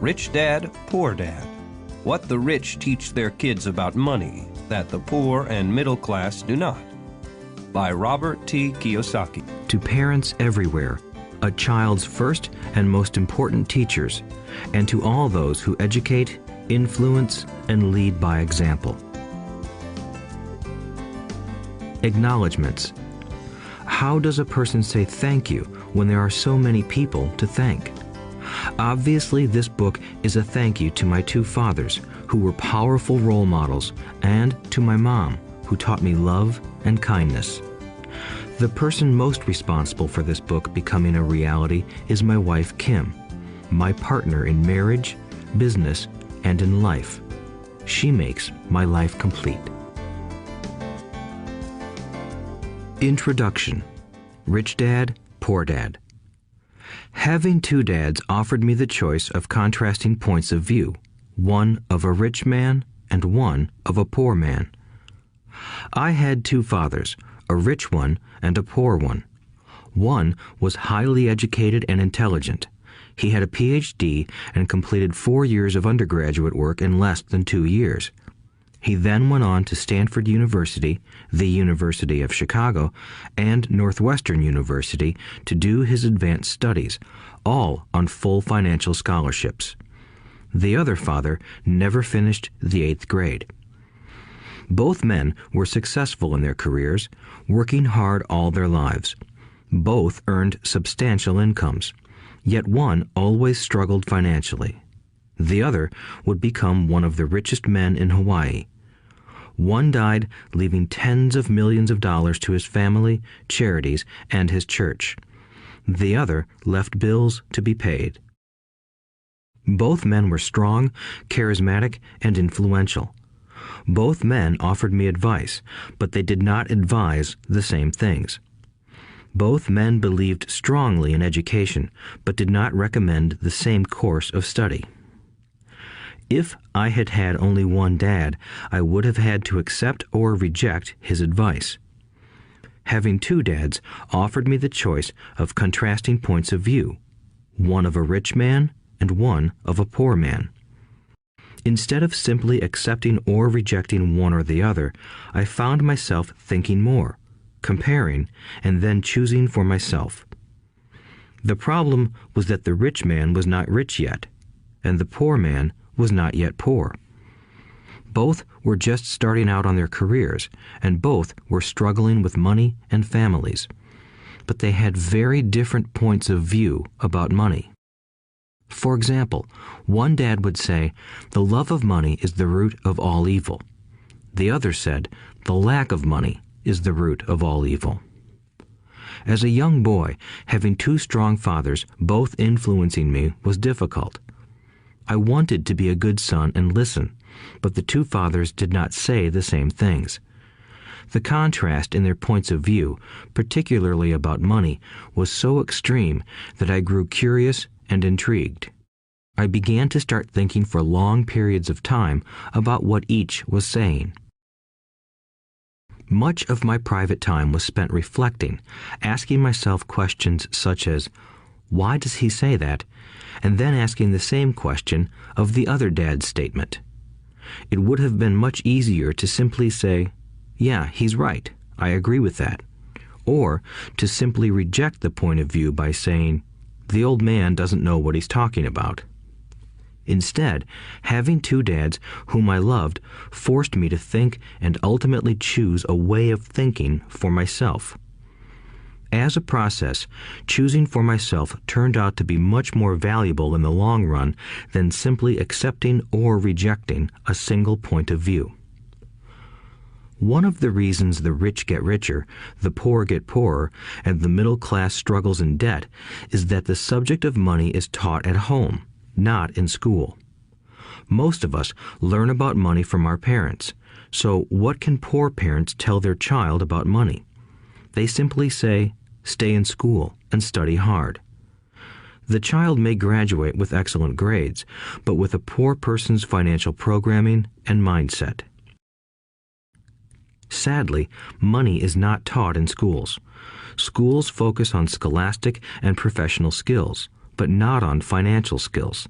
Rich Dad, Poor Dad. What the rich teach their kids about money that the poor and middle class do not. By Robert T. Kiyosaki. To parents everywhere, a child's first and most important teachers, and to all those who educate, influence, and lead by example. Acknowledgements. How does a person say thank you when there are so many people to thank? Obviously, this book is a thank you to my two fathers, who were powerful role models, and to my mom, who taught me love and kindness. The person most responsible for this book becoming a reality is my wife, Kim, my partner in marriage, business, and in life. She makes my life complete. Introduction. Rich Dad, Poor Dad. Having two dads offered me the choice of contrasting points of view, one of a rich man and one of a poor man. I had two fathers, a rich one and a poor one. One was highly educated and intelligent. He had a PhD and completed 4 years of undergraduate work in less than 2 years. He then went on to Stanford University, the University of Chicago, and Northwestern University to do his advanced studies, all on full financial scholarships. The other father never finished the 8th grade. Both men were successful in their careers, working hard all their lives. Both earned substantial incomes, yet one always struggled financially. The other would become one of the richest men in Hawaii. One died, leaving tens of millions of dollars to his family, charities, and his church. The other left bills to be paid. Both men were strong, charismatic, and influential. Both men offered me advice, but they did not advise the same things. Both men believed strongly in education, but did not recommend the same course of study. If I had had only one dad, I would have had to accept or reject his advice. Having two dads offered me the choice of contrasting points of view, one of a rich man and one of a poor man. Instead of simply accepting or rejecting one or the other, I found myself thinking more, comparing, and then choosing for myself. The problem was that the rich man was not rich yet, and the poor man was not yet poor. Both were just starting out on their careers, and both were struggling with money and families. But they had very different points of view about money. For example, one dad would say, "The love of money is the root of all evil." The other said, "The lack of money is the root of all evil." As a young boy, having two strong fathers, both influencing me, was difficult. I wanted to be a good son and listen, but the two fathers did not say the same things. The contrast in their points of view, particularly about money, was so extreme that I grew curious and intrigued. I began to start thinking for long periods of time about what each was saying. Much of my private time was spent reflecting, asking myself questions such as, "Why does he say that?" and then asking the same question of the other dad's statement. It would have been much easier to simply say, "Yeah, he's right, I agree with that," or to simply reject the point of view by saying, "The old man doesn't know what he's talking about." Instead, having two dads whom I loved forced me to think and ultimately choose a way of thinking for myself. As a process, choosing for myself turned out to be much more valuable in the long run than simply accepting or rejecting a single point of view. One of the reasons the rich get richer, the poor get poorer, and the middle class struggles in debt is that the subject of money is taught at home, not in school. Most of us learn about money from our parents, so what can poor parents tell their child about money? They simply say, "Stay in school and study hard." The child may graduate with excellent grades, but with a poor person's financial programming and mindset. Sadly, money is not taught in schools. Schools focus on scholastic and professional skills, but not on financial skills.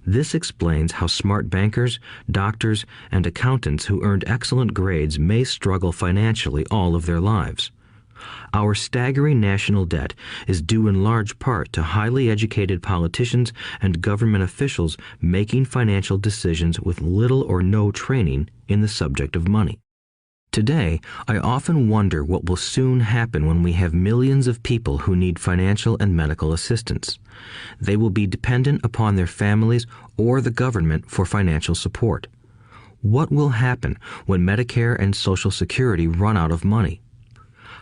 This explains how smart bankers, doctors, and accountants who earned excellent grades may struggle financially all of their lives. Our staggering national debt is due in large part to highly educated politicians and government officials making financial decisions with little or no training in the subject of money. Today, I often wonder what will soon happen when we have millions of people who need financial and medical assistance. They will be dependent upon their families or the government for financial support. What will happen when Medicare and Social Security run out of money?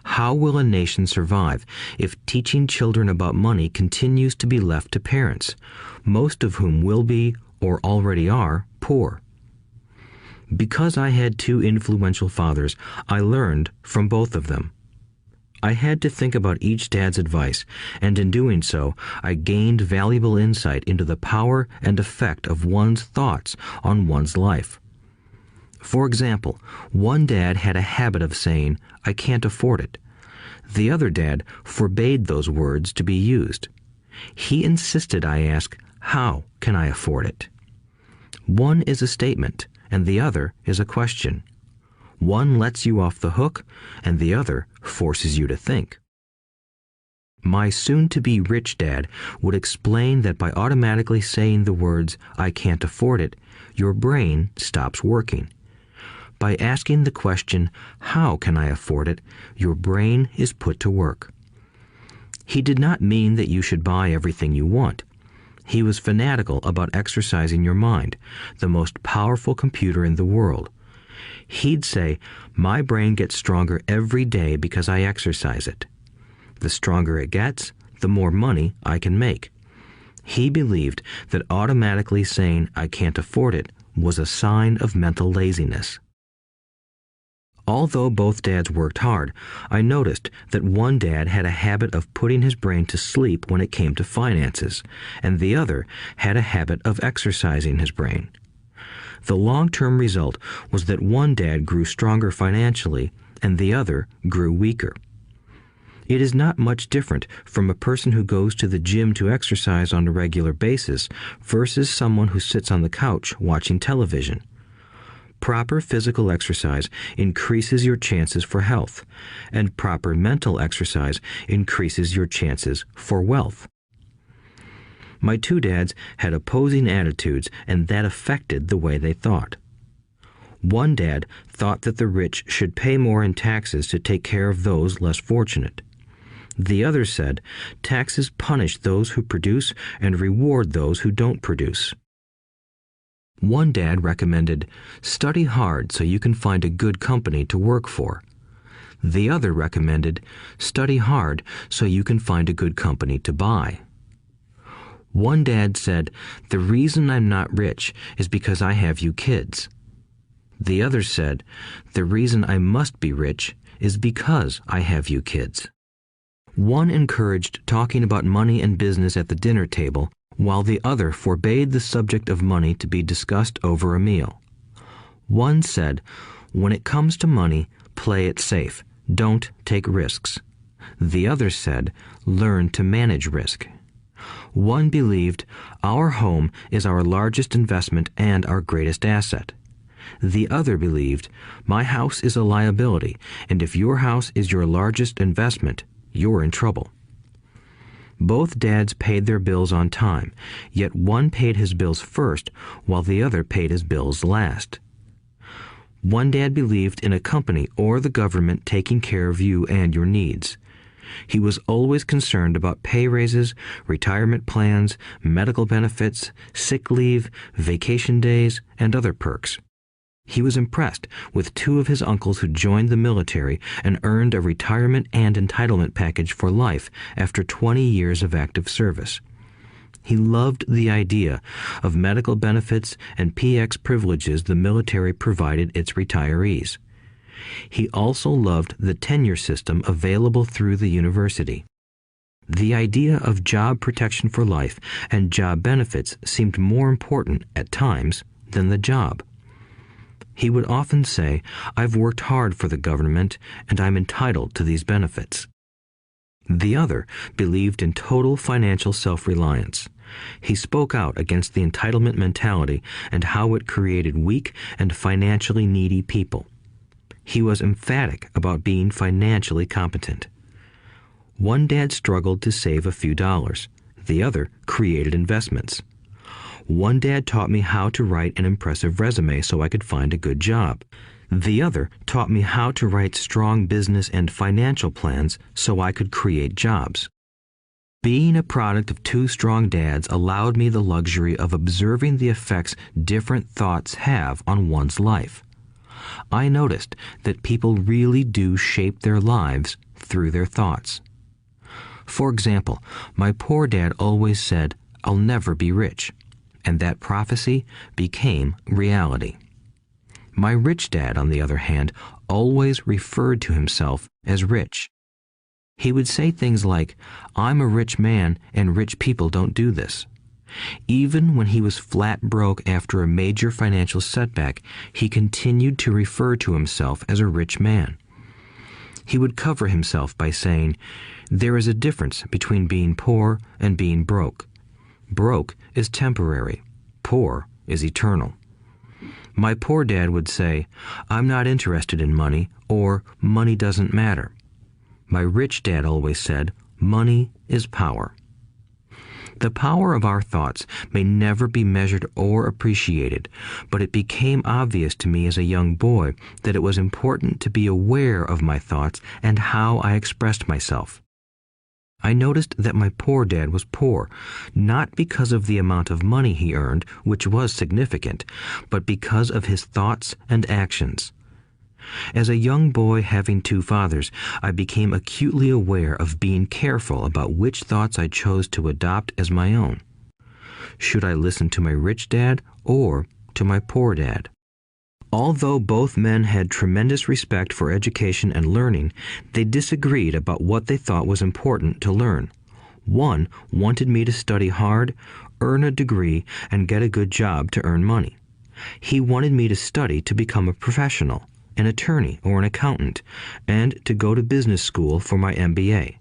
How will a nation survive if teaching children about money continues to be left to parents, most of whom will be, or already are, poor? Because I had two influential fathers, I learned from both of them. I had to think about each dad's advice, and in doing so, I gained valuable insight into the power and effect of one's thoughts on one's life. For example, one dad had a habit of saying, "I can't afford it." The other dad forbade those words to be used. He insisted I ask, "How can I afford it?" One is a statement, and the other is a question. One lets you off the hook, and the other forces you to think. My soon-to-be rich dad would explain that by automatically saying the words, "I can't afford it," your brain stops working. By asking the question, "How can I afford it?" your brain is put to work. He did not mean that you should buy everything you want. He was fanatical about exercising your mind, the most powerful computer in the world. He'd say, "My brain gets stronger every day because I exercise it. The stronger it gets, the more money I can make." He believed that automatically saying, "I can't afford it," was a sign of mental laziness. Although both dads worked hard, I noticed that one dad had a habit of putting his brain to sleep when it came to finances, and the other had a habit of exercising his brain. The long-term result was that one dad grew stronger financially, and the other grew weaker. It is not much different from a person who goes to the gym to exercise on a regular basis versus someone who sits on the couch watching television. Proper physical exercise increases your chances for health, and proper mental exercise increases your chances for wealth. My two dads had opposing attitudes, and that affected the way they thought. One dad thought that the rich should pay more in taxes to take care of those less fortunate. The other said, taxes punish those who produce and reward those who don't produce. One dad recommended, study hard so you can find a good company to work for. The other recommended, study hard so you can find a good company to buy. One dad said, the reason I'm not rich is because I have you kids. The other said, the reason I must be rich is because I have you kids. One encouraged talking about money and business at the dinner table, while the other forbade the subject of money to be discussed over a meal. One said, when it comes to money, play it safe, don't take risks. The other said, learn to manage risk. One believed, our home is our largest investment and our greatest asset. The other believed, my house is a liability, and if your house is your largest investment, you're in trouble. Both dads paid their bills on time, yet one paid his bills first while the other paid his bills last. One dad believed in a company or the government taking care of you and your needs. He was always concerned about pay raises, retirement plans, medical benefits, sick leave, vacation days, and other perks. He was impressed with two of his uncles who joined the military and earned a retirement and entitlement package for life after 20 years of active service. He loved the idea of medical benefits and PX privileges the military provided its retirees. He also loved the tenure system available through the university. The idea of job protection for life and job benefits seemed more important at times than the job. He would often say, I've worked hard for the government and I'm entitled to these benefits. The other believed in total financial self-reliance. He spoke out against the entitlement mentality and how it created weak and financially needy people. He was emphatic about being financially competent. One dad struggled to save a few dollars. The other created investments. One dad taught me how to write an impressive resume so I could find a good job. The other taught me how to write strong business and financial plans so I could create jobs. Being a product of two strong dads allowed me the luxury of observing the effects different thoughts have on one's life. I noticed that people really do shape their lives through their thoughts. For example, my poor dad always said, "I'll never be rich," and that prophecy became reality. My rich dad, on the other hand, always referred to himself as rich. He would say things like, "I'm a rich man and rich people don't do this." Even when he was flat broke after a major financial setback, he continued to refer to himself as a rich man. He would cover himself by saying, "There is a difference between being poor and being broke. Broke is temporary. Poor is eternal." My poor dad would say, "I'm not interested in money," or "money doesn't matter." My rich dad always said, "Money is power." The power of our thoughts may never be measured or appreciated, but it became obvious to me as a young boy that it was important to be aware of my thoughts and how I expressed myself. I noticed that my poor dad was poor, not because of the amount of money he earned, which was significant, but because of his thoughts and actions. As a young boy having two fathers, I became acutely aware of being careful about which thoughts I chose to adopt as my own. Should I listen to my rich dad or to my poor dad? Although both men had tremendous respect for education and learning, they disagreed about what they thought was important to learn. One wanted me to study hard, earn a degree, and get a good job to earn money. He wanted me to study to become a professional, an attorney or an accountant, and to go to business school for my MBA.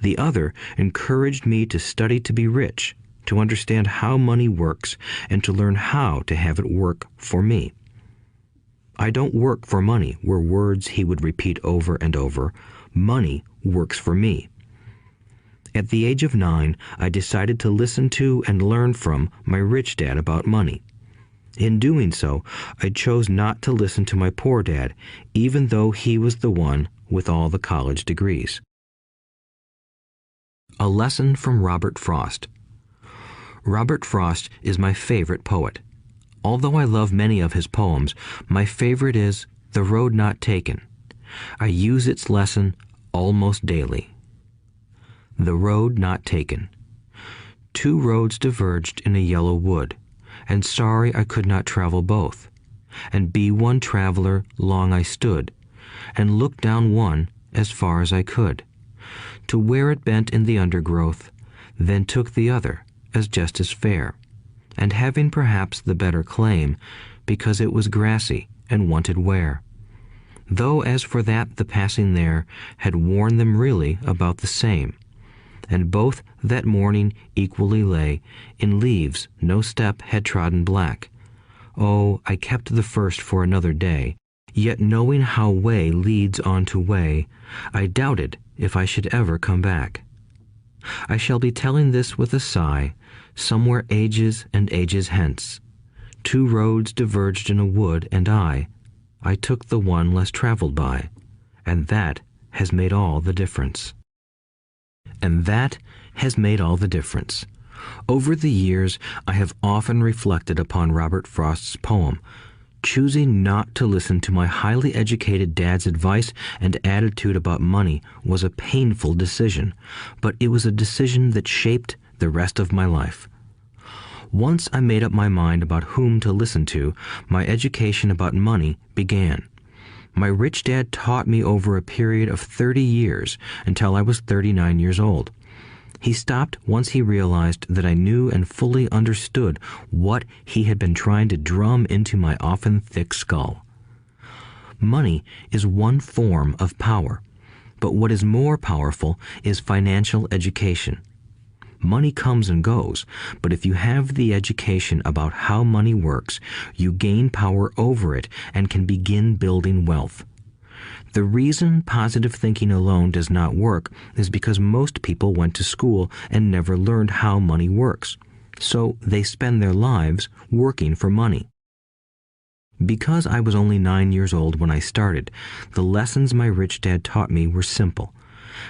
The other encouraged me to study to be rich, to understand how money works, and to learn how to have it work for me. "I don't work for money" were words he would repeat over and over. "Money works for me." At the age of 9, I decided to listen to and learn from my rich dad about money. In doing so, I chose not to listen to my poor dad, even though he was the one with all the college degrees. A lesson from Robert Frost. Robert Frost is my favorite poet. Although I love many of his poems, my favorite is "The Road Not Taken." I use its lesson almost daily. The Road Not Taken. Two roads diverged in a yellow wood, and sorry I could not travel both. And be one traveler long I stood, and looked down one as far as I could, to where it bent in the undergrowth, then took the other as just as fair, and having perhaps the better claim, because it was grassy and wanted wear. Though as for that the passing there had worn them really about the same, and both that morning equally lay in leaves no step had trodden black. Oh, I kept the first for another day, yet knowing how way leads on to way, I doubted if I should ever come back. I shall be telling this with a sigh, somewhere ages and ages hence. Two roads diverged in a wood, and I took the one less traveled by, and that has made all the difference. And that has made all the difference. Over the years, I have often reflected upon Robert Frost's poem. Choosing not to listen to my highly educated dad's advice and attitude about money was a painful decision, but it was a decision that shaped the rest of my life. Once I made up my mind about whom to listen to, my education about money began. My rich dad taught me over a period of 30 years until I was 39 years old. He stopped once he realized that I knew and fully understood what he had been trying to drum into my often thick skull. Money is one form of power, but what is more powerful is financial education. Money comes and goes, but if you have the education about how money works, you gain power over it and can begin building wealth. The reason positive thinking alone does not work is because most people went to school and never learned how money works, so they spend their lives working for money. Because I was only 9 years old when I started, the lessons my rich dad taught me were simple.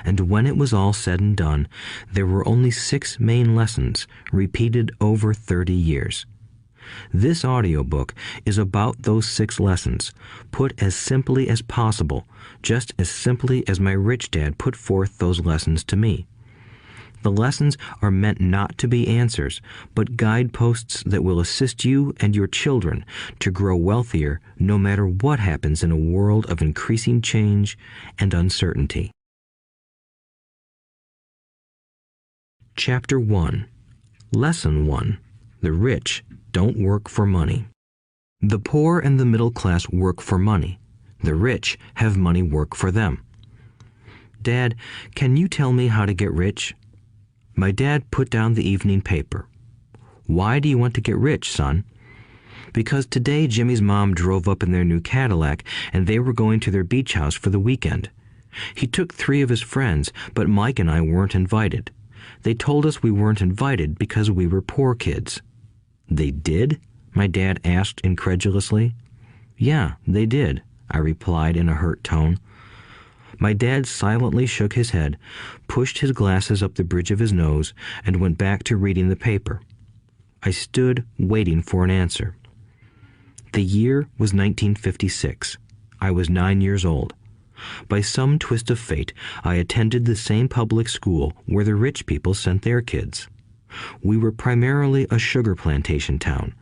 And when it was all said and done, there were only 6 main lessons, repeated over 30 years. This audiobook is about those 6 lessons, put as simply as possible, just as simply as my rich dad put forth those lessons to me. The lessons are meant not to be answers, but guideposts that will assist you and your children to grow wealthier no matter what happens in a world of increasing change and uncertainty. Chapter 1. Lesson 1. The rich don't work for money. The poor and the middle class work for money. The rich have money work for them. Dad, can you tell me how to get rich? My dad put down the evening paper. Why do you want to get rich, son? Because today Jimmy's mom drove up in their new Cadillac and they were going to their beach house for the weekend. He took 3 of his friends, but Mike and I weren't invited. They told us we weren't invited because we were poor kids. They did? My dad asked incredulously. Yeah, they did, I replied in a hurt tone. My dad silently shook his head, pushed his glasses up the bridge of his nose, and went back to reading the paper. I stood waiting for an answer. The year was 1956. I was 9 years old. By some twist of fate, I attended the same public school where the rich people sent their kids. We were primarily a sugar plantation town.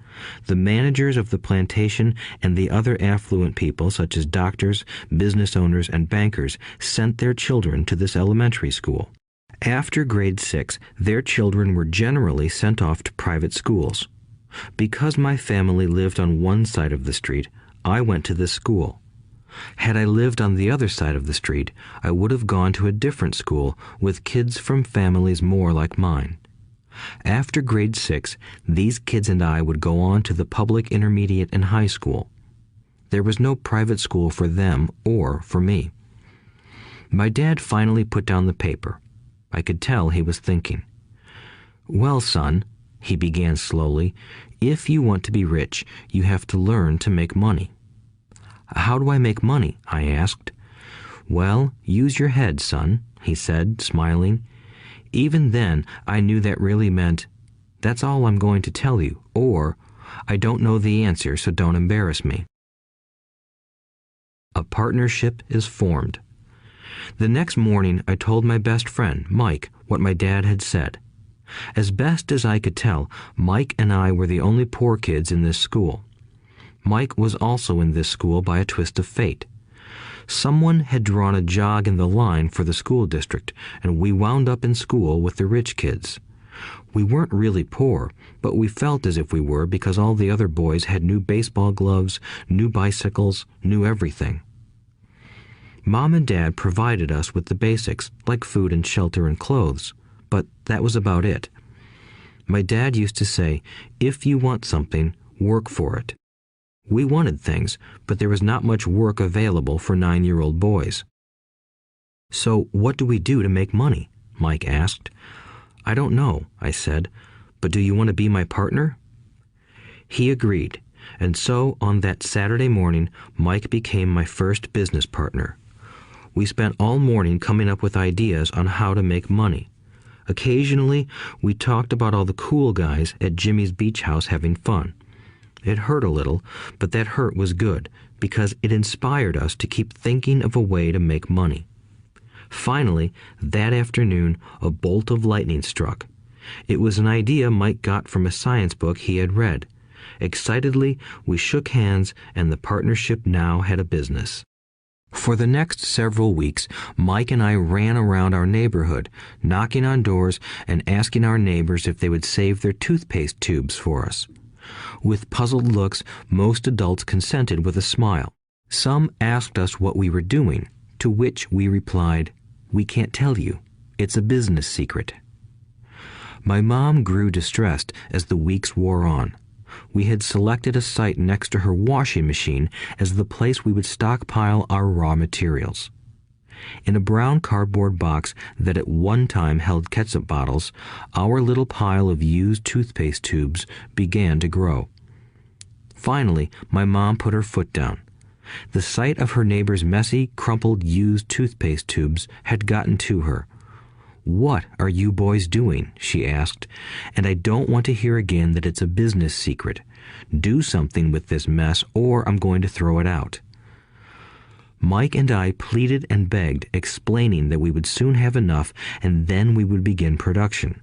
The managers of the plantation and the other affluent people, such as doctors, business owners, and bankers, sent their children to this elementary school. After grade 6, their children were generally sent off to private schools. Because my family lived on one side of the street, I went to this school. Had I lived on the other side of the street, I would have gone to a different school with kids from families more like mine. After grade 6, these kids and I would go on to the public intermediate and high school. There was no private school for them or for me. My dad finally put down the paper. I could tell he was thinking. Well, son, he began slowly, if you want to be rich, you have to learn to make money. How do I make money? I asked. Well, use your head, son, he said, smiling. Even then, I knew that really meant, that's all I'm going to tell you, or, I don't know the answer, so don't embarrass me. A partnership is formed. The next morning, I told my best friend, Mike, what my dad had said. As best as I could tell, Mike and I were the only poor kids in this school. Mike was also in this school by a twist of fate. Someone had drawn a jog in the line for the school district, and we wound up in school with the rich kids. We weren't really poor, but we felt as if we were because all the other boys had new baseball gloves, new bicycles, new everything. Mom and Dad provided us with the basics, like food and shelter and clothes, but that was about it. My dad used to say, if you want something, work for it. We wanted things, but there was not much work available for 9-year-old boys. So what do we do to make money? Mike asked. I don't know, I said, but do you want to be my partner? He agreed, and so on that Saturday morning, Mike became my first business partner. We spent all morning coming up with ideas on how to make money. Occasionally, we talked about all the cool guys at Jimmy's beach house having fun. It hurt a little, but that hurt was good, because it inspired us to keep thinking of a way to make money. Finally, that afternoon, a bolt of lightning struck. It was an idea Mike got from a science book he had read. Excitedly, we shook hands, and the partnership now had a business. For the next several weeks, Mike and I ran around our neighborhood, knocking on doors and asking our neighbors if they would save their toothpaste tubes for us. With puzzled looks, most adults consented with a smile. Some asked us what we were doing, to which we replied, "We can't tell you. It's a business secret." My mom grew distressed as the weeks wore on. We had selected a site next to her washing machine as the place we would stockpile our raw materials. In a brown cardboard box that at one time held ketchup bottles, our little pile of used toothpaste tubes began to grow. Finally, my mom put her foot down. The sight of her neighbor's messy, crumpled used toothpaste tubes had gotten to her. "What are you boys doing?" she asked, "and I don't want to hear again that it's a business secret. Do something with this mess or I'm going to throw it out." Mike and I pleaded and begged, explaining that we would soon have enough and then we would begin production.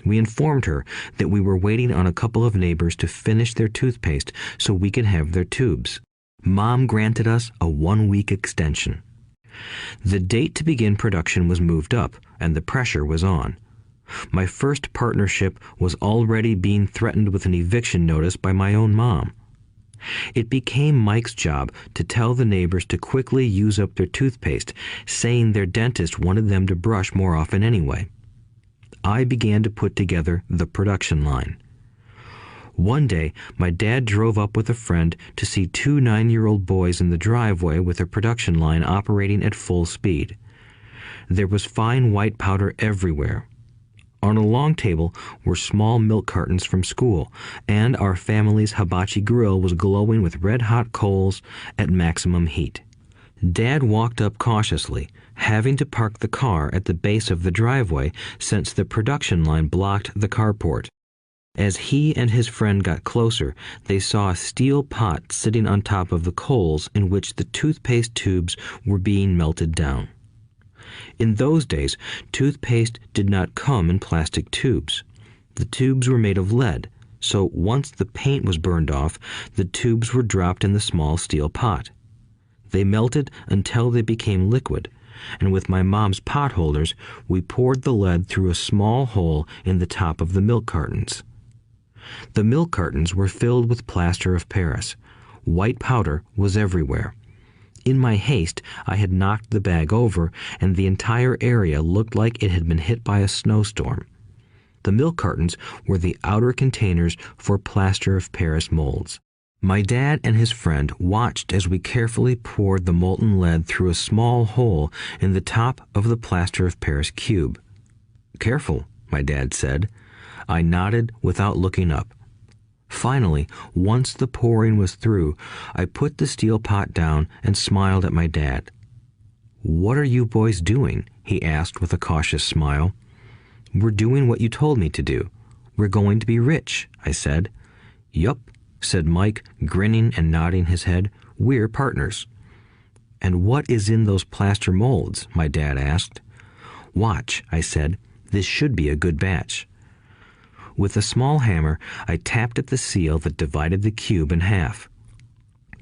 We informed her that we were waiting on a couple of neighbors to finish their toothpaste so we could have their tubes. Mom granted us a 1-week extension. The date to begin production was moved up, and the pressure was on. My first partnership was already being threatened with an eviction notice by my own mom. It became Mike's job to tell the neighbors to quickly use up their toothpaste, saying their dentist wanted them to brush more often anyway. I began to put together the production line. One day, my dad drove up with a friend to see 2 9-year-old boys in the driveway with a production line operating at full speed. There was fine white powder everywhere. On a long table were small milk cartons from school, and our family's hibachi grill was glowing with red-hot coals at maximum heat. Dad walked up cautiously, having to park the car at the base of the driveway since the production line blocked the carport. As he and his friend got closer, they saw a steel pot sitting on top of the coals in which the toothpaste tubes were being melted down. In those days, toothpaste did not come in plastic tubes. The tubes were made of lead, so once the paint was burned off, the tubes were dropped in the small steel pot. They melted until they became liquid, and with my mom's pot holders, we poured the lead through a small hole in the top of the milk cartons. The milk cartons were filled with plaster of Paris. White powder was everywhere. In my haste, I had knocked the bag over, and the entire area looked like it had been hit by a snowstorm. The milk cartons were the outer containers for plaster of Paris molds. My dad and his friend watched as we carefully poured the molten lead through a small hole in the top of the plaster of Paris cube. "Careful," my dad said. I nodded without looking up. Finally, once the pouring was through, I put the steel pot down and smiled at my dad. "What are you boys doing?" he asked with a cautious smile. "We're doing what you told me to do. We're going to be rich," I said. "Yup," said Mike, grinning and nodding his head. "We're partners." "And what is in those plaster molds?" my dad asked. "Watch," I said. "This should be a good batch." With a small hammer, I tapped at the seal that divided the cube in half.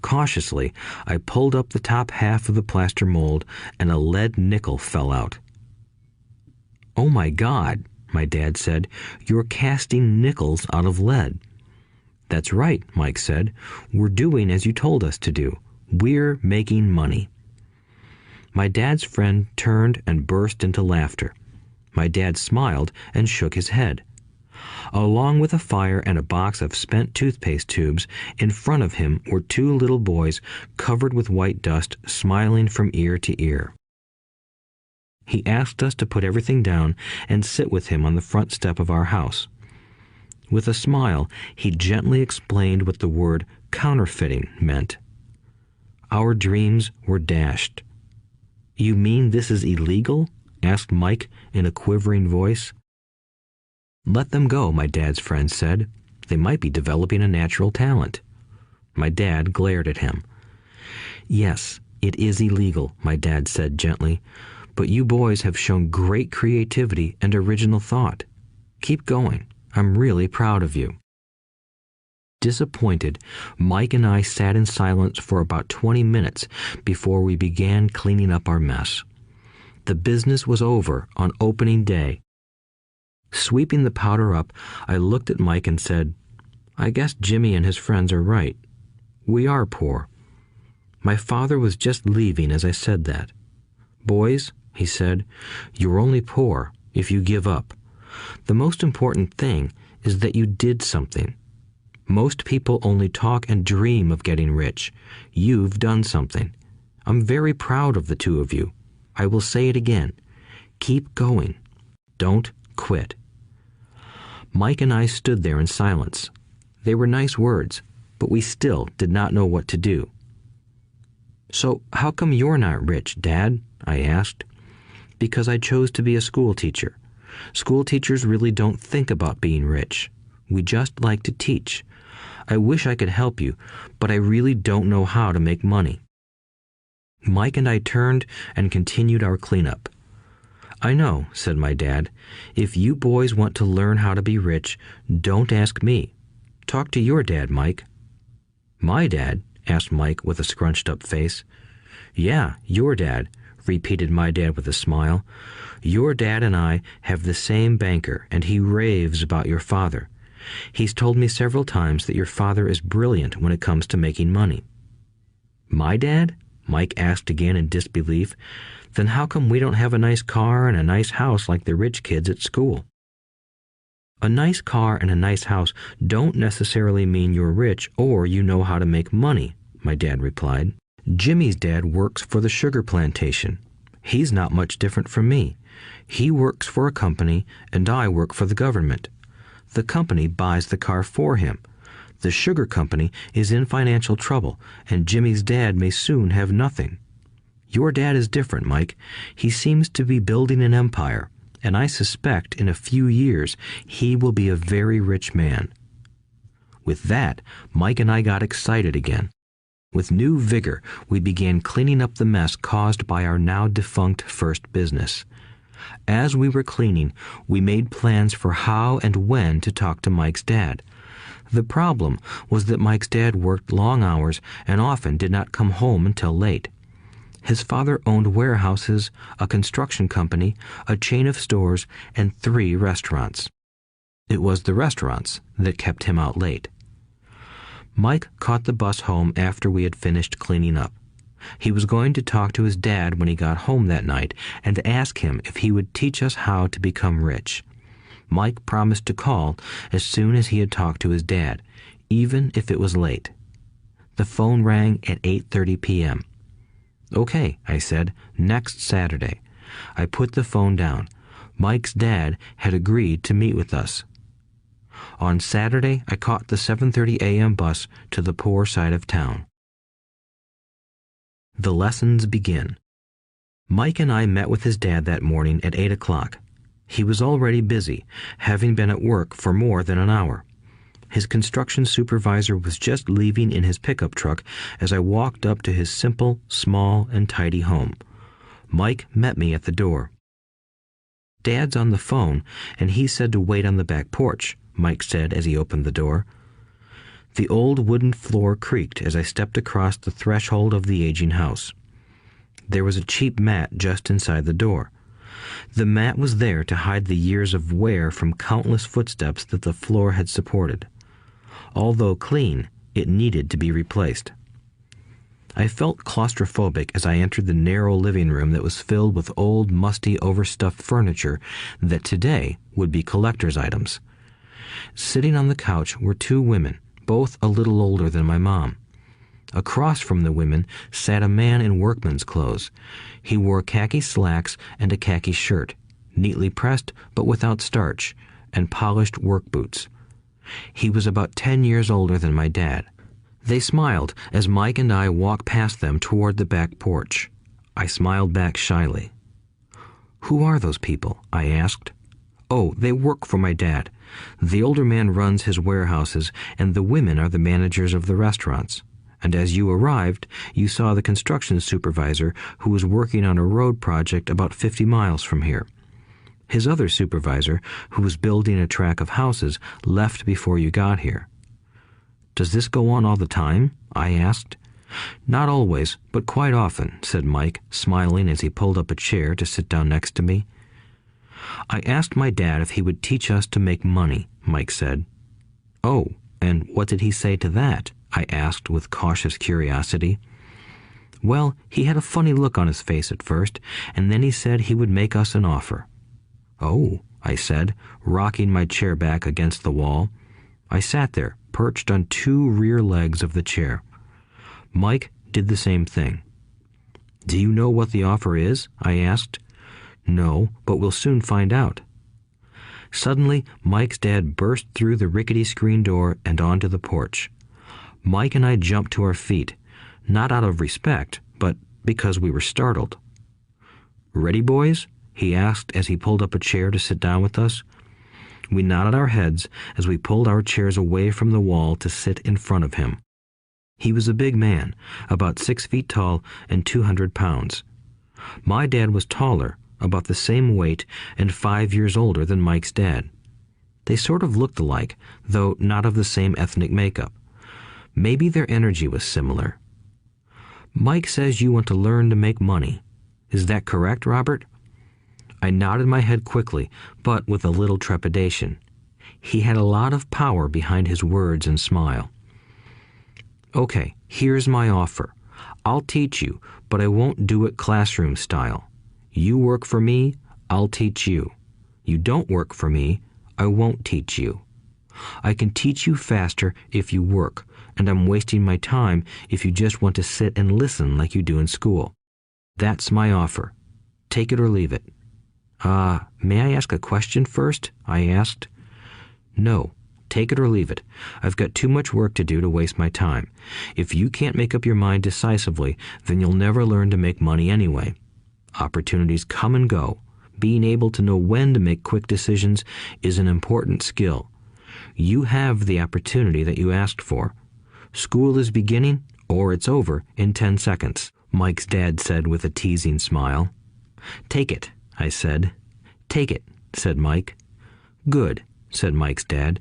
Cautiously, I pulled up the top half of the plaster mold, and a lead nickel fell out. "Oh my God," my dad said, "you're casting nickels out of lead." "That's right," Mike said. "We're doing as you told us to do. We're making money." My dad's friend turned and burst into laughter. My dad smiled and shook his head. Along with a fire and a box of spent toothpaste tubes, in front of him were 2 little boys covered with white dust, smiling from ear to ear. He asked us to put everything down and sit with him on the front step of our house. With a smile, he gently explained what the word counterfeiting meant. Our dreams were dashed. "You mean this is illegal?" asked Mike in a quivering voice. "Let them go," my dad's friend said. "They might be developing a natural talent." My dad glared at him. "Yes, it is illegal," my dad said gently, "but you boys have shown great creativity and original thought. Keep going. I'm really proud of you." Disappointed, Mike and I sat in silence for about 20 minutes before we began cleaning up our mess. The business was over on opening day. Sweeping the powder up, I looked at Mike and said, "I guess Jimmy and his friends are right. We are poor." My father was just leaving as I said that. "Boys," he said, "you're only poor if you give up. The most important thing is that you did something. Most people only talk and dream of getting rich. You've done something. I'm very proud of the two of you. I will say it again. Keep going. Don't quit." Mike and I stood there in silence. They were nice words, but we still did not know what to do. "So how come you're not rich, Dad?" I asked. "Because I chose to be a school teacher. School teachers really don't think about being rich. We just like to teach. I wish I could help you, but I really don't know how to make money." Mike and I turned and continued our cleanup. "I know," said my dad. "If you boys want to learn how to be rich, don't ask me. Talk to your dad, Mike." "My dad?" asked Mike with a scrunched-up face. "Yeah, your dad," repeated my dad with a smile. "Your dad and I have the same banker, and he raves about your father. He's told me several times that your father is brilliant when it comes to making money." "My dad?" Mike asked again in disbelief. "Then how come we don't have a nice car and a nice house like the rich kids at school?" "A nice car and a nice house don't necessarily mean you're rich or you know how to make money," my dad replied. "Jimmy's dad works for the sugar plantation. He's not much different from me. He works for a company and I work for the government. The company buys the car for him. The sugar company is in financial trouble, and Jimmy's dad may soon have nothing. Your dad is different, Mike. He seems to be building an empire, and I suspect in a few years he will be a very rich man." With that, Mike and I got excited again. With new vigor, we began cleaning up the mess caused by our now defunct first business. As we were cleaning, we made plans for how and when to talk to Mike's dad. The problem was that Mike's dad worked long hours and often did not come home until late. His father owned warehouses, a construction company, a chain of stores, and 3 restaurants. It was the restaurants that kept him out late. Mike caught the bus home after we had finished cleaning up. He was going to talk to his dad when he got home that night and ask him if he would teach us how to become rich. Mike promised to call as soon as he had talked to his dad, even if it was late. The phone rang at 8:30 p.m. "Okay," I said, "next Saturday." I put the phone down. Mike's dad had agreed to meet with us. On Saturday, I caught the 7:30 a.m. bus to the poor side of town. The lessons begin. Mike and I met with his dad that morning at 8 o'clock. He was already busy, having been at work for more than an hour. His construction supervisor was just leaving in his pickup truck as I walked up to his simple, small, and tidy home. Mike met me at the door. "Dad's on the phone, and he said to wait on the back porch," Mike said as he opened the door. The old wooden floor creaked as I stepped across the threshold of the aging house. There was a cheap mat just inside the door. The mat was there to hide the years of wear from countless footsteps that the floor had supported. Although clean, it needed to be replaced. I felt claustrophobic as I entered the narrow living room that was filled with old, musty, overstuffed furniture that today would be collector's items. Sitting on the couch were 2 women, both a little older than my mom. Across from the women sat a man in workman's clothes. He wore khaki slacks and a khaki shirt, neatly pressed but without starch, and polished work boots. He was about 10 years older than my dad. They smiled as Mike and I walked past them toward the back porch. I smiled back shyly. "Who are those people?" I asked. "Oh, they work for my dad. The older man runs his warehouses, and the women are the managers of the restaurants. And as you arrived, you saw the construction supervisor who was working on a road project about 50 miles from here. His other supervisor, who was building a track of houses, left before you got here." "Does this go on all the time?" I asked. "Not always, but quite often," said Mike, smiling as he pulled up a chair to sit down next to me. "I asked my dad if he would teach us to make money," Mike said. "Oh, and what did he say to that?" I asked with cautious curiosity. "Well, he had a funny look on his face at first, and then he said he would make us an offer." "Oh," I said, rocking my chair back against the wall. I sat there, perched on two rear legs of the chair. Mike did the same thing. "Do you know what the offer is?" I asked. "No, but we'll soon find out." Suddenly, Mike's dad burst through the rickety screen door and onto the porch. Mike and I jumped to our feet, not out of respect, but because we were startled. "Ready, boys?" he asked as he pulled up a chair to sit down with us. We nodded our heads as we pulled our chairs away from the wall to sit in front of him. He was a big man, about 6 feet tall and 200 pounds. My dad was taller, about the same weight, and 5 years older than Mike's dad. They sort of looked alike, though not of the same ethnic makeup. Maybe their energy was similar. "Mike says you want to learn to make money. Is that correct, Robert?" I nodded my head quickly, but with a little trepidation. He had a lot of power behind his words and smile. "Okay, here's my offer. I'll teach you, but I won't do it classroom style. You work for me, I'll teach you. You don't work for me, I won't teach you. I can teach you faster if you work, and I'm wasting my time if you just want to sit and listen like you do in school. That's my offer. Take it or leave it." May I ask a question first?" I asked. "No. Take it or leave it. I've got too much work to do to waste my time. If you can't make up your mind decisively, then you'll never learn to make money anyway. Opportunities come and go. Being able to know when to make quick decisions is an important skill. You have the opportunity that you asked for. School is beginning, or it's over, in 10 seconds, Mike's dad said with a teasing smile. "Take it," I said. "Take it," said Mike. "Good," said Mike's dad.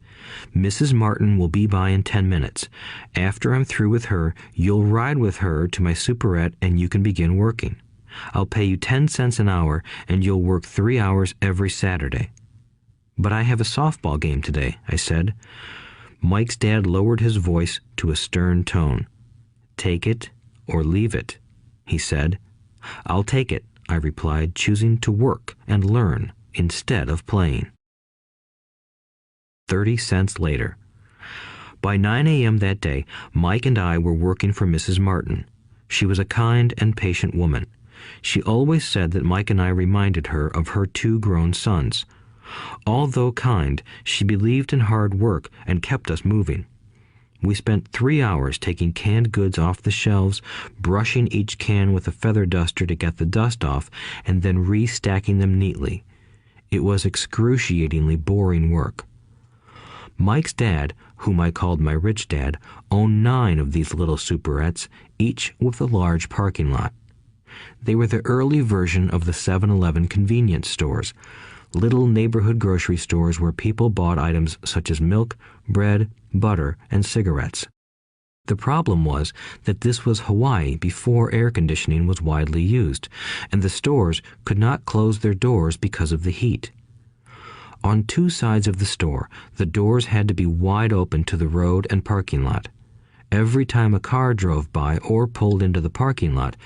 "Mrs. Martin will be by in 10 minutes. After I'm through with her, you'll ride with her to my superette and you can begin working. I'll pay you 10 cents an hour and you'll work 3 hours every Saturday." "But I have a softball game today," I said. Mike's dad lowered his voice to a stern tone. "Take it or leave it," he said. "I'll take it," I replied, choosing to work and learn instead of playing. 30 cents later. By 9 a.m. that day, Mike and I were working for Mrs. Martin. She was a kind and patient woman. She always said that Mike and I reminded her of her 2 grown sons. Although kind, she believed in hard work and kept us moving. We spent 3 hours taking canned goods off the shelves, brushing each can with a feather duster to get the dust off, and then restacking them neatly. It was excruciatingly boring work. Mike's dad, whom I called my rich dad, owned 9 of these little superettes, each with a large parking lot. They were the early version of the 7-Eleven convenience stores, little neighborhood grocery stores where people bought items such as milk, bread, butter, and cigarettes. The problem was that this was Hawaii before air conditioning was widely used, and the stores could not close their doors because of the heat. On 2 sides of the store, the doors had to be wide open to the road and parking lot. Every time a car drove by or pulled into the parking lot,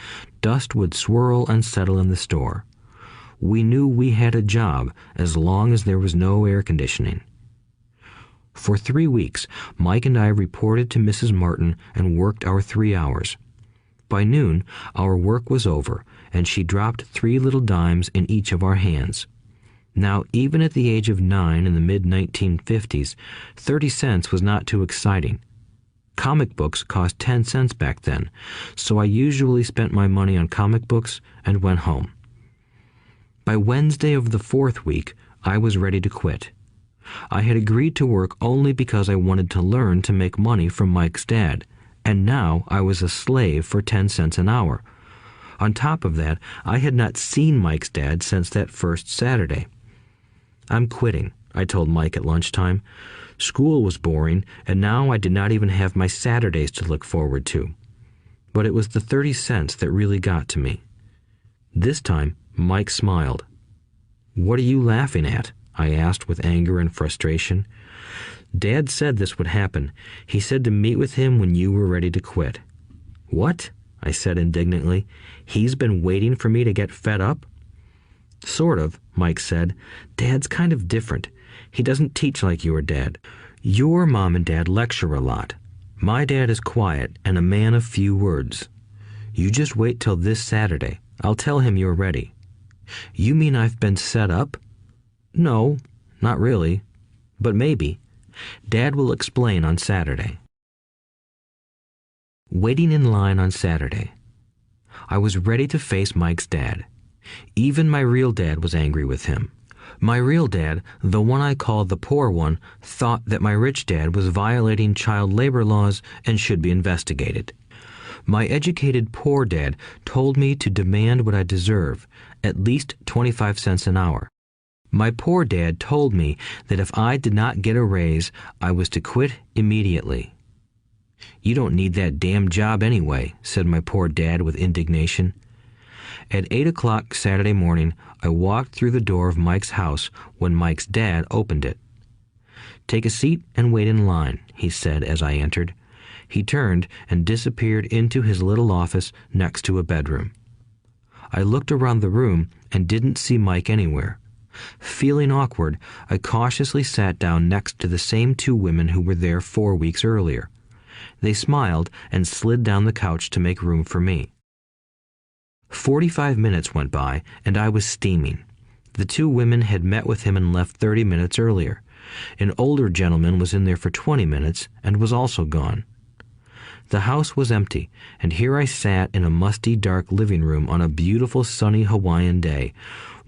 dust would swirl and settle in the store. We knew we had a job as long as there was no air conditioning. For 3 weeks, Mike and I reported to Mrs. Martin and worked our 3 hours. By noon, our work was over, and she dropped 3 little dimes in each of our hands. Now, even at the age of 9 in the mid-1950s, 30 cents was not too exciting. Comic books cost 10 cents back then, so I usually spent my money on comic books and went home. By Wednesday of the 4th week, I was ready to quit. I had agreed to work only because I wanted to learn to make money from Mike's dad, and now I was a slave for 10 cents an hour. On top of that, I had not seen Mike's dad since that first Saturday. "I'm quitting," I told Mike at lunchtime. School was boring, and now I did not even have my Saturdays to look forward to. But it was the 30 cents that really got to me. This time, Mike smiled. "What are you laughing at?" I asked with anger and frustration. "Dad said this would happen. He said to meet with him when you were ready to quit." "What?" I said indignantly. "He's been waiting for me to get fed up?" Sort of, Mike said. Dad's kind of different. He doesn't teach like your dad. Your mom and dad lecture a lot. My dad is quiet and a man of few words. You just wait till this Saturday. I'll tell him you're ready. You mean I've been set up? No, not really. But maybe. Dad will explain on Saturday. Waiting in line on Saturday. I was ready to face Mike's dad. Even my real dad was angry with him. My real dad, the one I called the poor one, thought that my rich dad was violating child labor laws and should be investigated. My educated poor dad told me to demand what I deserve, at least 25 cents an hour. My poor dad told me that if I did not get a raise, I was to quit immediately. You don't need that damn job anyway, said my poor dad with indignation. At 8 o'clock Saturday morning, I walked through the door of Mike's house when Mike's dad opened it. Take a seat and wait in line, he said as I entered. He turned and disappeared into his little office next to a bedroom. I looked around the room and didn't see Mike anywhere. Feeling awkward, I cautiously sat down next to the same two women who were there 4 weeks earlier. They smiled and slid down the couch to make room for me. 45 minutes went by, and I was steaming. The two women had met with him and left 30 minutes earlier. An older gentleman was in there for 20 minutes and was also gone. The house was empty, and here I sat in a musty, dark living room on a beautiful, sunny Hawaiian day,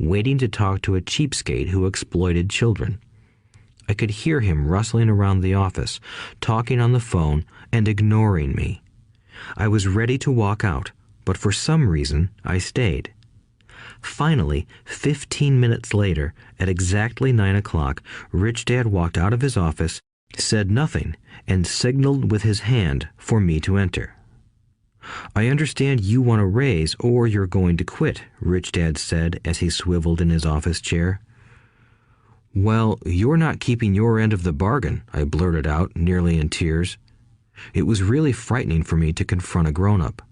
waiting to talk to a cheapskate who exploited children. I could hear him rustling around the office, talking on the phone, and ignoring me. I was ready to walk out, but for some reason I stayed. Finally, 15 minutes later, at exactly 9 o'clock, Rich Dad walked out of his office, said nothing, and signaled with his hand for me to enter. I understand you want a raise or you're going to quit, Rich Dad said as he swiveled in his office chair. Well, you're not keeping your end of the bargain, I blurted out, nearly in tears. It was really frightening for me to confront a grown-up.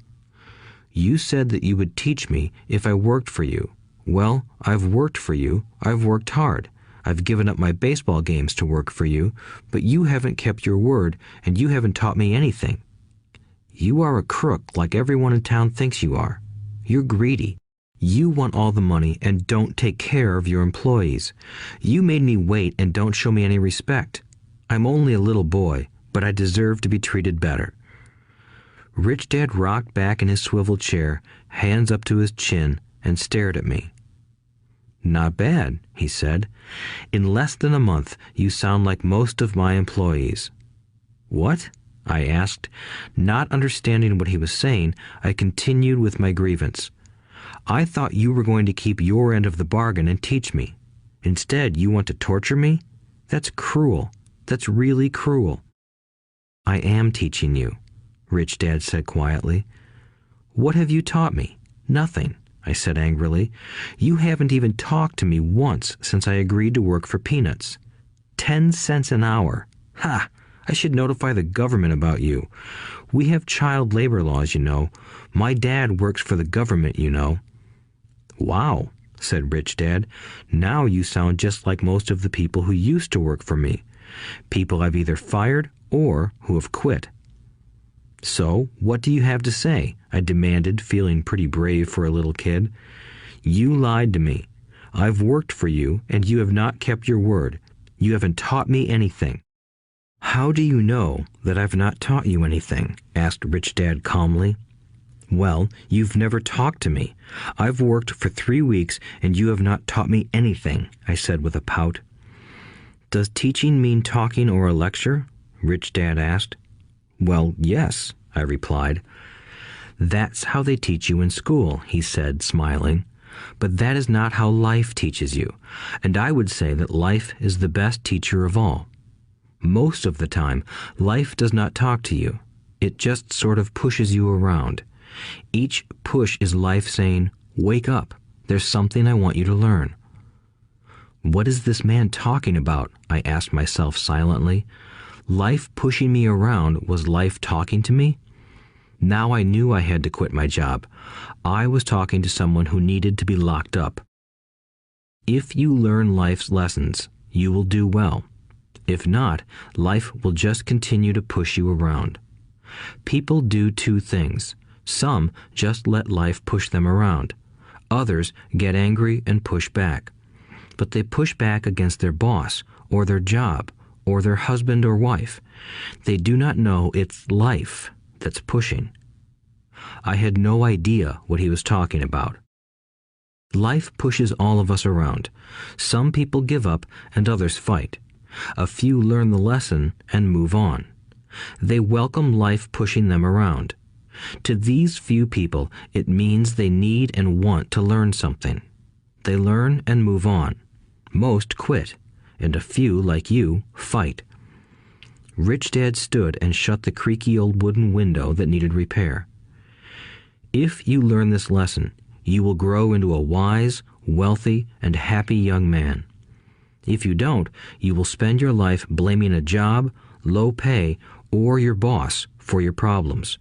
You said that you would teach me if I worked for you. Well, I've worked for you. I've worked hard. I've given up my baseball games to work for you, but you haven't kept your word, and you haven't taught me anything. You are a crook like everyone in town thinks you are. You're greedy. You want all the money and don't take care of your employees. You made me wait and don't show me any respect. I'm only a little boy, but I deserve to be treated better. Rich Dad rocked back in his swivel chair, hands up to his chin, and stared at me. Not bad, he said. In less than a month, you sound like most of my employees. What? I asked. Not understanding what he was saying, I continued with my grievance. I thought you were going to keep your end of the bargain and teach me. Instead, you want to torture me? That's cruel. That's really cruel. I am teaching you, Rich Dad said quietly. What have you taught me? Nothing, I said angrily. You haven't even talked to me once since I agreed to work for peanuts. 10 cents an hour. Ha! I should notify the government about you. We have child labor laws, you know. My dad works for the government, you know. Wow, said Rich Dad. Now you sound just like most of the people who used to work for me. People I've either fired or who have quit. So, what do you have to say? I demanded, feeling pretty brave for a little kid. You lied to me. I've worked for you, and you have not kept your word. You haven't taught me anything. How do you know that I've not taught you anything? Asked Rich Dad calmly. Well, you've never talked to me. I've worked for 3 weeks, and you have not taught me anything, I said with a pout. Does teaching mean talking or a lecture? Rich Dad asked. Well, yes, I replied. That's how they teach you in school, he said, smiling. But that is not how life teaches you, and I would say that life is the best teacher of all. Most of the time, life does not talk to you. It just sort of pushes you around. Each push is life saying, wake up, there's something I want you to learn. What is this man talking about? I asked myself silently. Life pushing me around was life talking to me? Now I knew I had to quit my job. I was talking to someone who needed to be locked up. If you learn life's lessons, you will do well. If not, life will just continue to push you around. People do two things. Some just let life push them around. Others get angry and push back. But they push back against their boss, or their job, or their husband or wife. They do not know it's life that's pushing. I had no idea what he was talking about. Life pushes all of us around. Some people give up and others fight. A few learn the lesson and move on. They welcome life pushing them around. To these few people, it means they need and want to learn something. They learn and move on. Most quit, and a few, like you, fight. Rich Dad stood and shut the creaky old wooden window that needed repair. If you learn this lesson, you will grow into a wise, wealthy, and happy young man. If you don't, you will spend your life blaming a job, low pay, or your boss for your problems.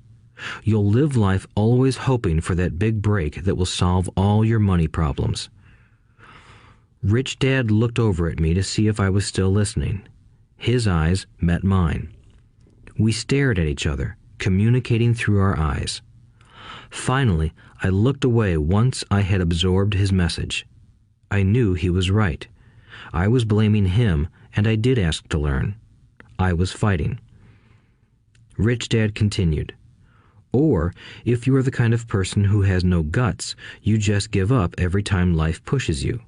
You'll live life always hoping for that big break that will solve all your money problems. Rich Dad looked over at me to see if I was still listening. His eyes met mine. We stared at each other, communicating through our eyes. Finally, I looked away once I had absorbed his message. I knew he was right. I was blaming him, and I did ask to learn. I was fighting. Rich Dad continued, "Or, if you are the kind of person who has no guts, you just give up every time life pushes you.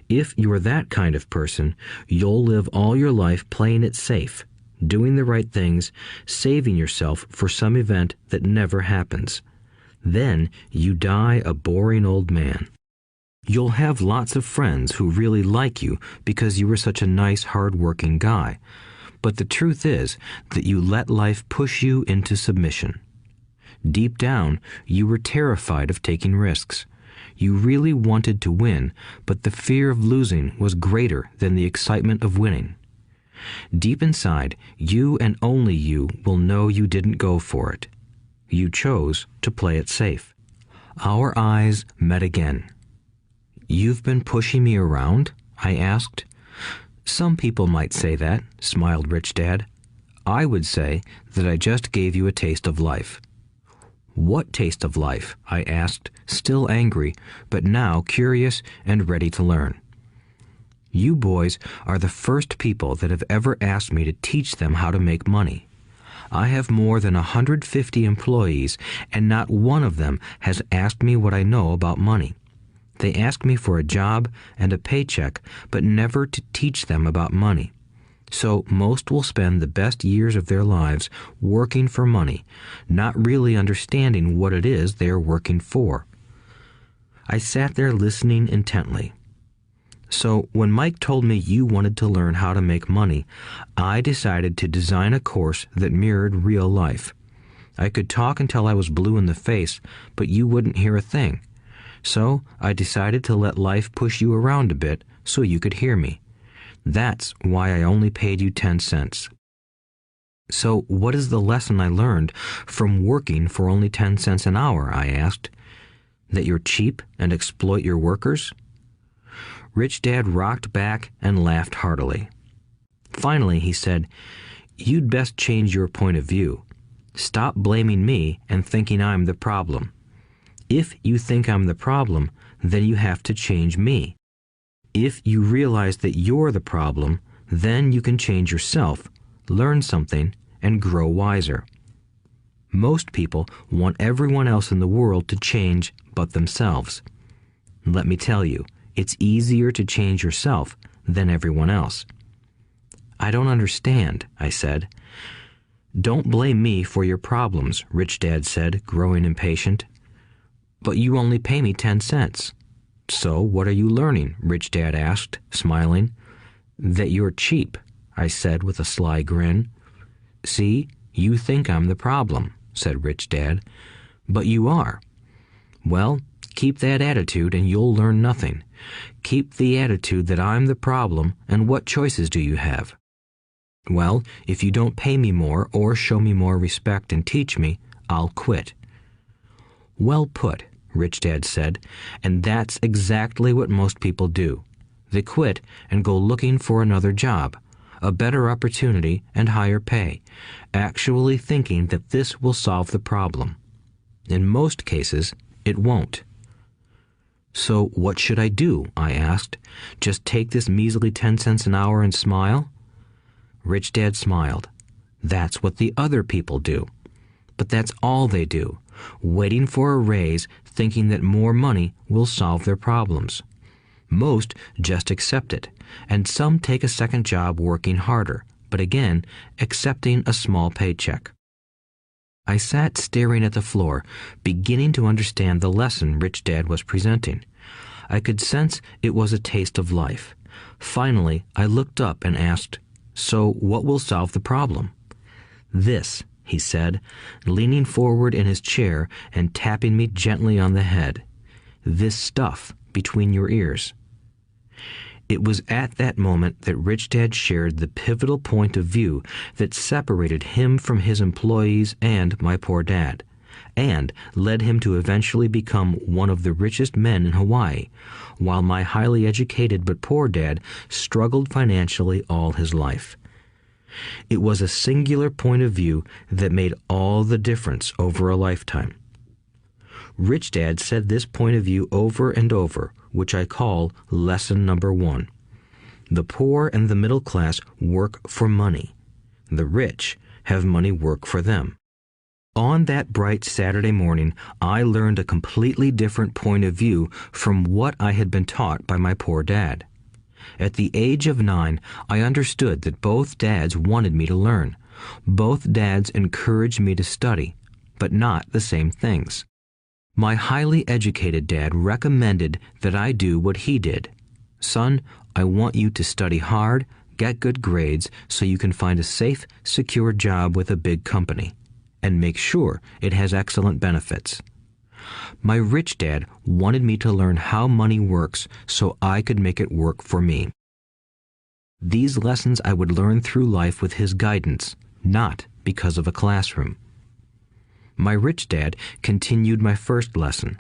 If you are that kind of person, you'll live all your life playing it safe, doing the right things, saving yourself for some event that never happens. Then you die a boring old man. You'll have lots of friends who really like you because you were such a nice, hard-working guy. But the truth is that you let life push you into submission. Deep down, you were terrified of taking risks. You really wanted to win, but the fear of losing was greater than the excitement of winning. Deep inside, you and only you will know you didn't go for it. You chose to play it safe." Our eyes met again. "You've been pushing me around?" I asked. "Some people might say that," smiled Rich Dad. "I would say that I just gave you a taste of life." "What taste of life?" I asked, still angry, but now curious and ready to learn. "You boys are the first people that have ever asked me to teach them how to make money. I have more than 150 employees, and not one of them has asked me what I know about money. They ask me for a job and a paycheck, but never to teach them about money. So most will spend the best years of their lives working for money, not really understanding what it is they are working for." I sat there listening intently. "So when Mike told me you wanted to learn how to make money, I decided to design a course that mirrored real life. I could talk until I was blue in the face, but you wouldn't hear a thing. So I decided to let life push you around a bit so you could hear me. That's why I only paid you 10 cents. "So what is the lesson I learned from working for only 10 cents an hour?" I asked. "That you're cheap and exploit your workers?" Rich Dad rocked back and laughed heartily. Finally, he said, "You'd best change your point of view. Stop blaming me and thinking I'm the problem. If you think I'm the problem, then you have to change me. If you realize that you're the problem, then you can change yourself, learn something, and grow wiser. Most people want everyone else in the world to change but themselves. Let me tell you, it's easier to change yourself than everyone else." "I don't understand," I said. "Don't blame me for your problems," Rich Dad said, growing impatient. "But you only pay me 10 cents. "So what are you learning?" Rich Dad asked, smiling. "That you're cheap," I said with a sly grin. "See, you think I'm the problem," said Rich Dad. "But you are. Well, keep that attitude and you'll learn nothing. Keep the attitude that I'm the problem, and what choices do you have?" "Well, if you don't pay me more or show me more respect and teach me, I'll quit." "Well put," Rich Dad said, "and that's exactly what most people do. They quit and go looking for another job, a better opportunity and higher pay, actually thinking that this will solve the problem. In most cases, it won't. So what should I do? I asked. Just take this measly 10 cents an hour and smile? Rich Dad smiled. That's what the other people do. But that's all they do, waiting for a raise, thinking that more money will solve their problems. Most just accept it, and some take a second job working harder, but again, accepting a small paycheck. I sat staring at the floor, beginning to understand the lesson Rich Dad was presenting. I could sense it was a taste of life. Finally, I looked up and asked, "So what will solve the problem?" "This," he said, leaning forward in his chair and tapping me gently on the head. "This stuff between your ears." It was at that moment that Rich Dad shared the pivotal point of view that separated him from his employees and my poor dad, and led him to eventually become one of the richest men in Hawaii, while my highly educated but poor dad struggled financially all his life. It was a singular point of view that made all the difference over a lifetime. Rich Dad said this point of view over and over, which I call lesson number 1. The poor and the middle class work for money. The rich have money work for them. On that bright Saturday morning, I learned a completely different point of view from what I had been taught by my poor dad. At the age of 9, I understood that both dads wanted me to learn. Both dads encouraged me to study, but not the same things. My highly educated dad recommended that I do what he did. "Son, I want you to study hard, get good grades so you can find a safe, secure job with a big company, and make sure it has excellent benefits." My rich dad wanted me to learn how money works so I could make it work for me. These lessons I would learn through life with his guidance, not because of a classroom. My rich dad continued my first lesson.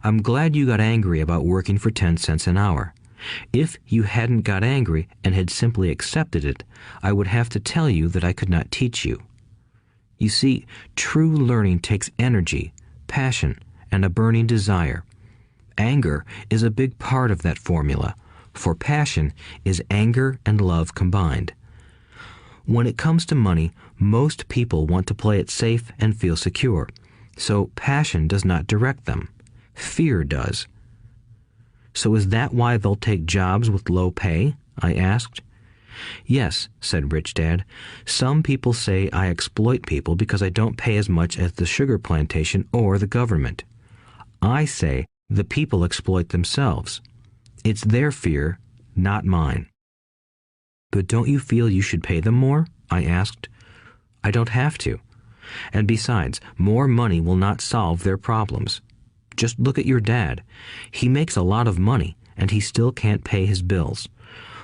"I'm glad you got angry about working for 10 cents an hour. If you hadn't got angry and had simply accepted it, I would have to tell you that I could not teach you. You see, true learning takes energy, passion, and a burning desire. Anger is a big part of that formula, for passion is anger and love combined. When it comes to money, most people want to play it safe and feel secure, so passion does not direct them. Fear does." "So is that why they'll take jobs with low pay?" I asked. "Yes," said Rich Dad. "Some people say I exploit people because I don't pay as much as the sugar plantation or the government. I say the people exploit themselves. It's their fear, not mine." "But don't you feel you should pay them more?" I asked. "I don't have to. And besides, more money will not solve their problems. Just look at your dad. He makes a lot of money, and he still can't pay his bills.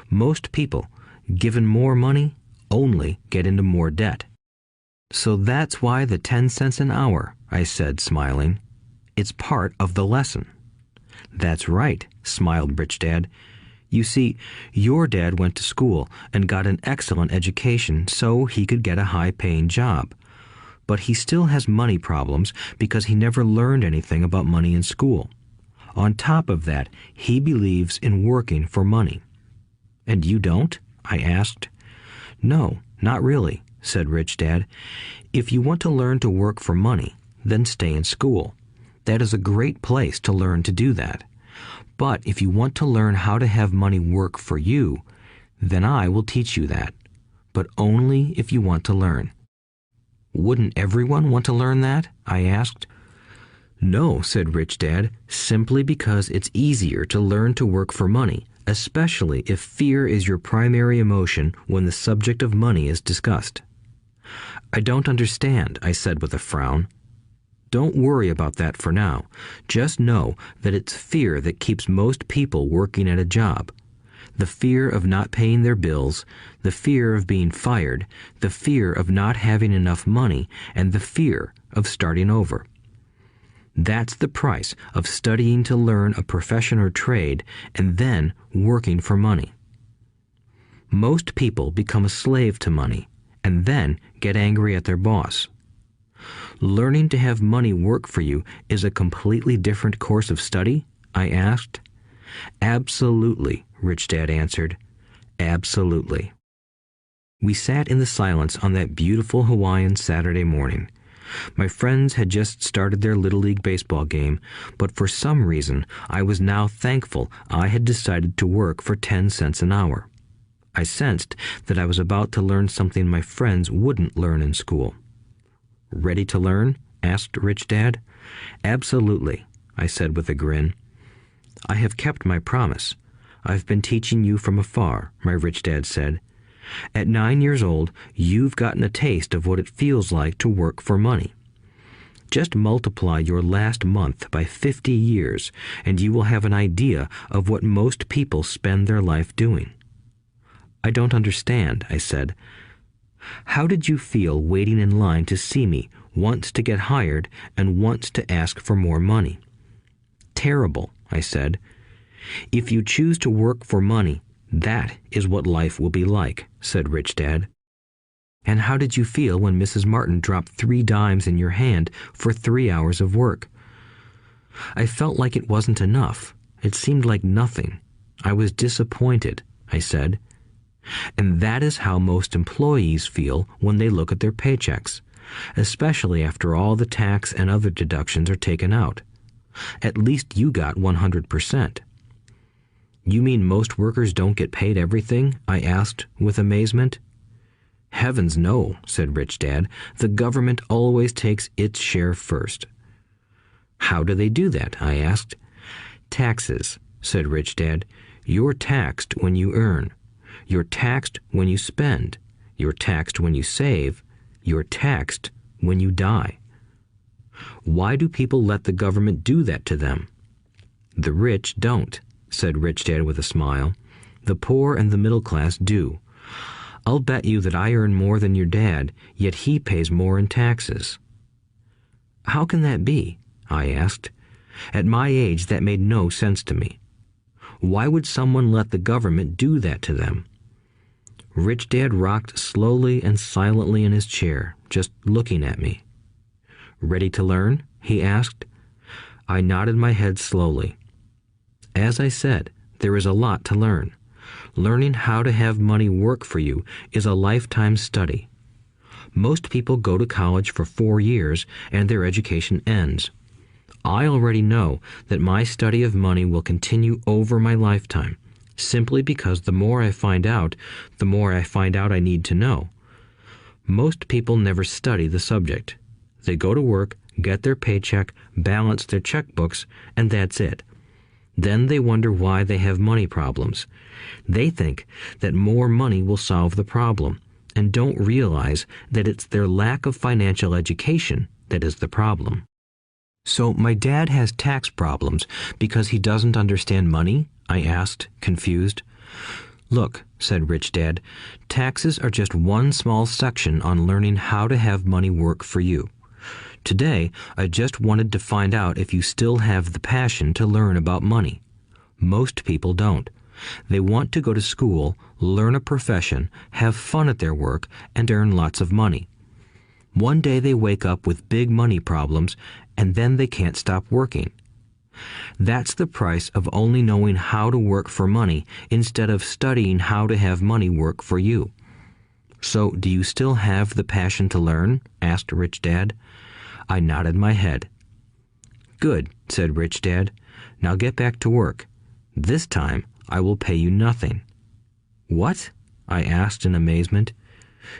Most people, given more money, only get into more debt." "So that's why the 10 cents an hour," I said, smiling. "It's part of the lesson." "That's right," smiled Rich Dad. "You see, your dad went to school and got an excellent education so he could get a high-paying job. But he still has money problems because he never learned anything about money in school. On top of that, he believes in working for money." "And you don't?" I asked. "No, not really," said Rich Dad. "If you want to learn to work for money, then stay in school. That is a great place to learn to do that. But if you want to learn how to have money work for you, then I will teach you that. But only if you want to learn." "Wouldn't everyone want to learn that?" I asked. "No," said Rich Dad, "simply because it's easier to learn to work for money, especially if fear is your primary emotion when the subject of money is discussed." "I don't understand," I said with a frown. "Don't worry about that for now. Just know that it's fear that keeps most people working at a job. The fear of not paying their bills, the fear of being fired, the fear of not having enough money, and the fear of starting over. That's the price of studying to learn a profession or trade and then working for money. Most people become a slave to money and then get angry at their boss. Learning to have money work for you is a completely different course of study? I asked. Absolutely, Rich Dad answered. Absolutely. We sat in the silence on that beautiful Hawaiian Saturday morning. My friends had just started their Little League baseball game, but for some reason I was now thankful I had decided to work for 10 cents an hour. I sensed that I was about to learn something my friends wouldn't learn in school. Ready to learn? Asked Rich Dad. Absolutely, I said with a grin. I have kept my promise. I've been teaching you from afar, my Rich Dad said. At 9 years old, you've gotten a taste of what it feels like to work for money. Just multiply your last month by 50 years, and you will have an idea of what most people spend their life doing. I don't understand, I said. How did you feel waiting in line to see me, once to get hired and once to ask for more money? Terrible, I said. If you choose to work for money, that is what life will be like, said Rich Dad. And how did you feel when Mrs. Martin dropped 3 dimes in your hand for 3 hours of work? I felt like it wasn't enough. It seemed like nothing. I was disappointed, I said. And that is how most employees feel when they look at their paychecks, especially after all the tax and other deductions are taken out. At least you got 100%. You mean most workers don't get paid everything? I asked with amazement. Heavens no, said Rich Dad. The government always takes its share first. How do they do that? I asked. Taxes, said Rich Dad. You're taxed when you earn. You're taxed when you spend. You're taxed when you save. You're taxed when you die. Why do people let the government do that to them? The rich don't, said Rich Dad with a smile. The poor and the middle class do. I'll bet you that I earn more than your dad, yet he pays more in taxes. How can that be? I asked. At my age, that made no sense to me. Why would someone let the government do that to them? Rich Dad rocked slowly and silently in his chair, just looking at me. Ready to learn? He asked. I nodded my head slowly. As I said, there is a lot to learn. Learning how to have money work for you is a lifetime study. Most people go to college for 4 years and their education ends. I already know that my study of money will continue over my lifetime, simply because the more I find out I need to know. Most people never study the subject. They go to work, get their paycheck, balance their checkbooks, and that's it. Then they wonder why they have money problems. They think that more money will solve the problem, and don't realize that it's their lack of financial education that is the problem. So my dad has tax problems because he doesn't understand money? I asked, confused. Look, said Rich Dad, taxes are just one small section on learning how to have money work for you. Today, I just wanted to find out if you still have the passion to learn about money. Most people don't. They want to go to school, learn a profession, have fun at their work, and earn lots of money. One day they wake up with big money problems, and then they can't stop working. That's the price of only knowing how to work for money instead of studying how to have money work for you. So, do you still have the passion to learn? Asked Rich Dad. I nodded my head. Good, said Rich Dad. Now get back to work. This time, I will pay you nothing. What? I asked in amazement.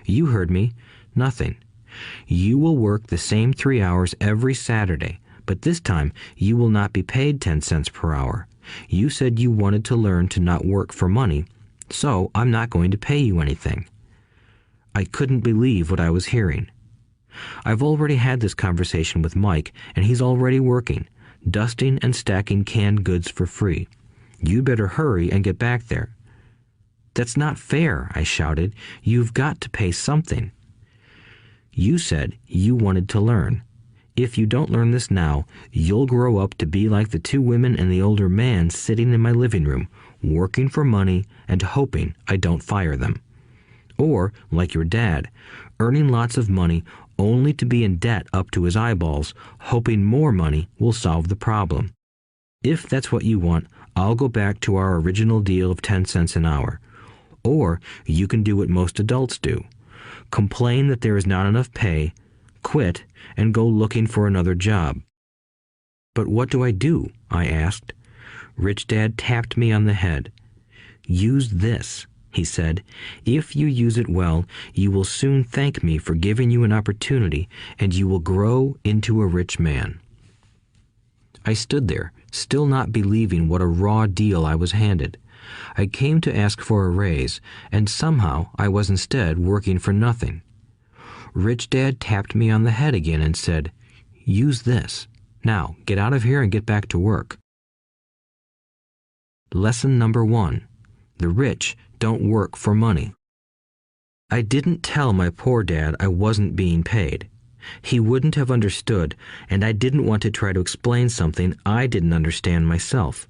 You heard me. Nothing. You will work the same 3 hours every Saturday, but this time you will not be paid 10 cents per hour. You said you wanted to learn to not work for money, so I'm not going to pay you anything. I couldn't believe what I was hearing. I've already had this conversation with Mike, and he's already working, dusting and stacking canned goods for free. You better hurry and get back there. That's not fair, I shouted. You've got to pay something. You said you wanted to learn. If you don't learn this now, you'll grow up to be like the two women and the older man sitting in my living room, working for money and hoping I don't fire them. Or, like your dad, earning lots of money only to be in debt up to his eyeballs, hoping more money will solve the problem. If that's what you want, I'll go back to our original deal of 10 cents an hour. Or you can do what most adults do. Complain that there is not enough pay, quit, and go looking for another job. But what do I do? I asked. Rich Dad tapped me on the head. Use this, he said. If you use it well, you will soon thank me for giving you an opportunity, and you will grow into a rich man. I stood there, still not believing what a raw deal I was handed. I came to ask for a raise, and somehow I was instead working for nothing. Rich Dad tapped me on the head again and said, "Use this. Now, get out of here and get back to work." Lesson number 1. The rich don't work for money. I didn't tell my poor dad I wasn't being paid. He wouldn't have understood, and I didn't want to try to explain something I didn't understand myself.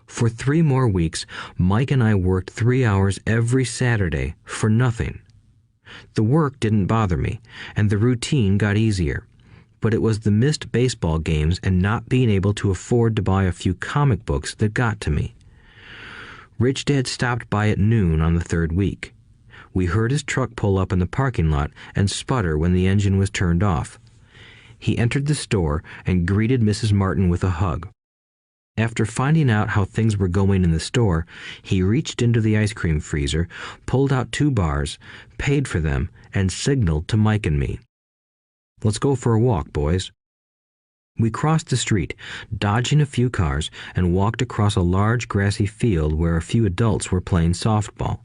For 3 more weeks, Mike and I worked 3 hours every Saturday for nothing. The work didn't bother me, and the routine got easier. But it was the missed baseball games and not being able to afford to buy a few comic books that got to me. Rich Dad stopped by at noon on the 3rd week. We heard his truck pull up in the parking lot and sputter when the engine was turned off. He entered the store and greeted Mrs. Martin with a hug. After finding out how things were going in the store, he reached into the ice cream freezer, pulled out 2 bars, paid for them, and signaled to Mike and me. "Let's go for a walk, boys." We crossed the street, dodging a few cars, and walked across a large grassy field where a few adults were playing softball.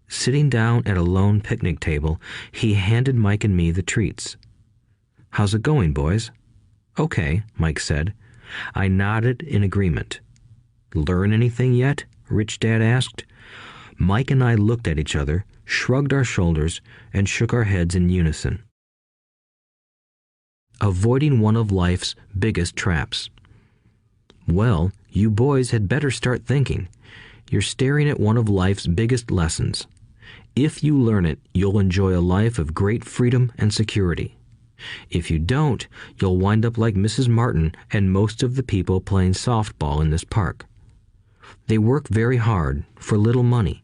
Sitting down at a lone picnic table, he handed Mike and me the treats. "How's it going, boys?" "Okay," Mike said. I nodded in agreement. "Learn anything yet?" Rich Dad asked. Mike and I looked at each other, shrugged our shoulders, and shook our heads in unison. Avoiding one of life's biggest traps. Well, you boys had better start thinking. You're staring at one of life's biggest lessons. If you learn it, you'll enjoy a life of great freedom and security. If you don't, you'll wind up like Mrs. Martin and most of the people playing softball in this park. They work very hard for little money,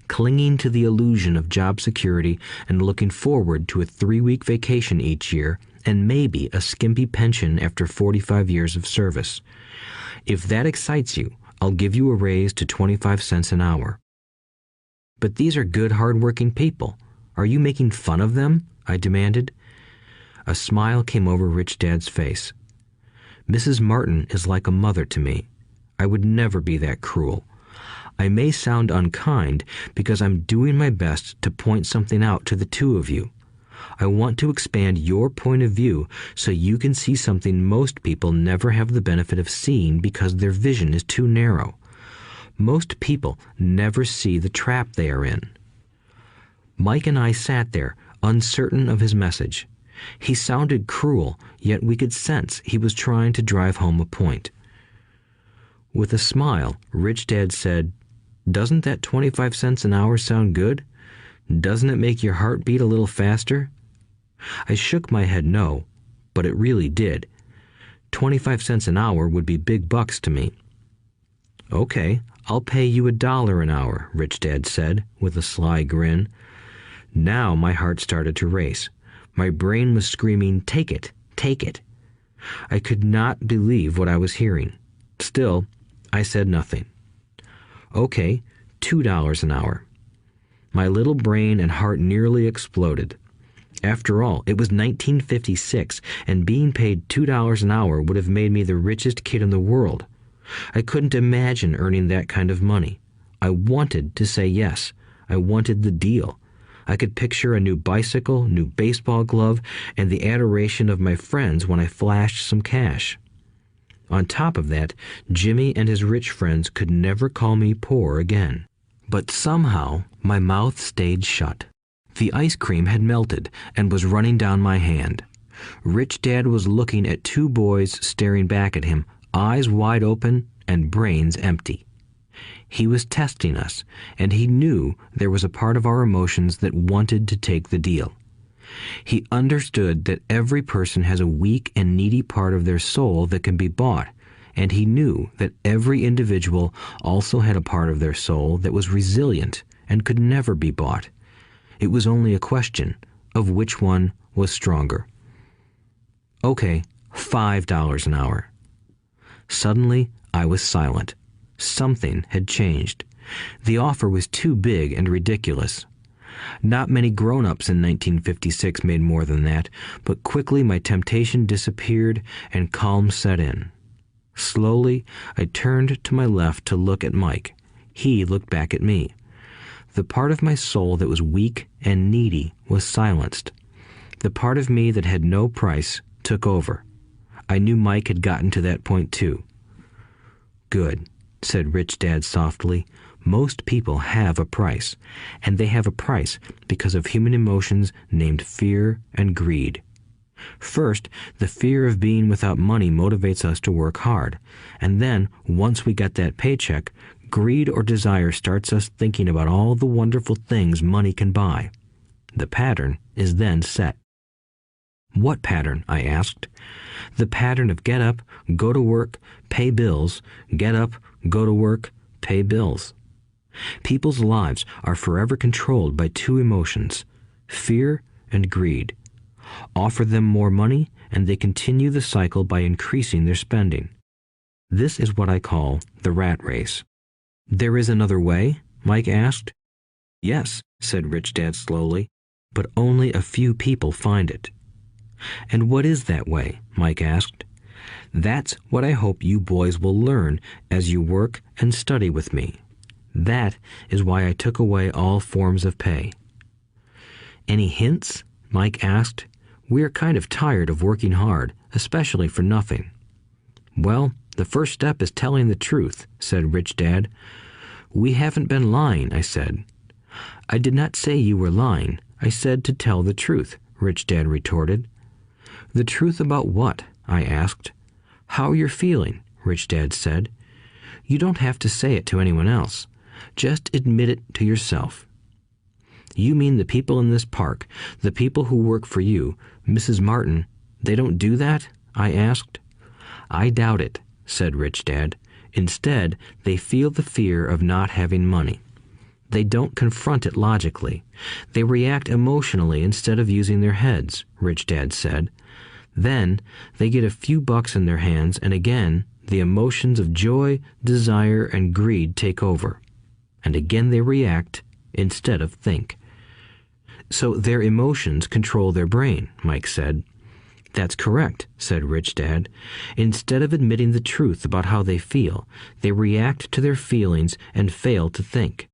clinging to the illusion of job security and looking forward to a 3-week vacation each year and maybe a skimpy pension after 45 years of service. If that excites you, I'll give you a raise to 25 cents an hour. But these are good, hard-working people. Are you making fun of them? I demanded. A smile came over Rich Dad's face. Mrs. Martin is like a mother to me. I would never be that cruel. I may sound unkind because I'm doing my best to point something out to the 2 of you. I want to expand your point of view so you can see something most people never have the benefit of seeing because their vision is too narrow. Most people never see the trap they are in. Mike and I sat there, uncertain of his message. He sounded cruel, yet we could sense he was trying to drive home a point. With a smile, Rich Dad said, "Doesn't that 25 cents an hour sound good? Doesn't it make your heart beat a little faster?" I shook my head no, but it really did. 25 cents an hour would be big bucks to me. "Okay, I'll pay you $1 an hour," Rich Dad said, with a sly grin. Now my heart started to race. My brain was screaming, "Take it, take it." I could not believe what I was hearing. Still, I said nothing. "Okay, $2 an hour." My little brain and heart nearly exploded. After all, it was 1956, and being paid $2 an hour would have made me the richest kid in the world. I couldn't imagine earning that kind of money. I wanted to say yes. I wanted the deal. I could picture a new bicycle, new baseball glove, and the adoration of my friends when I flashed some cash. On top of that, Jimmy and his rich friends could never call me poor again. But somehow, my mouth stayed shut. The ice cream had melted and was running down my hand. Rich Dad was looking at two boys staring back at him, eyes wide open and brains empty. He was testing us, and he knew there was a part of our emotions that wanted to take the deal. He understood that every person has a weak and needy part of their soul that can be bought, and he knew that every individual also had a part of their soul that was resilient and could never be bought. It was only a question of which one was stronger. Okay, $5 an hour. Suddenly, I was silent. Something had changed. The offer was too big and ridiculous. Not many grown-ups in 1956 made more than that, but quickly my temptation disappeared and calm set in. Slowly, I turned to my left to look at Mike. He looked back at me. The part of my soul that was weak and needy was silenced. The part of me that had no price took over. I knew Mike had gotten to that point too. "Good," said Rich Dad softly. "Most people have a price, and they have a price because of human emotions named fear and greed. First, the fear of being without money motivates us to work hard, and then, once we get that paycheck, greed or desire starts us thinking about all the wonderful things money can buy. The pattern is then set." "What pattern?" I asked. "The pattern of get up, go to work, pay bills, get up, go to work, pay bills." People's lives are forever controlled by two emotions, fear and greed. Offer them more money, and they continue the cycle by increasing their spending. This is what I call the rat race. "There is another way?" Mike asked. "Yes," said Rich Dad slowly, "but only a few people find it." "And what is that way?" Mike asked. "That's what I hope you boys will learn as you work and study with me. That is why I took away all forms of pay." "Any hints?" Mike asked. "We're kind of tired of working hard, especially for nothing." "Well, the first step is telling the truth," said Rich Dad. "We haven't been lying," I said. "I did not say you were lying. I said to tell the truth," Rich Dad retorted. "The truth about what?" I asked. "How you're feeling," Rich Dad said. "You don't have to say it to anyone else. Just admit it to yourself." "You mean the people in this park, the people who work for you, Mrs. Martin, they don't do that?" I asked. "I doubt it," said Rich Dad. "Instead, they feel the fear of not having money. They don't confront it logically. They react emotionally instead of using their heads," Rich Dad said. "Then they get a few bucks in their hands, and again, the emotions of joy, desire, and greed take over. And again they react instead of think." "So their emotions control their brain," Mike said. "That's correct," said Rich Dad. "Instead of admitting the truth about how they feel, they react to their feelings and fail to think.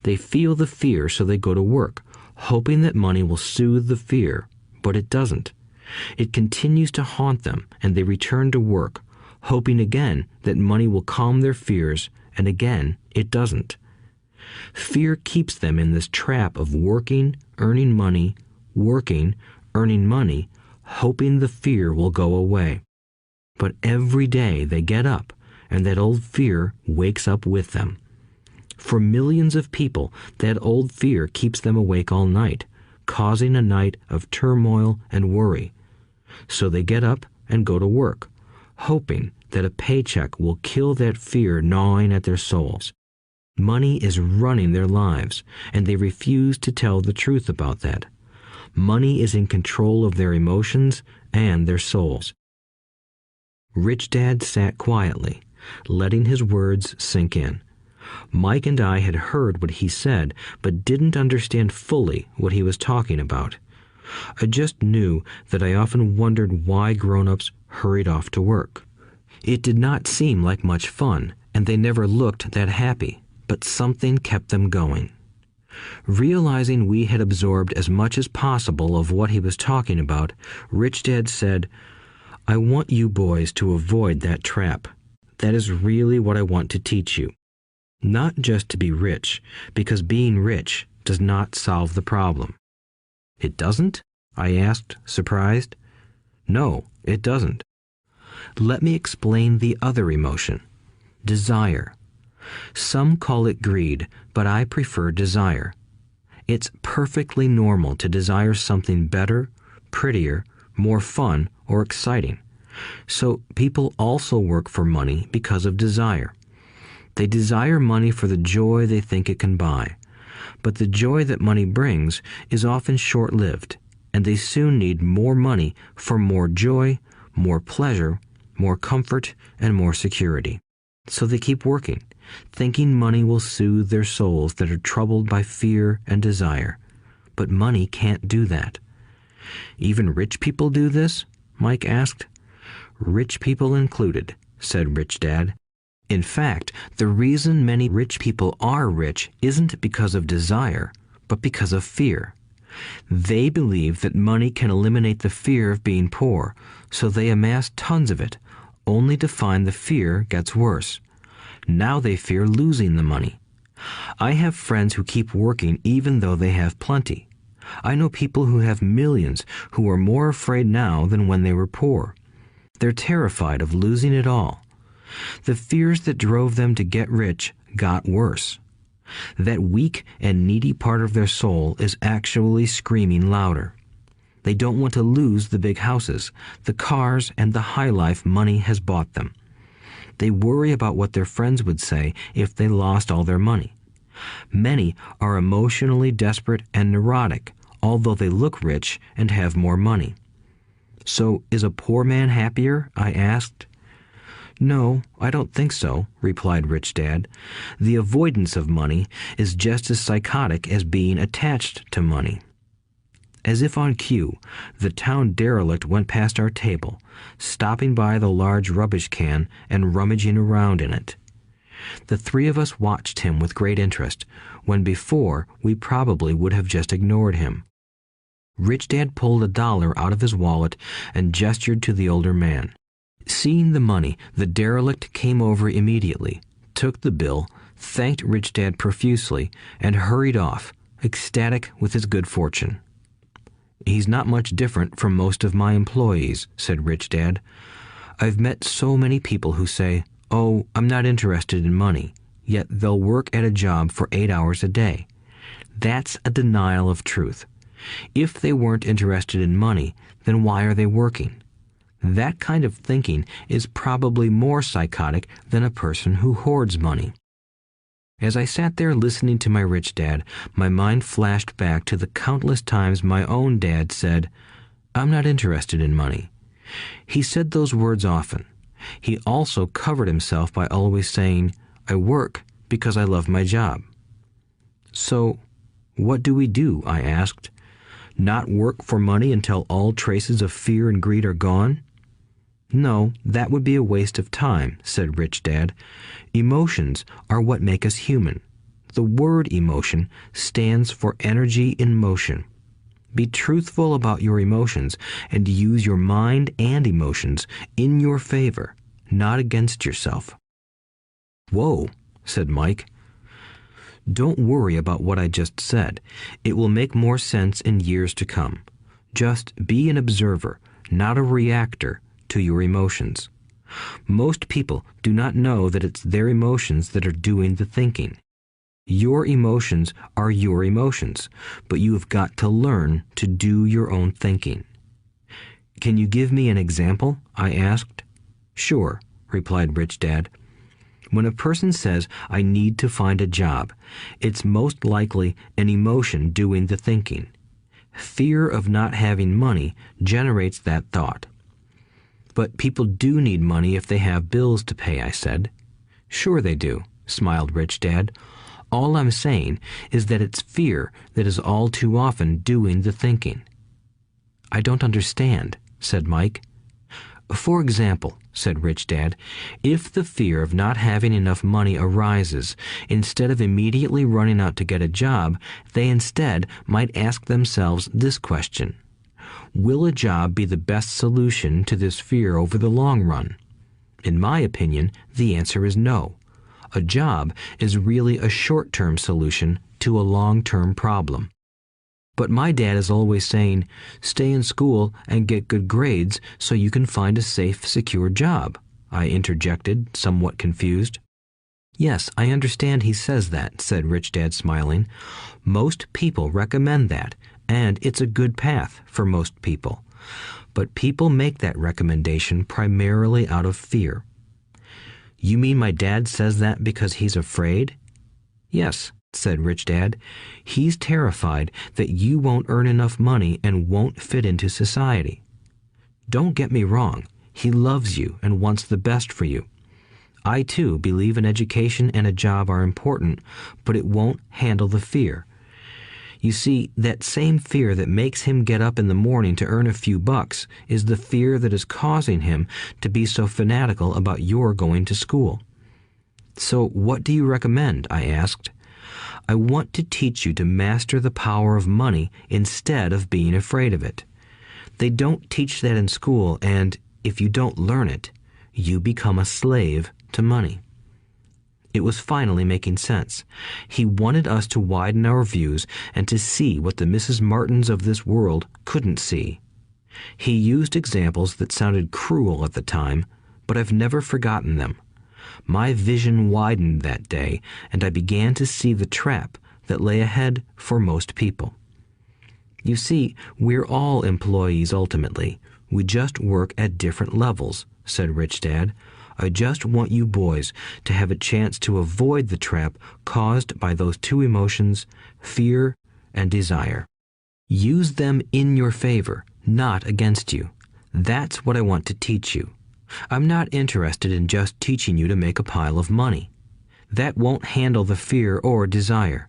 They feel the fear, so they go to work, hoping that money will soothe the fear, but it doesn't. It continues to haunt them, and they return to work, hoping again that money will calm their fears, and again it doesn't. Fear keeps them in this trap of working, earning money, working, earning money, hoping the fear will go away. But every day they get up, and that old fear wakes up with them. For millions of people, that old fear keeps them awake all night, causing a night of turmoil and worry. So they get up and go to work, hoping that a paycheck will kill that fear gnawing at their souls. Money is running their lives, and they refuse to tell the truth about that. Money is in control of their emotions and their souls." Rich Dad sat quietly, letting his words sink in. Mike and I had heard what he said, but didn't understand fully what he was talking about. I just knew that I often wondered why grown-ups hurried off to work. It did not seem like much fun, and they never looked that happy, but something kept them going. Realizing we had absorbed as much as possible of what he was talking about, Rich Dad said, "I want you boys to avoid that trap. That is really what I want to teach you. Not just to be rich, because being rich does not solve the problem." "It doesn't?" I asked, surprised. No, it doesn't. Let me explain the other emotion, desire. Some call it greed, but I prefer desire. It's perfectly normal to desire something better, prettier, more fun, or exciting. So people also work for money because of desire. They desire money for the joy they think it can buy. But the joy that money brings is often short-lived, and they soon need more money for more joy, more pleasure, more comfort, and more security. So they keep working, thinking money will soothe their souls that are troubled by fear and desire. But money can't do that. Even rich people do this? Mike asked. Rich people included, said Rich Dad. In fact, the reason many rich people are rich isn't because of desire, but because of fear. They believe that money can eliminate the fear of being poor, so they amass tons of it, only to find the fear gets worse. Now they fear losing the money. I have friends who keep working even though they have plenty. I know people who have millions who are more afraid now than when they were poor. They're terrified of losing it all. The fears that drove them to get rich got worse. That weak and needy part of their soul is actually screaming louder. They don't want to lose the big houses, the cars, and the high life money has bought them. They worry about what their friends would say if they lost all their money. Many are emotionally desperate and neurotic, although they look rich and have more money. So, is a poor man happier? I asked. No, I don't think so, replied Rich Dad. The avoidance of money is just as psychotic as being attached to money. As if on cue, the town derelict went past our table, stopping by the large rubbish can and rummaging around in it. The three of us watched him with great interest, when before we probably would have just ignored him. Rich Dad pulled $1 out of his wallet and gestured to the older man. Seeing the money, the derelict came over immediately, took the bill, thanked Rich Dad profusely, and hurried off, ecstatic with his good fortune. He's not much different from most of my employees, said Rich Dad. I've met so many people who say, "Oh, I'm not interested in money," yet they'll work at a job for 8 hours a day. That's a denial of truth. If they weren't interested in money, then why are they working? That kind of thinking is probably more psychotic than a person who hoards money. As I sat there listening to my Rich Dad, my mind flashed back to the countless times my own dad said, "I'm not interested in money." He said those words often. He also covered himself by always saying, "I work because I love my job." So, what do we do? I asked. Not work for money until all traces of fear and greed are gone? No, that would be a waste of time, said Rich Dad. Emotions are what make us human. The word emotion stands for energy in motion. Be truthful about your emotions and use your mind and emotions in your favor, not against yourself. Whoa, said Mike. Don't worry about what I just said. It will make more sense in years to come. Just be an observer, not a reactor, to your emotions. Most people do not know that it's their emotions that are doing the thinking. Your emotions are your emotions, but you have got to learn to do your own thinking. Can you give me an example? I asked. Sure, replied Rich Dad. When a person says, "I need to find a job," it's most likely an emotion doing the thinking. Fear of not having money generates that thought. But people do need money if they have bills to pay, I said. Sure they do, smiled Rich Dad. All I'm saying is that it's fear that is all too often doing the thinking. I don't understand, said Mike. For example, said Rich Dad, if the fear of not having enough money arises, instead of immediately running out to get a job, they instead might ask themselves this question. Will a job be the best solution to this fear over the long run? In my opinion, the answer is no. A job is really a short-term solution to a long-term problem. But my dad is always saying, stay in school and get good grades so you can find a safe, secure job, I interjected, somewhat confused. Yes, I understand he says that, said Rich Dad, smiling. Most people recommend that, and it's a good path for most people. But people make that recommendation primarily out of fear. You mean my dad says that because he's afraid? Yes, said Rich Dad. He's terrified that you won't earn enough money and won't fit into society. Don't get me wrong. He loves you and wants the best for you. I, too, believe an education and a job are important, but it won't handle the fear. You see, that same fear that makes him get up in the morning to earn a few bucks is the fear that is causing him to be so fanatical about your going to school. So what do you recommend? I asked. I want to teach you to master the power of money instead of being afraid of it. They don't teach that in school, and if you don't learn it, you become a slave to money. It was finally making sense. He wanted us to widen our views and to see what the Mrs. Martins of this world couldn't see. He used examples that sounded cruel at the time, but I've never forgotten them. My vision widened that day, and I began to see the trap that lay ahead for most people. You see, we're all employees ultimately. We just work at different levels, said Rich Dad. I just want you boys to have a chance to avoid the trap caused by those two emotions, fear and desire. Use them in your favor, not against you. That's what I want to teach you. I'm not interested in just teaching you to make a pile of money. That won't handle the fear or desire.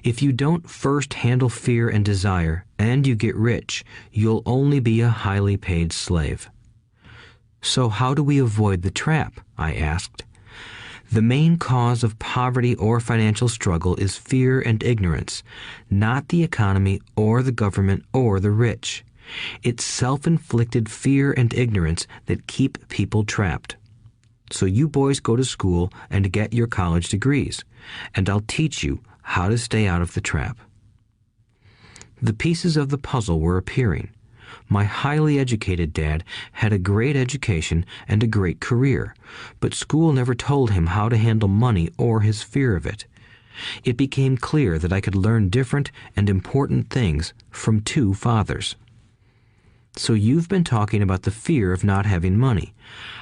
If you don't first handle fear and desire, and you get rich, you'll only be a highly paid slave. So how do we avoid the trap? I asked. The main cause of poverty or financial struggle is fear and ignorance, not the economy or the government or the rich. It's self-inflicted fear and ignorance that keep people trapped. So you boys go to school and get your college degrees, and I'll teach you how to stay out of the trap. The pieces of the puzzle were appearing. My highly educated dad had a great education and a great career, but school never told him how to handle money or his fear of it. It became clear that I could learn different and important things from two fathers. So you've been talking about the fear of not having money.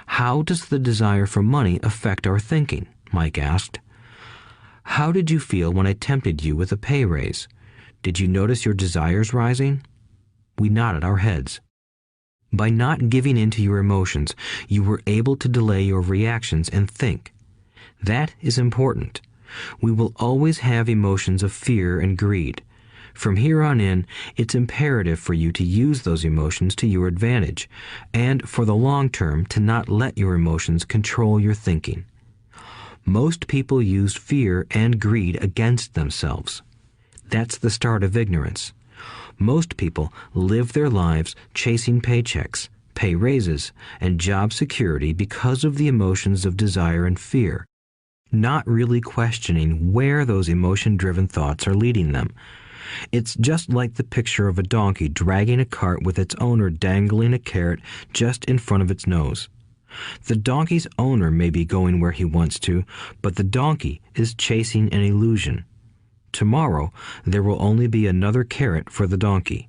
How does the desire for money affect our thinking? Mike asked. How did you feel when I tempted you with a pay raise? Did you notice your desires rising? We nodded our heads. By not giving in to your emotions, you were able to delay your reactions and think. That is important. We will always have emotions of fear and greed. From here on in, it's imperative for you to use those emotions to your advantage, and for the long term to not let your emotions control your thinking. Most people use fear and greed against themselves. That's the start of ignorance. Most people live their lives chasing paychecks, pay raises, and job security because of the emotions of desire and fear, not really questioning where those emotion-driven thoughts are leading them. It's just like the picture of a donkey dragging a cart with its owner dangling a carrot just in front of its nose. The donkey's owner may be going where he wants to, but the donkey is chasing an illusion. Tomorrow, there will only be another carrot for the donkey.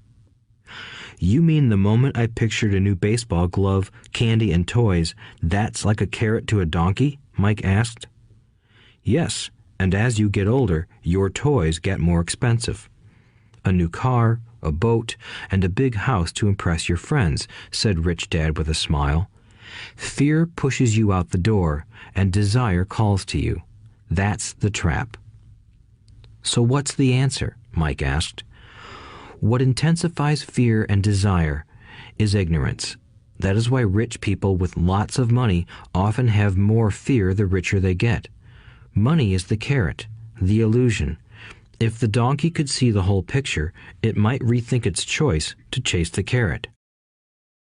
You mean the moment I pictured a new baseball glove, candy, and toys, that's like a carrot to a donkey? Mike asked. Yes, and as you get older, your toys get more expensive. A new car, a boat, and a big house to impress your friends, said Rich Dad with a smile. Fear pushes you out the door, and desire calls to you. That's the trap. So what's the answer? Mike asked. What intensifies fear and desire is ignorance. That is why rich people with lots of money often have more fear the richer they get. Money is the carrot, the illusion. If the donkey could see the whole picture, it might rethink its choice to chase the carrot.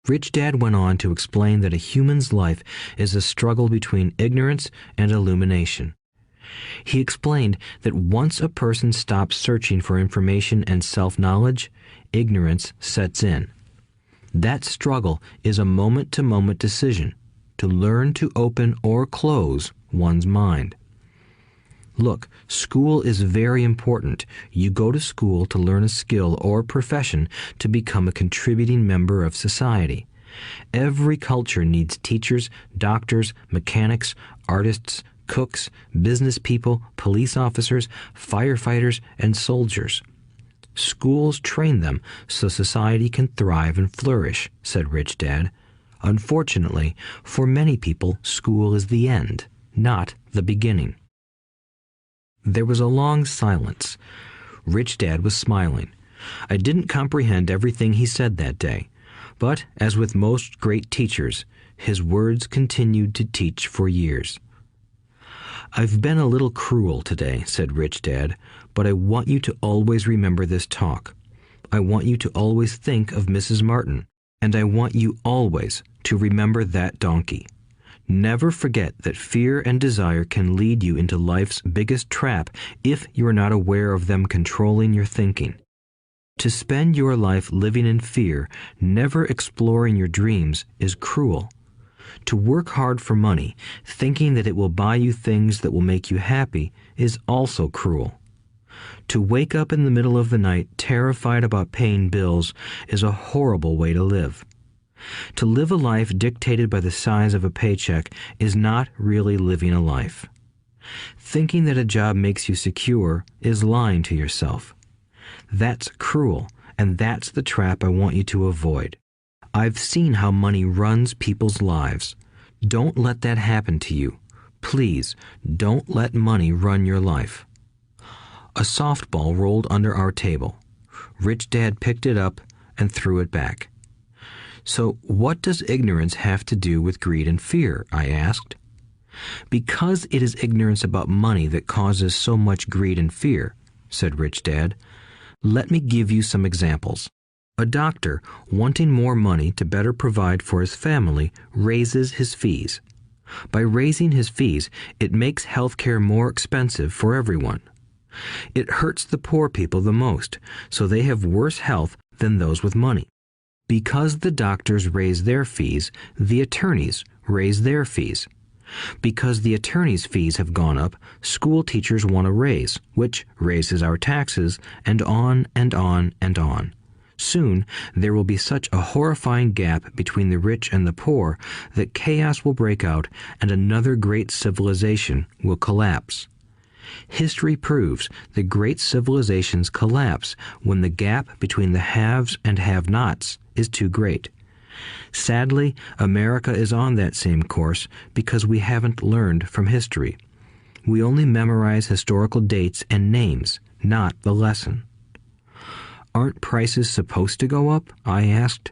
Rich Dad went on to explain that a human's life is a struggle between ignorance and illumination. He explained that once a person stops searching for information and self-knowledge, ignorance sets in. That struggle is a moment-to-moment decision to learn to open or close one's mind. Look, school is very important. You go to school to learn a skill or profession to become a contributing member of society. Every culture needs teachers, doctors, mechanics, artists, cooks, business people, police officers, firefighters, and soldiers. Schools train them so society can thrive and flourish, said Rich Dad. Unfortunately, for many people, school is the end, not the beginning. There was a long silence. Rich Dad was smiling. I didn't comprehend everything he said that day, but, as with most great teachers, his words continued to teach for years. I've been a little cruel today, said Rich Dad, but I want you to always remember this talk. I want you to always think of Mrs. Martin, and I want you always to remember that donkey. Never forget that fear and desire can lead you into life's biggest trap if you are not aware of them controlling your thinking. To spend your life living in fear, never exploring your dreams, is cruel. To work hard for money, thinking that it will buy you things that will make you happy, is also cruel. To wake up in the middle of the night terrified about paying bills is a horrible way to live. To live a life dictated by the size of a paycheck is not really living a life. Thinking that a job makes you secure is lying to yourself. That's cruel, and that's the trap I want you to avoid. I've seen how money runs people's lives. Don't let that happen to you. Please, don't let money run your life. A softball rolled under our table. Rich Dad picked it up and threw it back. So what does ignorance have to do with greed and fear? I asked. Because it is ignorance about money that causes so much greed and fear, said Rich Dad. Let me give you some examples. A doctor, wanting more money to better provide for his family, raises his fees. By raising his fees, it makes healthcare more expensive for everyone. It hurts the poor people the most, so they have worse health than those with money. Because the doctors raise their fees, the attorneys raise their fees. Because the attorneys' fees have gone up, school teachers want a raise, which raises our taxes, and on and on and on. Soon, there will be such a horrifying gap between the rich and the poor that chaos will break out and another great civilization will collapse. History proves that great civilizations collapse when the gap between the haves and have-nots is too great. Sadly, America is on that same course because we haven't learned from history. We only memorize historical dates and names, not the lesson. Aren't prices supposed to go up? I asked.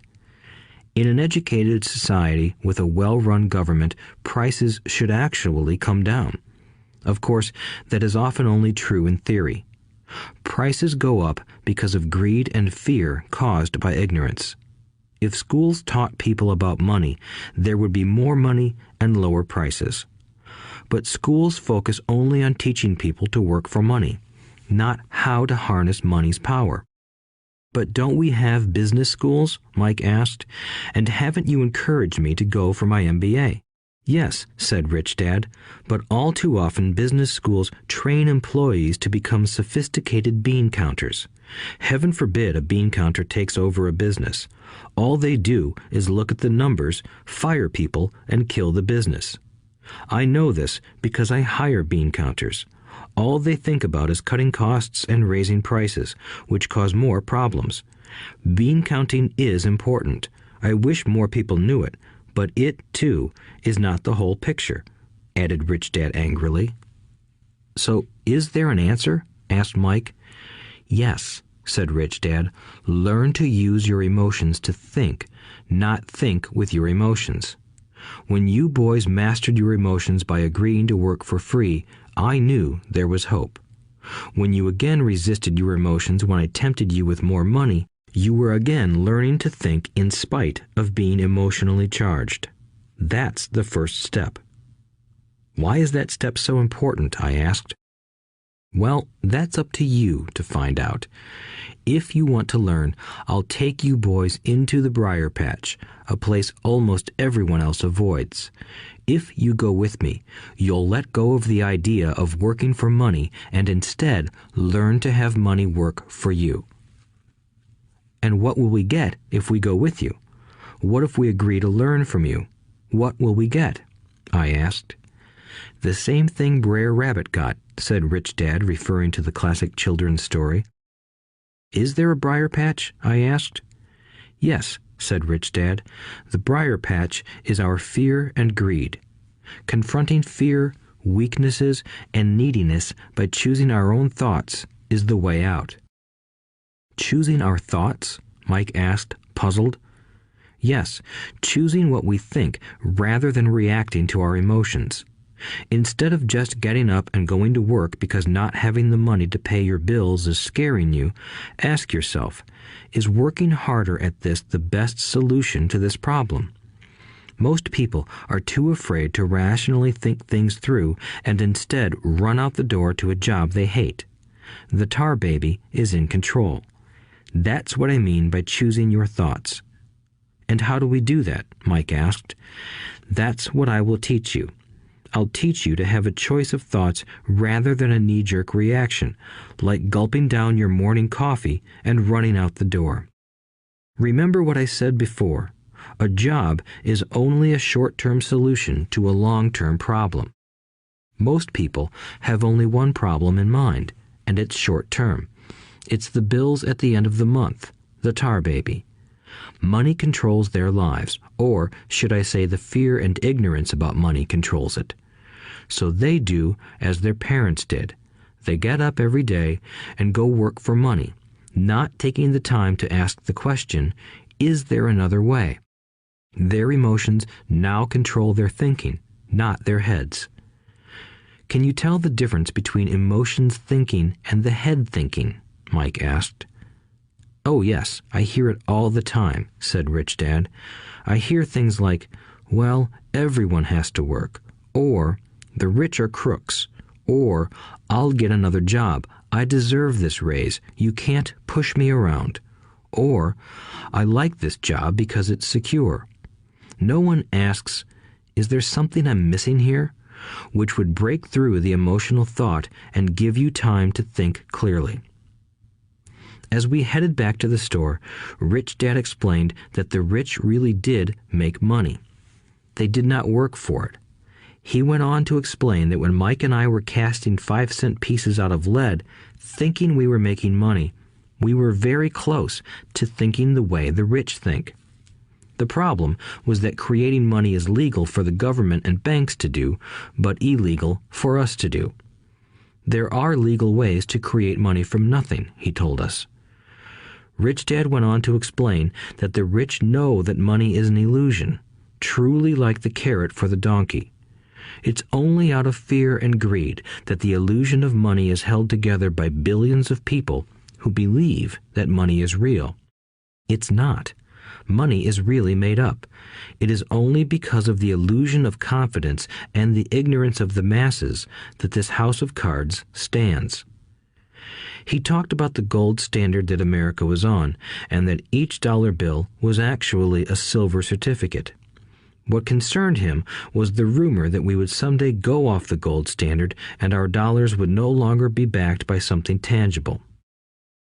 In an educated society with a well-run government, prices should actually come down. Of course, that is often only true in theory. Prices go up because of greed and fear caused by ignorance. If schools taught people about money, there would be more money and lower prices. But schools focus only on teaching people to work for money, not how to harness money's power. But don't we have business schools? Mike asked. And haven't you encouraged me to go for my MBA? Yes, said Rich Dad, but all too often business schools train employees to become sophisticated bean counters. Heaven forbid a bean counter takes over a business. All they do is look at the numbers, fire people, and kill the business. I know this because I hire bean counters. All they think about is cutting costs and raising prices, which cause more problems. Bean counting is important. I wish more people knew it, but it, too, is not the whole picture, added Rich Dad angrily. So, is there an answer? Asked Mike. Yes, said Rich Dad. Learn to use your emotions to think, not think with your emotions. When you boys mastered your emotions by agreeing to work for free, I knew there was hope. When you again resisted your emotions when I tempted you with more money, you were again learning to think in spite of being emotionally charged. That's the first step. Why is that step so important? I asked. Well, that's up to you to find out. If you want to learn, I'll take you boys into the briar patch, a place almost everyone else avoids. If you go with me, you'll let go of the idea of working for money and instead learn to have money work for you. And what will we get if we go with you? What if we agree to learn from you? What will we get? I asked. The same thing Brer Rabbit got, said Rich Dad, referring to the classic children's story. Is there a briar patch? I asked. Yes, said Rich Dad. The briar patch is our fear and greed. Confronting fear, weaknesses, and neediness by choosing our own thoughts is the way out. Choosing our thoughts? Mike asked, puzzled. Yes, choosing what we think rather than reacting to our emotions. Instead of just getting up and going to work because not having the money to pay your bills is scaring you, ask yourself, is working harder at this the best solution to this problem? Most people are too afraid to rationally think things through and instead run out the door to a job they hate. The tar baby is in control. That's what I mean by choosing your thoughts. And how do we do that? Mike asked. That's what I will teach you. I'll teach you to have a choice of thoughts rather than a knee-jerk reaction, like gulping down your morning coffee and running out the door. Remember what I said before. A job is only a short-term solution to a long-term problem. Most people have only one problem in mind, and it's short-term. It's the bills at the end of the month, the tar baby. Money controls their lives, or should I say the fear and ignorance about money controls it. So they do as their parents did. They get up every day and go work for money, not taking the time to ask the question, is there another way? Their emotions now control their thinking, not their heads. Can you tell the difference between emotions thinking and the head thinking? Mike asked. Oh yes, I hear it all the time, said Rich Dad. I hear things like, well, everyone has to work, or the rich are crooks, or I'll get another job, I deserve this raise, you can't push me around, or I like this job because it's secure. No one asks, is there something I'm missing here? Which would break through the emotional thought and give you time to think clearly. As we headed back to the store, Rich Dad explained that the rich really did make money. They did not work for it. He went on to explain that when Mike and I were casting 5-cent pieces out of lead, thinking we were making money, we were very close to thinking the way the rich think. The problem was that creating money is legal for the government and banks to do, but illegal for us to do. There are legal ways to create money from nothing, he told us. Rich Dad went on to explain that the rich know that money is an illusion, truly like the carrot for the donkey. It's only out of fear and greed that the illusion of money is held together by billions of people who believe that money is real. It's not. Money is really made up. It is only because of the illusion of confidence and the ignorance of the masses that this house of cards stands. He talked about the gold standard that America was on, and that each dollar bill was actually a silver certificate. What concerned him was the rumor that we would someday go off the gold standard and our dollars would no longer be backed by something tangible.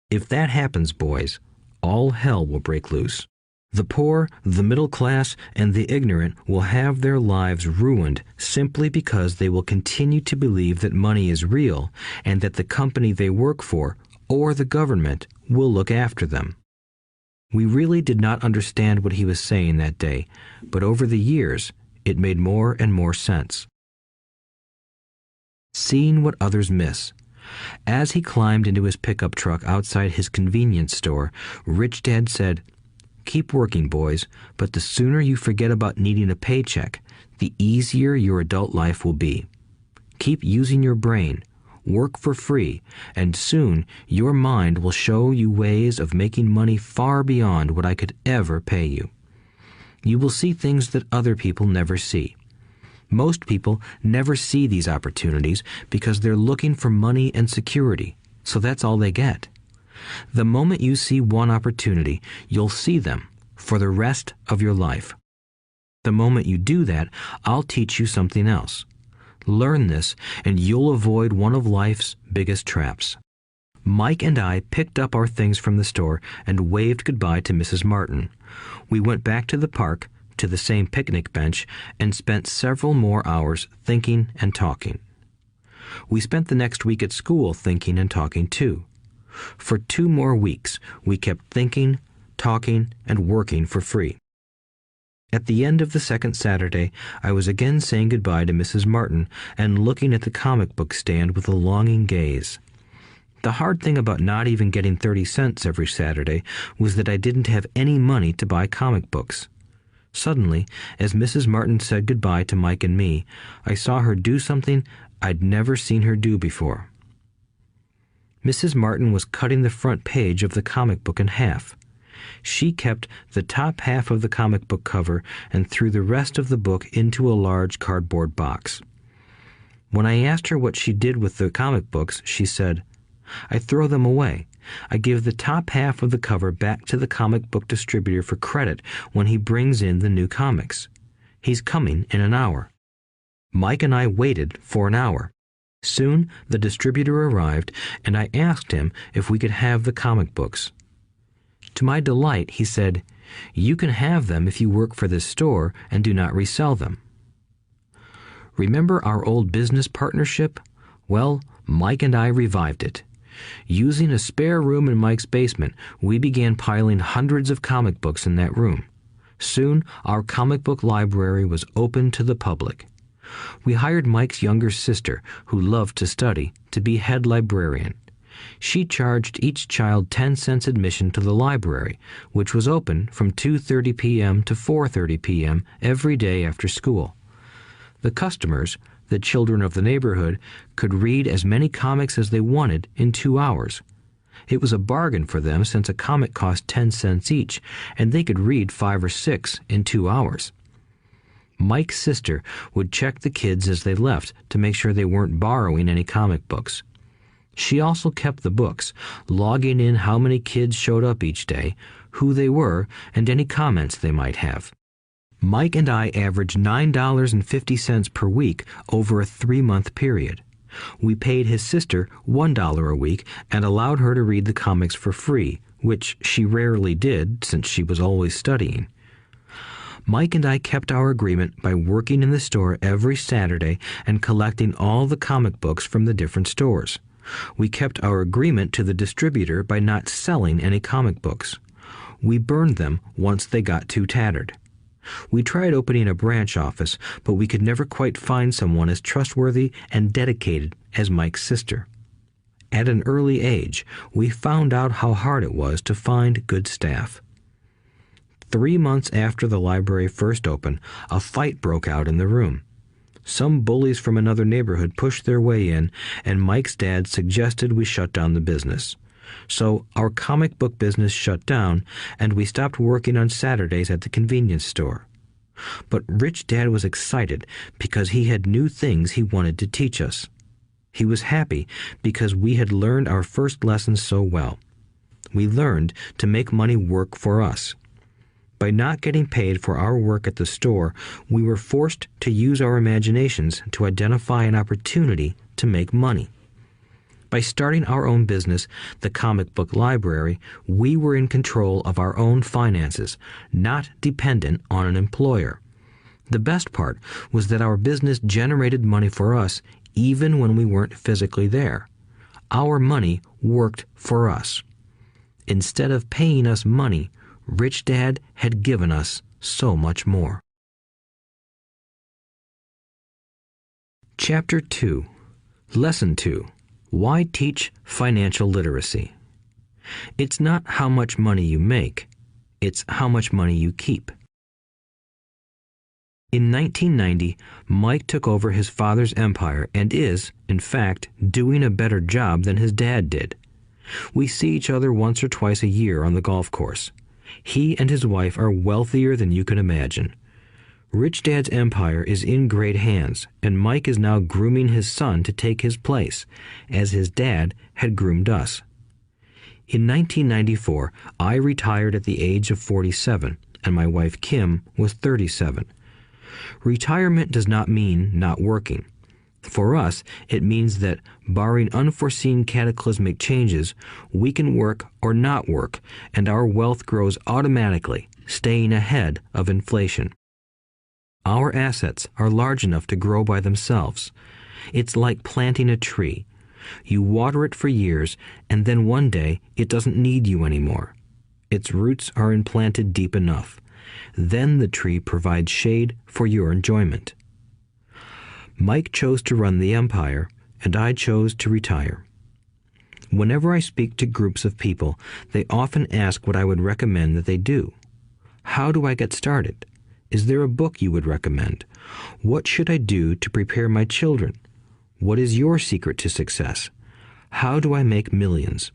If that happens, boys, all hell will break loose. The poor, the middle class, and the ignorant will have their lives ruined simply because they will continue to believe that money is real and that the company they work for, or the government, will look after them. We really did not understand what he was saying that day, but over the years, it made more and more sense. Seeing what others miss. As he climbed into his pickup truck outside his convenience store, Rich Dad said, "Keep working, boys, but the sooner you forget about needing a paycheck, the easier your adult life will be. Keep using your brain, work for free, and soon your mind will show you ways of making money far beyond what I could ever pay you. You will see things that other people never see. Most people never see these opportunities because they're looking for money and security, so that's all they get. The moment you see one opportunity, you'll see them for the rest of your life. The moment you do that, I'll teach you something else. Learn this, and you'll avoid one of life's biggest traps. Mike and I picked up our things from the store and waved goodbye to Mrs. Martin. We went back to the park, to the same picnic bench, and spent several more hours thinking and talking. We spent the next week at school thinking and talking too. For 2 more weeks, we kept thinking, talking, and working for free. At the end of the second Saturday, I was again saying goodbye to Mrs. Martin and looking at the comic book stand with a longing gaze. The hard thing about not even getting 30 cents every Saturday was that I didn't have any money to buy comic books. Suddenly, as Mrs. Martin said goodbye to Mike and me, I saw her do something I'd never seen her do before. Mrs. Martin was cutting the front page of the comic book in half. She kept the top half of the comic book cover and threw the rest of the book into a large cardboard box. When I asked her what she did with the comic books, she said, "I throw them away. I give the top half of the cover back to the comic book distributor for credit when he brings in the new comics. He's coming in an hour." Mike and I waited for an hour. Soon the distributor arrived, and I asked him if we could have the comic books. To my delight, he said, "You can have them if you work for this store and do not resell them." Remember our old business partnership? Well, Mike and I revived it. Using a spare room in Mike's basement, we began piling hundreds of comic books in that room. Soon, our comic book library was open to the public. We hired Mike's younger sister, who loved to study, to be head librarian. She charged each child 10 cents admission to the library, which was open from 2:30 p.m. to 4:30 p.m. every day after school. The customers, the children of the neighborhood, could read as many comics as they wanted in 2 hours. It was a bargain for them since a comic cost 10 cents each, and they could read 5 or 6 in 2 hours. Mike's sister would check the kids as they left to make sure they weren't borrowing any comic books. She also kept the books, logging in how many kids showed up each day, who they were, and any comments they might have. Mike and I averaged $9.50 per week over a 3-month period. We paid his sister $1 a week and allowed her to read the comics for free, which she rarely did since she was always studying. Mike and I kept our agreement by working in the store every Saturday and collecting all the comic books from the different stores. We kept our agreement to the distributor by not selling any comic books. We burned them once they got too tattered. We tried opening a branch office, but we could never quite find someone as trustworthy and dedicated as Mike's sister. At an early age, we found out how hard it was to find good staff. 3 months after the library first opened, a fight broke out in the room. Some bullies from another neighborhood pushed their way in, and Mike's dad suggested we shut down the business. So our comic book business shut down, and we stopped working on Saturdays at the convenience store. But Rich Dad was excited because he had new things he wanted to teach us. He was happy because we had learned our first lessons so well. We learned to make money work for us. By not getting paid for our work at the store, we were forced to use our imaginations to identify an opportunity to make money. By starting our own business, the comic book library, we were in control of our own finances, not dependent on an employer. The best part was that our business generated money for us even when we weren't physically there. Our money worked for us. Instead of paying us money, Rich Dad had given us so much more. Chapter 2. Lesson 2. Why teach financial literacy? It's not how much money you make, it's how much money you keep. In 1990, Mike took over his father's empire and is, in fact, doing a better job than his dad did. We see each other once or twice a year on the golf course. He and his wife are wealthier than you can imagine. Rich Dad's empire is in great hands, and Mike is now grooming his son to take his place, as his dad had groomed us. In 1994, I retired at the age of 47, and my wife Kim was 37. Retirement does not mean not working. For us, it means that, barring unforeseen cataclysmic changes, we can work or not work, and our wealth grows automatically, staying ahead of inflation. Our assets are large enough to grow by themselves. It's like planting a tree. You water it for years, and then one day it doesn't need you anymore. Its roots are implanted deep enough. Then the tree provides shade for your enjoyment. Mike chose to run the empire, and I chose to retire. Whenever I speak to groups of people, they often ask what I would recommend that they do. How do I get started? Is there a book you would recommend? What should I do to prepare my children? What is your secret to success? How do I make millions?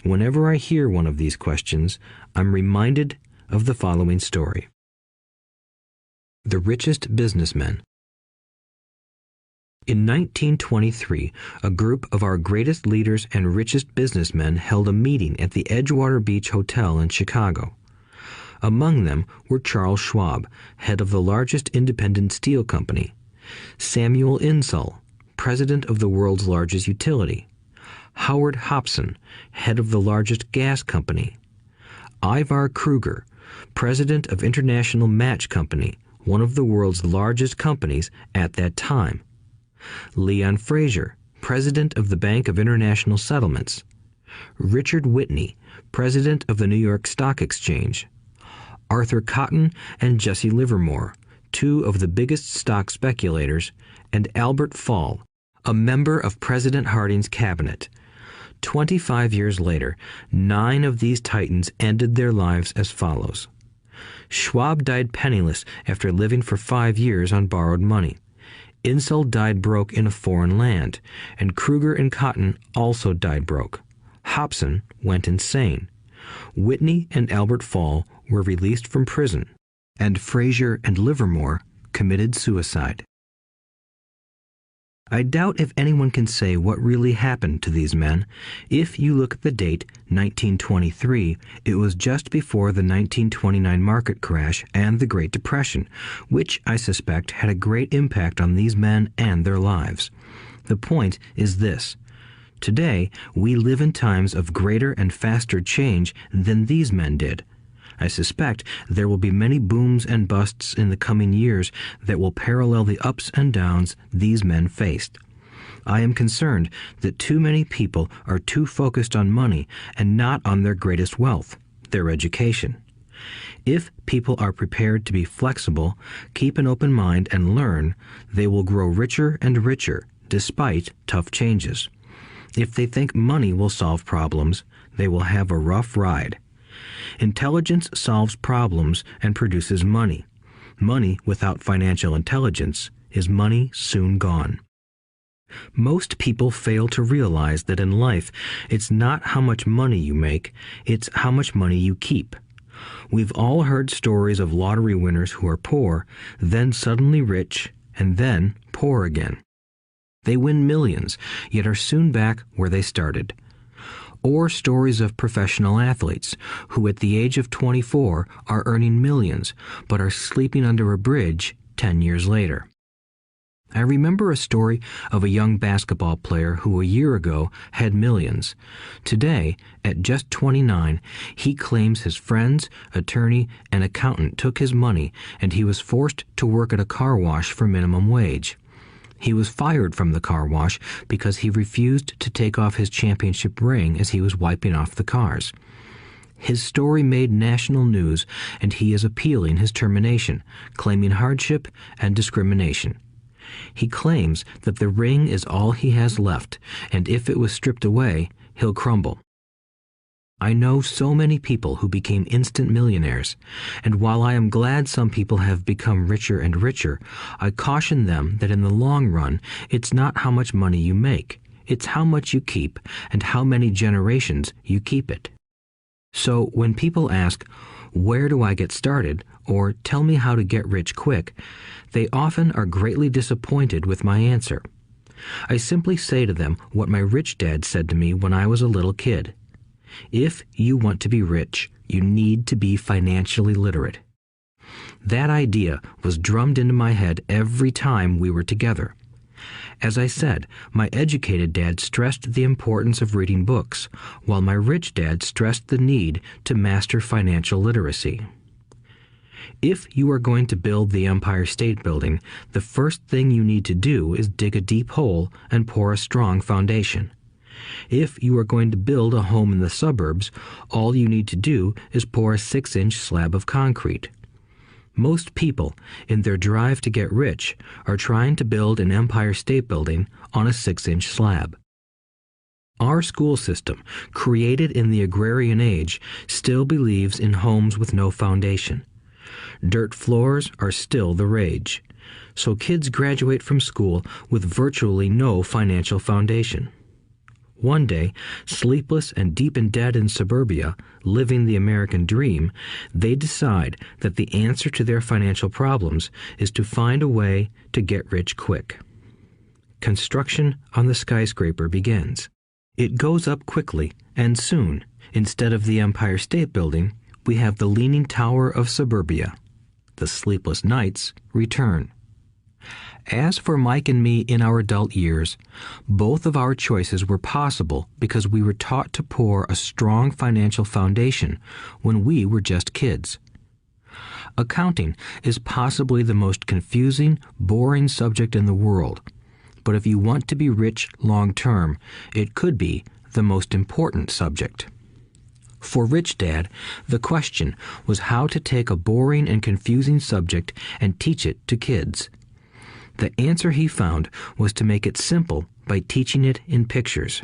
Whenever I hear one of these questions, I'm reminded of the following story. The Richest Businessmen. In 1923, a group of our greatest leaders and richest businessmen held a meeting at the Edgewater Beach Hotel in Chicago. Among them were Charles Schwab, head of the largest independent steel company; Samuel Insull, president of the world's largest utility; Howard Hopson, head of the largest gas company; Ivar Kruger, president of International Match Company, one of the world's largest companies at that time; Leon Fraser, president of the Bank of International Settlements; Richard Whitney, president of the New York Stock Exchange; Arthur Cotton and Jesse Livermore, two of the biggest stock speculators; and Albert Fall, a member of President Harding's cabinet. 25 years later, 9 of these titans ended their lives as follows. Schwab died penniless after living for 5 years on borrowed money. Insull died broke in a foreign land, and Kruger and Cotton also died broke. Hopson went insane. Whitney and Albert Fall were released from prison, and Fraser and Livermore committed suicide. I doubt if anyone can say what really happened to these men. If you look at the date, 1923, it was just before the 1929 market crash and the Great Depression, which I suspect had a great impact on these men and their lives. The point is this. Today, we live in times of greater and faster change than these men did. I suspect there will be many booms and busts in the coming years that will parallel the ups and downs these men faced. I am concerned that too many people are too focused on money and not on their greatest wealth, their education. If people are prepared to be flexible, keep an open mind and learn, they will grow richer and richer despite tough changes. If they think money will solve problems, they will have a rough ride. Intelligence solves problems and produces money. Money without financial intelligence is money soon gone. Most people fail to realize that in life, it's not how much money you make, it's how much money you keep. We've all heard stories of lottery winners who are poor, then suddenly rich, and then poor again. They win millions, yet are soon back where they started. Or stories of professional athletes who at the age of 24 are earning millions, but are sleeping under a bridge 10 years later. I remember a story of a young basketball player who a year ago had millions. Today, at just 29, he claims his friends, attorney, and accountant took his money and he was forced to work at a car wash for minimum wage. He was fired from the car wash because he refused to take off his championship ring as he was wiping off the cars. His story made national news, and he is appealing his termination, claiming hardship and discrimination. He claims that the ring is all he has left, and if it was stripped away, he'll crumble. I know so many people who became instant millionaires, and while I am glad some people have become richer and richer, I caution them that in the long run, it's not how much money you make, it's how much you keep and how many generations you keep it. So when people ask, "Where do I get started?" or tell me how to get rich quick, they often are greatly disappointed with my answer. I simply say to them what my rich dad said to me when I was a little kid. If you want to be rich, you need to be financially literate. That idea was drummed into my head every time we were together. As I said, my educated dad stressed the importance of reading books, while my rich dad stressed the need to master financial literacy. If you are going to build the Empire State Building, the first thing you need to do is dig a deep hole and pour a strong foundation. If you are going to build a home in the suburbs, all you need to do is pour a 6-inch slab of concrete. Most people, in their drive to get rich, are trying to build an Empire State Building on a 6-inch slab. Our school system, created in the agrarian age, still believes in homes with no foundation. Dirt floors are still the rage, so kids graduate from school with virtually no financial foundation. One day, sleepless and deep in debt in suburbia, living the American dream, they decide that the answer to their financial problems is to find a way to get rich quick. Construction on the skyscraper begins. It goes up quickly, and soon, instead of the Empire State Building, we have the Leaning Tower of Suburbia. The sleepless nights return. As for Mike and me in our adult years, both of our choices were possible because we were taught to pour a strong financial foundation when we were just kids. Accounting is possibly the most confusing, boring subject in the world, but if you want to be rich long term, it could be the most important subject. For Rich Dad, the question was how to take a boring and confusing subject and teach it to kids. The answer he found was to make it simple by teaching it in pictures.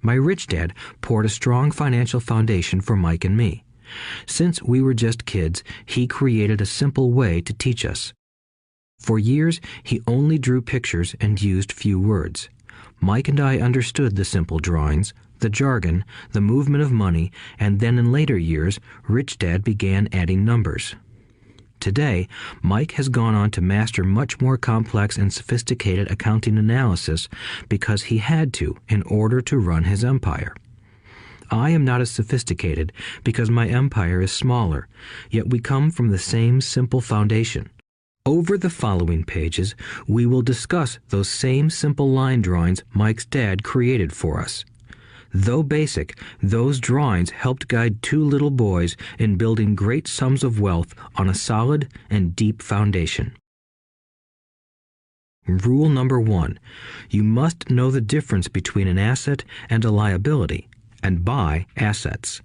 My rich dad poured a strong financial foundation for Mike and me. Since we were just kids, he created a simple way to teach us. For years, he only drew pictures and used few words. Mike and I understood the simple drawings, the jargon, the movement of money, and then in later years, Rich Dad began adding numbers. Today, Mike has gone on to master much more complex and sophisticated accounting analysis because he had to in order to run his empire. I am not as sophisticated because my empire is smaller, yet we come from the same simple foundation. Over the following pages, we will discuss those same simple line drawings Mike's dad created for us. Though basic, those drawings helped guide two little boys in building great sums of wealth on a solid and deep foundation. Rule number 1. You must know the difference between an asset and a liability, and buy assets.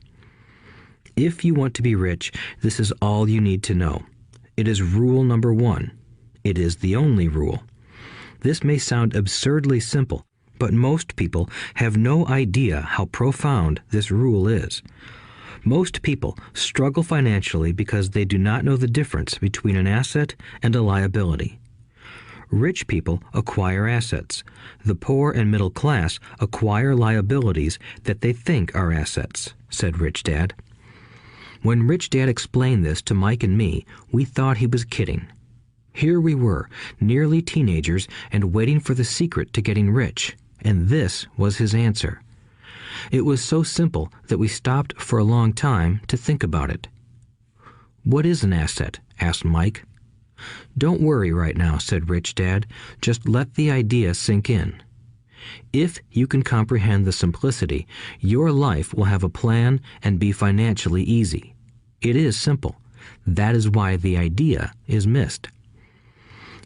If you want to be rich, this is all you need to know. It is rule number 1. It is the only rule. This may sound absurdly simple, but most people have no idea how profound this rule is. Most people struggle financially because they do not know the difference between an asset and a liability. Rich people acquire assets. The poor and middle class acquire liabilities that they think are assets, said Rich Dad. When Rich Dad explained this to Mike and me, we thought he was kidding. Here we were, nearly teenagers, and waiting for the secret to getting rich. And this was his answer. It was so simple that we stopped for a long time to think about it. "What is an asset?" asked Mike. "Don't worry right now," said Rich Dad. "Just let the idea sink in. If you can comprehend the simplicity, your life will have a plan and be financially easy. It is simple. That is why the idea is missed."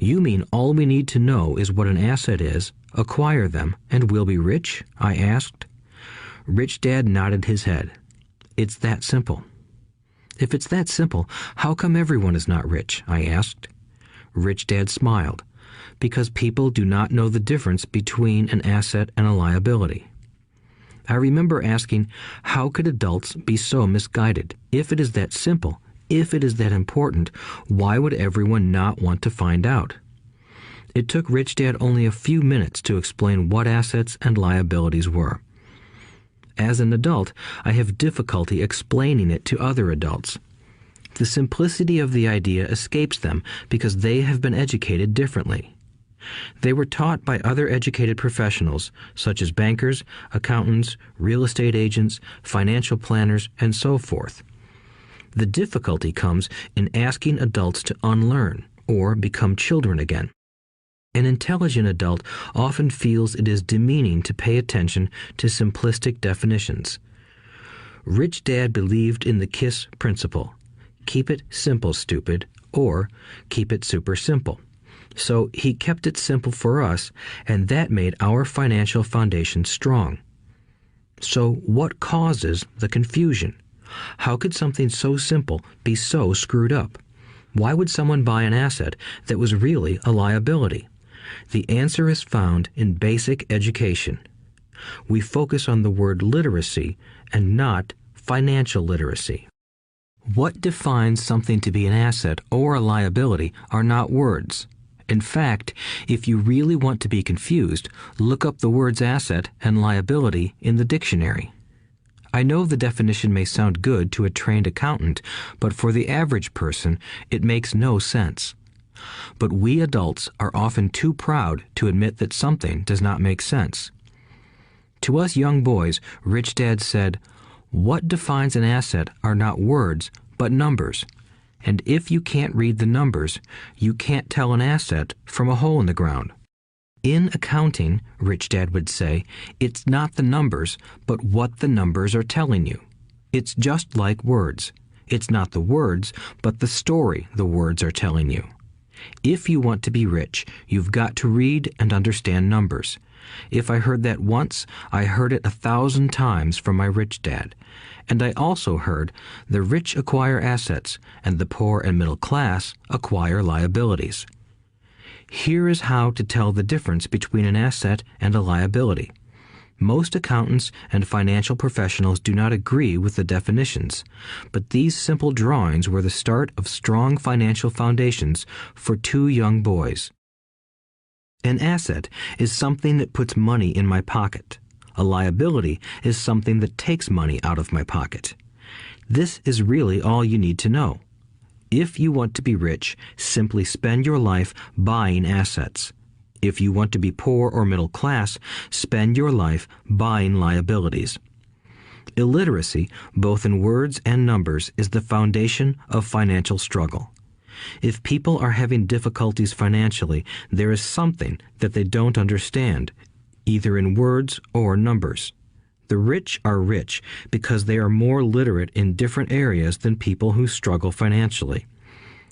"You mean all we need to know is what an asset is, acquire them, and we'll be rich?" I asked. Rich Dad nodded his head. "It's that simple." "If it's that simple, how come everyone is not rich?" I asked. Rich Dad smiled. "Because people do not know the difference between an asset and a liability." I remember asking, how could adults be so misguided? If it is that simple, if it is that important, why would everyone not want to find out? It took Rich Dad only a few minutes to explain what assets and liabilities were. As an adult, I have difficulty explaining it to other adults. The simplicity of the idea escapes them because they have been educated differently. They were taught by other educated professionals, such as bankers, accountants, real estate agents, financial planners, and so forth. The difficulty comes in asking adults to unlearn or become children again. An intelligent adult often feels it is demeaning to pay attention to simplistic definitions. Rich Dad believed in the KISS principle: keep it simple, stupid, or keep it super simple. So he kept it simple for us, and that made our financial foundation strong. So what causes the confusion? How could something so simple be so screwed up? Why would someone buy an asset that was really a liability? The answer is found in basic education. We focus on the word literacy and not financial literacy. What defines something to be an asset or a liability are not words. In fact, if you really want to be confused, look up the words asset and liability in the dictionary. I know the definition may sound good to a trained accountant, but for the average person, it makes no sense. But we adults are often too proud to admit that something does not make sense. To us young boys, Rich Dad said, "What defines an asset are not words, but numbers. And if you can't read the numbers, you can't tell an asset from a hole in the ground." In accounting, Rich Dad would say, it's not the numbers, but what the numbers are telling you. It's just like words. It's not the words, but the story the words are telling you. If you want to be rich, you've got to read and understand numbers. If I heard that once, I heard it 1,000 times from my rich dad. And I also heard the rich acquire assets and the poor and middle class acquire liabilities. Here is how to tell the difference between an asset and a liability. Most accountants and financial professionals do not agree with the definitions, but these simple drawings were the start of strong financial foundations for two young boys. An asset is something that puts money in my pocket. A liability is something that takes money out of my pocket. This is really all you need to know. If you want to be rich, simply spend your life buying assets. If you want to be poor or middle class, spend your life buying liabilities. Illiteracy, both in words and numbers, is the foundation of financial struggle. If people are having difficulties financially, there is something that they don't understand, either in words or numbers. The rich are rich because they are more literate in different areas than people who struggle financially.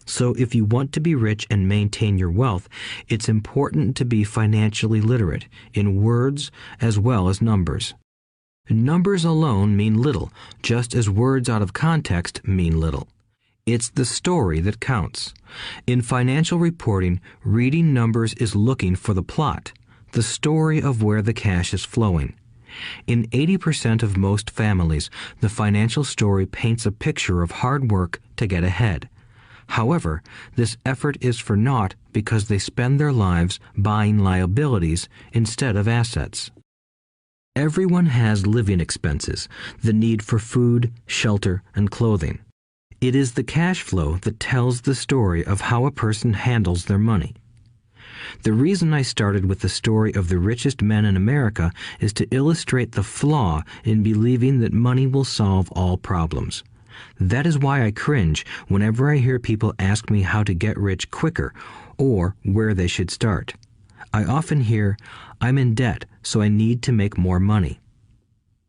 So if you want to be rich and maintain your wealth, it's important to be financially literate in words as well as numbers. Numbers alone mean little, just as words out of context mean little. It's the story that counts. In financial reporting, reading numbers is looking for the plot, the story of where the cash is flowing. In 80% of most families, the financial story paints a picture of hard work to get ahead. However, this effort is for naught because they spend their lives buying liabilities instead of assets. Everyone has living expenses, the need for food, shelter, and clothing. It is the cash flow that tells the story of how a person handles their money. The reason I started with the story of the richest men in America is to illustrate the flaw in believing that money will solve all problems. That is why I cringe whenever I hear people ask me how to get rich quicker or where they should start. I often hear, "I'm in debt, so I need to make more money."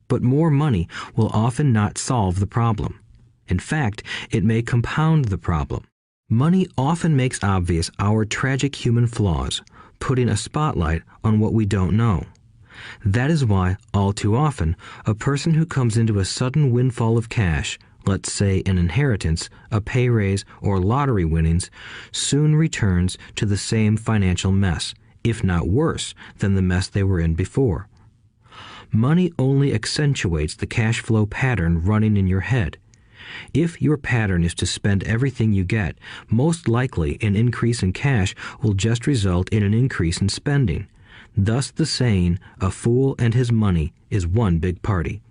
But more money will often not solve the problem. In fact, it may compound the problem. Money often makes obvious our tragic human flaws, putting a spotlight on what we don't know. That is why, all too often, a person who comes into a sudden windfall of cash, let's say an inheritance, a pay raise, or lottery winnings, soon returns to the same financial mess, if not worse than the mess they were in before. Money only accentuates the cash flow pattern running in your head. If your pattern is to spend everything you get, most likely an increase in cash will just result in an increase in spending. Thus the saying, "A fool and his money is one big party."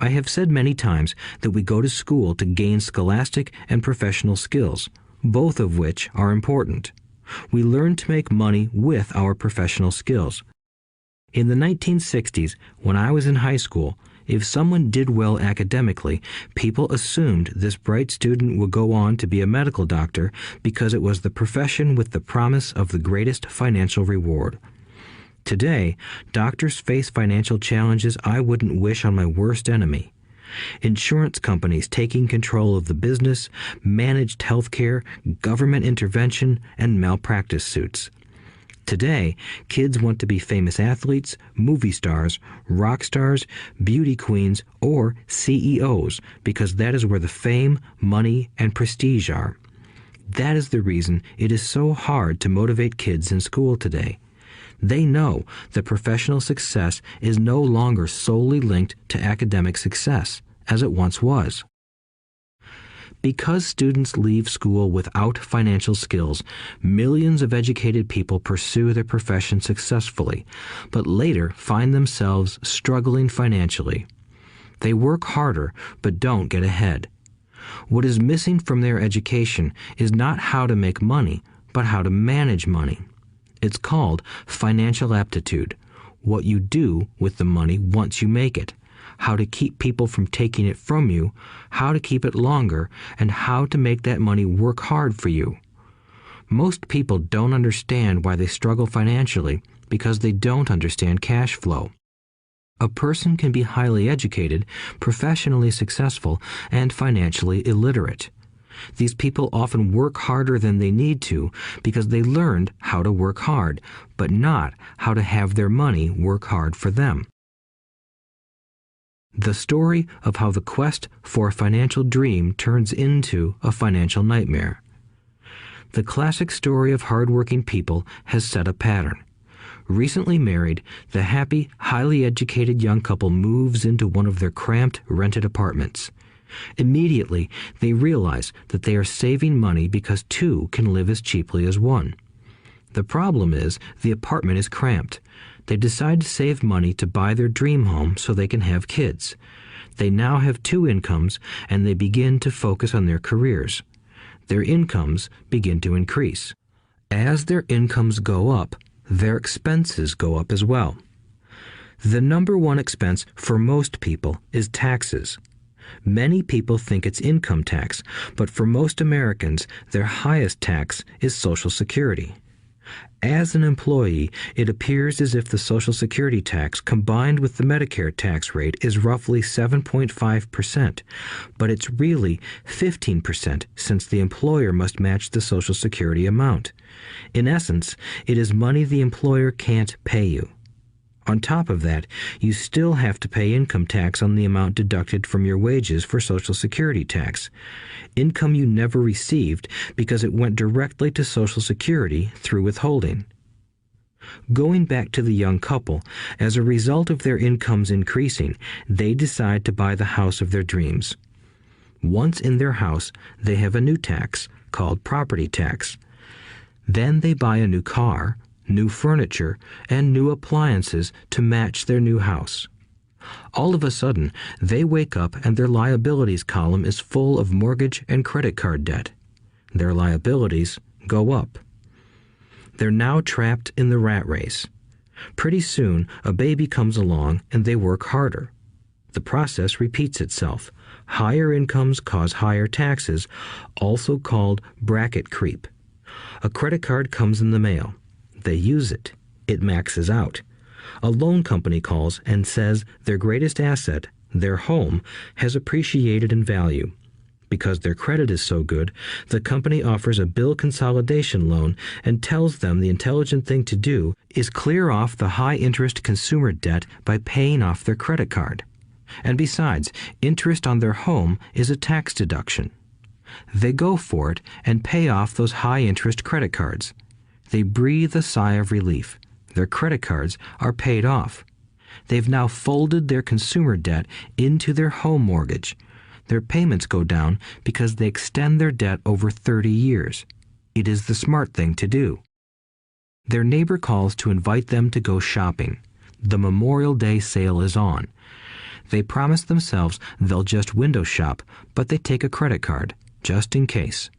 I have said many times that we go to school to gain scholastic and professional skills, both of which are important. We learn to make money with our professional skills. In the 1960s, when I was in high school, if someone did well academically, people assumed this bright student would go on to be a medical doctor because it was the profession with the promise of the greatest financial reward. Today, doctors face financial challenges I wouldn't wish on my worst enemy. Insurance companies taking control of the business, managed health care, government intervention, and malpractice suits. Today, kids want to be famous athletes, movie stars, rock stars, beauty queens, or CEOs because that is where the fame, money, and prestige are. That is the reason it is so hard to motivate kids in school today. They know that professional success is no longer solely linked to academic success, as it once was. Because students leave school without financial skills, millions of educated people pursue their profession successfully, but later find themselves struggling financially. They work harder, but don't get ahead. What is missing from their education is not how to make money, but how to manage money. It's called financial aptitude, what you do with the money once you make it, how to keep people from taking it from you, how to keep it longer, and how to make that money work hard for you. Most people don't understand why they struggle financially because they don't understand cash flow. A person can be highly educated, professionally successful, and financially illiterate. These people often work harder than they need to because they learned how to work hard, but not how to have their money work hard for them. The story of how the quest for a financial dream turns into a financial nightmare. The classic story of hardworking people has set a pattern. Recently married, the happy, highly educated young couple moves into one of their cramped, rented apartments. Immediately, they realize that they are saving money because two can live as cheaply as one. The problem is the apartment is cramped. They decide to save money to buy their dream home so they can have kids. They now have two incomes, and they begin to focus on their careers. Their incomes begin to increase. As their incomes go up, their expenses go up as well. The number one expense for most people is taxes. Many people think it's income tax, but for most Americans, their highest tax is Social Security. As an employee, it appears as if the Social Security tax combined with the Medicare tax rate is roughly 7.5%, but it's really 15% since the employer must match the Social Security amount. In essence, it is money the employer can't pay you. On top of that, you still have to pay income tax on the amount deducted from your wages for Social Security tax. Income you never received because it went directly to Social Security through withholding. Going back to the young couple, as a result of their incomes increasing, they decide to buy the house of their dreams. Once in their house, they have a new tax called property tax. Then they buy a new car, new furniture, and new appliances to match their new house. All of a sudden, they wake up and their liabilities column is full of mortgage and credit card debt. Their liabilities go up. They're now trapped in the rat race. Pretty soon, a baby comes along and they work harder. The process repeats itself. Higher incomes cause higher taxes, also called bracket creep. A credit card comes in the mail. They use it. It maxes out. A loan company calls and says their greatest asset, their home, has appreciated in value. Because their credit is so good, the company offers a bill consolidation loan and tells them the intelligent thing to do is clear off the high-interest consumer debt by paying off their credit card. And besides, interest on their home is a tax deduction. They go for it and pay off those high-interest credit cards. They breathe a sigh of relief. Their credit cards are paid off. They've now folded their consumer debt into their home mortgage. Their payments go down because they extend their debt over 30 years. It is the smart thing to do. Their neighbor calls to invite them to go shopping. The Memorial Day sale is on. They promise themselves they'll just window shop, but they take a credit card, just in case.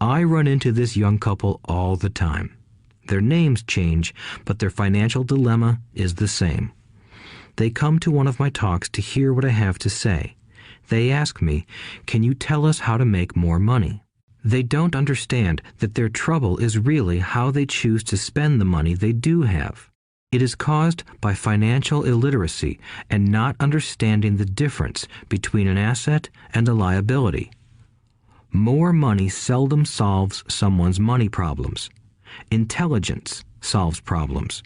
I run into this young couple all the time. Their names change, but their financial dilemma is the same. They come to one of my talks to hear what I have to say. They ask me, "Can you tell us how to make more money?" They don't understand that their trouble is really how they choose to spend the money they do have. It is caused by financial illiteracy and not understanding the difference between an asset and a liability. More money seldom solves someone's money problems. Intelligence solves problems.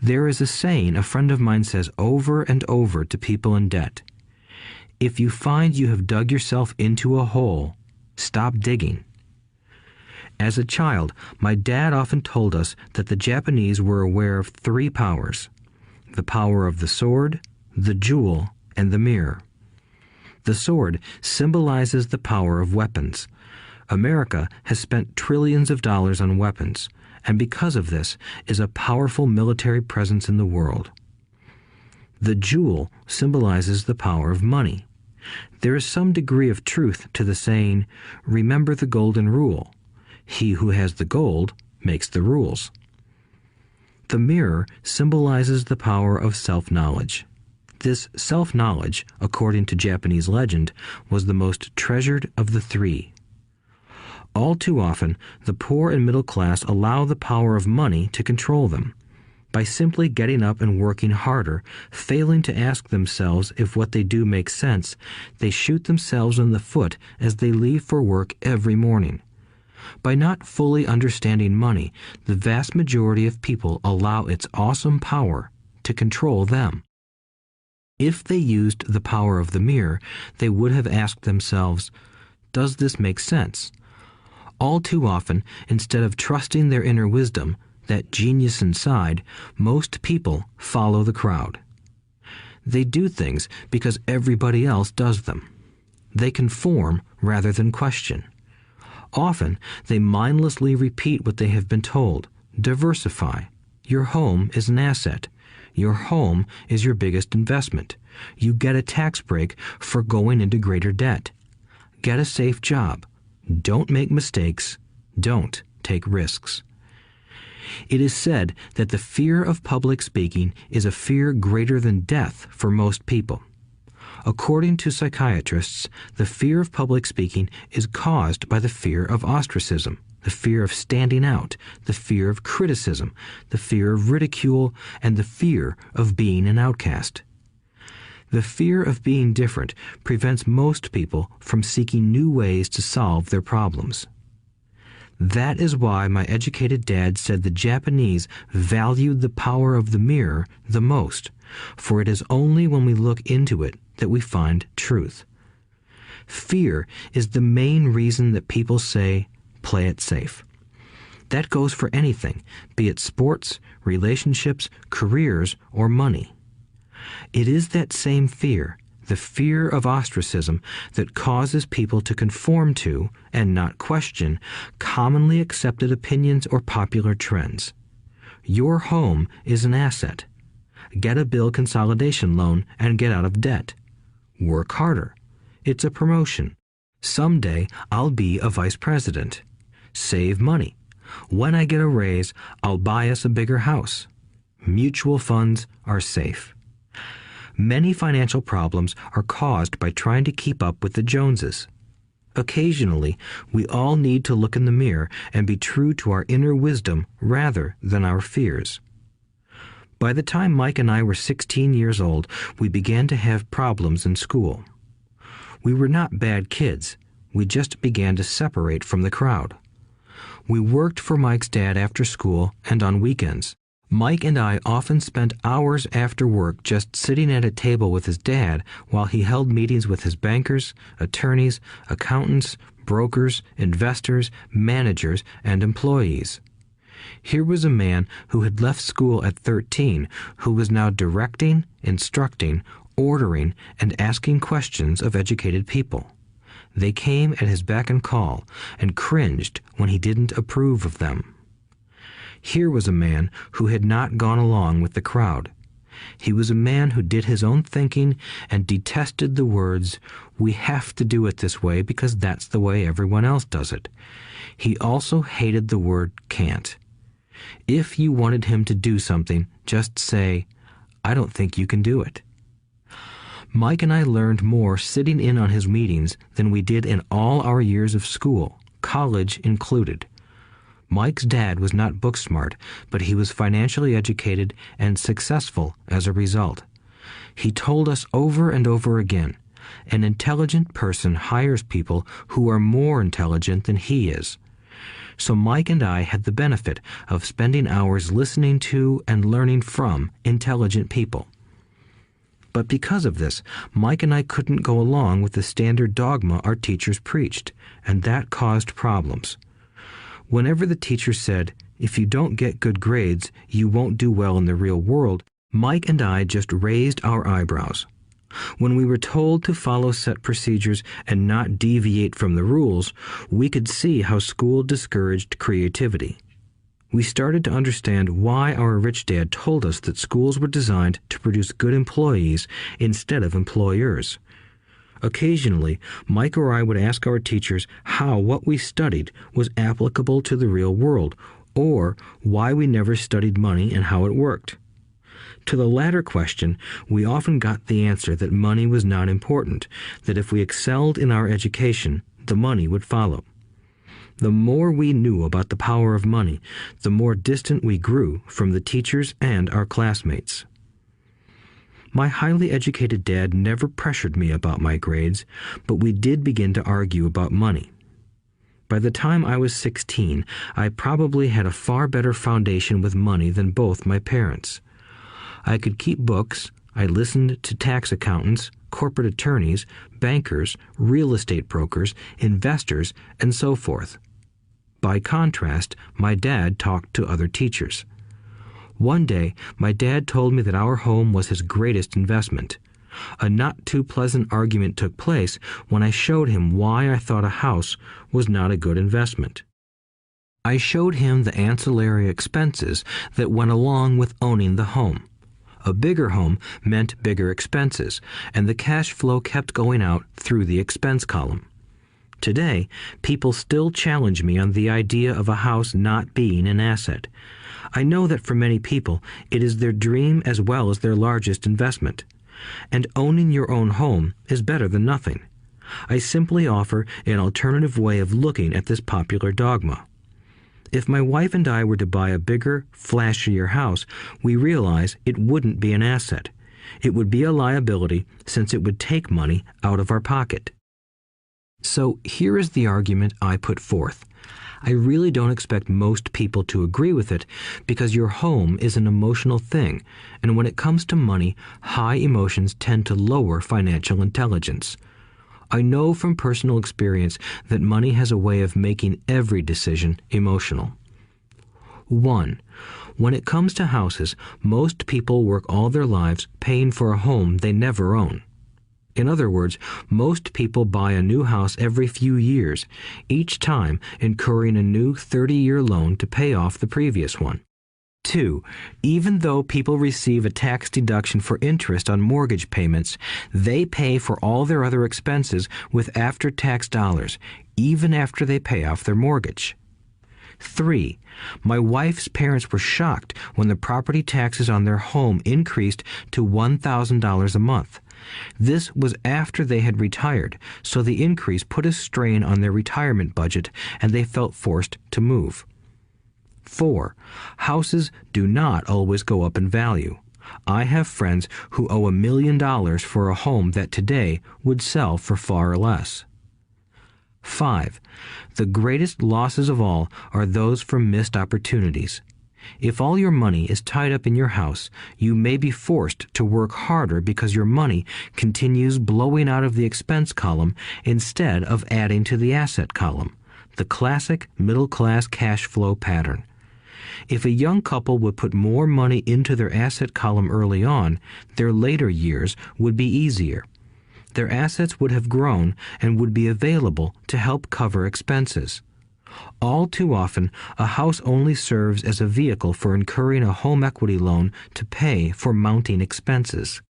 There is a saying a friend of mine says over and over to people in debt. If you find you have dug yourself into a hole, stop digging. As a child, my dad often told us that the Japanese were aware of 3 powers: the power of the sword, the jewel, and the mirror. The sword symbolizes the power of weapons. America has spent trillions of dollars on weapons, and because of this is a powerful military presence in the world. The jewel symbolizes the power of money. There is some degree of truth to the saying, "Remember the golden rule. He who has the gold makes the rules." The mirror symbolizes the power of self-knowledge. This self-knowledge, according to Japanese legend, was the most treasured of the 3. All too often, the poor and middle class allow the power of money to control them. By simply getting up and working harder, failing to ask themselves if what they do makes sense, they shoot themselves in the foot as they leave for work every morning. By not fully understanding money, the vast majority of people allow its awesome power to control them. If they used the power of the mirror, they would have asked themselves, "Does this make sense?" All too often, instead of trusting their inner wisdom, that genius inside, most people follow the crowd. They do things because everybody else does them. They conform rather than question. Often, they mindlessly repeat what they have been told. Diversify. Your home is an asset. Your home is your biggest investment. You get a tax break for going into greater debt. Get a safe job. Don't make mistakes. Don't take risks. It is said that the fear of public speaking is a fear greater than death for most people. According to psychiatrists, the fear of public speaking is caused by the fear of ostracism, the fear of standing out, the fear of criticism, the fear of ridicule, and the fear of being an outcast. The fear of being different prevents most people from seeking new ways to solve their problems. That is why my educated dad said the Japanese valued the power of the mirror the most, for it is only when we look into it that we find truth. Fear is the main reason that people say, "Play it safe." That goes for anything, be it sports, relationships, careers, or money. It is that same fear, the fear of ostracism, that causes people to conform to, and not question, commonly accepted opinions or popular trends. Your home is an asset. Get a bill consolidation loan and get out of debt. Work harder. It's a promotion. Someday I'll be a vice president. Save money. When I get a raise, I'll buy us a bigger house. Mutual funds are safe. Many financial problems are caused by trying to keep up with the Joneses. Occasionally, we all need to look in the mirror and be true to our inner wisdom rather than our fears. By the time Mike and I were 16 years old, we began to have problems in school. We were not bad kids. We just began to separate from the crowd. We worked for Mike's dad after school and on weekends. Mike and I often spent hours after work just sitting at a table with his dad while he held meetings with his bankers, attorneys, accountants, brokers, investors, managers, and employees. Here was a man who had left school at 13, who was now directing, instructing, ordering, and asking questions of educated people. They came at his beck and call, and cringed when he didn't approve of them. Here was a man who had not gone along with the crowd. He was a man who did his own thinking and detested the words, "We have to do it this way because that's the way everyone else does it." He also hated the word can't. If you wanted him to do something, just say, "I don't think you can do it." Mike and I learned more sitting in on his meetings than we did in all our years of school, college included. Mike's dad was not book smart, but he was financially educated and successful as a result. He told us over and over again, an intelligent person hires people who are more intelligent than he is. So Mike and I had the benefit of spending hours listening to and learning from intelligent people. But because of this, Mike and I couldn't go along with the standard dogma our teachers preached, and that caused problems. Whenever the teacher said, "If you don't get good grades, you won't do well in the real world," Mike and I just raised our eyebrows. When we were told to follow set procedures and not deviate from the rules, we could see how school discouraged creativity. We started to understand why our rich dad told us that schools were designed to produce good employees instead of employers. Occasionally, Mike or I would ask our teachers how what we studied was applicable to the real world, or why we never studied money and how it worked. To the latter question, we often got the answer that money was not important, that if we excelled in our education, the money would follow. The more we knew about the power of money, the more distant we grew from the teachers and our classmates. My highly educated dad never pressured me about my grades, but we did begin to argue about money. By the time I was 16, I probably had a far better foundation with money than both my parents. I could keep books, I listened to tax accountants, corporate attorneys, bankers, real estate brokers, investors, and so forth. By contrast, my dad talked to other teachers. One day, my dad told me that our home was his greatest investment. A not too pleasant argument took place when I showed him why I thought a house was not a good investment. I showed him the ancillary expenses that went along with owning the home. A bigger home meant bigger expenses, and the cash flow kept going out through the expense column. Today, people still challenge me on the idea of a house not being an asset. I know that for many people, it is their dream as well as their largest investment. And owning your own home is better than nothing. I simply offer an alternative way of looking at this popular dogma. If my wife and I were to buy a bigger, flashier house, we realize it wouldn't be an asset. It would be a liability since it would take money out of our pocket. So here is the argument I put forth. I really don't expect most people to agree with it because your home is an emotional thing, and when it comes to money, high emotions tend to lower financial intelligence. I know from personal experience that money has a way of making every decision emotional. 1. When it comes to houses, most people work all their lives paying for a home they never own. In other words, most people buy a new house every few years, each time incurring a new 30-year loan to pay off the previous one. 2. Even though people receive a tax deduction for interest on mortgage payments, they pay for all their other expenses with after-tax dollars, even after they pay off their mortgage. 3. My wife's parents were shocked when the property taxes on their home increased to $1,000 a month. This was after they had retired, so the increase put a strain on their retirement budget and they felt forced to move. 4. Houses do not always go up in value. I have friends who owe $1 million for a home that today would sell for far less. 5. The greatest losses of all are those from missed opportunities. If all your money is tied up in your house, you may be forced to work harder because your money continues blowing out of the expense column instead of adding to the asset column, the classic middle-class cash flow pattern. If a young couple would put more money into their asset column early on, their later years would be easier. Their assets would have grown and would be available to help cover expenses. All too often, a house only serves as a vehicle for incurring a home equity loan to pay for mounting expenses.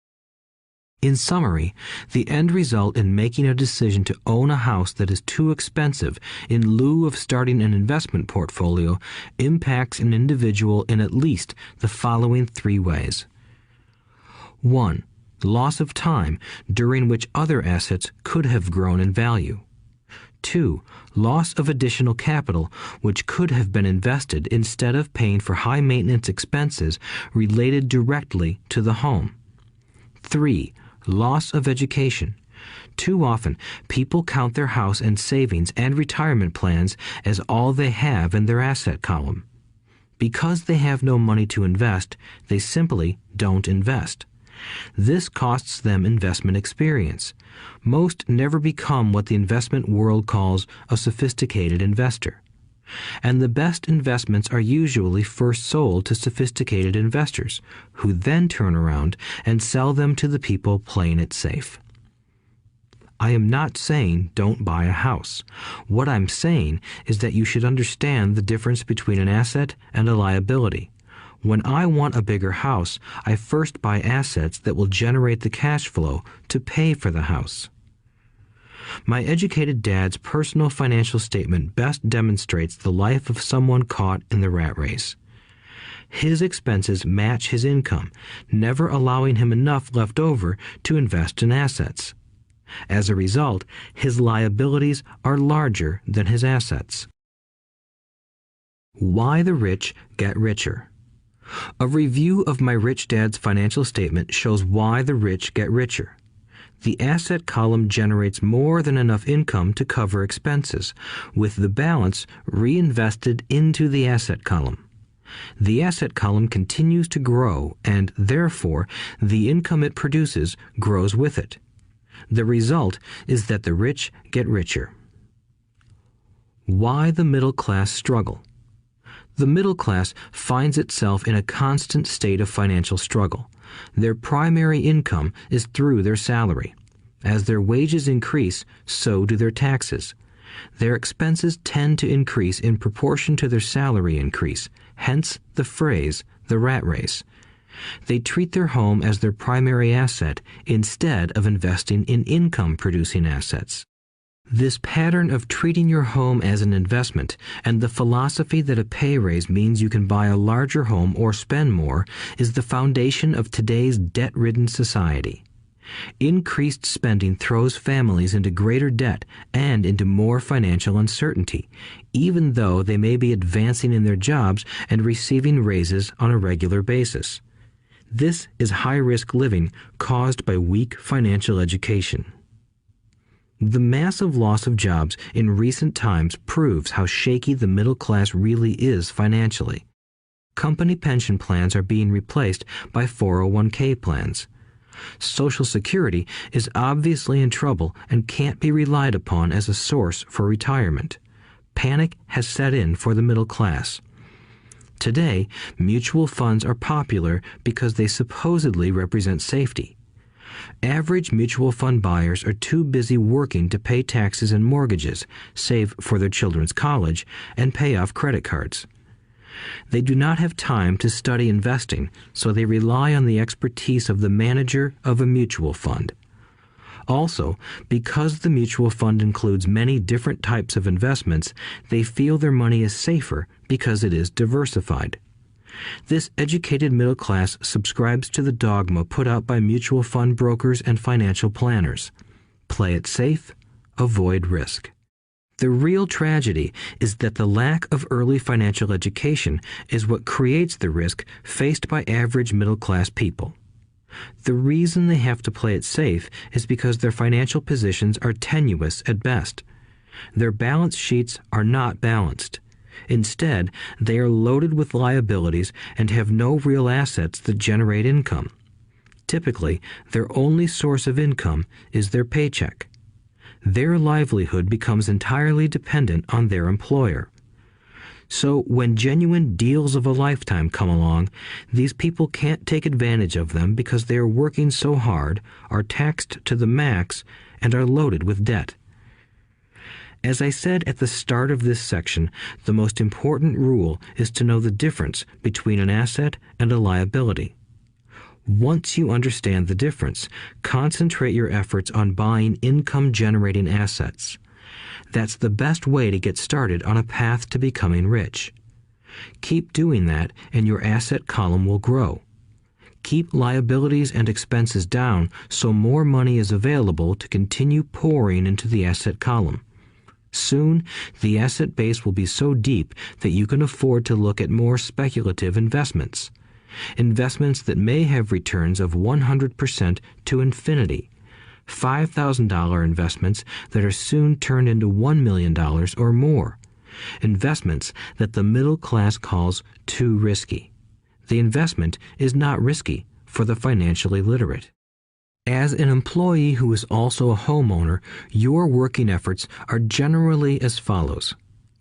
In summary, the end result in making a decision to own a house that is too expensive in lieu of starting an investment portfolio impacts an individual in at least the following 3 ways. 1. Loss of time during which other assets could have grown in value. 2. Loss of additional capital which could have been invested instead of paying for high maintenance expenses related directly to the home. 3. Loss of education. Too often, people count their house and savings and retirement plans as all they have in their asset column. Because they have no money to invest, they simply don't invest. This costs them investment experience. Most never become what the investment world calls a sophisticated investor. And the best investments are usually first sold to sophisticated investors, who then turn around and sell them to the people playing it safe. I am not saying don't buy a house. What I'm saying is that you should understand the difference between an asset and a liability. When I want a bigger house, I first buy assets that will generate the cash flow to pay for the house. My educated dad's personal financial statement best demonstrates the life of someone caught in the rat race. His expenses match his income, never allowing him enough left over to invest in assets. As a result, his liabilities are larger than his assets. Why the rich get richer. A review of my rich dad's financial statement shows why the rich get richer. The asset column generates more than enough income to cover expenses, with the balance reinvested into the asset column. The asset column continues to grow, and therefore the income it produces grows with it. The result is that the rich get richer. Why the middle class struggle. The middle class finds itself in a constant state of financial struggle. Their primary income is through their salary. As their wages increase, so do their taxes. Their expenses tend to increase in proportion to their salary increase, hence the phrase, the rat race. They treat their home as their primary asset instead of investing in income-producing assets. This pattern of treating your home as an investment and the philosophy that a pay raise means you can buy a larger home or spend more is the foundation of today's debt-ridden society. Increased spending throws families into greater debt and into more financial uncertainty, even though they may be advancing in their jobs and receiving raises on a regular basis. This is high-risk living caused by weak financial education. The massive loss of jobs in recent times proves how shaky the middle class really is financially. Company pension plans are being replaced by 401k plans. Social Security is obviously in trouble and can't be relied upon as a source for retirement. Panic has set in for the middle class. Today, mutual funds are popular because they supposedly represent safety. Average mutual fund buyers are too busy working to pay taxes and mortgages, save for their children's college, and pay off credit cards. They do not have time to study investing, so they rely on the expertise of the manager of a mutual fund. Also, because the mutual fund includes many different types of investments, they feel their money is safer because it is diversified. This educated middle class subscribes to the dogma put out by mutual fund brokers and financial planners. Play it safe, avoid risk. The real tragedy is that the lack of early financial education is what creates the risk faced by average middle class people. The reason they have to play it safe is because their financial positions are tenuous at best. Their balance sheets are not balanced. Instead, they are loaded with liabilities and have no real assets that generate income. Typically, their only source of income is their paycheck. Their livelihood becomes entirely dependent on their employer. So when genuine deals of a lifetime come along, these people can't take advantage of them because they are working so hard, are taxed to the max, and are loaded with debt. As I said at the start of this section, the most important rule is to know the difference between an asset and a liability. Once you understand the difference, concentrate your efforts on buying income-generating assets. That's the best way to get started on a path to becoming rich. Keep doing that and your asset column will grow. Keep liabilities and expenses down so more money is available to continue pouring into the asset column. Soon, the asset base will be so deep that you can afford to look at more speculative investments. Investments that may have returns of 100% to infinity. $5,000 investments that are soon turned into $1 million or more. Investments that the middle class calls too risky. The investment is not risky for the financially literate. As an employee who is also a homeowner, your working efforts are generally as follows.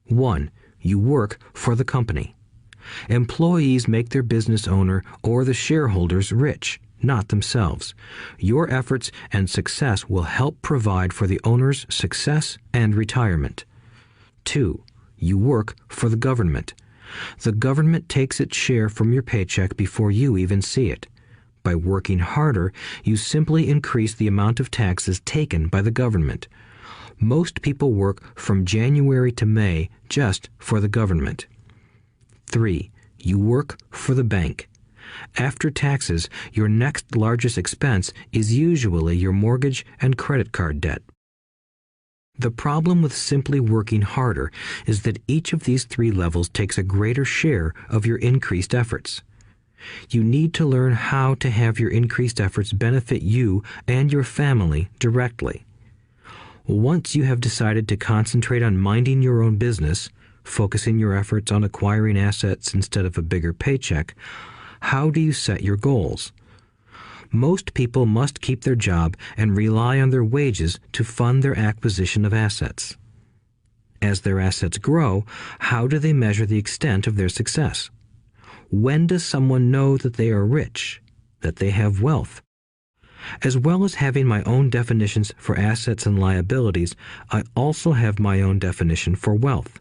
1. You work for the company. Employees make their business owner or the shareholders rich, not themselves. Your efforts and success will help provide for the owner's success and retirement. 2. You work for the government. The government takes its share from your paycheck before you even see it. By working harder, you simply increase the amount of taxes taken by the government. Most people work from January to May just for the government. 3. You work for the bank. After taxes, your next largest expense is usually your mortgage and credit card debt. The problem with simply working harder is that each of these 3 levels takes a greater share of your increased efforts. You need to learn how to have your increased efforts benefit you and your family directly. Once you have decided to concentrate on minding your own business, focusing your efforts on acquiring assets instead of a bigger paycheck, how do you set your goals? Most people must keep their job and rely on their wages to fund their acquisition of assets. As their assets grow, how do they measure the extent of their success? When does someone know that they are rich, that they have wealth? As well as having my own definitions for assets and liabilities, I also have my own definition for wealth.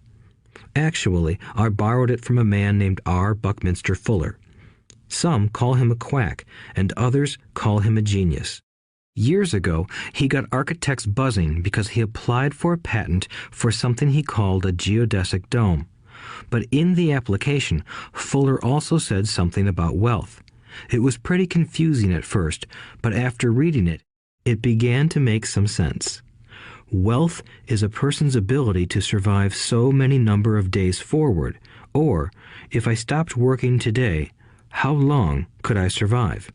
Actually, I borrowed it from a man named R. Buckminster Fuller. Some call him a quack, and others call him a genius. Years ago, he got architects buzzing because he applied for a patent for something he called a geodesic dome. But in the application, Fuller also said something about wealth. It was pretty confusing at first, but after reading it, it began to make some sense. Wealth is a person's ability to survive so many number of days forward, or, if I stopped working today, how long could I survive?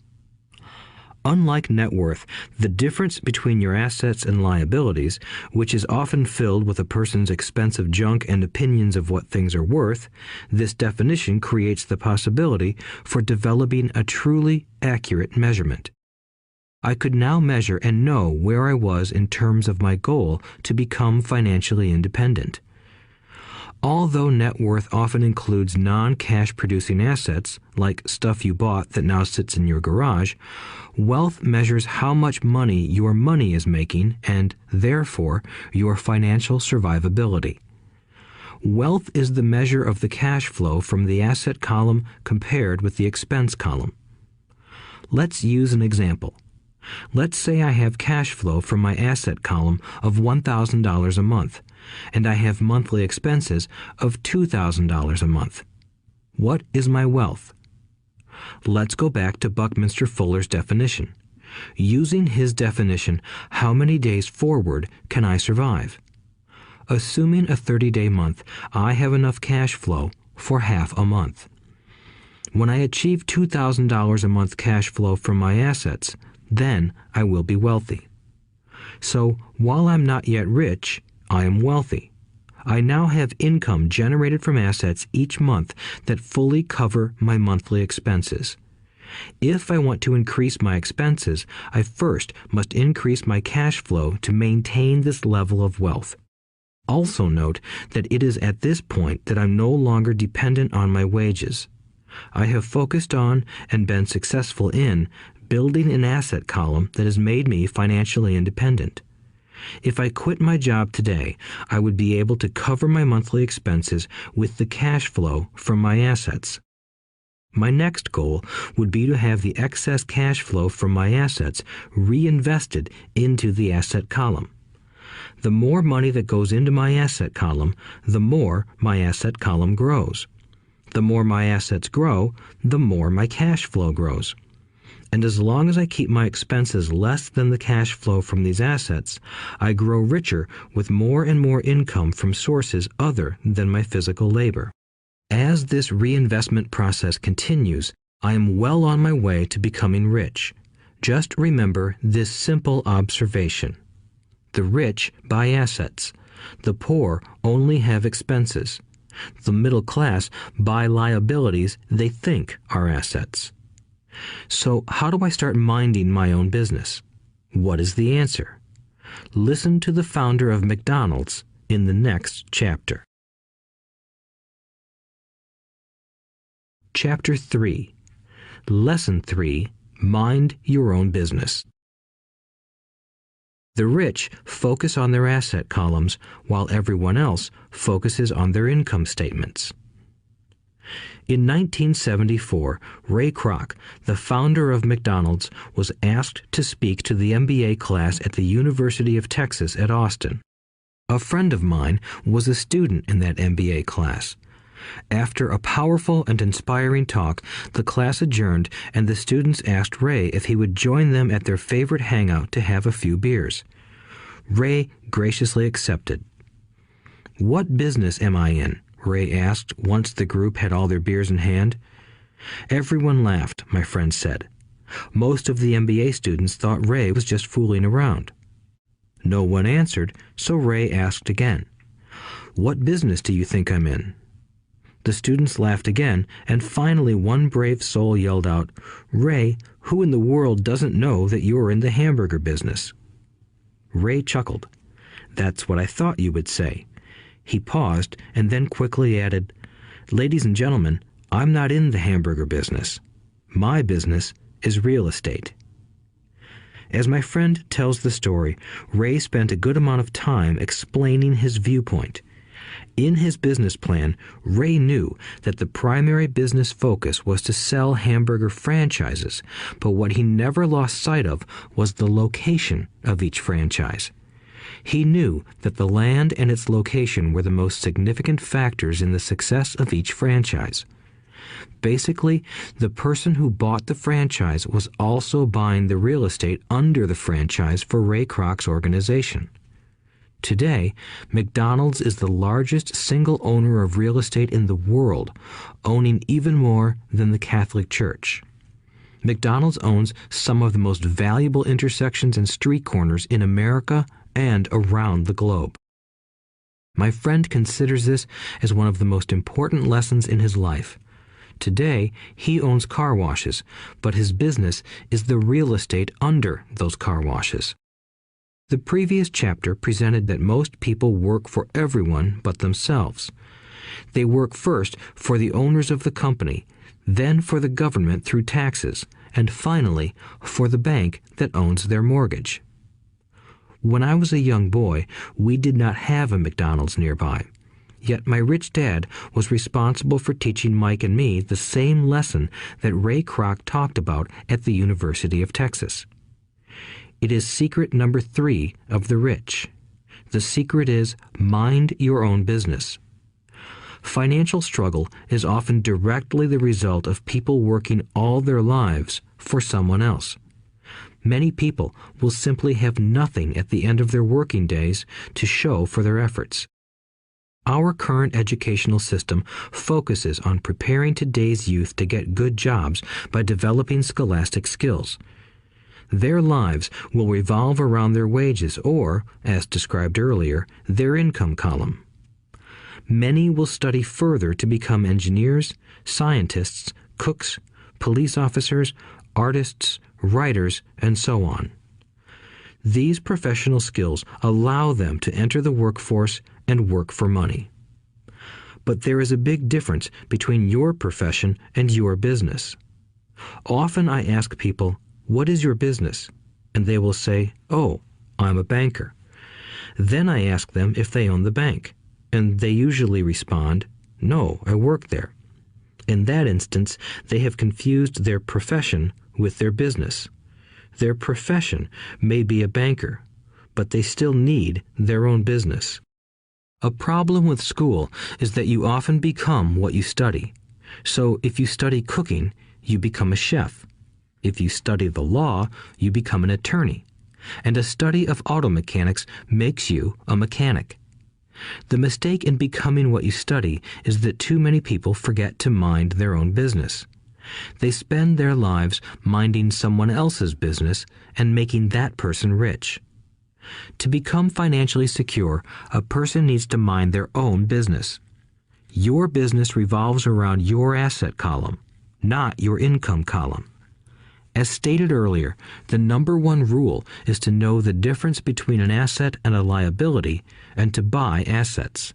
Unlike net worth, the difference between your assets and liabilities, which is often filled with a person's expensive junk and opinions of what things are worth, this definition creates the possibility for developing a truly accurate measurement. I could now measure and know where I was in terms of my goal to become financially independent. Although net worth often includes non-cash producing assets, like stuff you bought that now sits in your garage, wealth measures how much money your money is making and, therefore, your financial survivability. Wealth is the measure of the cash flow from the asset column compared with the expense column. Let's use an example. Let's say I have cash flow from my asset column of $1,000 a month, and I have monthly expenses of $2,000 a month. What is my wealth? Let's go back to Buckminster Fuller's definition. Using his definition, how many days forward can I survive? Assuming a 30-day month, I have enough cash flow for half a month. When I achieve $2,000 a month cash flow from my assets, then I will be wealthy. So, while I'm not yet rich, I am wealthy. I now have income generated from assets each month that fully cover my monthly expenses. If I want to increase my expenses, I first must increase my cash flow to maintain this level of wealth. Also note that it is at this point that I'm no longer dependent on my wages. I have focused on and been successful in building an asset column that has made me financially independent. If I quit my job today, I would be able to cover my monthly expenses with the cash flow from my assets. My next goal would be to have the excess cash flow from my assets reinvested into the asset column. The more money that goes into my asset column, the more my asset column grows. The more my assets grow, the more my cash flow grows. And as long as I keep my expenses less than the cash flow from these assets, I grow richer with more and more income from sources other than my physical labor. As this reinvestment process continues, I am well on my way to becoming rich. Just remember this simple observation. The rich buy assets. The poor only have expenses. The middle class buy liabilities they think are assets. So how do I start minding my own business? What is the answer? Listen to the founder of McDonald's in the next chapter. Chapter 3. Lesson 3. Mind your own business. The rich focus on their asset columns while everyone else focuses on their income statements. In 1974, Ray Kroc, the founder of McDonald's, was asked to speak to the MBA class at the University of Texas at Austin. A friend of mine was a student in that MBA class. After a powerful and inspiring talk, the class adjourned and the students asked Ray if he would join them at their favorite hangout to have a few beers. Ray graciously accepted. "What business am I in?" Ray asked once the group had all their beers in hand. Everyone laughed, my friend said. Most of the MBA students thought Ray was just fooling around. No one answered, so Ray asked again. "What business do you think I'm in?" The students laughed again, and finally one brave soul yelled out, "Ray, who in the world doesn't know that you're in the hamburger business?" Ray chuckled. "That's what I thought you would say." He paused and then quickly added, "Ladies and gentlemen, I'm not in the hamburger business. My business is real estate." As my friend tells the story, Ray spent a good amount of time explaining his viewpoint. In his business plan, Ray knew that the primary business focus was to sell hamburger franchises, but what he never lost sight of was the location of each franchise. He knew that the land and its location were the most significant factors in the success of each franchise. Basically, the person who bought the franchise was also buying the real estate under the franchise for Ray Kroc's organization. Today, McDonald's is the largest single owner of real estate in the world, owning even more than the Catholic Church. McDonald's owns some of the most valuable intersections and street corners in America and around the globe. My friend considers this as one of the most important lessons in his life. Today, he owns car washes, but his business is the real estate under those car washes. The previous chapter presented that most people work for everyone but themselves. They work first for the owners of the company, then for the government through taxes, and finally for the bank that owns their mortgage. When I was a young boy, we did not have a McDonald's nearby. Yet my rich dad was responsible for teaching Mike and me the same lesson that Ray Kroc talked about at the University of Texas. It is secret number 3 of the rich. The secret is mind your own business. Financial struggle is often directly the result of people working all their lives for someone else. Many people will simply have nothing at the end of their working days to show for their efforts. Our current educational system focuses on preparing today's youth to get good jobs by developing scholastic skills. Their lives will revolve around their wages or, as described earlier, their income column. Many will study further to become engineers, scientists, cooks, police officers, artists, writers, and so on. These professional skills allow them to enter the workforce and work for money. But there is a big difference between your profession and your business. Often I ask people, "What is your business?" And they will say, "Oh, I'm a banker." Then I ask them if they own the bank, and they usually respond, "No, I work there." In that instance, they have confused their profession with their business. Their profession may be a banker, but they still need their own business. A problem with school is that you often become what you study. So if you study cooking, you become a chef. If you study the law, you become an attorney. And a study of auto mechanics makes you a mechanic. The mistake in becoming what you study is that too many people forget to mind their own business. They spend their lives minding someone else's business and making that person rich. To become financially secure, a person needs to mind their own business. Your business revolves around your asset column, not your income column. As stated earlier, the number one rule is to know the difference between an asset and a liability and to buy assets.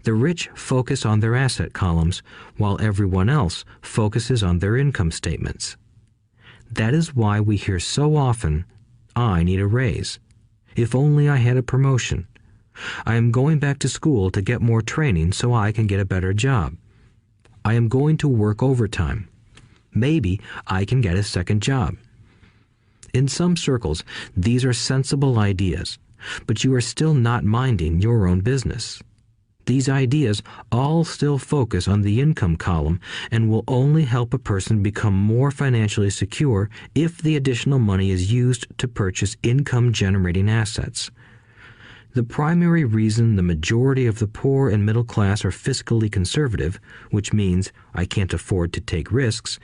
The rich focus on their asset columns, while everyone else focuses on their income statements. That is why we hear so often, "I need a raise. If only I had a promotion. I am going back to school to get more training so I can get a better job. I am going to work overtime. Maybe I can get a second job." In some circles, these are sensible ideas, but you are still not minding your own business. These ideas all still focus on the income column and will only help a person become more financially secure if the additional money is used to purchase income-generating assets. The primary reason the majority of the poor and middle class are fiscally conservative, which means I can't afford to take risks,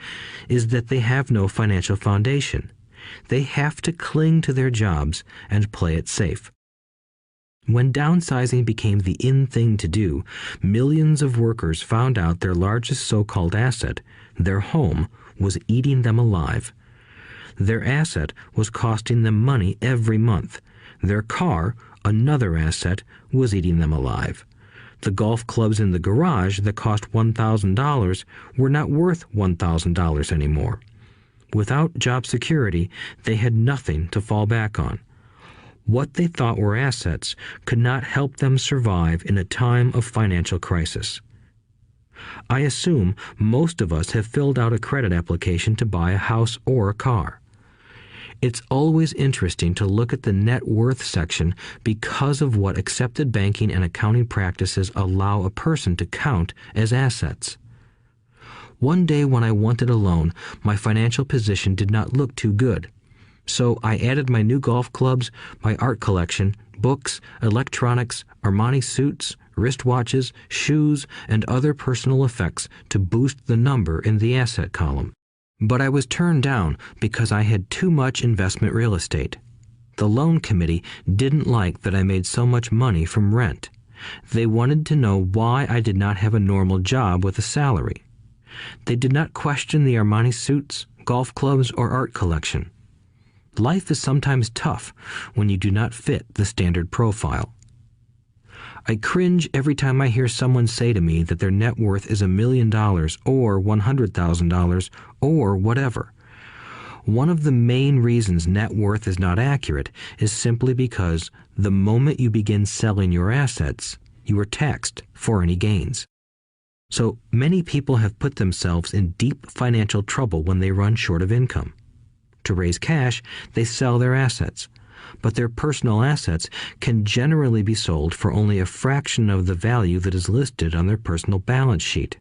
is that they have no financial foundation. They have to cling to their jobs and play it safe. When downsizing became the in thing to do, millions of workers found out their largest so-called asset, their home, was eating them alive. Their asset was costing them money every month. Their car, another asset, was eating them alive. The golf clubs in the garage that cost $1,000 were not worth $1,000 anymore. Without job security, they had nothing to fall back on. What they thought were assets could not help them survive in a time of financial crisis. I assume most of us have filled out a credit application to buy a house or a car. It's always interesting to look at the net worth section because of what accepted banking and accounting practices allow a person to count as assets. One day when I wanted a loan, my financial position did not look too good. So I added my new golf clubs, my art collection, books, electronics, Armani suits, wristwatches, shoes, and other personal effects to boost the number in the asset column. But I was turned down because I had too much investment real estate. The loan committee didn't like that I made so much money from rent. They wanted to know why I did not have a normal job with a salary. They did not question the Armani suits, golf clubs, or art collection. Life is sometimes tough when you do not fit the standard profile. I cringe every time I hear someone say to me that their net worth is $1 million or $100,000 or whatever. One of the main reasons net worth is not accurate is simply because the moment you begin selling your assets, you are taxed for any gains. So many people have put themselves in deep financial trouble when they run short of income. To raise cash, they sell their assets, but their personal assets can generally be sold for only a fraction of the value that is listed on their personal balance sheet.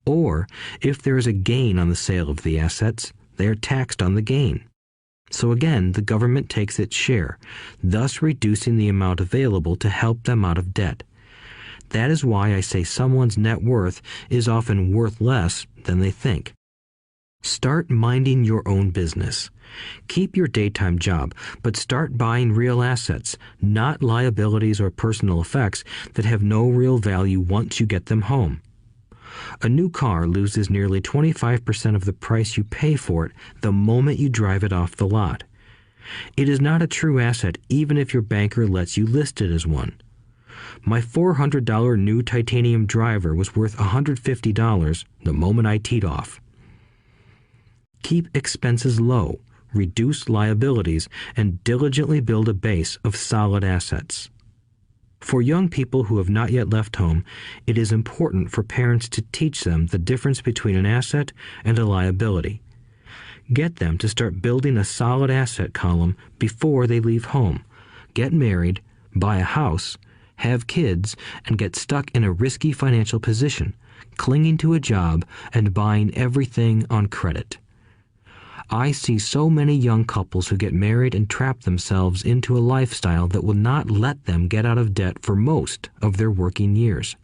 Or, if there is a gain on the sale of the assets, they are taxed on the gain. So again, the government takes its share, thus reducing the amount available to help them out of debt. That is why I say someone's net worth is often worth less than they think. Start minding your own business. Keep your daytime job, but start buying real assets, not liabilities or personal effects that have no real value once you get them home. A new car loses nearly 25% of the price you pay for it the moment you drive it off the lot. It is not a true asset even if your banker lets you list it as one. My $400 new titanium driver was worth $150 the moment I teed off. Keep expenses low, reduce liabilities, and diligently build a base of solid assets. For young people who have not yet left home, it is important for parents to teach them the difference between an asset and a liability. Get them to start building a solid asset column before they leave home, get married, buy a house, have kids, and get stuck in a risky financial position, clinging to a job and buying everything on credit. I see so many young couples who get married and trap themselves into a lifestyle that will not let them get out of debt for most of their working years.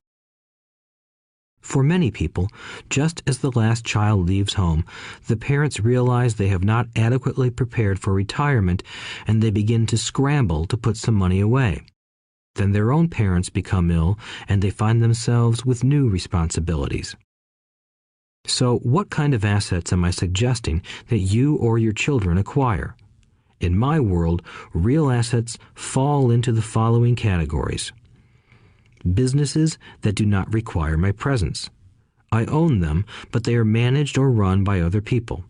For many people, just as the last child leaves home, the parents realize they have not adequately prepared for retirement and they begin to scramble to put some money away. Then their own parents become ill and they find themselves with new responsibilities. So, what kind of assets am I suggesting that you or your children acquire? In my world, real assets fall into the following categories. Businesses that do not require my presence. I own them, but they are managed or run by other people.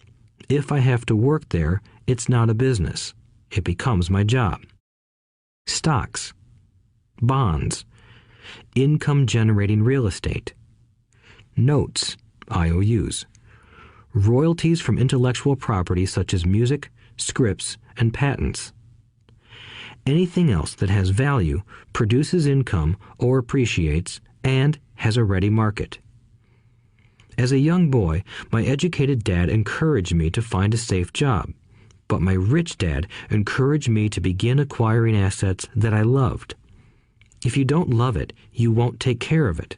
If I have to work there, it's not a business. It becomes my job. Stocks, bonds, income-generating real estate, notes, IOUs, royalties from intellectual property such as music, scripts, and patents. Anything else that has value, produces income, or appreciates, and has a ready market. As a young boy, my educated dad encouraged me to find a safe job, but my rich dad encouraged me to begin acquiring assets that I loved. If you don't love it, you won't take care of it.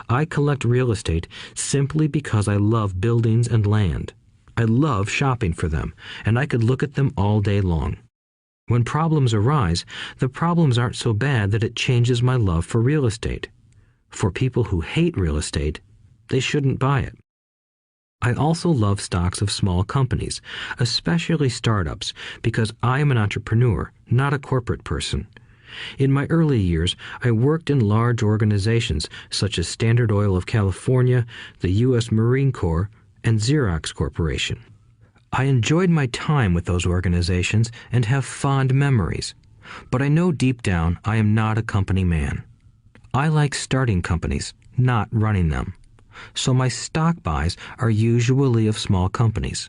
I collect real estate simply because I love buildings and land. I love shopping for them, and I could look at them all day long. When problems arise, the problems aren't so bad that it changes my love for real estate. For people who hate real estate, they shouldn't buy it. I also love stocks of small companies, especially startups, because I am an entrepreneur, not a corporate person. In my early years, I worked in large organizations such as Standard Oil of California, the U.S. Marine Corps, and Xerox Corporation. I enjoyed my time with those organizations and have fond memories, but I know deep down I am not a company man. I like starting companies, not running them. So my stock buys are usually of small companies.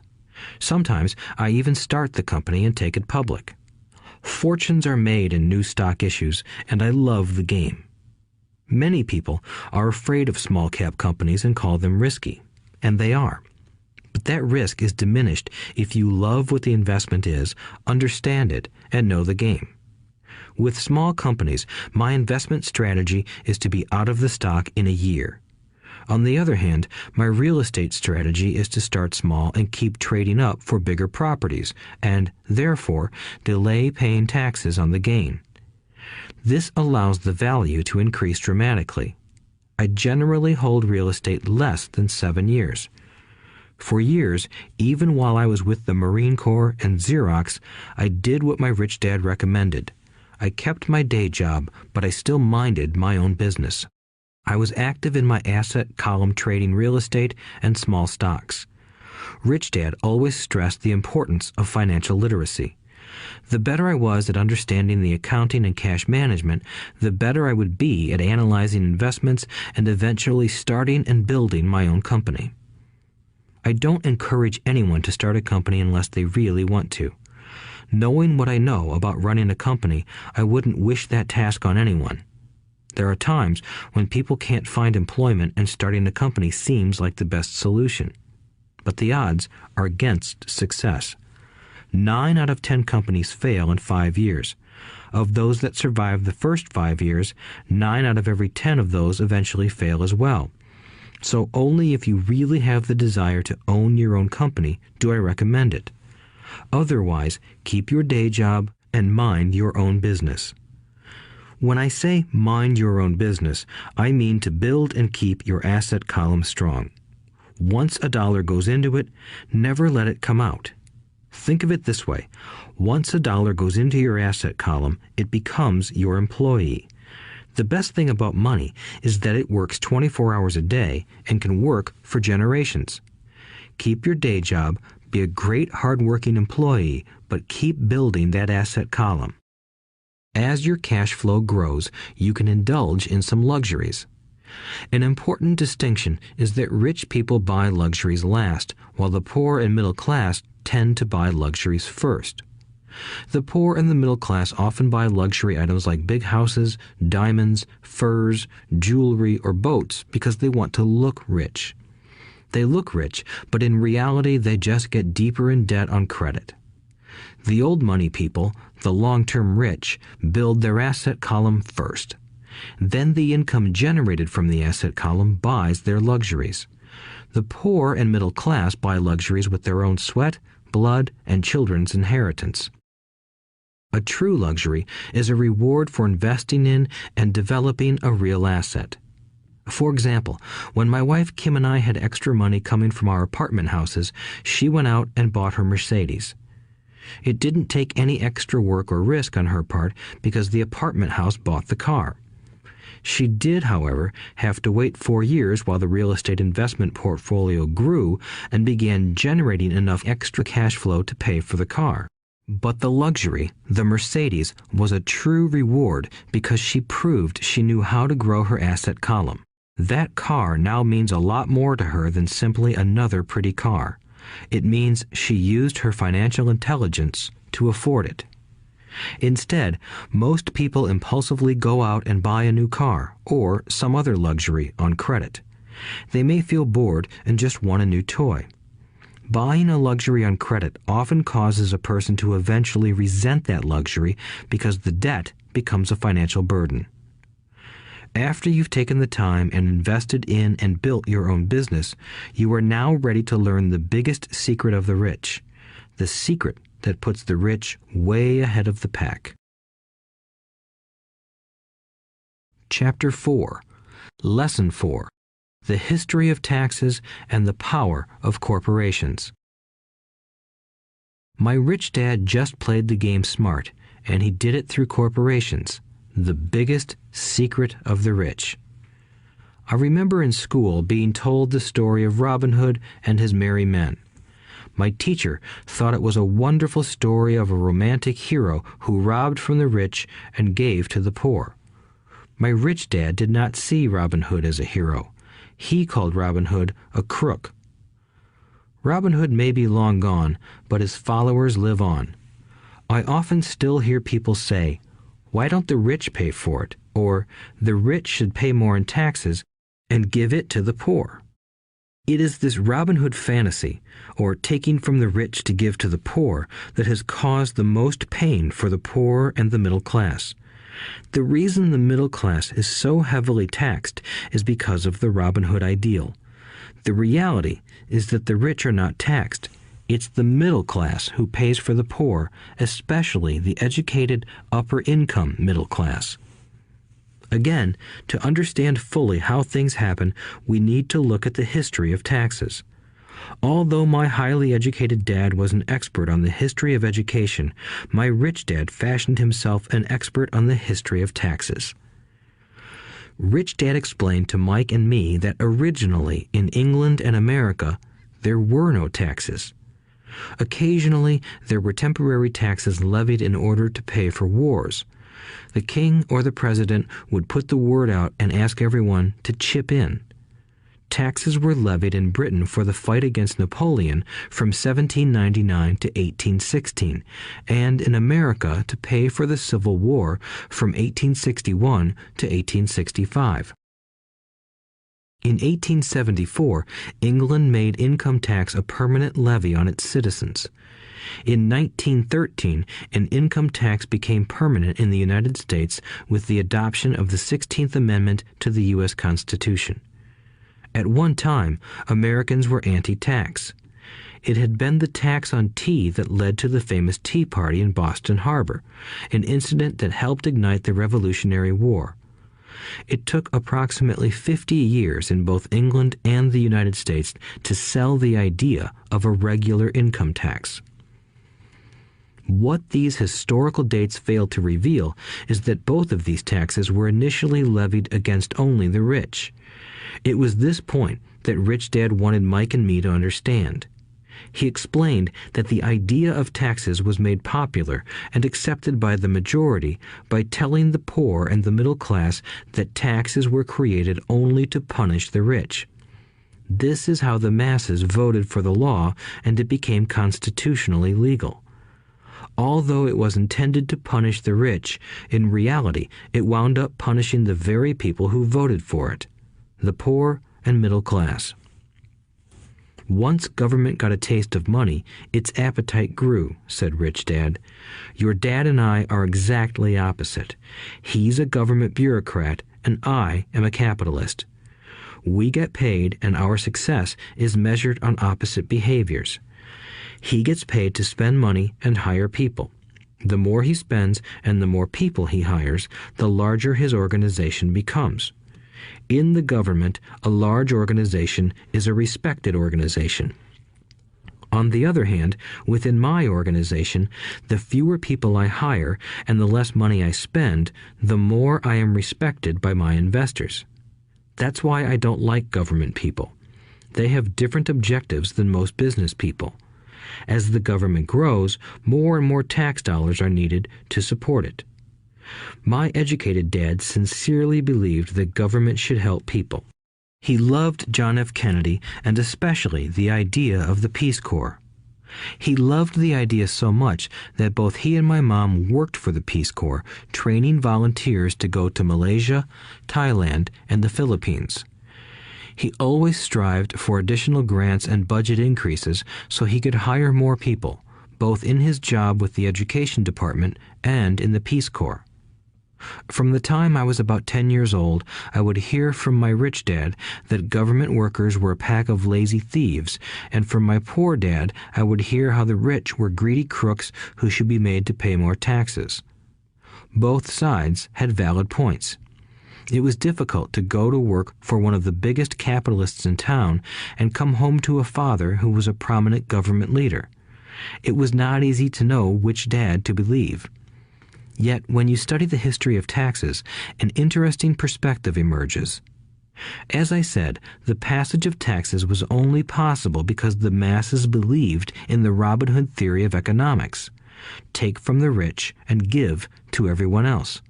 Sometimes I even start the company and take it public. Fortunes are made in new stock issues, and I love the game. Many people are afraid of small-cap companies and call them risky, and they are. But that risk is diminished if you love what the investment is, understand it, and know the game. With small companies, my investment strategy is to be out of the stock in a year. On the other hand, my real estate strategy is to start small and keep trading up for bigger properties, and, therefore, delay paying taxes on the gain. This allows the value to increase dramatically. I generally hold real estate less than 7 years. For years, even while I was with the Marine Corps and Xerox, I did what my rich dad recommended. I kept my day job, but I still minded my own business. I was active in my asset column trading real estate and small stocks. Rich Dad always stressed the importance of financial literacy. The better I was at understanding the accounting and cash management, the better I would be at analyzing investments and eventually starting and building my own company. I don't encourage anyone to start a company unless they really want to. Knowing what I know about running a company, I wouldn't wish that task on anyone. There are times when people can't find employment and starting a company seems like the best solution. But the odds are against success. 9 out of 10 companies fail in 5 years. Of those that survive the first 5 years, 9 out of every 10 of those eventually fail as well. So only if you really have the desire to own your own company do I recommend it. Otherwise, keep your day job and mind your own business. When I say mind your own business, I mean to build and keep your asset column strong. Once a dollar goes into it, never let it come out. Think of it this way. Once a dollar goes into your asset column, it becomes your employee. The best thing about money is that it works 24 hours a day and can work for generations. Keep your day job, be a great hard-working employee, but keep building that asset column. As your cash flow grows, you can indulge in some luxuries. An important distinction is that rich people buy luxuries last, while the poor and middle class tend to buy luxuries first. The poor and the middle class often buy luxury items like big houses, diamonds, furs, jewelry, or boats because they want to look rich. They look rich, but in reality they just get deeper in debt on credit. The old money people, the long-term rich, build their asset column first. Then the income generated from the asset column buys their luxuries. The poor and middle class buy luxuries with their own sweat, blood, and children's inheritance. A true luxury is a reward for investing in and developing a real asset. For example, when my wife Kim and I had extra money coming from our apartment houses, she went out and bought her Mercedes. It didn't take any extra work or risk on her part because the apartment house bought the car. She did, however, have to wait 4 years while the real estate investment portfolio grew and began generating enough extra cash flow to pay for the car. But the luxury, the Mercedes, was a true reward because she proved she knew how to grow her asset column. That car now means a lot more to her than simply another pretty car. It means she used her financial intelligence to afford it. Instead, most people impulsively go out and buy a new car or some other luxury on credit. They may feel bored and just want a new toy. Buying a luxury on credit often causes a person to eventually resent that luxury because the debt becomes a financial burden. After you've taken the time and invested in and built your own business, you are now ready to learn the biggest secret of the rich, the secret that puts the rich way ahead of the pack. Chapter 4. Lesson 4. The History of Taxes and the Power of Corporations. My rich dad just played the game smart, and he did it through corporations, the biggest secret of the rich. I remember in school being told the story of Robin Hood and his merry men. My teacher thought it was a wonderful story of a romantic hero who robbed from the rich and gave to the poor. My rich dad did not see Robin Hood as a hero. He called Robin Hood a crook. Robin Hood may be long gone, but his followers live on. I often still hear people say, "Why don't the rich pay for it?" Or, "The rich should pay more in taxes and give it to the poor." It is this Robin Hood fantasy, or taking from the rich to give to the poor, that has caused the most pain for the poor and the middle class. The reason the middle class is so heavily taxed is because of the Robin Hood ideal. The reality is that the rich are not taxed. It's the middle class who pays for the poor, especially the educated, upper-income middle class. Again, to understand fully how things happen, we need to look at the history of taxes. Although my highly educated dad was an expert on the history of education, my rich dad fashioned himself an expert on the history of taxes. Rich Dad explained to Mike and me that originally in England and America, there were no taxes. Occasionally, there were temporary taxes levied in order to pay for wars. The king or the president would put the word out and ask everyone to chip in. Taxes were levied in Britain for the fight against Napoleon from 1799 to 1816, and in America to pay for the Civil War from 1861 to 1865. In 1874, England made income tax a permanent levy on its citizens. In 1913, an income tax became permanent in the United States with the adoption of the 16th Amendment to the U.S. Constitution. At one time, Americans were anti-tax. It had been the tax on tea that led to the famous Tea Party in Boston Harbor, an incident that helped ignite the Revolutionary War. It took approximately 50 years in both England and the United States to sell the idea of a regular income tax. What these historical dates fail to reveal is that both of these taxes were initially levied against only the rich. It was this point that Rich Dad wanted Mike and me to understand. He explained that the idea of taxes was made popular and accepted by the majority by telling the poor and the middle class that taxes were created only to punish the rich. This is how the masses voted for the law, and it became constitutionally legal. Although it was intended to punish the rich, in reality it wound up punishing the very people who voted for it, the poor and middle class. Once government got a taste of money, its appetite grew, said Rich Dad. Your dad and I are exactly opposite. He's a government bureaucrat, and I am a capitalist. We get paid, and our success is measured on opposite behaviors. He gets paid to spend money and hire people. The more he spends and the more people he hires, the larger his organization becomes. In the government, a large organization is a respected organization. On the other hand, within my organization, the fewer people I hire and the less money I spend, the more I am respected by my investors. That's why I don't like government people. They have different objectives than most business people. As the government grows, more and more tax dollars are needed to support it. My educated dad sincerely believed that government should help people. He loved John F. Kennedy and especially the idea of the Peace Corps. He loved the idea so much that both he and my mom worked for the Peace Corps, training volunteers to go to Malaysia, Thailand, and the Philippines. He always strived for additional grants and budget increases so he could hire more people, both in his job with the Education Department and in the Peace Corps. From the time I was about 10 years old, I would hear from my rich dad that government workers were a pack of lazy thieves, and from my poor dad I would hear how the rich were greedy crooks who should be made to pay more taxes. Both sides had valid points. It was difficult to go to work for one of the biggest capitalists in town and come home to a father who was a prominent government leader. It was not easy to know which dad to believe. Yet, when you study the history of taxes, an interesting perspective emerges. As I said, the passage of taxes was only possible because the masses believed in the Robin Hood theory of economics. Take from the rich and give to everyone else.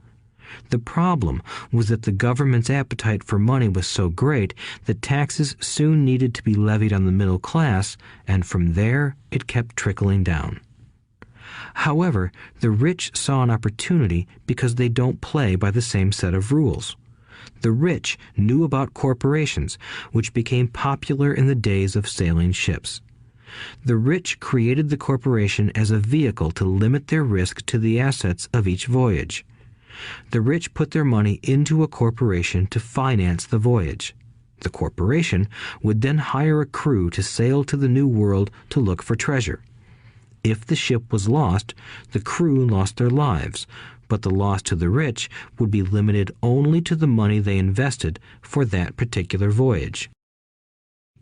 The problem was that the government's appetite for money was so great that taxes soon needed to be levied on the middle class, and from there it kept trickling down. However, the rich saw an opportunity because they don't play by the same set of rules. The rich knew about corporations, which became popular in the days of sailing ships. The rich created the corporation as a vehicle to limit their risk to the assets of each voyage. The rich put their money into a corporation to finance the voyage. The corporation would then hire a crew to sail to the New World to look for treasure. If the ship was lost, the crew lost their lives, but the loss to the rich would be limited only to the money they invested for that particular voyage.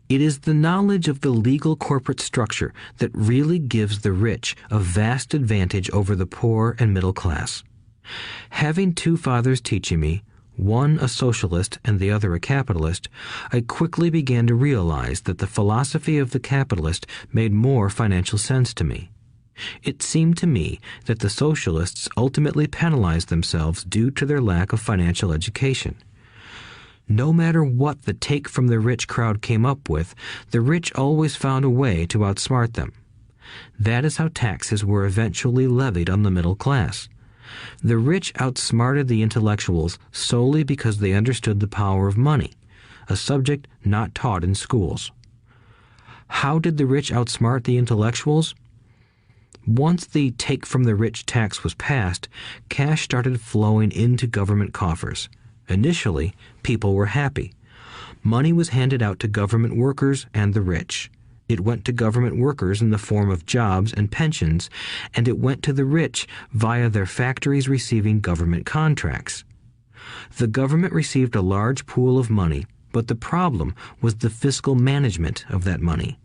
It is the knowledge of the legal corporate structure that really gives the rich a vast advantage over the poor and middle class. Having two fathers teaching me, one a socialist and the other a capitalist, I quickly began to realize that the philosophy of the capitalist made more financial sense to me. It seemed to me that the socialists ultimately penalized themselves due to their lack of financial education. No matter what the take from the rich crowd came up with, the rich always found a way to outsmart them. That is how taxes were eventually levied on the middle class. The rich outsmarted the intellectuals solely because they understood the power of money, a subject not taught in schools. How did the rich outsmart the intellectuals? Once the take from the rich tax was passed, cash started flowing into government coffers. Initially, people were happy. Money was handed out to government workers and the rich. It went to government workers in the form of jobs and pensions, and it went to the rich via their factories receiving government contracts. The government received a large pool of money, but the problem was the fiscal management of that money.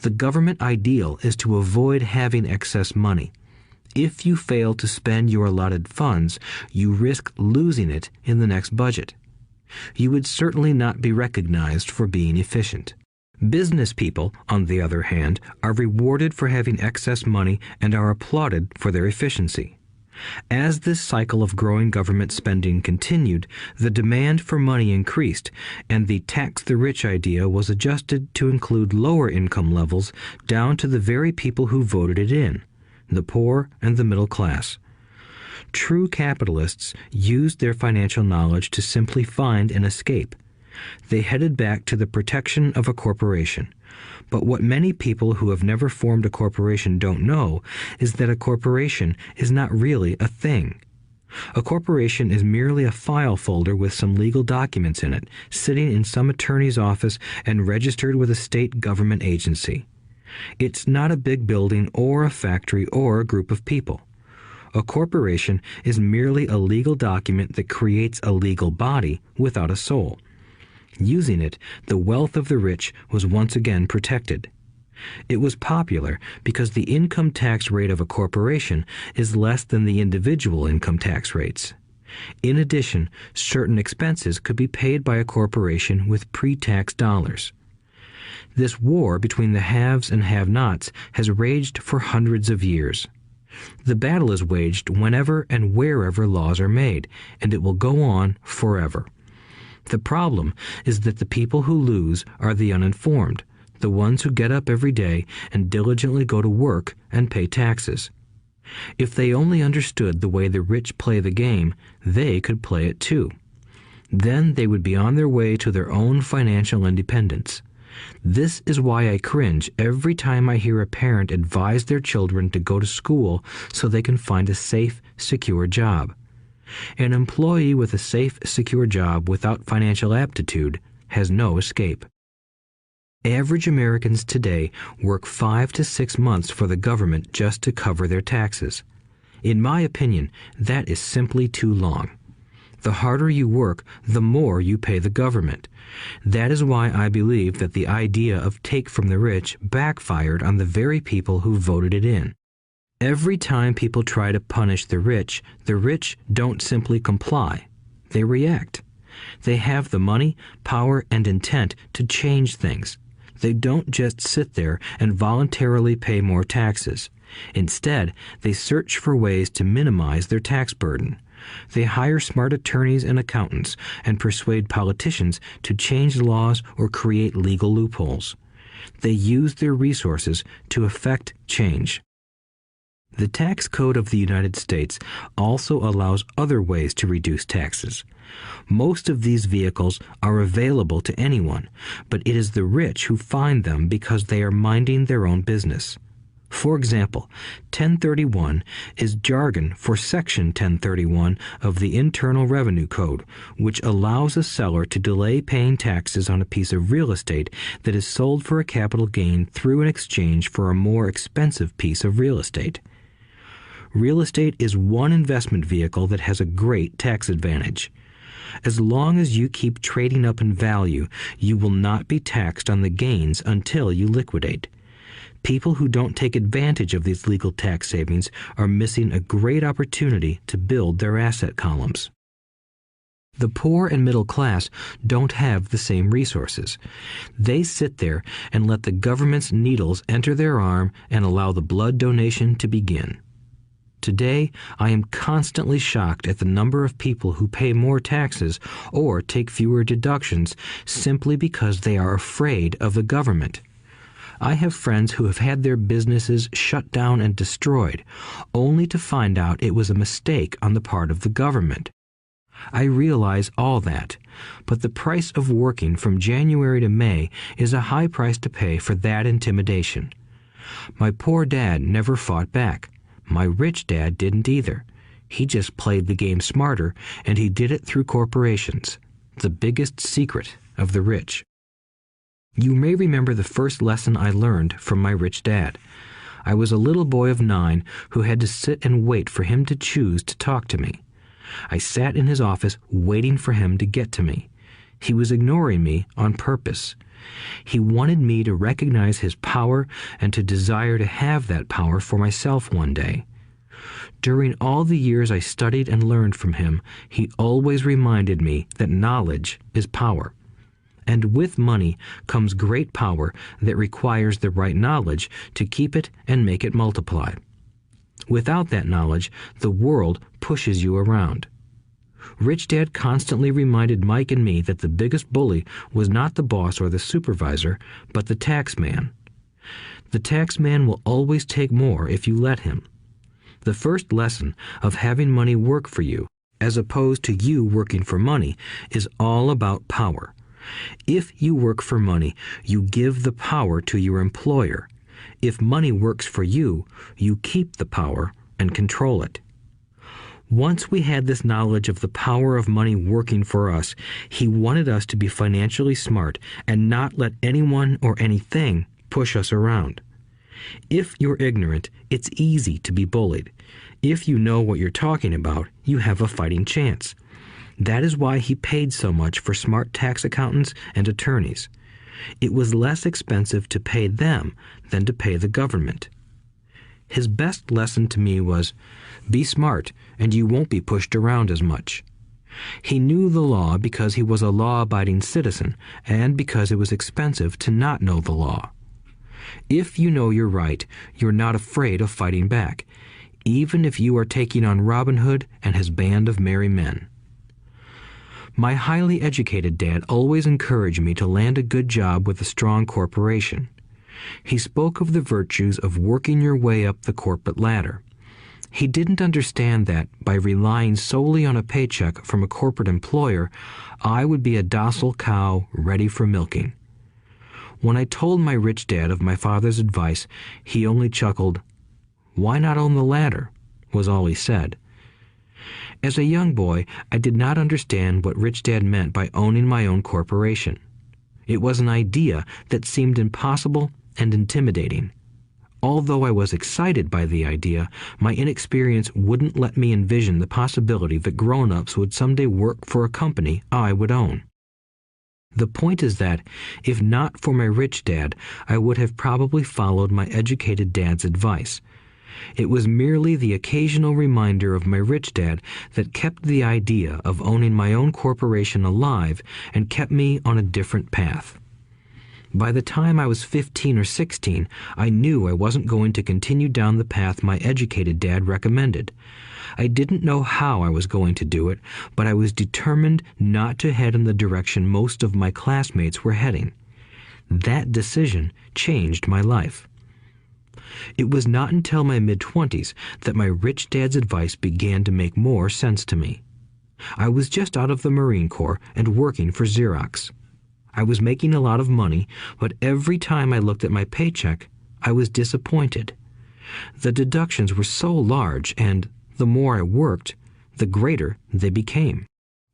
The government ideal is to avoid having excess money. If you fail to spend your allotted funds, you risk losing it in the next budget. You would certainly not be recognized for being efficient. Business people, on the other hand, are rewarded for having excess money and are applauded for their efficiency. As this cycle of growing government spending continued, the demand for money increased, and the tax the rich idea was adjusted to include lower income levels down to the very people who voted it in, the poor and the middle class. True capitalists used their financial knowledge to simply find an escape. They headed back to the protection of a corporation. But what many people who have never formed a corporation don't know is that a corporation is not really a thing. A corporation is merely a file folder with some legal documents in it, sitting in some attorney's office and registered with a state government agency. It's not a big building or a factory or a group of people. A corporation is merely a legal document that creates a legal body without a soul. Using it, the wealth of the rich was once again protected. It was popular because the income tax rate of a corporation is less than the individual income tax rates. In addition, certain expenses could be paid by a corporation with pre-tax dollars. This war between the haves and have-nots has raged for hundreds of years. The battle is waged whenever and wherever laws are made, and it will go on forever. The problem is that the people who lose are the uninformed, the ones who get up every day and diligently go to work and pay taxes. If they only understood the way the rich play the game, they could play it too. Then they would be on their way to their own financial independence. This is why I cringe every time I hear a parent advise their children to go to school so they can find a safe, secure job. An employee with a safe, secure job without financial aptitude has no escape. Average Americans today work 5 to 6 months for the government just to cover their taxes. In my opinion, that is simply too long. The harder you work, the more you pay the government. That is why I believe that the idea of take from the rich backfired on the very people who voted it in. Every time people try to punish the rich don't simply comply. They react. They have the money, power, and intent to change things. They don't just sit there and voluntarily pay more taxes. Instead, they search for ways to minimize their tax burden. They hire smart attorneys and accountants and persuade politicians to change laws or create legal loopholes. They use their resources to effect change. The tax code of the United States also allows other ways to reduce taxes. Most of these vehicles are available to anyone, but it is the rich who find them because they are minding their own business. For example, 1031 is jargon for Section 1031 of the Internal Revenue Code, which allows a seller to delay paying taxes on a piece of real estate that is sold for a capital gain through an exchange for a more expensive piece of real estate. Real estate is one investment vehicle that has a great tax advantage. As long as you keep trading up in value, you will not be taxed on the gains until you liquidate. People who don't take advantage of these legal tax savings are missing a great opportunity to build their asset columns. The poor and middle class don't have the same resources. They sit there and let the government's needles enter their arm and allow the blood donation to begin. Today, I am constantly shocked at the number of people who pay more taxes or take fewer deductions simply because they are afraid of the government. I have friends who have had their businesses shut down and destroyed, only to find out it was a mistake on the part of the government. I realize all that, but the price of working from January to May is a high price to pay for that intimidation. My poor dad never fought back. My rich dad didn't either. He just played the game smarter, and he did it through corporations, the biggest secret of the rich. You may remember the first lesson I learned from my rich dad. I was a little boy of 9 who had to sit and wait for him to choose to talk to me. I sat in his office waiting for him to get to me. He was ignoring me on purpose. He wanted me to recognize his power and to desire to have that power for myself one day. During all the years I studied and learned from him, he always reminded me that knowledge is power. And with money comes great power that requires the right knowledge to keep it and make it multiply. Without that knowledge, the world pushes you around. Rich Dad constantly reminded Mike and me that the biggest bully was not the boss or the supervisor, but the tax man. The tax man will always take more if you let him. The first lesson of having money work for you, as opposed to you working for money, is all about power. If you work for money, you give the power to your employer. If money works for you, you keep the power and control it. Once we had this knowledge of the power of money working for us, he wanted us to be financially smart and not let anyone or anything push us around. If you're ignorant, it's easy to be bullied. If you know what you're talking about, you have a fighting chance. That is why he paid so much for smart tax accountants and attorneys. It was less expensive to pay them than to pay the government. His best lesson to me was, be smart and you won't be pushed around as much. He knew the law because he was a law-abiding citizen and because it was expensive to not know the law. If you know you're right, you're not afraid of fighting back, even if you are taking on Robin Hood and his band of merry men. My highly educated dad always encouraged me to land a good job with a strong corporation. He spoke of the virtues of working your way up the corporate ladder. He didn't understand that, by relying solely on a paycheck from a corporate employer, I would be a docile cow ready for milking. When I told my rich dad of my father's advice, he only chuckled. "Why not own the ladder?" was all he said. As a young boy, I did not understand what Rich Dad meant by owning my own corporation. It was an idea that seemed impossible and intimidating. Although I was excited by the idea, my inexperience wouldn't let me envision the possibility that grown-ups would someday work for a company I would own. The point is that, if not for my rich dad, I would have probably followed my educated dad's advice. It was merely the occasional reminder of my rich dad that kept the idea of owning my own corporation alive and kept me on a different path. By the time I was 15 or 16, I knew I wasn't going to continue down the path my educated dad recommended. I didn't know how I was going to do it, but I was determined not to head in the direction most of my classmates were heading. That decision changed my life. It was not until my mid-20s that my rich dad's advice began to make more sense to me. I was just out of the Marine Corps and working for Xerox. I was making a lot of money, but every time I looked at my paycheck, I was disappointed. The deductions were so large, and the more I worked, the greater they became.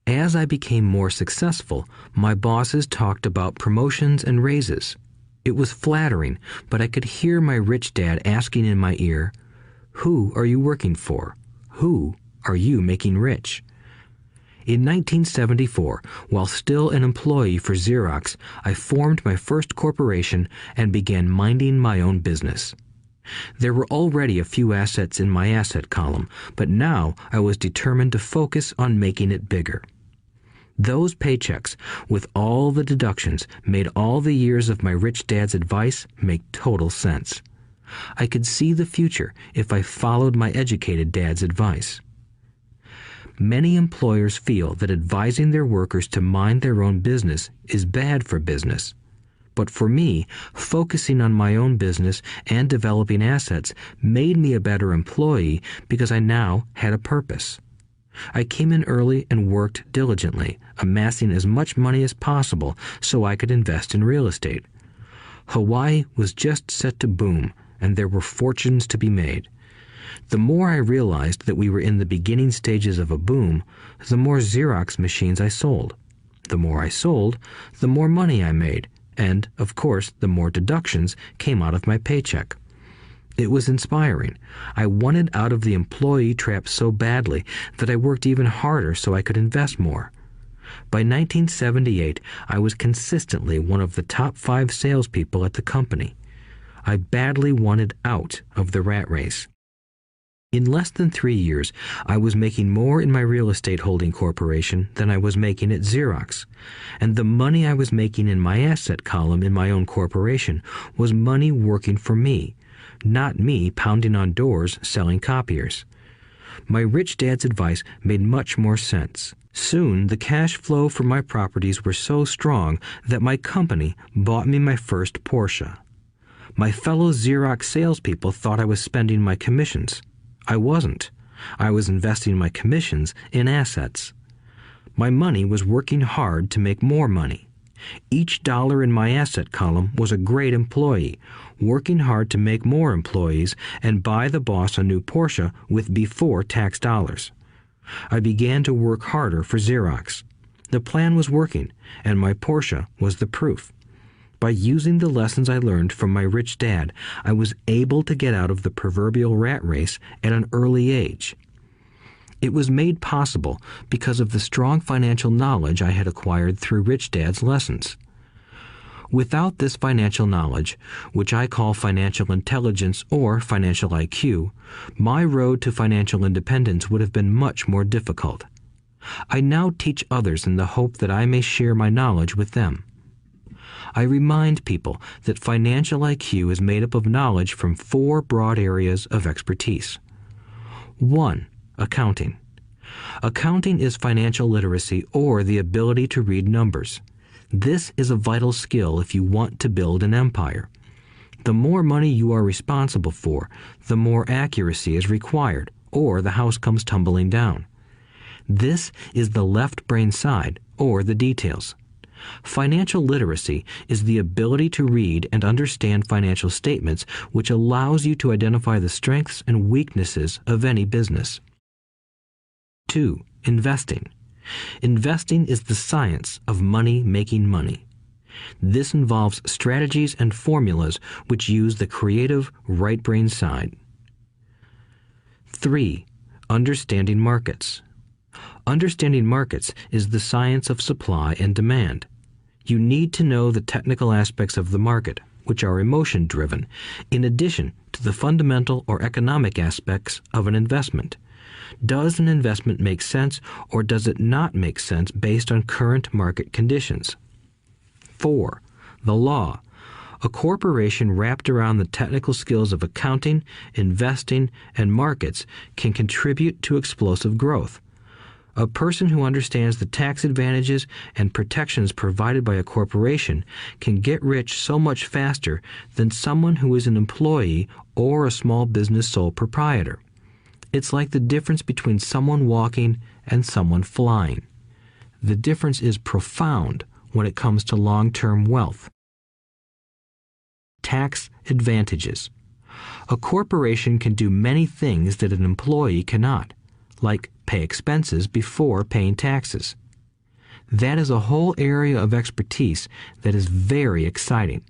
As I became more successful, my bosses talked about promotions and raises. It was flattering, but I could hear my rich dad asking in my ear, "Who are you working for? Who are you making rich?" In 1974, while still an employee for Xerox, I formed my first corporation and began minding my own business. There were already a few assets in my asset column, but now I was determined to focus on making it bigger. Those paychecks, with all the deductions, made all the years of my rich dad's advice make total sense. I could see the future if I followed my educated dad's advice. Many employers feel that advising their workers to mind their own business is bad for business. But for me, focusing on my own business and developing assets made me a better employee because I now had a purpose. I came in early and worked diligently, amassing as much money as possible so I could invest in real estate. Hawaii was just set to boom, and there were fortunes to be made. The more I realized that we were in the beginning stages of a boom, the more Xerox machines I sold. The more I sold, the more money I made, and, of course, the more deductions came out of my paycheck. It was inspiring. I wanted out of the employee trap so badly that I worked even harder so I could invest more. By 1978, I was consistently one of the top 5 salespeople at the company. I badly wanted out of the rat race. In less than 3 years, I was making more in my real estate holding corporation than I was making at Xerox, and the money I was making in my asset column in my own corporation was money working for me, not me pounding on doors selling copiers. My rich dad's advice made much more sense. Soon, the cash flow from my properties were so strong that my company bought me my first Porsche. My fellow Xerox salespeople thought I was spending my commissions. I wasn't. I was investing my commissions in assets. My money was working hard to make more money. Each dollar in my asset column was a great employee, working hard to make more employees and buy the boss a new Porsche with before-tax dollars. I began to work harder for Xerox. The plan was working, and my Porsche was the proof. By using the lessons I learned from my rich dad, I was able to get out of the proverbial rat race at an early age. It was made possible because of the strong financial knowledge I had acquired through Rich Dad's lessons. Without this financial knowledge, which I call financial intelligence or financial IQ, my road to financial independence would have been much more difficult. I now teach others in the hope that I may share my knowledge with them. I remind people that financial IQ is made up of knowledge from 4 broad areas of expertise. 1. Accounting. Accounting is financial literacy or the ability to read numbers. This is a vital skill if you want to build an empire. The more money you are responsible for, the more accuracy is required, or the house comes tumbling down. This is the left brain side, or the details. Financial literacy is the ability to read and understand financial statements, which allows you to identify the strengths and weaknesses of any business. 2. Investing. Investing is the science of money making money. This involves strategies and formulas which use the creative right brain side. 3. Understanding markets. Understanding markets is the science of supply and demand. You need to know the technical aspects of the market, which are emotion-driven, in addition to the fundamental or economic aspects of an investment. Does an investment make sense or does it not make sense based on current market conditions? 4. The law. A corporation wrapped around the technical skills of accounting, investing, and markets can contribute to explosive growth. A person who understands the tax advantages and protections provided by a corporation can get rich so much faster than someone who is an employee or a small business sole proprietor. It's like the difference between someone walking and someone flying. The difference is profound when it comes to long-term wealth. Tax advantages. A corporation can do many things that an employee cannot, like pay expenses before paying taxes. That is a whole area of expertise that is very exciting.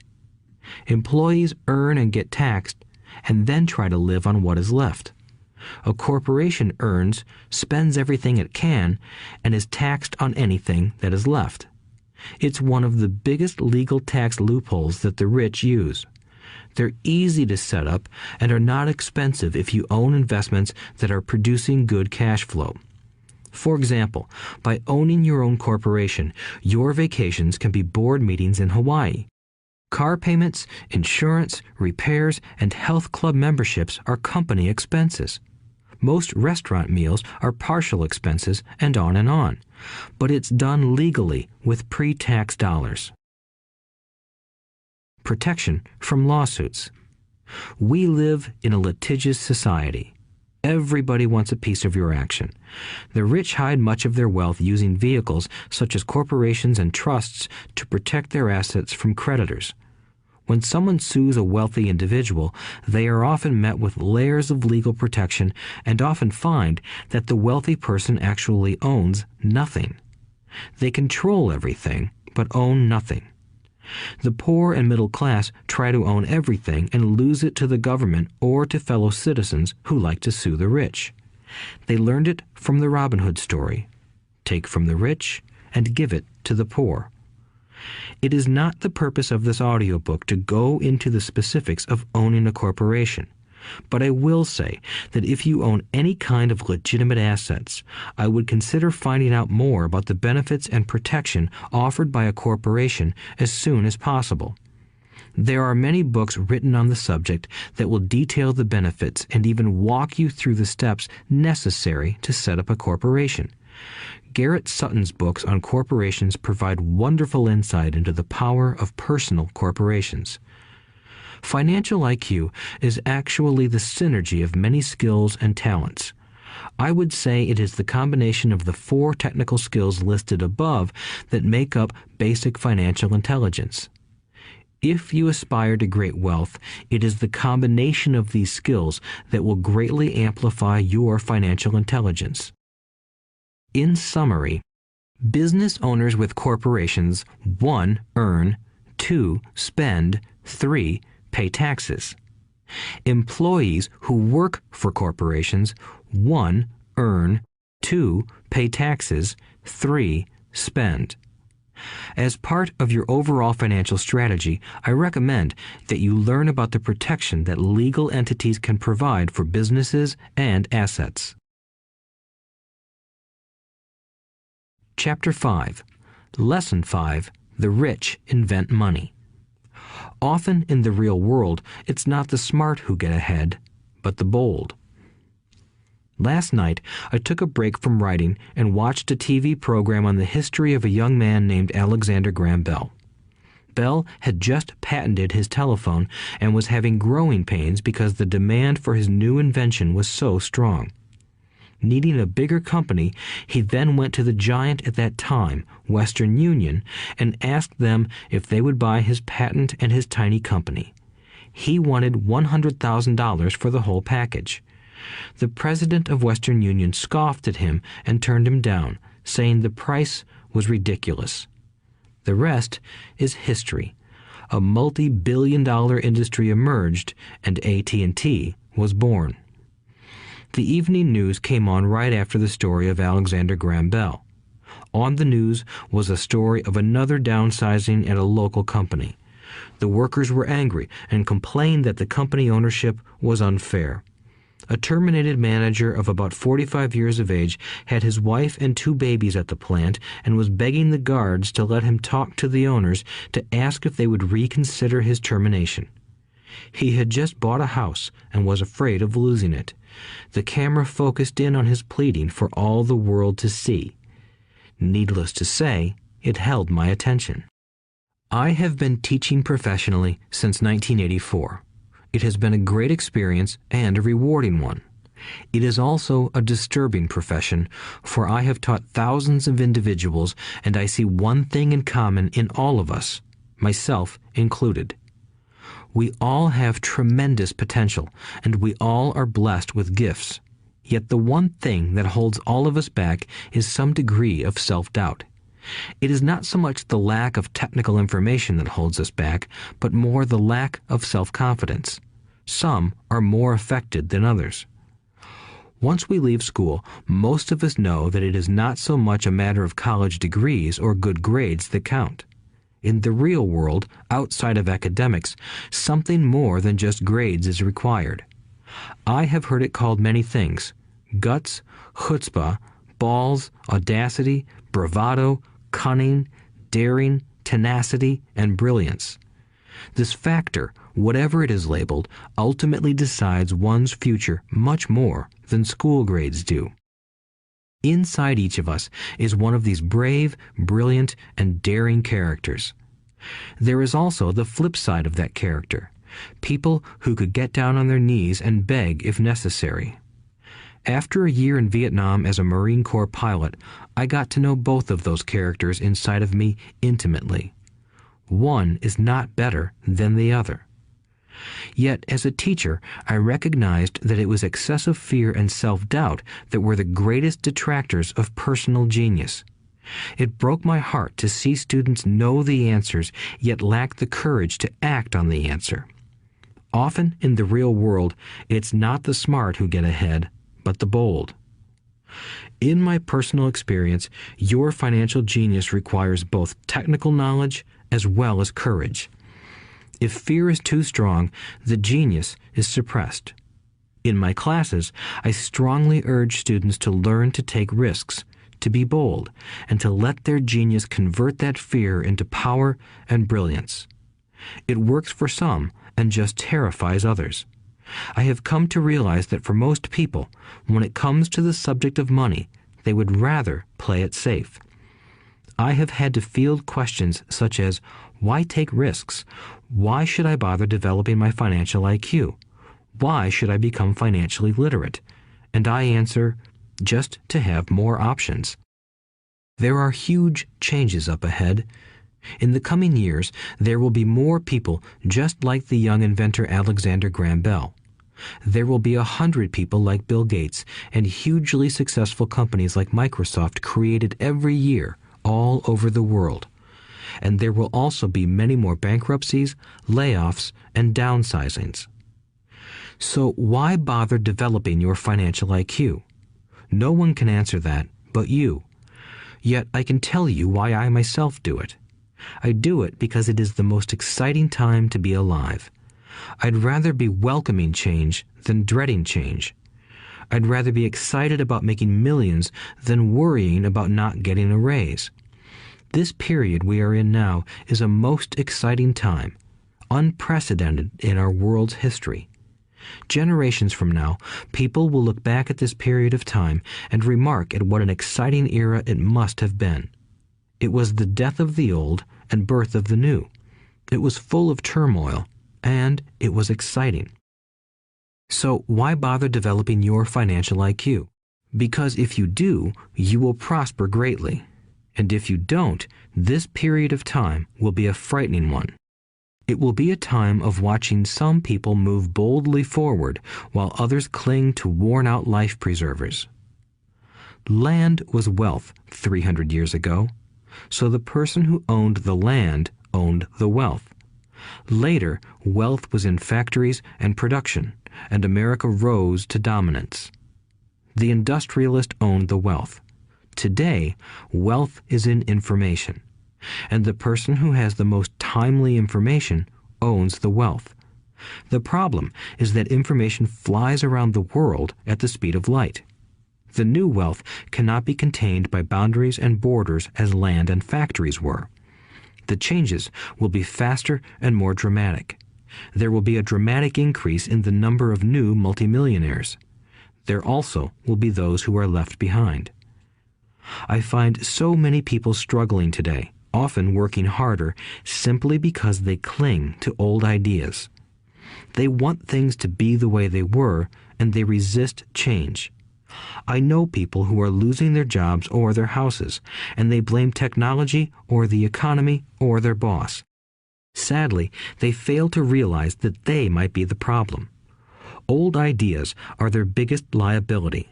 Employees earn and get taxed and then try to live on what is left. A corporation earns, spends everything it can, and is taxed on anything that is left. It's one of the biggest legal tax loopholes that the rich use. They're easy to set up and are not expensive if you own investments that are producing good cash flow. For example, by owning your own corporation, your vacations can be board meetings in Hawaii. Car payments, insurance, repairs, and health club memberships are company expenses. Most restaurant meals are partial expenses, and on. But it's done legally with pre-tax dollars. Protection from lawsuits. We live in a litigious society. Everybody wants a piece of your action. The rich hide much of their wealth using vehicles such as corporations and trusts to protect their assets from creditors. When someone sues a wealthy individual, they are often met with layers of legal protection and often find that the wealthy person actually owns nothing. They control everything, but own nothing. The poor and middle class try to own everything and lose it to the government or to fellow citizens who like to sue the rich. They learned it from the Robin Hood story. Take from the rich and give it to the poor. It is not the purpose of this audiobook to go into the specifics of owning a corporation. But I will say that if you own any kind of legitimate assets, I would consider finding out more about the benefits and protection offered by a corporation as soon as possible. There are many books written on the subject that will detail the benefits and even walk you through the steps necessary to set up a corporation. Garrett Sutton's books on corporations provide wonderful insight into the power of personal corporations. Financial IQ is actually the synergy of many skills and talents. I would say it is the combination of the 4 technical skills listed above that make up basic financial intelligence. If you aspire to great wealth, it is the combination of these skills that will greatly amplify your financial intelligence. In summary, business owners with corporations 1. Earn, 2. Spend, 3. Pay taxes. Employees who work for corporations 1. Earn, 2. Pay taxes, 3. Spend. As part of your overall financial strategy, I recommend that you learn about the protection that legal entities can provide for businesses and assets. Chapter 5. Lesson 5. The rich invent money. Often in the real world, it's not the smart who get ahead, but the bold. Last night, I took a break from writing and watched a TV program on the history of a young man named Alexander Graham Bell. Bell had just patented his telephone and was having growing pains because the demand for his new invention was so strong. Needing a bigger company, he then went to the giant at that time, Western Union, and asked them if they would buy his patent and his tiny company. He wanted $100,000 for the whole package. The president of Western Union scoffed at him and turned him down, saying the price was ridiculous. The rest is history. A multi-billion-dollar industry emerged, and AT&T was born. The evening news came on right after the story of Alexander Graham Bell. On the news was a story of another downsizing at a local company. The workers were angry and complained that the company ownership was unfair. A terminated manager of about 45 years of age had his wife and 2 babies at the plant and was begging the guards to let him talk to the owners to ask if they would reconsider his termination. He had just bought a house and was afraid of losing it. The camera focused in on his pleading for all the world to see. Needless to say, it held my attention. I have been teaching professionally since 1984. It has been a great experience and a rewarding one. It is also a disturbing profession, for I have taught thousands of individuals, and I see one thing in common in all of us, myself included. We all have tremendous potential, and we all are blessed with gifts. Yet the one thing that holds all of us back is some degree of self-doubt. It is not so much the lack of technical information that holds us back, but more the lack of self-confidence. Some are more affected than others. Once we leave school, most of us know that it is not so much a matter of college degrees or good grades that count. In the real world, outside of academics, something more than just grades is required. I have heard it called many things: guts, chutzpah, balls, audacity, bravado, cunning, daring, tenacity, and brilliance. This factor, whatever it is labeled, ultimately decides one's future much more than school grades do. Inside each of us is one of these brave, brilliant, and daring characters. There is also the flip side of that character, people who could get down on their knees and beg if necessary. After a year in Vietnam as a Marine Corps pilot, I got to know both of those characters inside of me intimately. One is not better than the other. Yet, as a teacher, I recognized that it was excessive fear and self-doubt that were the greatest detractors of personal genius. It broke my heart to see students know the answers, yet lack the courage to act on the answer. Often in the real world, it's not the smart who get ahead, but the bold. In my personal experience, your financial genius requires both technical knowledge as well as courage. If fear is too strong, the genius is suppressed. In my classes, I strongly urge students to learn to take risks, to be bold, and to let their genius convert that fear into power and brilliance. It works for some and just terrifies others. I have come to realize that for most people, when it comes to the subject of money, they would rather play it safe. I have had to field questions such as, why take risks? Why should I bother developing my financial IQ? Why should I become financially literate? And I answer, just to have more options. There are huge changes up ahead. In the coming years, there will be more people just like the young inventor Alexander Graham Bell. There will be 100 people like Bill Gates and hugely successful companies like Microsoft created every year all over the world. And there will also be many more bankruptcies, layoffs, and downsizings. So why bother developing your financial IQ? No one can answer that but you. Yet I can tell you why I myself do it. I do it because it is the most exciting time to be alive. I'd rather be welcoming change than dreading change. I'd rather be excited about making millions than worrying about not getting a raise. This period we are in now is a most exciting time, unprecedented in our world's history. Generations from now, people will look back at this period of time and remark at what an exciting era it must have been. It was the death of the old and birth of the new. It was full of turmoil, and it was exciting. So why bother developing your financial IQ? Because if you do, you will prosper greatly. And if you don't, this period of time will be a frightening one. It will be a time of watching some people move boldly forward while others cling to worn-out life preservers. Land was wealth 300 years ago, so the person who owned the land owned the wealth. Later, wealth was in factories and production, and America rose to dominance. The industrialist owned the wealth. Today, wealth is in information, and the person who has the most timely information owns the wealth. The problem is that information flies around the world at the speed of light. The new wealth cannot be contained by boundaries and borders as land and factories were. The changes will be faster and more dramatic. There will be a dramatic increase in the number of new multimillionaires. There also will be those who are left behind. I find so many people struggling today, often working harder, simply because they cling to old ideas. They want things to be the way they were, and they resist change. I know people who are losing their jobs or their houses, and they blame technology or the economy or their boss. Sadly, they fail to realize that they might be the problem. Old ideas are their biggest liability.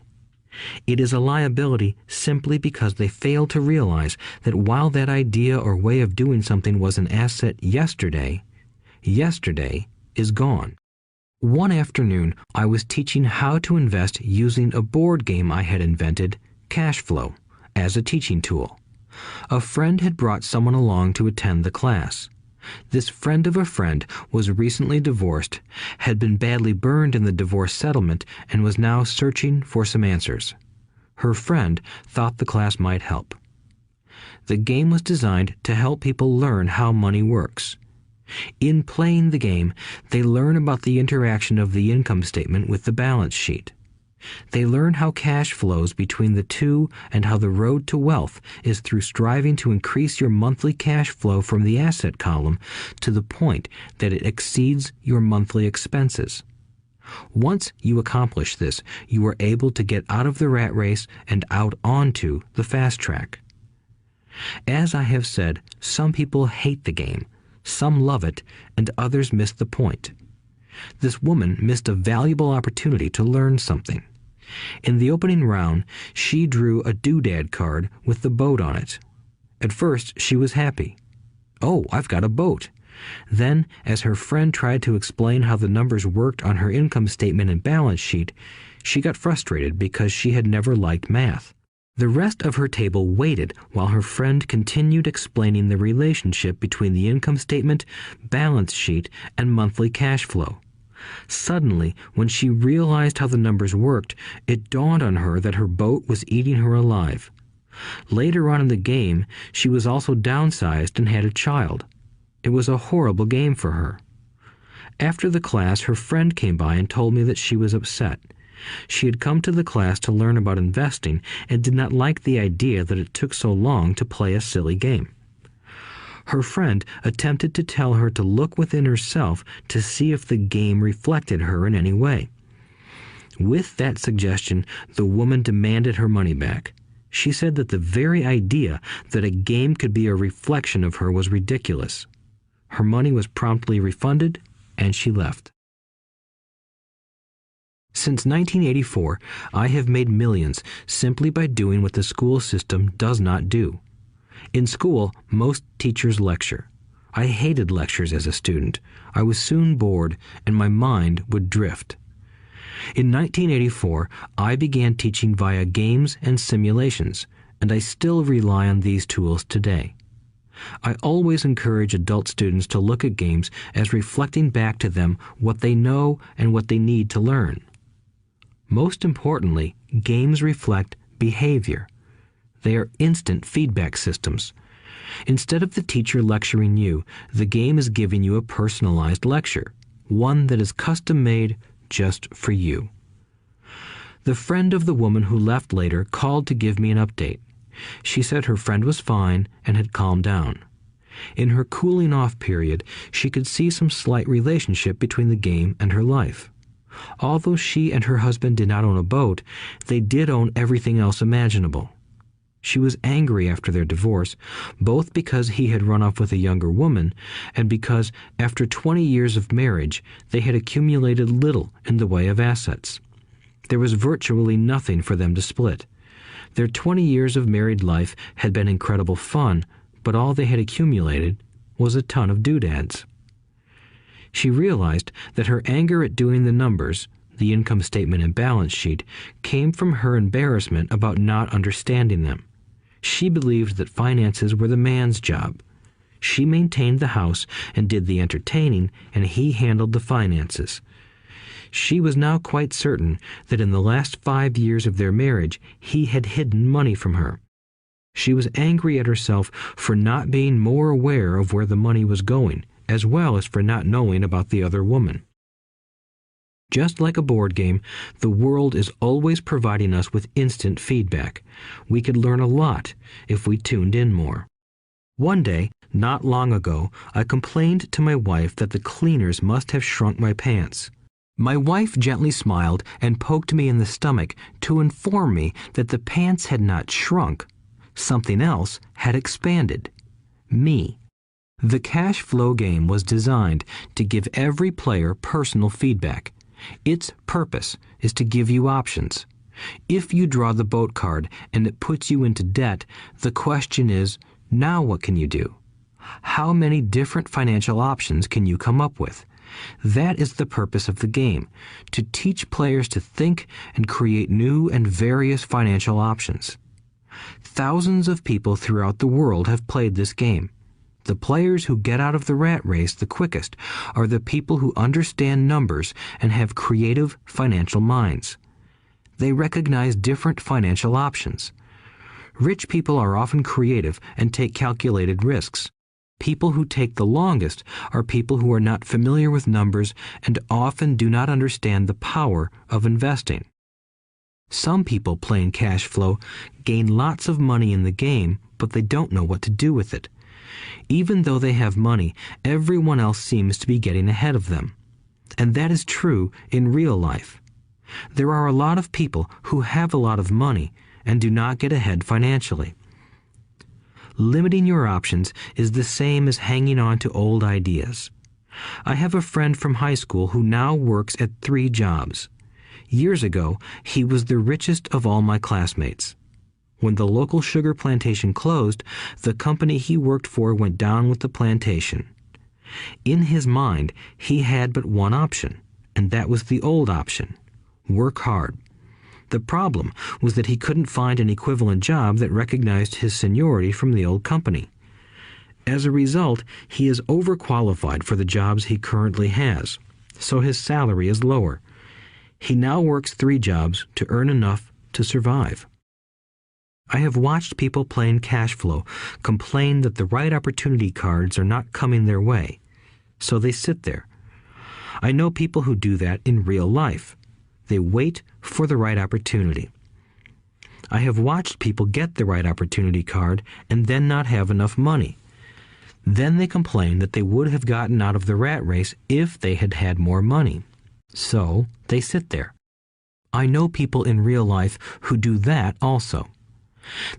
It is a liability simply because they fail to realize that while that idea or way of doing something was an asset yesterday, yesterday is gone. One afternoon, I was teaching how to invest using a board game I had invented, Cashflow, as a teaching tool. A friend had brought someone along to attend the class. This friend of a friend was recently divorced, had been badly burned in the divorce settlement, and was now searching for some answers. Her friend thought the class might help. The game was designed to help people learn how money works. In playing the game, they learn about the interaction of the income statement with the balance sheet. They learn how cash flows between the two and how the road to wealth is through striving to increase your monthly cash flow from the asset column to the point that it exceeds your monthly expenses. Once you accomplish this, you are able to get out of the rat race and out onto the fast track. As I have said, some people hate the game, some love it, and others miss the point. This woman missed a valuable opportunity to learn something. In the opening round, she drew a doodad card with the boat on it. At first, she was happy. "Oh, I've got a boat." Then, as her friend tried to explain how the numbers worked on her income statement and balance sheet, she got frustrated because she had never liked math. The rest of her table waited while her friend continued explaining the relationship between the income statement, balance sheet, and monthly cash flow. Suddenly, when she realized how the numbers worked, it dawned on her that her boat was eating her alive. Later on in the game, she was also downsized and had a child. It was a horrible game for her. After the class, her friend came by and told me that she was upset. She had come to the class to learn about investing and did not like the idea that it took so long to play a silly game. Her friend attempted to tell her to look within herself to see if the game reflected her in any way. With that suggestion, the woman demanded her money back. She said that the very idea that a game could be a reflection of her was ridiculous. Her money was promptly refunded, and she left. Since 1984, I have made millions simply by doing what the school system does not do. In school, most teachers lecture. I hated lectures as a student. I was soon bored, and my mind would drift. In 1984, I began teaching via games and simulations, and I still rely on these tools today. I always encourage adult students to look at games as reflecting back to them what they know and what they need to learn. Most importantly, games reflect behavior. They are instant feedback systems. Instead of the teacher lecturing you, the game is giving you a personalized lecture, one that is custom-made just for you. The friend of the woman who left later called to give me an update. She said her friend was fine and had calmed down. In her cooling-off period, she could see some slight relationship between the game and her life. Although she and her husband did not own a boat, they did own everything else imaginable. She was angry after their divorce, both because he had run off with a younger woman and because, after 20 years of marriage, they had accumulated little in the way of assets. There was virtually nothing for them to split. Their 20 years of married life had been incredible fun, but all they had accumulated was a ton of doodads. She realized that her anger at doing the numbers, the income statement and balance sheet, came from her embarrassment about not understanding them. She believed that finances were the man's job. She maintained the house and did the entertaining, and he handled the finances. She was now quite certain that in the last 5 years of their marriage, he had hidden money from her. She was angry at herself for not being more aware of where the money was going, as well as for not knowing about the other woman. Just like a board game, the world is always providing us with instant feedback. We could learn a lot if we tuned in more. One day, not long ago, I complained to my wife that the cleaners must have shrunk my pants. My wife gently smiled and poked me in the stomach to inform me that the pants had not shrunk. Something else had expanded. Me. The cash flow game was designed to give every player personal feedback. Its purpose is to give you options. If you draw the boat card and it puts you into debt, the question is, now what can you do? How many different financial options can you come up with? That is the purpose of the game, to teach players to think and create new and various financial options. Thousands of people throughout the world have played this game. The players who get out of the rat race the quickest are the people who understand numbers and have creative financial minds. They recognize different financial options. Rich people are often creative and take calculated risks. People who take the longest are people who are not familiar with numbers and often do not understand the power of investing. Some people playing cash flow gain lots of money in the game, but they don't know what to do with it. Even though they have money, everyone else seems to be getting ahead of them. And that is true in real life. There are a lot of people who have a lot of money and do not get ahead financially. Limiting your options is the same as hanging on to old ideas. I have a friend from high school who now works at 3 jobs. Years ago, he was the richest of all my classmates. When the local sugar plantation closed, the company he worked for went down with the plantation. In his mind, he had but one option, and that was the old option: work hard. The problem was that he couldn't find an equivalent job that recognized his seniority from the old company. As a result, he is overqualified for the jobs he currently has. so his salary is lower. He now works 3 jobs to earn enough to survive. I have watched people playing cash flow complain that the right opportunity cards are not coming their way, so they sit there. I know people who do that in real life. They wait for the right opportunity. I have watched people get the right opportunity card and then not have enough money. Then they complain that they would have gotten out of the rat race if they had had more money. So they sit there. I know people in real life who do that also.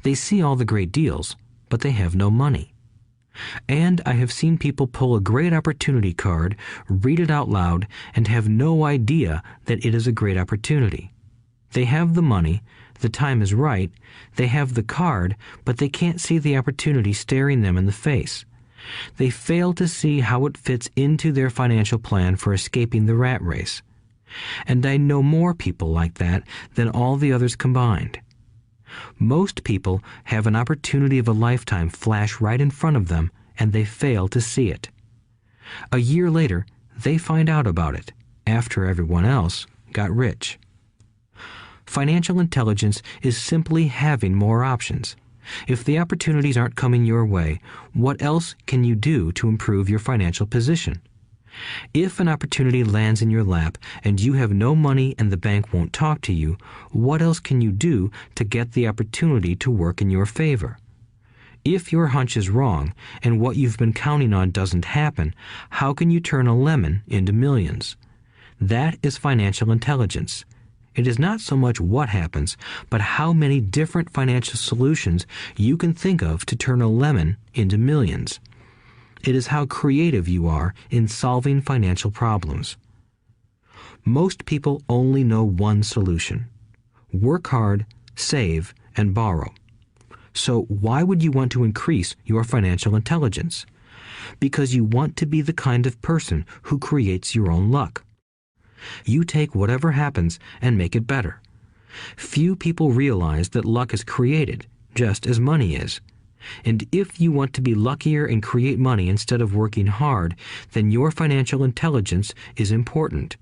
They see all the great deals, but they have no money. And I have seen people pull a great opportunity card, read it out loud, and have no idea that it is a great opportunity. They have the money, the time is right, they have the card, but they can't see the opportunity staring them in the face. They fail to see how it fits into their financial plan for escaping the rat race. And I know more people like that than all the others combined. Most people have an opportunity of a lifetime flash right in front of them, and they fail to see it. A year later, they find out about it, after everyone else got rich. Financial intelligence is simply having more options. If the opportunities aren't coming your way, what else can you do to improve your financial position? If an opportunity lands in your lap and you have no money and the bank won't talk to you, what else can you do to get the opportunity to work in your favor? If your hunch is wrong and what you've been counting on doesn't happen, how can you turn a lemon into millions? That is financial intelligence. It is not so much what happens, but how many different financial solutions you can think of to turn a lemon into millions. It is how creative you are in solving financial problems. Most people only know one solution: work hard, save, and borrow. So why would you want to increase your financial intelligence? Because you want to be the kind of person who creates your own luck. You take whatever happens and make it better. Few people realize that luck is created, just as money is. And if you want to be luckier and create money instead of working hard, then your financial intelligence is important.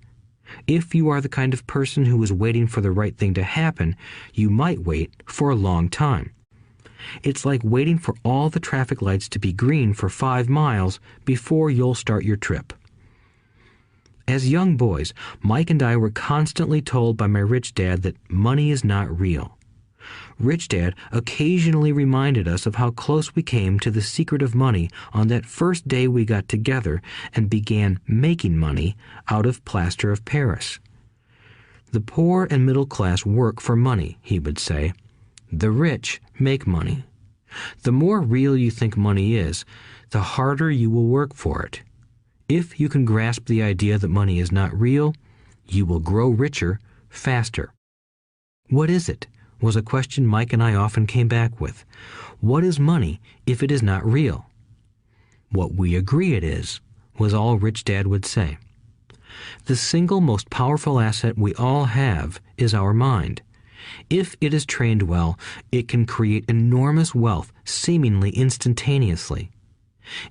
If you are the kind of person who is waiting for the right thing to happen, you might wait for a long time. It's like waiting for all the traffic lights to be green for 5 miles before you'll start your trip. As young boys, Mike and I were constantly told by my rich dad that money is not real. Rich Dad occasionally reminded us of how close we came to the secret of money on that first day we got together and began making money out of plaster of Paris. The poor and middle class work for money, he would say. The rich make money. The more real you think money is, the harder you will work for it. If you can grasp the idea that money is not real, you will grow richer faster. What is it? Was a question Mike and I often came back with. What is money if it is not real? What we agree it is, was all Rich Dad would say. The single most powerful asset we all have is our mind. If it is trained well, it can create enormous wealth seemingly instantaneously.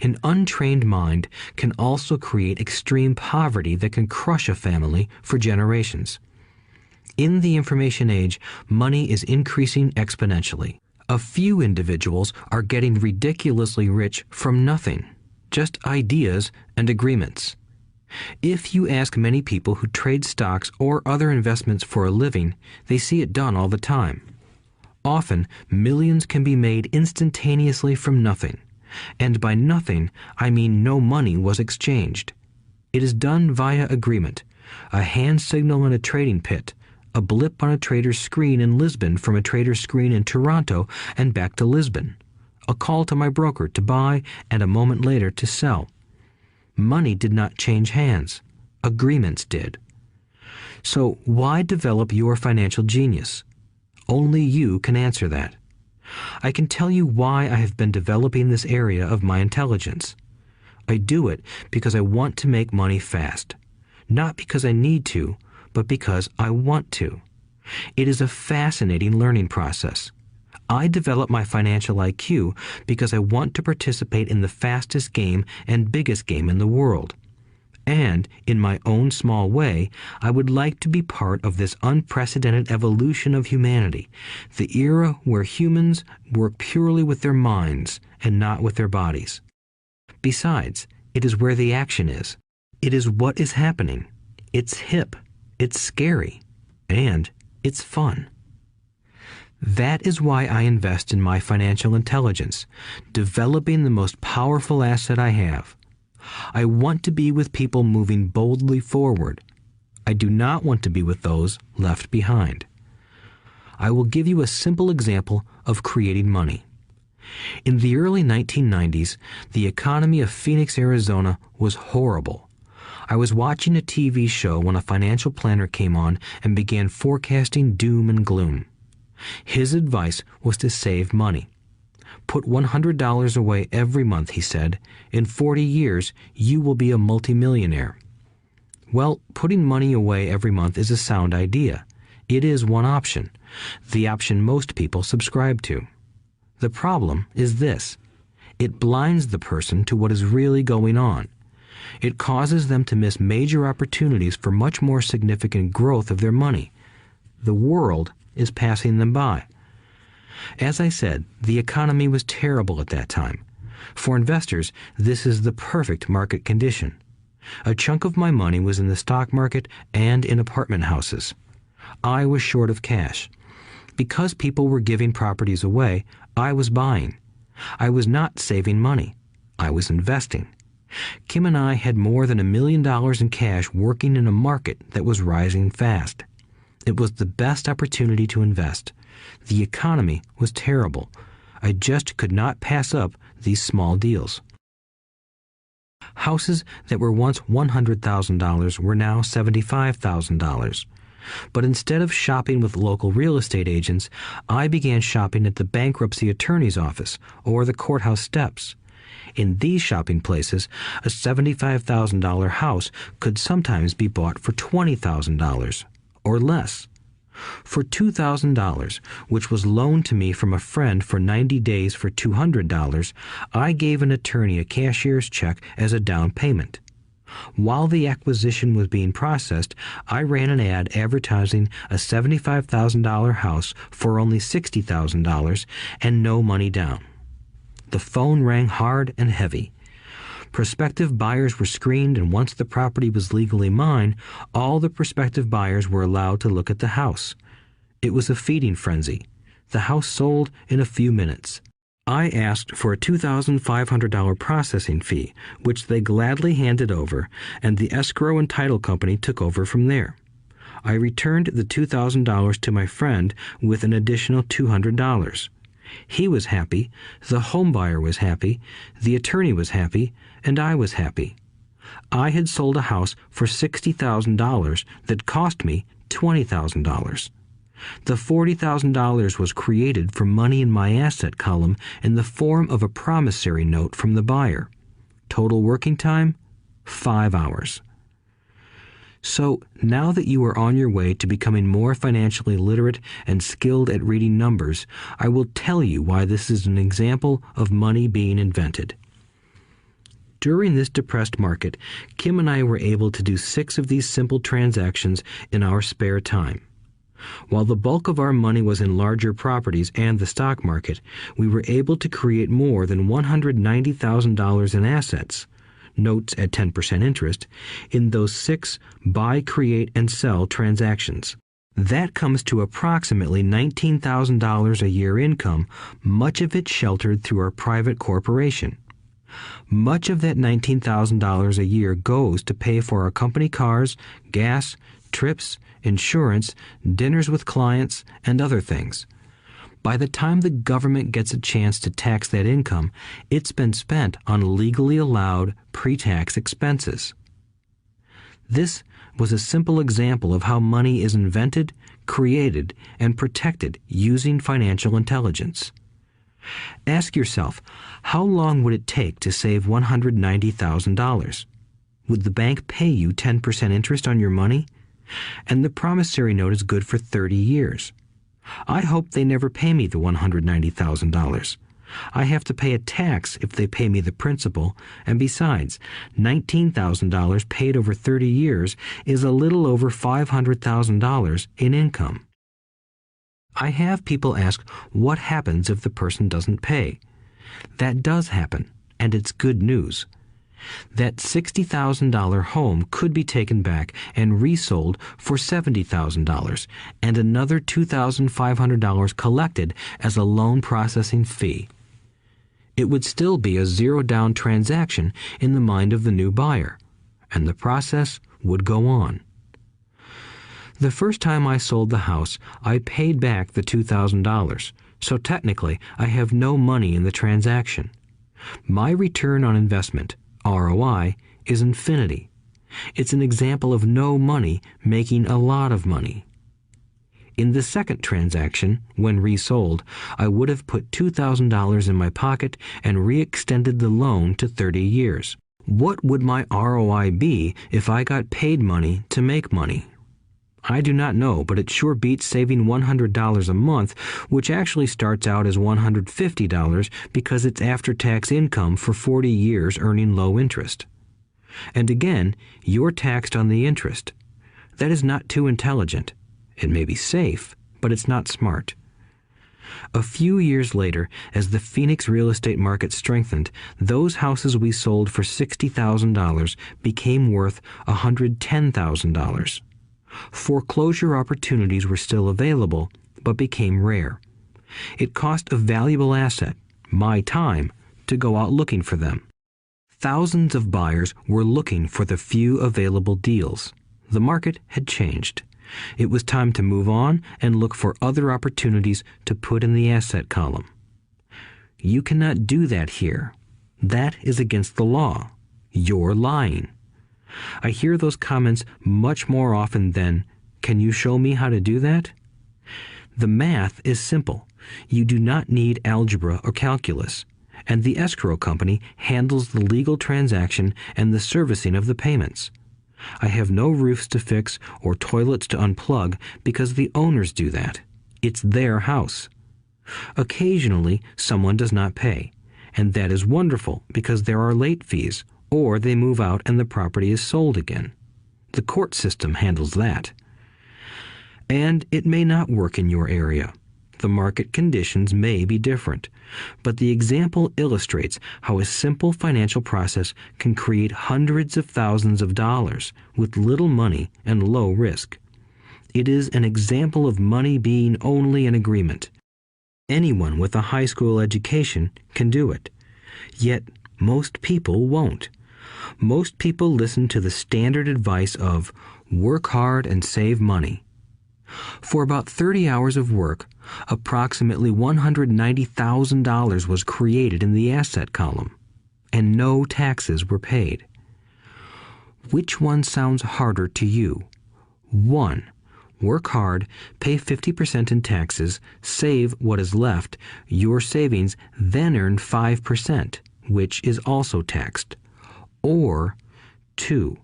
An untrained mind can also create extreme poverty that can crush a family for generations. In the information age, money is increasing exponentially. A few individuals are getting ridiculously rich from nothing, just ideas and agreements. If you ask many people who trade stocks or other investments for a living, they see it done all the time. Often, millions can be made instantaneously from nothing. And by nothing, I mean no money was exchanged. It is done via agreement, a hand signal in a trading pit, a blip on a trader's screen in Lisbon from a trader's screen in Toronto and back to Lisbon, a call to my broker to buy and a moment later to sell. Money did not change hands. Agreements did. So why develop your financial genius? Only you can answer that. I can tell you why I have been developing this area of my intelligence. I do it because I want to make money fast. Not because I need to, but because I want to. It is a fascinating learning process. I develop my financial IQ because I want to participate in the fastest game and biggest game in the world. And, in my own small way, I would like to be part of this unprecedented evolution of humanity, the era where humans work purely with their minds and not with their bodies. Besides, it is where the action is. It is what is happening. It's hip, it's scary, and it's fun. That is why I invest in my financial intelligence, developing the most powerful asset I have. I want to be with people moving boldly forward. I do not want to be with those left behind. I will give you a simple example of creating money. In the early 1990s, the economy of Phoenix, Arizona was horrible. I was watching a TV show when a financial planner came on and began forecasting doom and gloom. His advice was to save money. Put $100 away every month, he said. In 40 years, you will be a multimillionaire. Well, putting money away every month is a sound idea. It is one option, the option most people subscribe to. The problem is this. It blinds the person to what is really going on. It causes them to miss major opportunities for much more significant growth of their money. The world is passing them by. As I said, the economy was terrible at that time. For investors, this is the perfect market condition. A chunk of my money was in the stock market and in apartment houses. I was short of cash. Because people were giving properties away, I was buying. I was not saving money. I was investing. Kim and I had more than $1 million in cash working in a market that was rising fast. It was the best opportunity to invest. The economy was terrible. I just could not pass up these small deals. Houses that were once $100,000 were now $75,000. But instead of shopping with local real estate agents, I began shopping at the bankruptcy attorney's office or the courthouse steps. In these shopping places, a $75,000 house could sometimes be bought for $20,000 or less. For $2,000, which was loaned to me from a friend for 90 days for $200, I gave an attorney a cashier's check as a down payment. While the acquisition was being processed, I ran an ad advertising a $75,000 house for only $60,000 and no money down. The phone rang hard and heavy. Prospective buyers were screened, and once the property was legally mine, all the prospective buyers were allowed to look at the house. It was a feeding frenzy. The house sold in a few minutes. I asked for a $2,500 processing fee, which they gladly handed over, and the escrow and title company took over from there. I returned the $2,000 to my friend with an additional $200. He was happy, the home buyer was happy, the attorney was happy, and I was happy. I had sold a house for $60,000 that cost me $20,000. The $40,000 was created from money in my asset column in the form of a promissory note from the buyer. Total working time, 5 hours. So, now that you are on your way to becoming more financially literate and skilled at reading numbers, I will tell you why this is an example of money being invented. During this depressed market, Kim and I were able to do 6 of these simple transactions in our spare time. While the bulk of our money was in larger properties and the stock market, we were able to create more than $190,000 in assets, notes at 10% interest, in those 6 buy, create, and sell transactions. That comes to approximately $19,000 a year income, much of it sheltered through our private corporation. Much of that $19,000 a year goes to pay for our company cars, gas, trips, insurance, dinners with clients, and other things. By the time the government gets a chance to tax that income, it's been spent on legally allowed pre-tax expenses. This was a simple example of how money is invented, created, and protected using financial intelligence. Ask yourself, how long would it take to save $190,000? Would the bank pay you 10% interest on your money? And the promissory note is good for 30 years. I hope they never pay me the $190,000. I have to pay a tax if they pay me the principal, and besides, $19,000 paid over 30 years is a little over $500,000 in income. I have people ask what happens if the person doesn't pay. That does happen, and it's good news. That $60,000 home could be taken back and resold for $70,000 and another $2,500 collected as a loan processing fee. It would still be a zero-down transaction in the mind of the new buyer, and the process would go on. The first time I sold the house, I paid back the $2,000, so technically I have no money in the transaction. My return on investment, ROI, is infinity. It's an example of no money making a lot of money. In the second transaction, when resold, I would have put $2,000 in my pocket and re-extended the loan to 30 years. What would my ROI be if I got paid money to make money? I do not know, but it sure beats saving $100 a month, which actually starts out as $150 because it's after-tax income for 40 years earning low interest. And again, you're taxed on the interest. That is not too intelligent. It may be safe, but it's not smart. A few years later, as the Phoenix real estate market strengthened, those houses we sold for $60,000 became worth $110,000. Foreclosure opportunities were still available, but became rare. It cost a valuable asset, my time, to go out looking for them. Thousands of buyers were looking for the few available deals. The market had changed. It was time to move on and look for other opportunities to put in the asset column. You cannot do that here. That is against the law. You're lying. I hear those comments much more often than, "Can you show me how to do that?" The math is simple. You do not need algebra or calculus, and the escrow company handles the legal transaction and the servicing of the payments. I have no roofs to fix or toilets to unplug because the owners do that. It's their house. Occasionally, someone does not pay, and that is wonderful because there are late fees, or they move out and the property is sold again. The court system handles that. And it may not work in your area. The market conditions may be different, but the example illustrates how a simple financial process can create hundreds of thousands of dollars with little money and low risk. It is an example of money being only an agreement. Anyone with a high school education can do it. Yet most people won't. Most people listen to the standard advice of work hard and save money. For about 30 hours of work, approximately $190,000 was created in the asset column, and no taxes were paid. Which one sounds harder to you? 1. Work hard, pay 50% in taxes, save what is left, your savings, then earn 5%, which is also taxed. Or 2.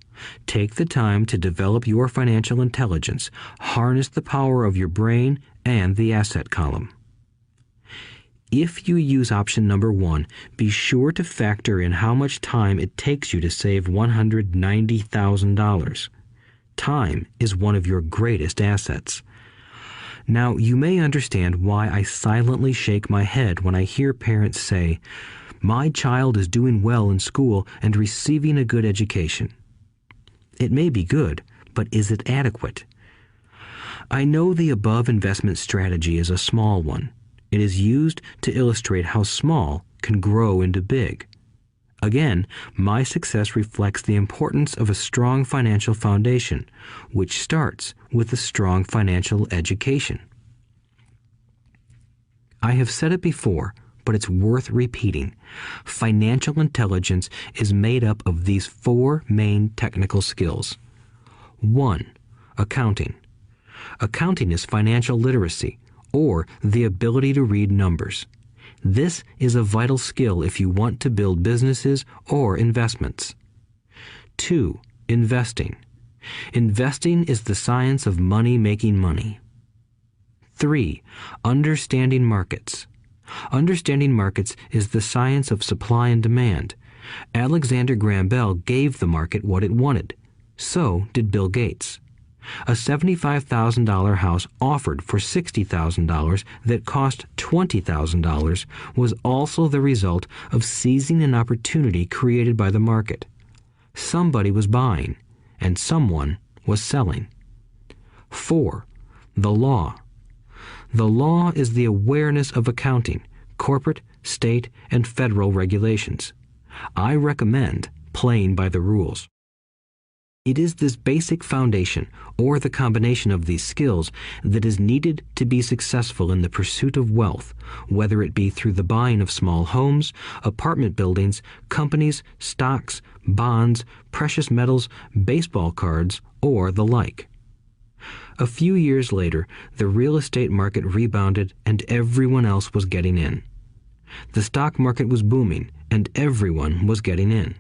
Take the time to develop your financial intelligence, harness the power of your brain and the asset column. If you use option number 1, be sure to factor in how much time it takes you to save $190,000. Time is one of your greatest assets. Now, you may understand why I silently shake my head when I hear parents say, "My child is doing well in school and receiving a good education." It may be good, but is it adequate? I know the above investment strategy is a small one. It is used to illustrate how small can grow into big. Again, my success reflects the importance of a strong financial foundation, which starts with a strong financial education. I have said it before, but it's worth repeating. Financial intelligence is made up of these 4 main technical skills. 1. Accounting. Accounting is financial literacy, or the ability to read numbers. This is a vital skill if you want to build businesses or investments. 2. Investing. Investing is the science of money making money. 3. Understanding markets. Understanding markets is the science of supply and demand. Alexander Graham Bell gave the market what it wanted. So did Bill Gates. A $75,000 house offered for $60,000 that cost $20,000 was also the result of seizing an opportunity created by the market. Somebody was buying, and someone was selling. 4. The law. The law is the awareness of accounting, corporate, state, and federal regulations. I recommend playing by the rules. It is this basic foundation, or the combination of these skills, that is needed to be successful in the pursuit of wealth, whether it be through the buying of small homes, apartment buildings, companies, stocks, bonds, precious metals, baseball cards, or the like. A few years later, the real estate market rebounded and everyone else was getting in. The stock market was booming and everyone was getting in.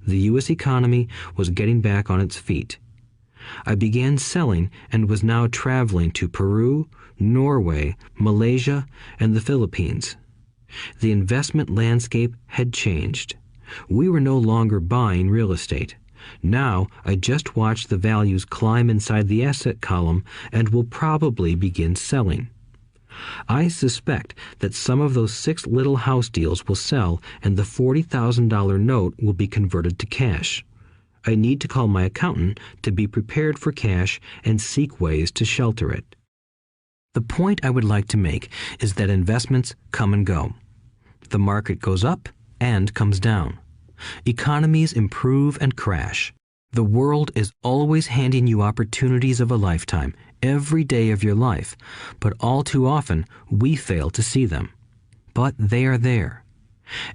The U.S. economy was getting back on its feet. I began selling and was now traveling to Peru, Norway, Malaysia, and the Philippines. The investment landscape had changed. We were no longer buying real estate. Now I just watch the values climb inside the asset column and will probably begin selling. I suspect that some of those 6 little house deals will sell and the $40,000 note will be converted to cash. I need to call my accountant to be prepared for cash and seek ways to shelter it. The point I would like to make is that investments come and go. The market goes up and comes down. Economies improve and crash. The world is always handing you opportunities of a lifetime, every day of your life, but all too often we fail to see them. But they are there.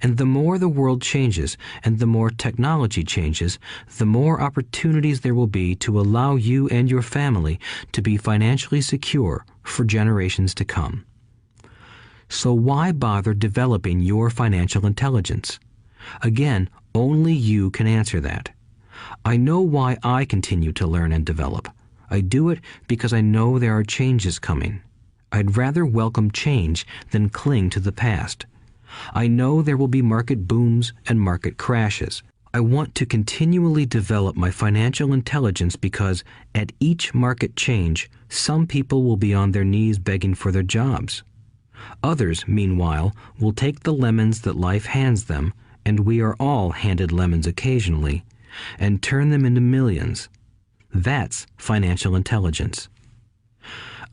And the more the world changes and the more technology changes, the more opportunities there will be to allow you and your family to be financially secure for generations to come. So why bother developing your financial intelligence? Again, only you can answer that. I know why I continue to learn and develop. I do it because I know there are changes coming. I'd rather welcome change than cling to the past. I know there will be market booms and market crashes. I want to continually develop my financial intelligence because at each market change, some people will be on their knees begging for their jobs. Others, meanwhile, will take the lemons that life hands them, and we are all handed lemons occasionally, and turn them into millions. That's financial intelligence.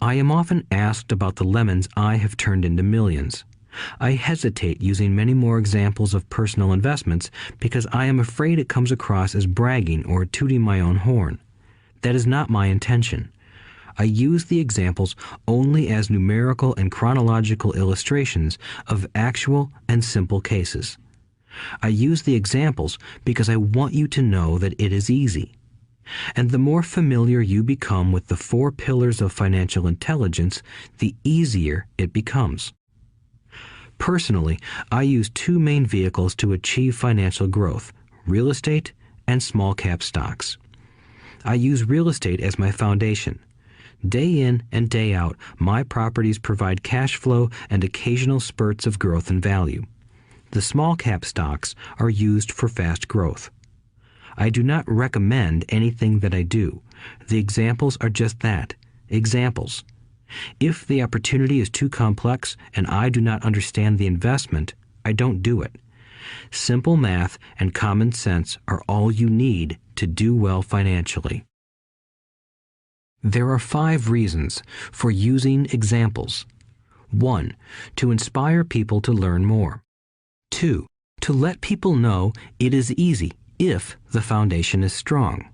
I am often asked about the lemons I have turned into millions. I hesitate using many more examples of personal investments because I am afraid it comes across as bragging or tooting my own horn. That is not my intention. I use the examples only as numerical and chronological illustrations of actual and simple cases. I use the examples because I want you to know that it is easy. And the more familiar you become with the 4 pillars of financial intelligence, the easier it becomes. Personally, I use 2 main vehicles to achieve financial growth: real estate and small cap stocks. I use real estate as my foundation. Day in and day out, my properties provide cash flow and occasional spurts of growth and value. The small cap stocks are used for fast growth. I do not recommend anything that I do. The examples are just that, examples. If the opportunity is too complex and I do not understand the investment, I don't do it. Simple math and common sense are all you need to do well financially. There are 5 reasons for using examples. 1. To inspire people to learn more. 2. To let people know it is easy if the foundation is strong.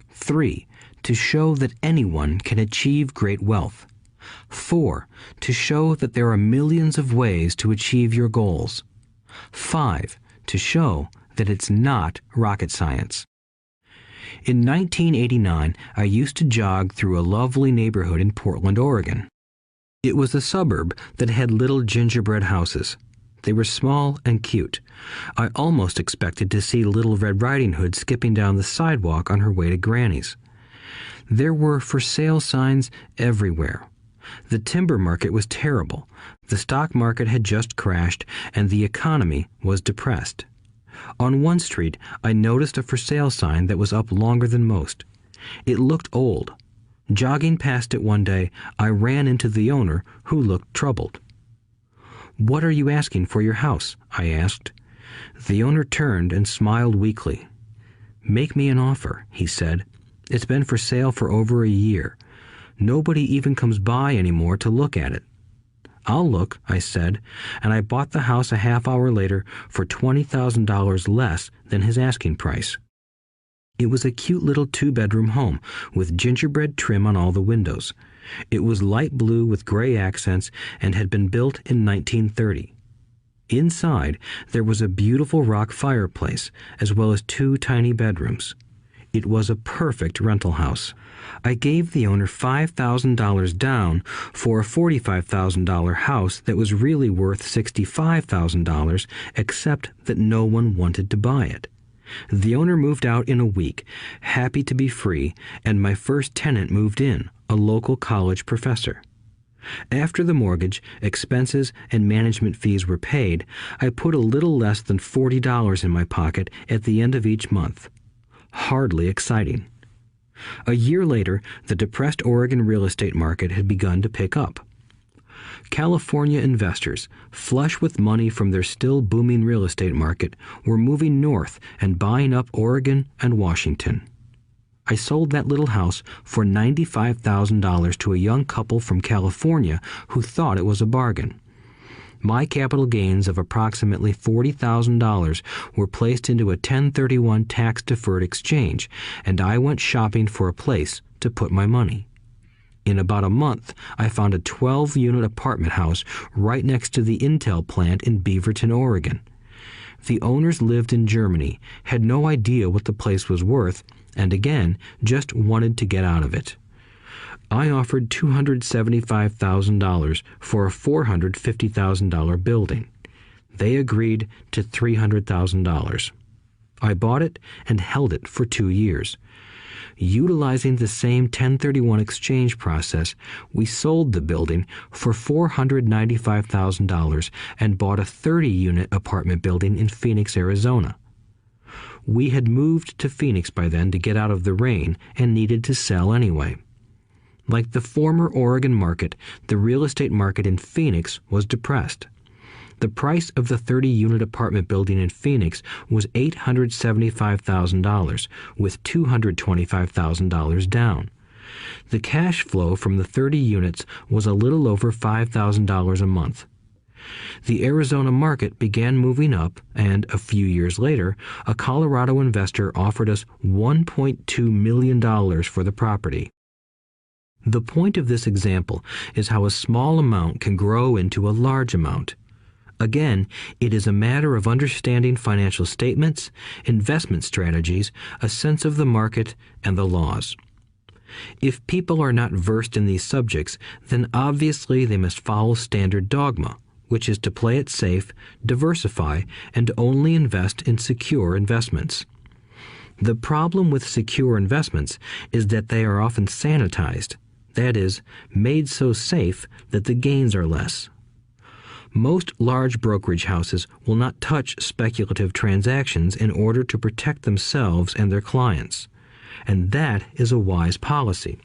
3. To show that anyone can achieve great wealth. 4. To show that there are millions of ways to achieve your goals. 5. To show that it's not rocket science. In 1989, I used to jog through a lovely neighborhood in Portland, Oregon. It was a suburb that had little gingerbread houses. They were small and cute. I almost expected to see Little Red Riding Hood skipping down the sidewalk on her way to Granny's. There were for sale signs everywhere. The timber market was terrible. The stock market had just crashed, and the economy was depressed. On one street, I noticed a for sale sign that was up longer than most. It looked old. Jogging past it one day, I ran into the owner, who looked troubled. "What are you asking for your house?" I asked. The owner turned and smiled weakly. "Make me an offer," he said. "It's been for sale for over a year. Nobody even comes by anymore to look at it." "I'll look," I said, and I bought the house a half hour later for $20,000 less than his asking price. It was a cute little 2-bedroom home with gingerbread trim on all the windows. It was light blue with gray accents and had been built in 1930. Inside, there was a beautiful rock fireplace, as well as 2 tiny bedrooms. It was a perfect rental house. I gave the owner $5,000 down for a $45,000 house that was really worth $65,000, except that no one wanted to buy it. The owner moved out in a week, happy to be free, and my first tenant moved in, a local college professor. After the mortgage, expenses, and management fees were paid, I put a little less than $40 in my pocket at the end of each month. Hardly exciting. A year later, the depressed Oregon real estate market had begun to pick up. California investors, flush with money from their still booming real estate market, were moving north and buying up Oregon and Washington. I sold that little house for $95,000 to a young couple from California who thought it was a bargain. My capital gains of approximately $40,000 were placed into a 1031 tax-deferred exchange, and I went shopping for a place to put my money. In about a month, I found a 12-unit apartment house right next to the Intel plant in Beaverton, Oregon. The owners lived in Germany, had no idea what the place was worth, and again, just wanted to get out of it. I offered $275,000 for a $450,000 building. They agreed to $300,000. I bought it and held it for 2 years. Utilizing the same 1031 exchange process, we sold the building for $495,000 and bought a 30-unit apartment building in Phoenix, Arizona. We had moved to Phoenix by then to get out of the rain and needed to sell anyway. Like the former Oregon market, the real estate market in Phoenix was depressed. The price of the 30-unit apartment building in Phoenix was $875,000, with $225,000 down. The cash flow from the 30 units was a little over $5,000 a month. The Arizona market began moving up, and a few years later, a Colorado investor offered us $1.2 million for the property. The point of this example is how a small amount can grow into a large amount. Again, it is a matter of understanding financial statements, investment strategies, a sense of the market, and the laws. If people are not versed in these subjects, then obviously they must follow standard dogma, which is to play it safe, diversify, and only invest in secure investments. The problem with secure investments is that they are often sanitized, that is, made so safe that the gains are less. Most large brokerage houses will not touch speculative transactions in order to protect themselves and their clients, and that is a wise policy.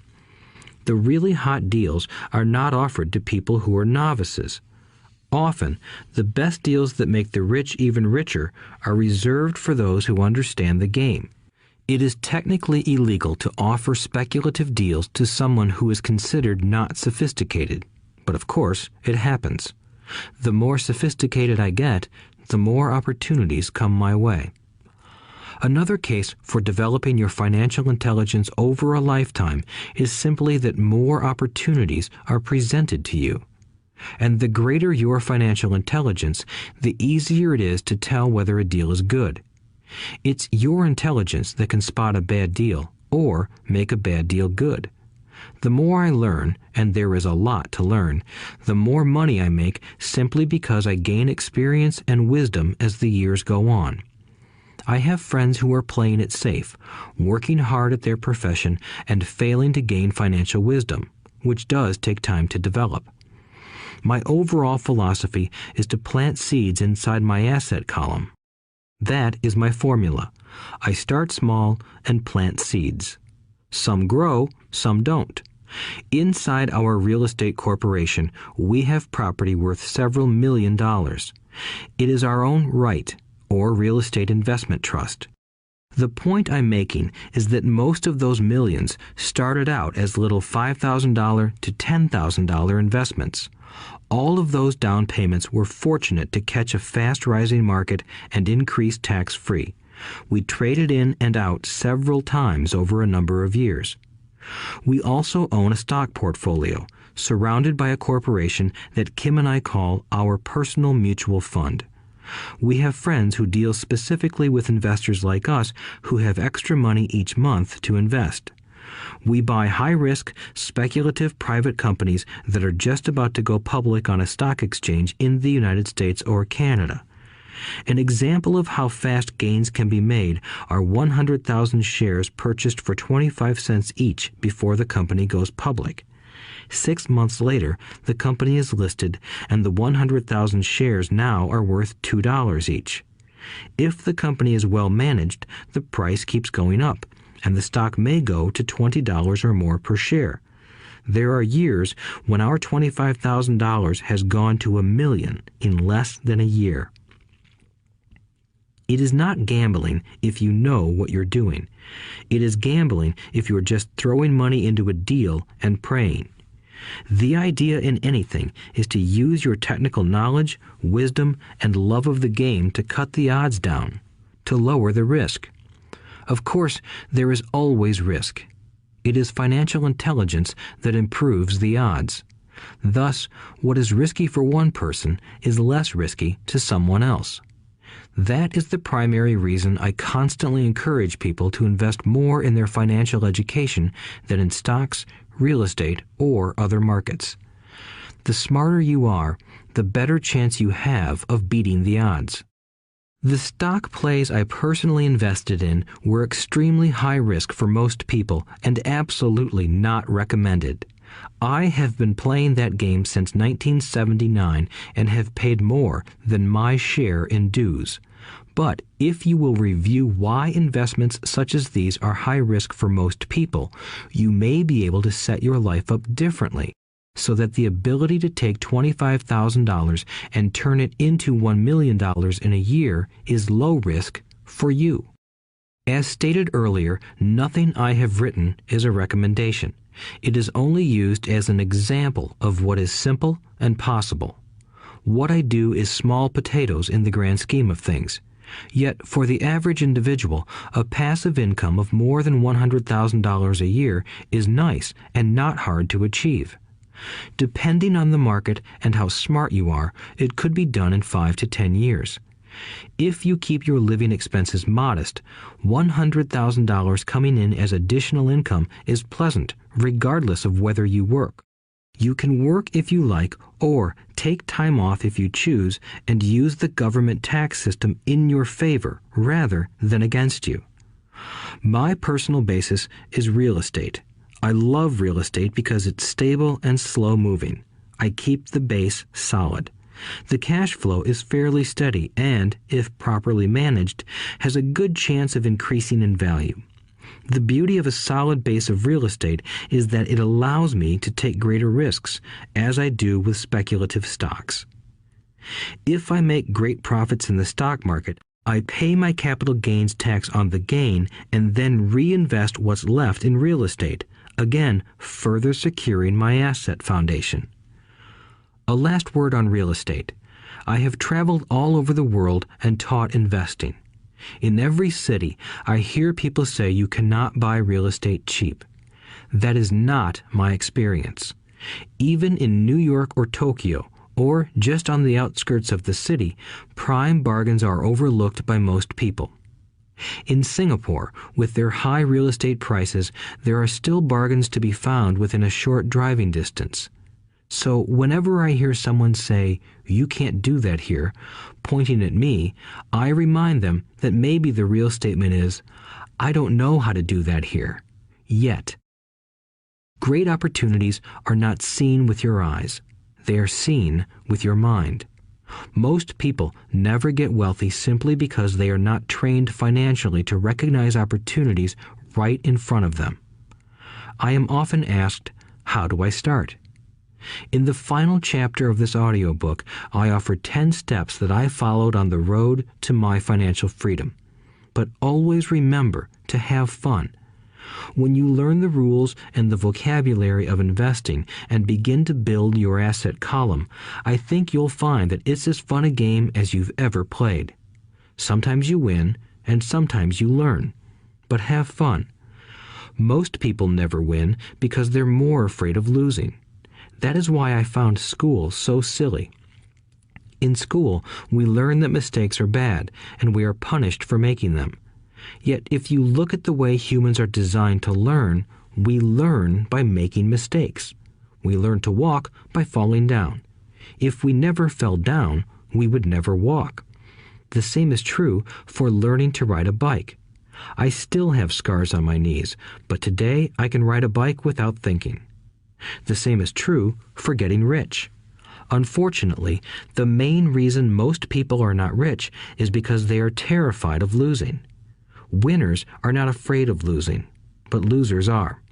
The really hot deals are not offered to people who are novices. Often, the best deals that make the rich even richer are reserved for those who understand the game. It is technically illegal to offer speculative deals to someone who is considered not sophisticated, but of course, it happens. The more sophisticated I get, the more opportunities come my way. Another case for developing your financial intelligence over a lifetime is simply that more opportunities are presented to you. And the greater your financial intelligence, the easier it is to tell whether a deal is good. It's your intelligence that can spot a bad deal or make a bad deal good. The more I learn, and there is a lot to learn, the more money I make simply because I gain experience and wisdom as the years go on. I have friends who are playing it safe, working hard at their profession and failing to gain financial wisdom, which does take time to develop. My overall philosophy is to plant seeds inside my asset column. That is my formula. I start small and plant seeds. Some grow, some don't. Inside our real estate corporation, we have property worth several $million. It is our own right, or real estate investment trust. The point I'm making is that most of those millions started out as little $5,000 to $10,000 investments. All of those down payments were fortunate to catch a fast-rising market and increase tax-free. We traded in and out several times over a number of years. We also own a stock portfolio, surrounded by a corporation that Kim and I call our personal mutual fund. We have friends who deal specifically with investors like us who have extra money each month to invest. We buy high-risk, speculative private companies that are just about to go public on a stock exchange in the United States or Canada. An example of how fast gains can be made are 100,000 shares purchased for 25 cents each before the company goes public. 6 months later, the company is listed, and the 100,000 shares now are worth $2 each. If the company is well managed, the price keeps going up, and the stock may go to $20 or more per share. There are years when our $25,000 has gone to $1 million in less than a year. It is not gambling if you know what you're doing. It is gambling if you're just throwing money into a deal and praying. The idea in anything is to use your technical knowledge, wisdom, and love of the game to cut the odds down, to lower the risk. Of course, there is always risk. It is financial intelligence that improves the odds. Thus, what is risky for one person is less risky to someone else. That is the primary reason I constantly encourage people to invest more in their financial education than in stocks, real estate, or other markets. The smarter you are, the better chance you have of beating the odds. The stock plays I personally invested in were extremely high risk for most people and absolutely not recommended. I have been playing that game since 1979 and have paid more than my share in dues. But if you will review why investments such as these are high risk for most people, you may be able to set your life up differently, so that the ability to take $25,000 and turn it into $1 million in a year is low risk for you. As stated earlier, nothing I have written is a recommendation. It is only used as an example of what is simple and possible. What I do is small potatoes in the grand scheme of things. Yet, for the average individual, a passive income of more than $100,000 a year is nice and not hard to achieve. Depending on the market and how smart you are, it could be done in 5 to 10 years. If you keep your living expenses modest, $100,000 coming in as additional income is pleasant, regardless of whether you work. You can work if you like, or take time off if you choose, and use the government tax system in your favor rather than against you. My personal basis is real estate. I love real estate because it's stable and slow-moving. I keep the base solid. The cash flow is fairly steady and, if properly managed, has a good chance of increasing in value. The beauty of a solid base of real estate is that it allows me to take greater risks, as I do with speculative stocks. If I make great profits in the stock market, I pay my capital gains tax on the gain and then reinvest what's left in real estate, again further securing my asset foundation. A last word on real estate. I have traveled all over the world and taught investing. In every city, I hear people say you cannot buy real estate cheap. That is not my experience. Even in New York or Tokyo, or just on the outskirts of the city, prime bargains are overlooked by most people. In Singapore, with their high real estate prices, there are still bargains to be found within a short driving distance. So whenever I hear someone say, "You can't do that here," pointing at me, I remind them that maybe the real statement is, "I don't know how to do that here. Yet." Great opportunities are not seen with your eyes. They are seen with your mind. Most people never get wealthy simply because they are not trained financially to recognize opportunities right in front of them. I am often asked, how do I start? In the final chapter of this audiobook, I offer 10 steps that I followed on the road to my financial freedom. But always remember to have fun. When you learn the rules and the vocabulary of investing and begin to build your asset column, I think you'll find that it's as fun a game as you've ever played. Sometimes you win, and sometimes you learn. But have fun. Most people never win because they're more afraid of losing. That is why I found school so silly. In school, we learn that mistakes are bad, and we are punished for making them. Yet if you look at the way humans are designed to learn, we learn by making mistakes. We learn to walk by falling down. If we never fell down, we would never walk. The same is true for learning to ride a bike. I still have scars on my knees, but today I can ride a bike without thinking. The same is true for getting rich. Unfortunately, the main reason most people are not rich is because they are terrified of losing. Winners are not afraid of losing, but losers are.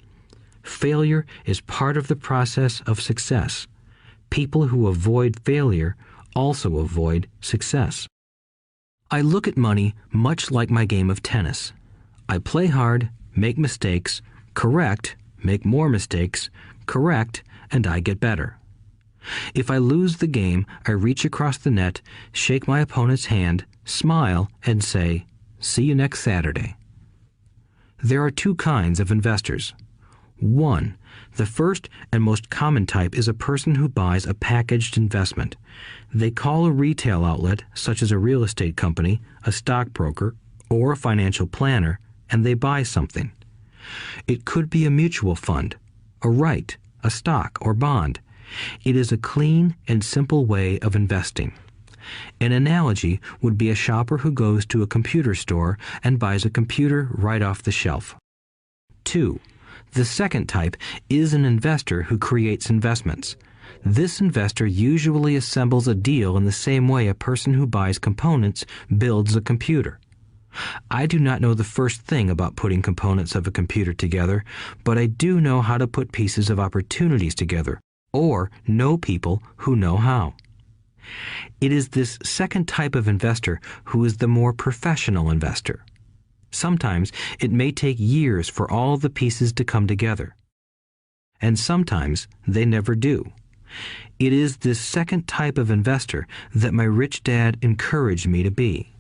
Failure is part of the process of success. People who avoid failure also avoid success. I look at money much like my game of tennis. I play hard, make mistakes, correct, make more mistakes, correct, and I get better. If I lose the game, I reach across the net, shake my opponent's hand, smile, and say, "See you next Saturday." There are two kinds of investors. One, the first and most common type is a person who buys a packaged investment. They call a retail outlet, such as a real estate company, a stockbroker, or a financial planner, and they buy something. It could be a mutual fund, a right, a stock, or bond. It is a clean and simple way of investing. An analogy would be a shopper who goes to a computer store and buys a computer right off the shelf. 2. The second type is an investor who creates investments. This investor usually assembles a deal in the same way a person who buys components builds a computer. I do not know the first thing about putting components of a computer together, but I do know how to put pieces of opportunities together, or know people who know how. It is this second type of investor who is the more professional investor. Sometimes it may take years for all the pieces to come together. And sometimes they never do. It is this second type of investor that my rich dad encouraged me to be.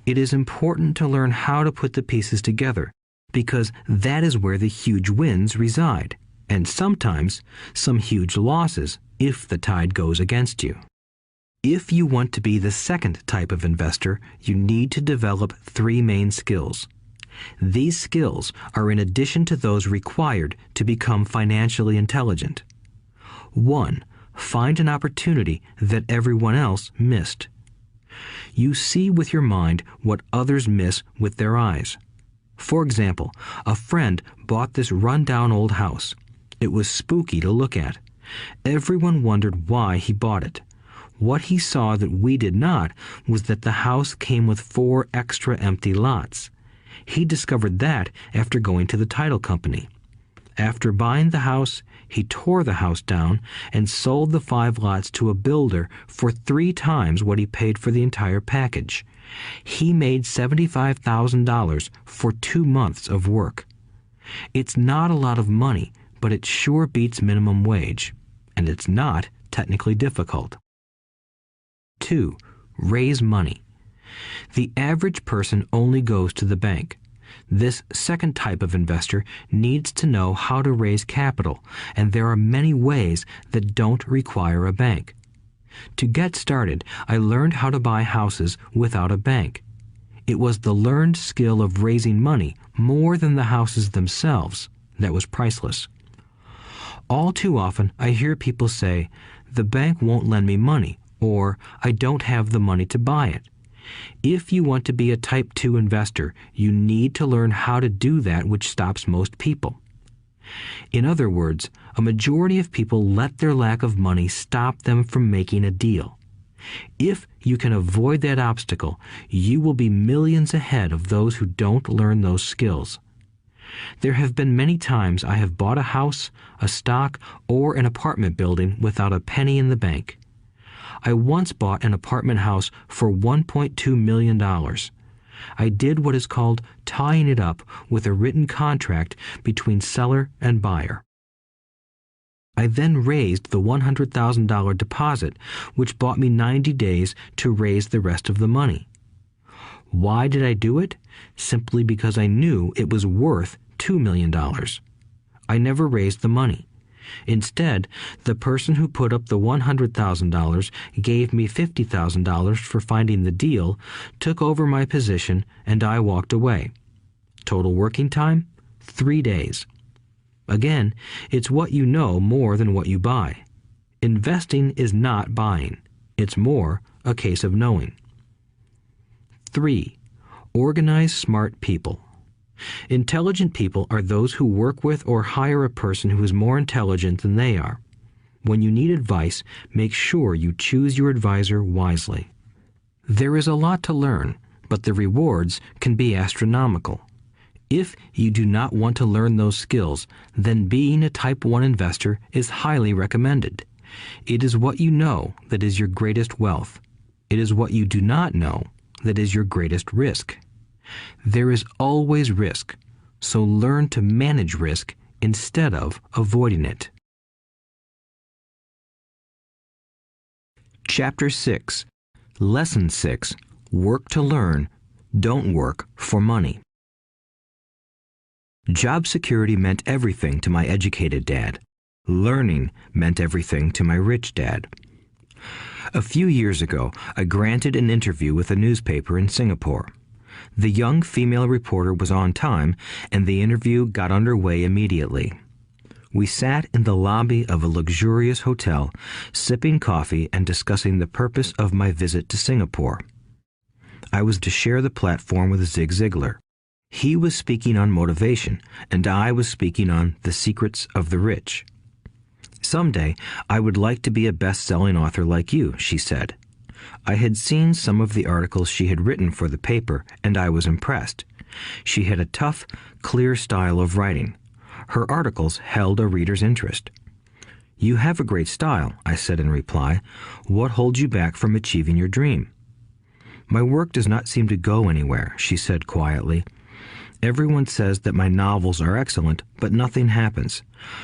It is important to learn how to put the pieces together, because that is where the huge wins reside, and sometimes some huge losses if the tide goes against you. If you want to be the second type of investor, you need to develop 3 main skills. These skills are in addition to those required to become financially intelligent. 1. Find an opportunity that everyone else missed. You see with your mind what others miss with their eyes. For example, a friend bought this run-down old house. It was spooky to look at. Everyone wondered why he bought it. What he saw that we did not was that the house came with 4 extra empty lots. He discovered that after going to the title company. After buying the house, he tore the house down and sold the 5 lots to a builder for 3 times what he paid for the entire package. He made $75,000 for 2 months of work. It's not a lot of money, but it sure beats minimum wage, and it's not technically difficult. 2. Raise money. The average person only goes to the bank. This second type of investor needs to know how to raise capital, and there are many ways that don't require a bank. To get started, I learned how to buy houses without a bank. It was the learned skill of raising money more than the houses themselves that was priceless. All too often, I hear people say, "The bank won't lend me money," or "I don't have the money to buy it." If you want to be a Type 2 investor, you need to learn how to do that which stops most people. In other words, a majority of people let their lack of money stop them from making a deal. If you can avoid that obstacle, you will be millions ahead of those who don't learn those skills. There have been many times I have bought a house, a stock, or an apartment building without a penny in the bank. I once bought an apartment house for $1.2 million. I did what is called tying it up with a written contract between seller and buyer. I then raised the $100,000 deposit, which bought me 90 days to raise the rest of the money. Why did I do it? Simply because I knew it was worth $2 million. I never raised the money. Instead, the person who put up the $100,000 gave me $50,000 for finding the deal, took over my position, and I walked away. Total working time? 3 days. Again, it's what you know more than what you buy. Investing is not buying. It's more a case of knowing. 3. Organize smart people. Intelligent people are those who work with or hire a person who is more intelligent than they are. When you need advice, make sure you choose your advisor wisely. There is a lot to learn, but the rewards can be astronomical. If you do not want to learn those skills, then being a Type 1 investor is highly recommended. It is what you know that is your greatest wealth. It is what you do not know that is your greatest risk. There is always risk, so learn to manage risk instead of avoiding it. Chapter 6. Lesson 6. Work to learn, don't work for money. Job security meant everything to my educated dad. Learning meant everything to my rich dad. A few years ago, I granted an interview with a newspaper in Singapore. The young female reporter was on time, and the interview got underway immediately. We sat in the lobby of a luxurious hotel, sipping coffee and discussing the purpose of my visit to Singapore. I was to share the platform with Zig Ziglar. He was speaking on motivation, and I was speaking on the secrets of the rich. Someday, I would like to be a best-selling author like you, she said. I had seen some of the articles she had written for the paper, and I was impressed. She had a tough, clear style of writing. Her articles held a reader's interest. You have a great style, I said in reply. What holds you back from achieving your dream? My work does not seem to go anywhere, she said quietly. Everyone says that my novels are excellent, but nothing happens.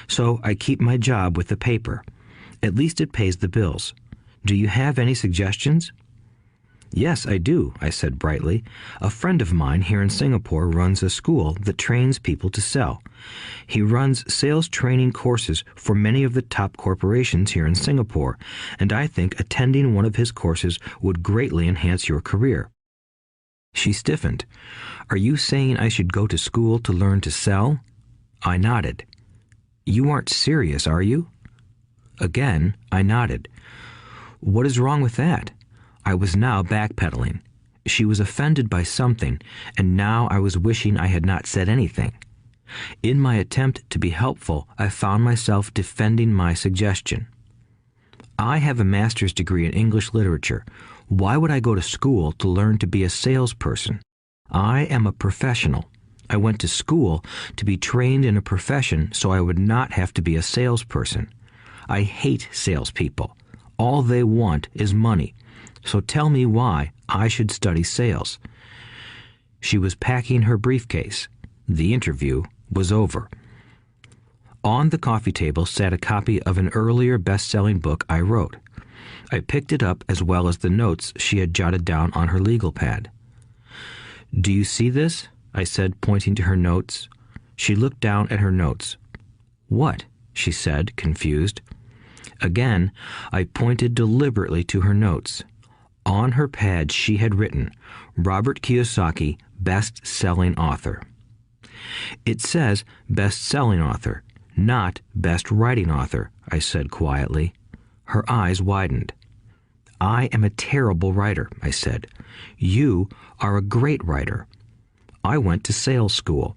So I keep my job with the paper. At least it pays the bills. Do you have any suggestions? Yes, I do, I said brightly. A friend of mine here in Singapore runs a school that trains people to sell. He runs sales training courses for many of the top corporations here in Singapore, and I think attending one of his courses would greatly enhance your career. She stiffened. Are you saying I should go to school to learn to sell? I nodded. You aren't serious, are you? Again, I nodded. What is wrong with that? I was now backpedaling. She was offended by something, and now I was wishing I had not said anything. In my attempt to be helpful, I found myself defending my suggestion. I have a master's degree in English literature. Why would I go to school to learn to be a salesperson? I am a professional. I went to school to be trained in a profession so I would not have to be a salesperson. I hate salespeople. All they want is money. So tell me why I should study sales. She was packing her briefcase. The interview was over. On the coffee table sat a copy of an earlier best-selling book I wrote. I picked it up as well as the notes she had jotted down on her legal pad. Do you see this? I said, pointing to her notes. She looked down at her notes. What? She said, confused. Again, I pointed deliberately to her notes. On her pad she had written, Robert Kiyosaki, best-selling author. It says best-selling author, not best writing author, I said quietly. Her eyes widened. I am a terrible writer, I said. You are a great writer. I went to sales school.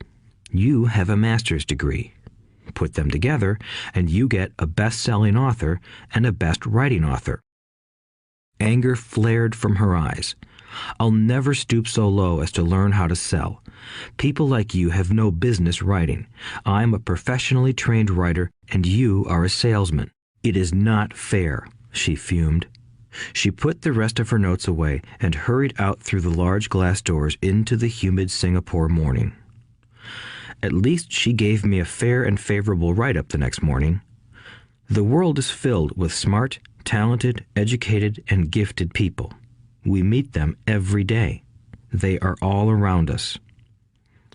You have a master's degree. Put them together, and you get a best-selling author and a best writing author. Anger flared from her eyes. I'll never stoop so low as to learn how to sell. People like you have no business writing. I'm a professionally trained writer, and you are a salesman. It is not fair, she fumed. She put the rest of her notes away and hurried out through the large glass doors into the humid Singapore morning. At least she gave me a fair and favorable write-up the next morning. The world is filled with smart, talented, educated, and gifted people. We meet them every day. They are all around us.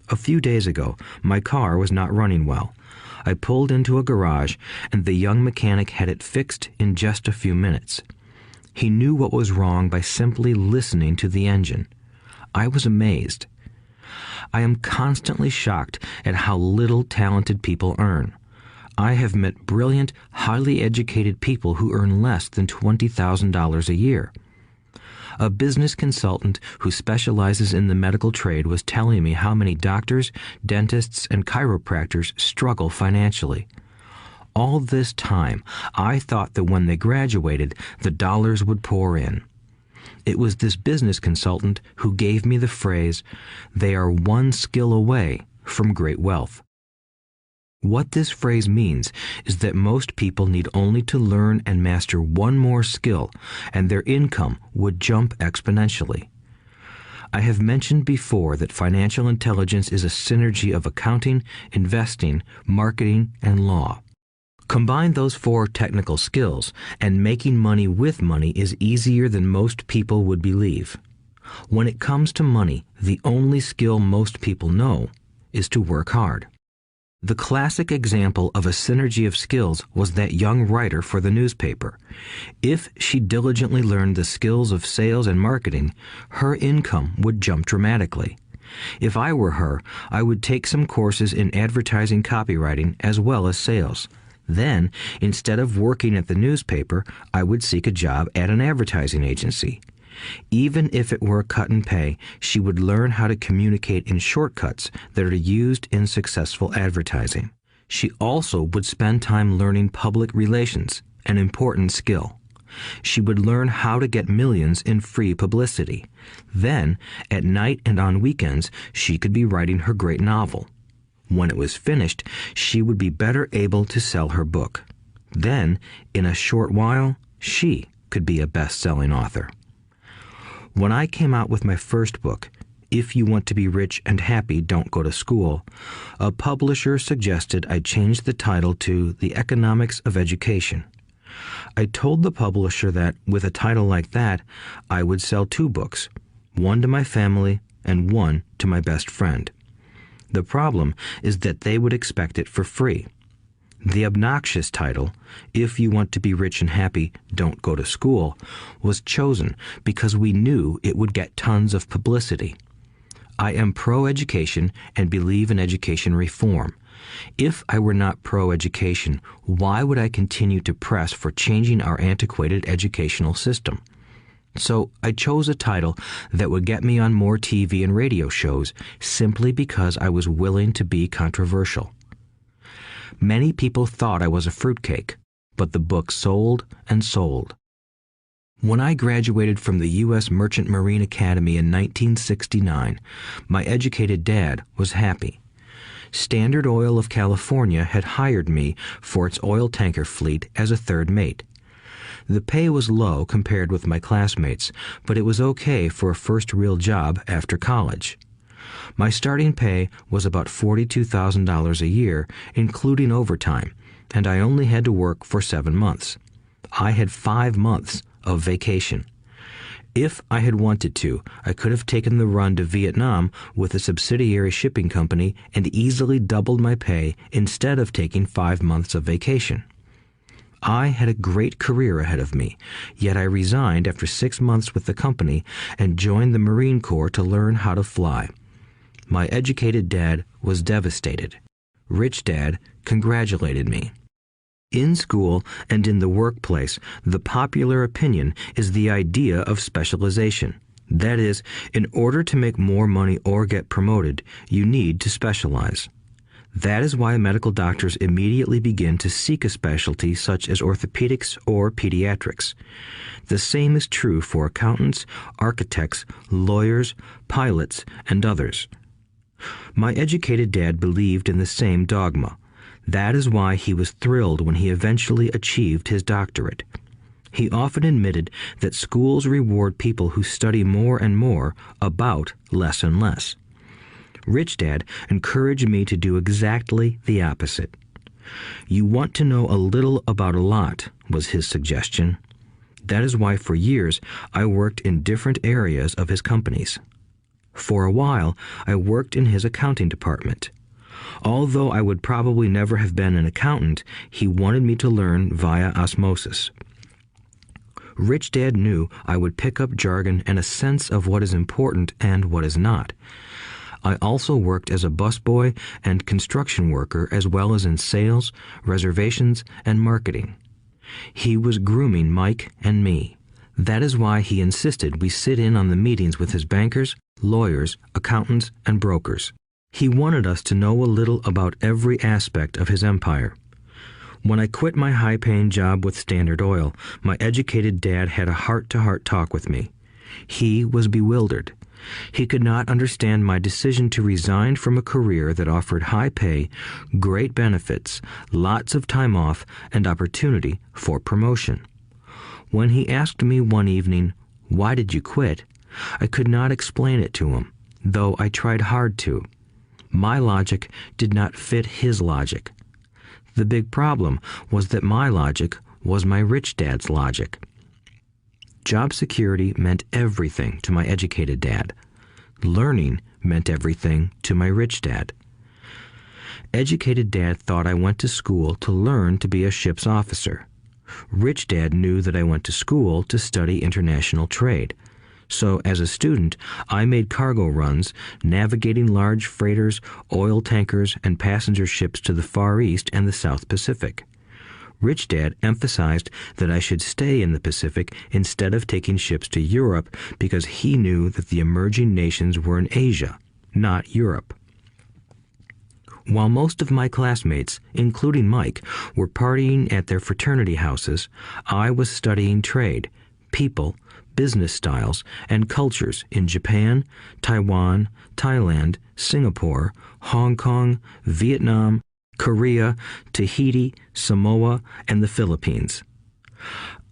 A few days ago, my car was not running well. I pulled into a garage, and the young mechanic had it fixed in just a few minutes. He knew what was wrong by simply listening to the engine. I was amazed. I am constantly shocked at how little talented people earn. I have met brilliant, highly educated people who earn less than $20,000 a year. A business consultant who specializes in the medical trade was telling me how many doctors, dentists, and chiropractors struggle financially. All this time, I thought that when they graduated, the dollars would pour in. It was this business consultant who gave me the phrase, "They are one skill away from great wealth." What this phrase means is that most people need only to learn and master one more skill, and their income would jump exponentially. I have mentioned before that financial intelligence is a synergy of accounting, investing, marketing, and law. Combine those 4 technical skills, and making money with money is easier than most people would believe. When it comes to money, the only skill most people know is to work hard. The classic example of a synergy of skills was that young writer for the newspaper. If she diligently learned the skills of sales and marketing, her income would jump dramatically. If I were her, I would take some courses in advertising copywriting as well as sales. Then, instead of working at the newspaper, I would seek a job at an advertising agency. Even if it were a cut in pay, she would learn how to communicate in shortcuts that are used in successful advertising. She also would spend time learning public relations, an important skill. She would learn how to get millions in free publicity. Then, at night and on weekends, she could be writing her great novel. When it was finished, she would be better able to sell her book. Then, in a short while, she could be a best-selling author. When I came out with my first book, If You Want to Be Rich and Happy, Don't Go to School, a publisher suggested I change the title to The Economics of Education. I told the publisher that, with a title like that, I would sell 2 books, one to my family and one to my best friend. The problem is that they would expect it for free. The obnoxious title, If You Want to Be Rich and Happy, Don't Go to School, was chosen because we knew it would get tons of publicity. I am pro-education and believe in education reform. If I were not pro-education, why would I continue to press for changing our antiquated educational system? So I chose a title that would get me on more TV and radio shows simply because I was willing to be controversial. Many people thought I was a fruitcake, but the book sold and sold. When I graduated from the U.S. Merchant Marine Academy in 1969, my educated dad was happy. Standard Oil of California had hired me for its oil tanker fleet as a third mate. The pay was low compared with my classmates, but it was okay for a first real job after college. My starting pay was about $42,000 a year, including overtime, and I only had to work for 7 months. I had 5 months of vacation. If I had wanted to, I could have taken the run to Vietnam with a subsidiary shipping company and easily doubled my pay instead of taking 5 months of vacation. I had a great career ahead of me, yet I resigned after 6 months with the company and joined the Marine Corps to learn how to fly. My educated dad was devastated. Rich Dad congratulated me. In school and in the workplace, the popular opinion is the idea of specialization. That is, in order to make more money or get promoted, you need to specialize. That is why medical doctors immediately begin to seek a specialty such as orthopedics or pediatrics. The same is true for accountants, architects, lawyers, pilots, and others. My educated dad believed in the same dogma. That is why he was thrilled when he eventually achieved his doctorate. He often admitted that schools reward people who study more and more about less and less. Rich Dad encouraged me to do exactly the opposite. You want to know a little about a lot, was his suggestion. That is why for years I worked in different areas of his companies. For a while, I worked in his accounting department. Although I would probably never have been an accountant, he wanted me to learn via osmosis. Rich Dad knew I would pick up jargon and a sense of what is important and what is not. I also worked as a busboy and construction worker as well as in sales, reservations, and marketing. He was grooming Mike and me. That is why he insisted we sit in on the meetings with his bankers, lawyers, accountants, and brokers. He wanted us to know a little about every aspect of his empire. When I quit my high-paying job with Standard Oil, my educated dad had a heart-to-heart talk with me. He was bewildered. He could not understand my decision to resign from a career that offered high pay, great benefits, lots of time off, and opportunity for promotion. When he asked me one evening, "Why did you quit?" I could not explain it to him, though I tried hard to. My logic did not fit his logic. The big problem was that my logic was my rich dad's logic. Job security meant everything to my educated dad. Learning meant everything to my rich dad. Educated dad thought I went to school to learn to be a ship's officer. Rich dad knew that I went to school to study international trade. So as a student, I made cargo runs, navigating large freighters, oil tankers, and passenger ships to the Far East and the South Pacific. Rich Dad emphasized that I should stay in the Pacific instead of taking ships to Europe because he knew that the emerging nations were in Asia, not Europe. While most of my classmates, including Mike, were partying at their fraternity houses, I was studying trade, people, business styles, and cultures in Japan, Taiwan, Thailand, Singapore, Hong Kong, Vietnam, Korea, Tahiti, Samoa, and the Philippines.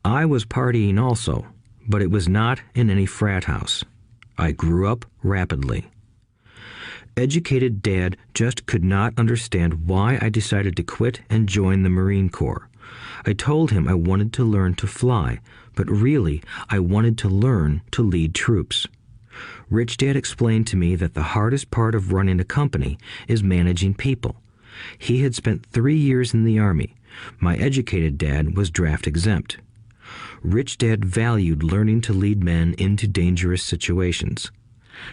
I was partying also, but it was not in any frat house. I grew up rapidly. Educated Dad just could not understand why I decided to quit and join the Marine Corps. I told him I wanted to learn to fly, but really I wanted to learn to lead troops. Rich Dad explained to me that the hardest part of running a company is managing people. He had spent 3 years in the Army. My educated dad was draft exempt. Rich Dad valued learning to lead men into dangerous situations.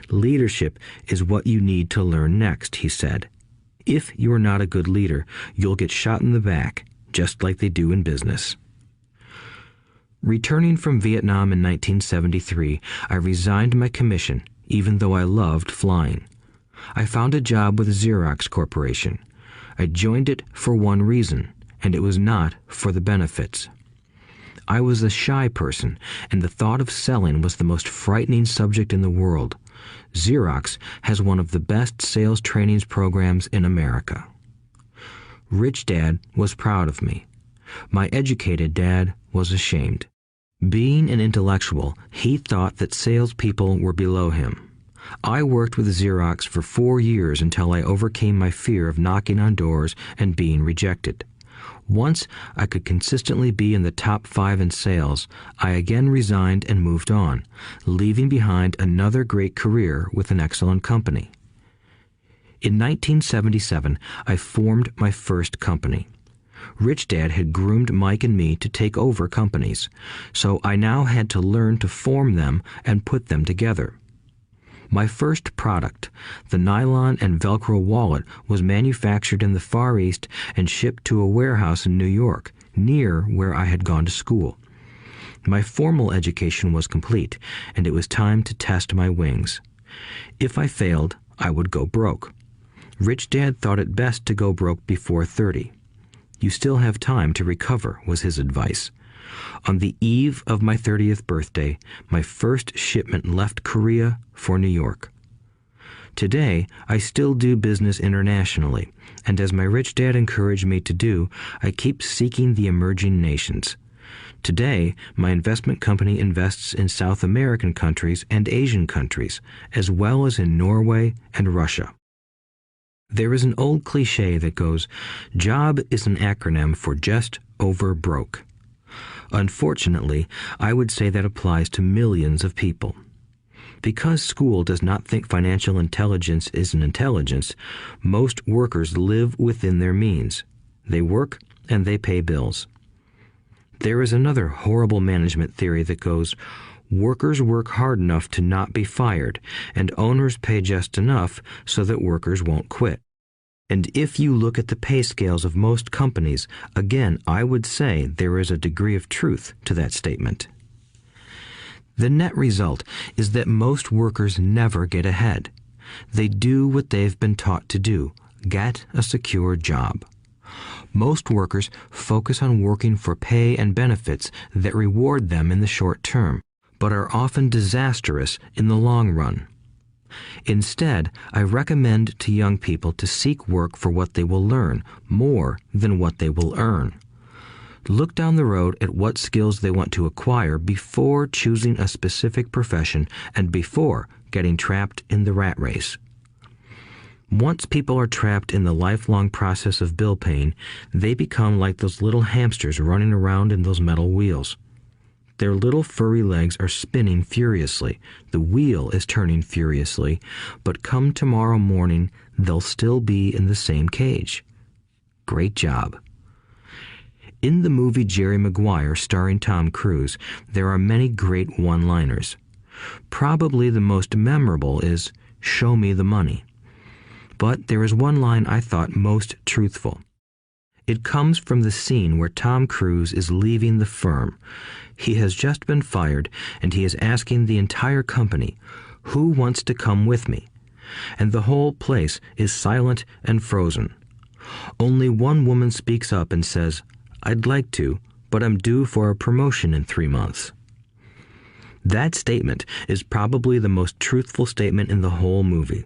Leadership is what you need to learn next, he said. If you are not a good leader, you'll get shot in the back, just like they do in business. Returning from Vietnam in 1973, I resigned my commission, even though I loved flying. I found a job with Xerox Corporation. I joined it for one reason, and it was not for the benefits. I was a shy person, and the thought of selling was the most frightening subject in the world. Xerox has one of the best sales trainings programs in America. Rich Dad was proud of me. My educated dad was ashamed. Being an intellectual, he thought that salespeople were below him. I worked with Xerox for 4 years until I overcame my fear of knocking on doors and being rejected. Once I could consistently be in the top 5 in sales, I again resigned and moved on, leaving behind another great career with an excellent company. In 1977, I formed my first company. Rich Dad had groomed Mike and me to take over companies, so I now had to learn to form them and put them together. My first product, the nylon and Velcro wallet, was manufactured in the Far East and shipped to a warehouse in New York, near where I had gone to school. My formal education was complete, and it was time to test my wings. If I failed, I would go broke. Rich Dad thought it best to go broke before 30. You still have time to recover, was his advice. On the eve of my 30th birthday, my first shipment left Korea for New York. Today, I still do business internationally, and as my rich dad encouraged me to do, I keep seeking the emerging nations. Today, my investment company invests in South American countries and Asian countries, as well as in Norway and Russia. There is an old cliche that goes, "Job is an acronym for just over broke." Unfortunately, I would say that applies to millions of people. Because school does not think financial intelligence is an intelligence, most workers live within their means. They work and they pay bills. There is another horrible management theory that goes, workers work hard enough to not be fired, and owners pay just enough so that workers won't quit. And if you look at the pay scales of most companies, again, I would say there is a degree of truth to that statement. The net result is that most workers never get ahead. They do what they've been taught to do, get a secure job. Most workers focus on working for pay and benefits that reward them in the short term, but are often disastrous in the long run. Instead, I recommend to young people to seek work for what they will learn more than what they will earn. Look down the road at what skills they want to acquire before choosing a specific profession and before getting trapped in the rat race. Once people are trapped in the lifelong process of bill paying, they become like those little hamsters running around in those metal wheels. Their little furry legs are spinning furiously, the wheel is turning furiously, but come tomorrow morning, they'll still be in the same cage. Great job. In the movie Jerry Maguire, starring Tom Cruise, there are many great one-liners. Probably the most memorable is, "Show me the money." But there is one line I thought most truthful. It comes from the scene where Tom Cruise is leaving the firm. He has just been fired, and he is asking the entire company, "Who wants to come with me?" And the whole place is silent and frozen. Only one woman speaks up and says, "I'd like to, but I'm due for a promotion in 3 months." That statement is probably the most truthful statement in the whole movie.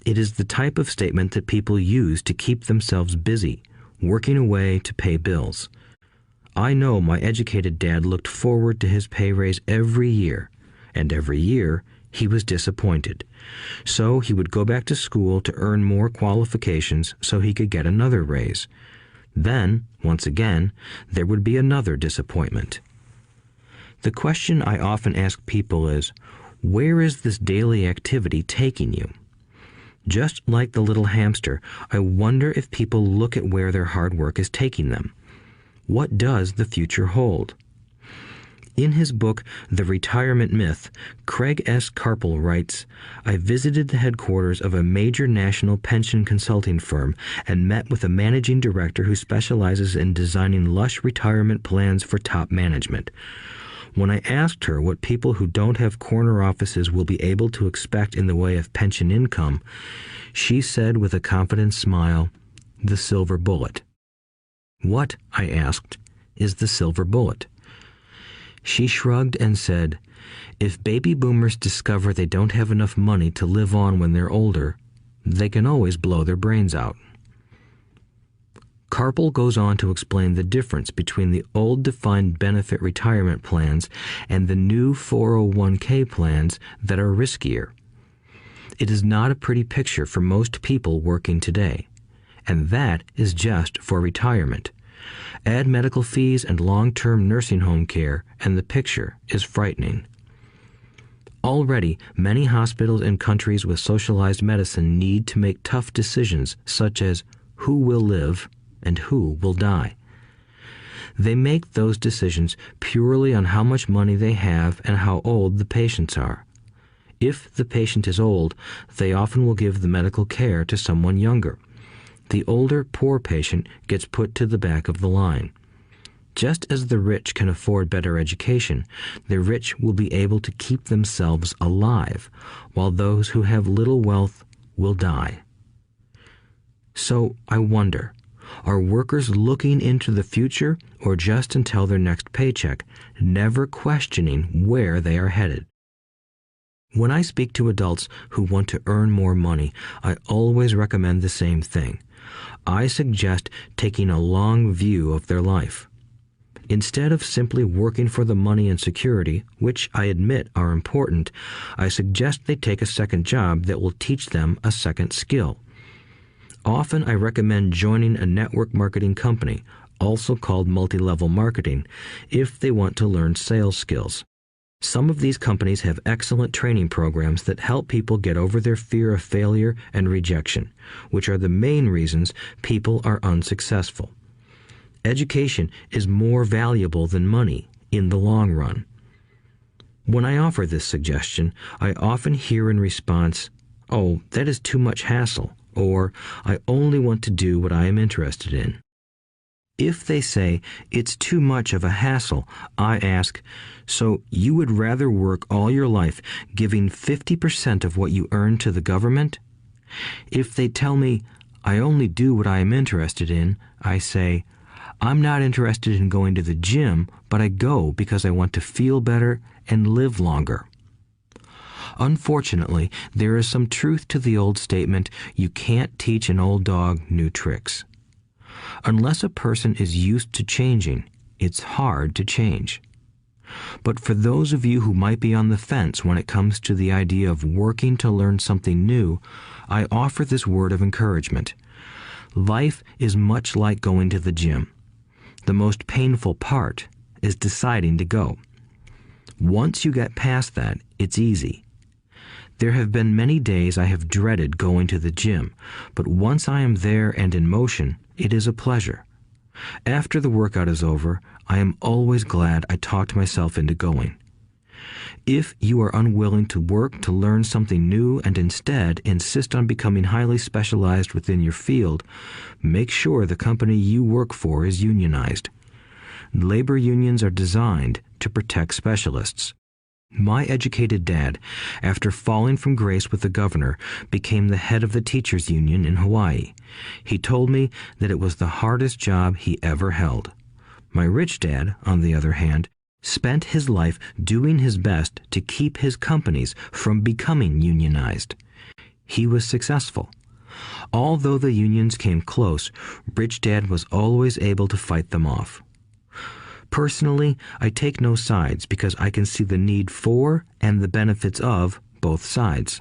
It is the type of statement that people use to keep themselves busy, working away to pay bills. I know my educated dad looked forward to his pay raise every year, and every year he was disappointed. So he would go back to school to earn more qualifications so he could get another raise. Then, once again, there would be another disappointment. The question I often ask people is, where is this daily activity taking you? Just like the little hamster, I wonder if people look at where their hard work is taking them. What does the future hold? In his book, The Retirement Myth, Craig S. Carpel writes, "I visited the headquarters of a major national pension consulting firm and met with a managing director who specializes in designing lush retirement plans for top management. When I asked her what people who don't have corner offices will be able to expect in the way of pension income, she said with a confident smile, 'The silver bullet.'" "What," I asked, "is the silver bullet?" She shrugged and said, "If baby boomers discover they don't have enough money to live on when they're older, they can always blow their brains out." Carpel goes on to explain the difference between the old defined benefit retirement plans and the new 401k plans that are riskier. It is not a pretty picture for most people working today, and that is just for retirement. Add medical fees and long-term nursing home care, and the picture is frightening. Already, many hospitals in countries with socialized medicine need to make tough decisions such as who will live and who will die. They make those decisions purely on how much money they have and how old the patients are. If the patient is old, they often will give the medical care to someone younger. The older, poor patient gets put to the back of the line. Just as the rich can afford better education, the rich will be able to keep themselves alive, while those who have little wealth will die. So I wonder, are workers looking into the future or just until their next paycheck, never questioning where they are headed? When I speak to adults who want to earn more money, I always recommend the same thing. I suggest taking a long view of their life. Instead of simply working for the money and security, which I admit are important, I suggest they take a second job that will teach them a second skill. Often I recommend joining a network marketing company, also called multi-level marketing, if they want to learn sales skills. Some of these companies have excellent training programs that help people get over their fear of failure and rejection, which are the main reasons people are unsuccessful. Education is more valuable than money in the long run. When I offer this suggestion, I often hear in response, "Oh, that is too much hassle," or "I only want to do what I am interested in." If they say it's too much of a hassle, I ask, so you would rather work all your life giving 50% of what you earn to the government? If they tell me, I only do what I am interested in, I say, I'm not interested in going to the gym, but I go because I want to feel better and live longer. Unfortunately, there is some truth to the old statement, you can't teach an old dog new tricks. Unless a person is used to changing, it's hard to change. But for those of you who might be on the fence when it comes to the idea of working to learn something new, I offer this word of encouragement. Life is much like going to the gym. The most painful part is deciding to go. Once you get past that, it's easy. There have been many days I have dreaded going to the gym, but once I am there and in motion, it is a pleasure. After the workout is over, I am always glad I talked myself into going. If you are unwilling to work to learn something new and instead insist on becoming highly specialized within your field, make sure the company you work for is unionized. Labor unions are designed to protect specialists. My educated dad, after falling from grace with the governor, became the head of the teachers' union in Hawaii. He told me that it was the hardest job he ever held. My rich dad, on the other hand, spent his life doing his best to keep his companies from becoming unionized. He was successful. Although the unions came close, Rich Dad was always able to fight them off. Personally, I take no sides because I can see the need for and the benefits of both sides.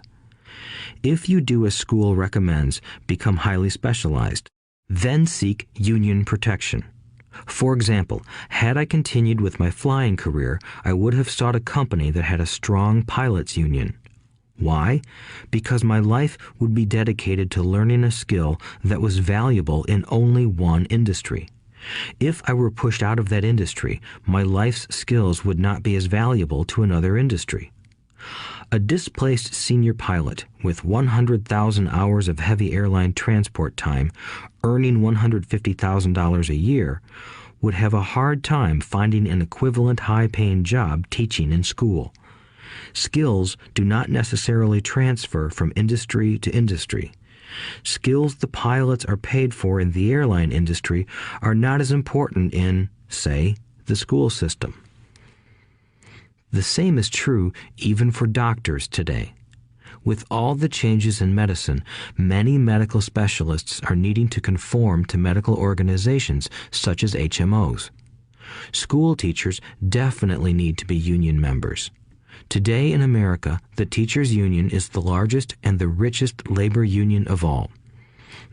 If you do as school recommends, become highly specialized, then seek union protection. For example, had I continued with my flying career, I would have sought a company that had a strong pilots' union. Why? Because my life would be dedicated to learning a skill that was valuable in only one industry. If I were pushed out of that industry, my life's skills would not be as valuable to another industry. A displaced senior pilot with 100,000 hours of heavy airline transport time, earning $150,000 a year, would have a hard time finding an equivalent high-paying job teaching in school. Skills do not necessarily transfer from industry to industry. Skills the pilots are paid for in the airline industry are not as important in, say, the school system. The same is true even for doctors today. With all the changes in medicine, many medical specialists are needing to conform to medical organizations such as HMOs. School teachers definitely need to be union members. Today in America, the teachers' union is the largest and the richest labor union of all.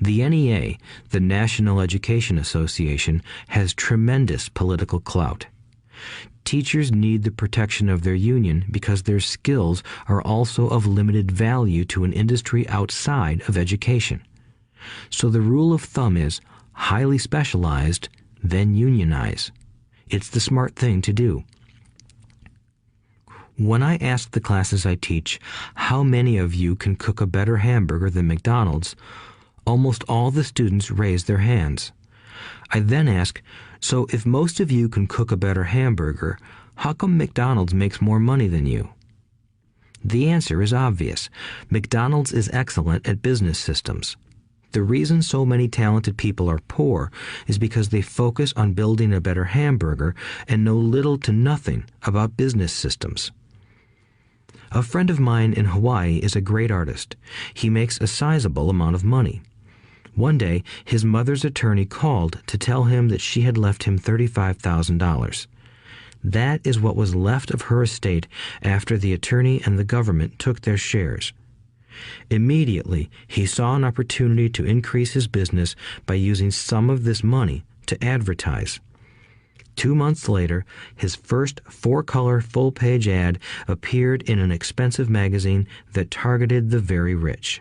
The NEA, the National Education Association, has tremendous political clout. Teachers need the protection of their union because their skills are also of limited value to an industry outside of education. So the rule of thumb is highly specialized, then unionize. It's the smart thing to do. When I ask the classes I teach, how many of you can cook a better hamburger than McDonald's, almost all the students raise their hands. I then ask, so if most of you can cook a better hamburger, how come McDonald's makes more money than you? The answer is obvious. McDonald's is excellent at business systems. The reason so many talented people are poor is because they focus on building a better hamburger and know little to nothing about business systems. A friend of mine in Hawaii is a great artist. He makes a sizable amount of money. One day, his mother's attorney called to tell him that she had left him $35,000. That is what was left of her estate after the attorney and the government took their shares. Immediately, he saw an opportunity to increase his business by using some of this money to advertise. 2 months later, his first 4-color full-page ad appeared in an expensive magazine that targeted the very rich.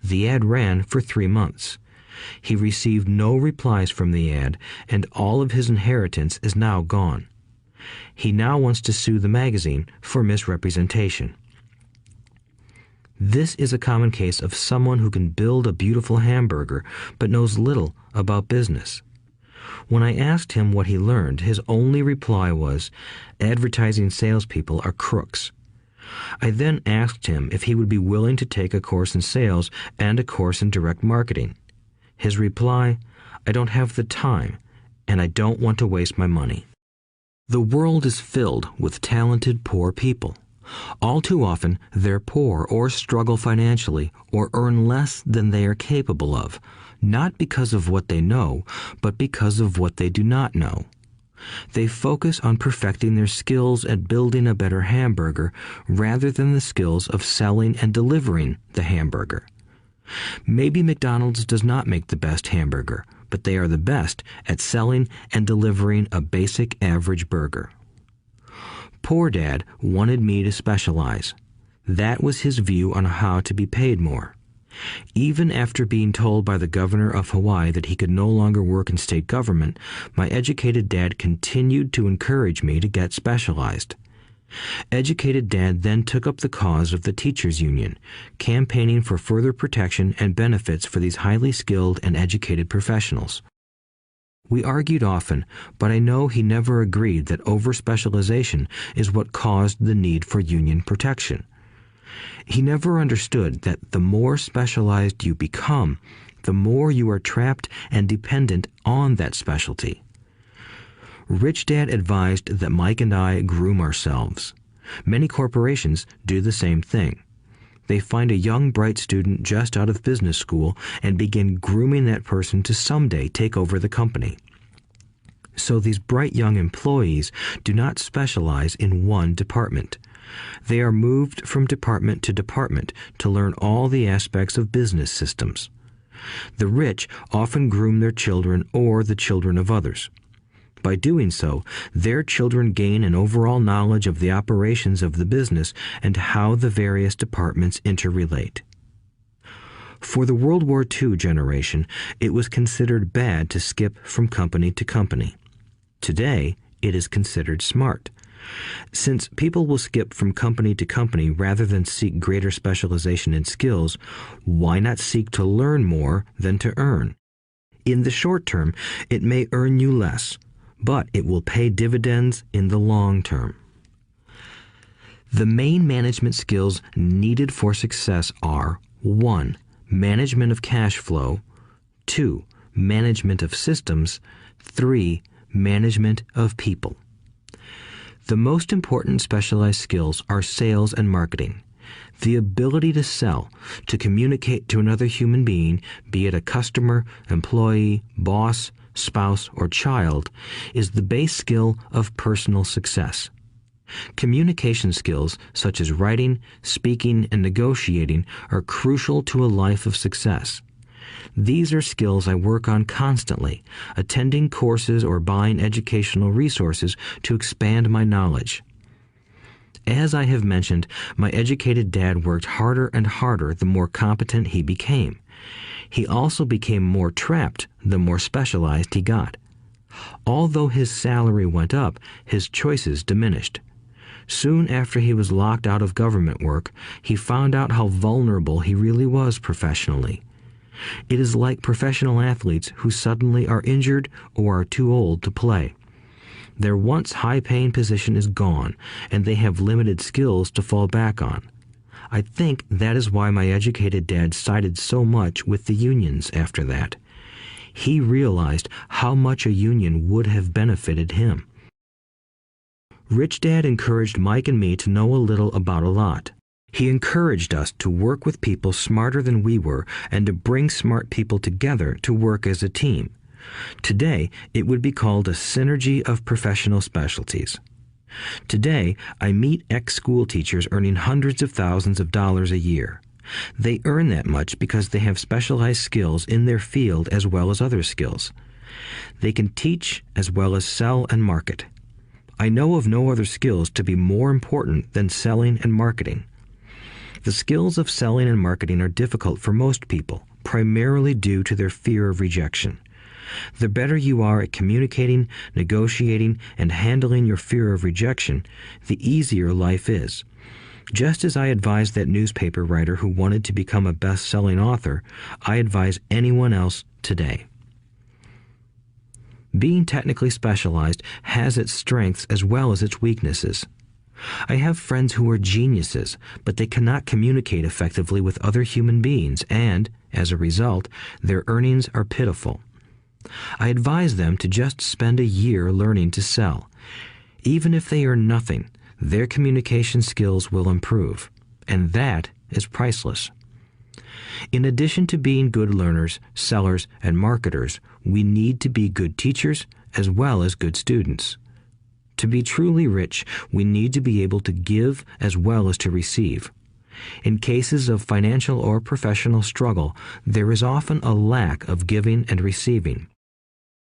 The ad ran for 3 months. He received no replies from the ad, and all of his inheritance is now gone. He now wants to sue the magazine for misrepresentation. This is a common case of someone who can build a beautiful hamburger but knows little about business. When I asked him what he learned, his only reply was, "Advertising salespeople are crooks." I then asked him if he would be willing to take a course in sales and a course in direct marketing. His reply, "I don't have the time, and I don't want to waste my money." The world is filled with talented poor people. All too often, they're poor or struggle financially or earn less than they are capable of, not because of what they know, but because of what they do not know. They focus on perfecting their skills at building a better hamburger rather than the skills of selling and delivering the hamburger. Maybe McDonald's does not make the best hamburger, but they are the best at selling and delivering a basic average burger. Poor Dad wanted me to specialize. That was his view on how to be paid more. Even after being told by the governor of Hawaii that he could no longer work in state government, my educated dad continued to encourage me to get specialized. Educated Dad then took up the cause of the teachers' union, campaigning for further protection and benefits for these highly skilled and educated professionals. We argued often, but I know he never agreed that over-specialization is what caused the need for union protection. He never understood that the more specialized you become, the more you are trapped and dependent on that specialty. Rich Dad advised that Mike and I groom ourselves. Many corporations do the same thing. They find a young, bright student just out of business school and begin grooming that person to someday take over the company. So these bright young employees do not specialize in one department. They are moved from department to department to learn all the aspects of business systems. The rich often groom their children or the children of others. By doing so, their children gain an overall knowledge of the operations of the business and how the various departments interrelate. For the World War II generation, it was considered bad to skip from company to company. Today, it is considered smart. Since people will skip from company to company rather than seek greater specialization in skills, why not seek to learn more than to earn? In the short term, it may earn you less, but it will pay dividends in the long term. The main management skills needed for success are 1. Management of cash flow, 2. Management of systems, 3. Management of people. The most important specialized skills are sales and marketing. The ability to sell, to communicate to another human being, be it a customer, employee, boss, spouse, or child, is the base skill of personal success. Communication skills such as writing, speaking, and negotiating are crucial to a life of success. These are skills I work on constantly, attending courses or buying educational resources to expand my knowledge. As I have mentioned, my educated dad worked harder and harder the more competent he became. He also became more trapped the more specialized he got. Although his salary went up, his choices diminished. Soon after he was locked out of government work, he found out how vulnerable he really was professionally. It is like professional athletes who suddenly are injured or are too old to play. Their once high-paying position is gone, and they have limited skills to fall back on. I think that is why my educated dad sided so much with the unions after that. He realized how much a union would have benefited him. Rich Dad encouraged Mike and me to know a little about a lot. He encouraged us to work with people smarter than we were and to bring smart people together to work as a team. Today, it would be called a synergy of professional specialties. Today, I meet ex-school teachers earning hundreds of thousands of dollars a year. They earn that much because they have specialized skills in their field as well as other skills. They can teach as well as sell and market. I know of no other skills to be more important than selling and marketing. The skills of selling and marketing are difficult for most people, primarily due to their fear of rejection. The better you are at communicating, negotiating, and handling your fear of rejection, the easier life is. Just as I advise that newspaper writer who wanted to become a best-selling author, I advise anyone else today. Being technically specialized has its strengths as well as its weaknesses. I have friends who are geniuses, but they cannot communicate effectively with other human beings, and, as a result, their earnings are pitiful. I advise them to just spend a year learning to sell. Even if they earn nothing, their communication skills will improve, and that is priceless. In addition to being good learners, sellers, and marketers, we need to be good teachers as well as good students. To be truly rich, we need to be able to give as well as to receive. In cases of financial or professional struggle, there is often a lack of giving and receiving.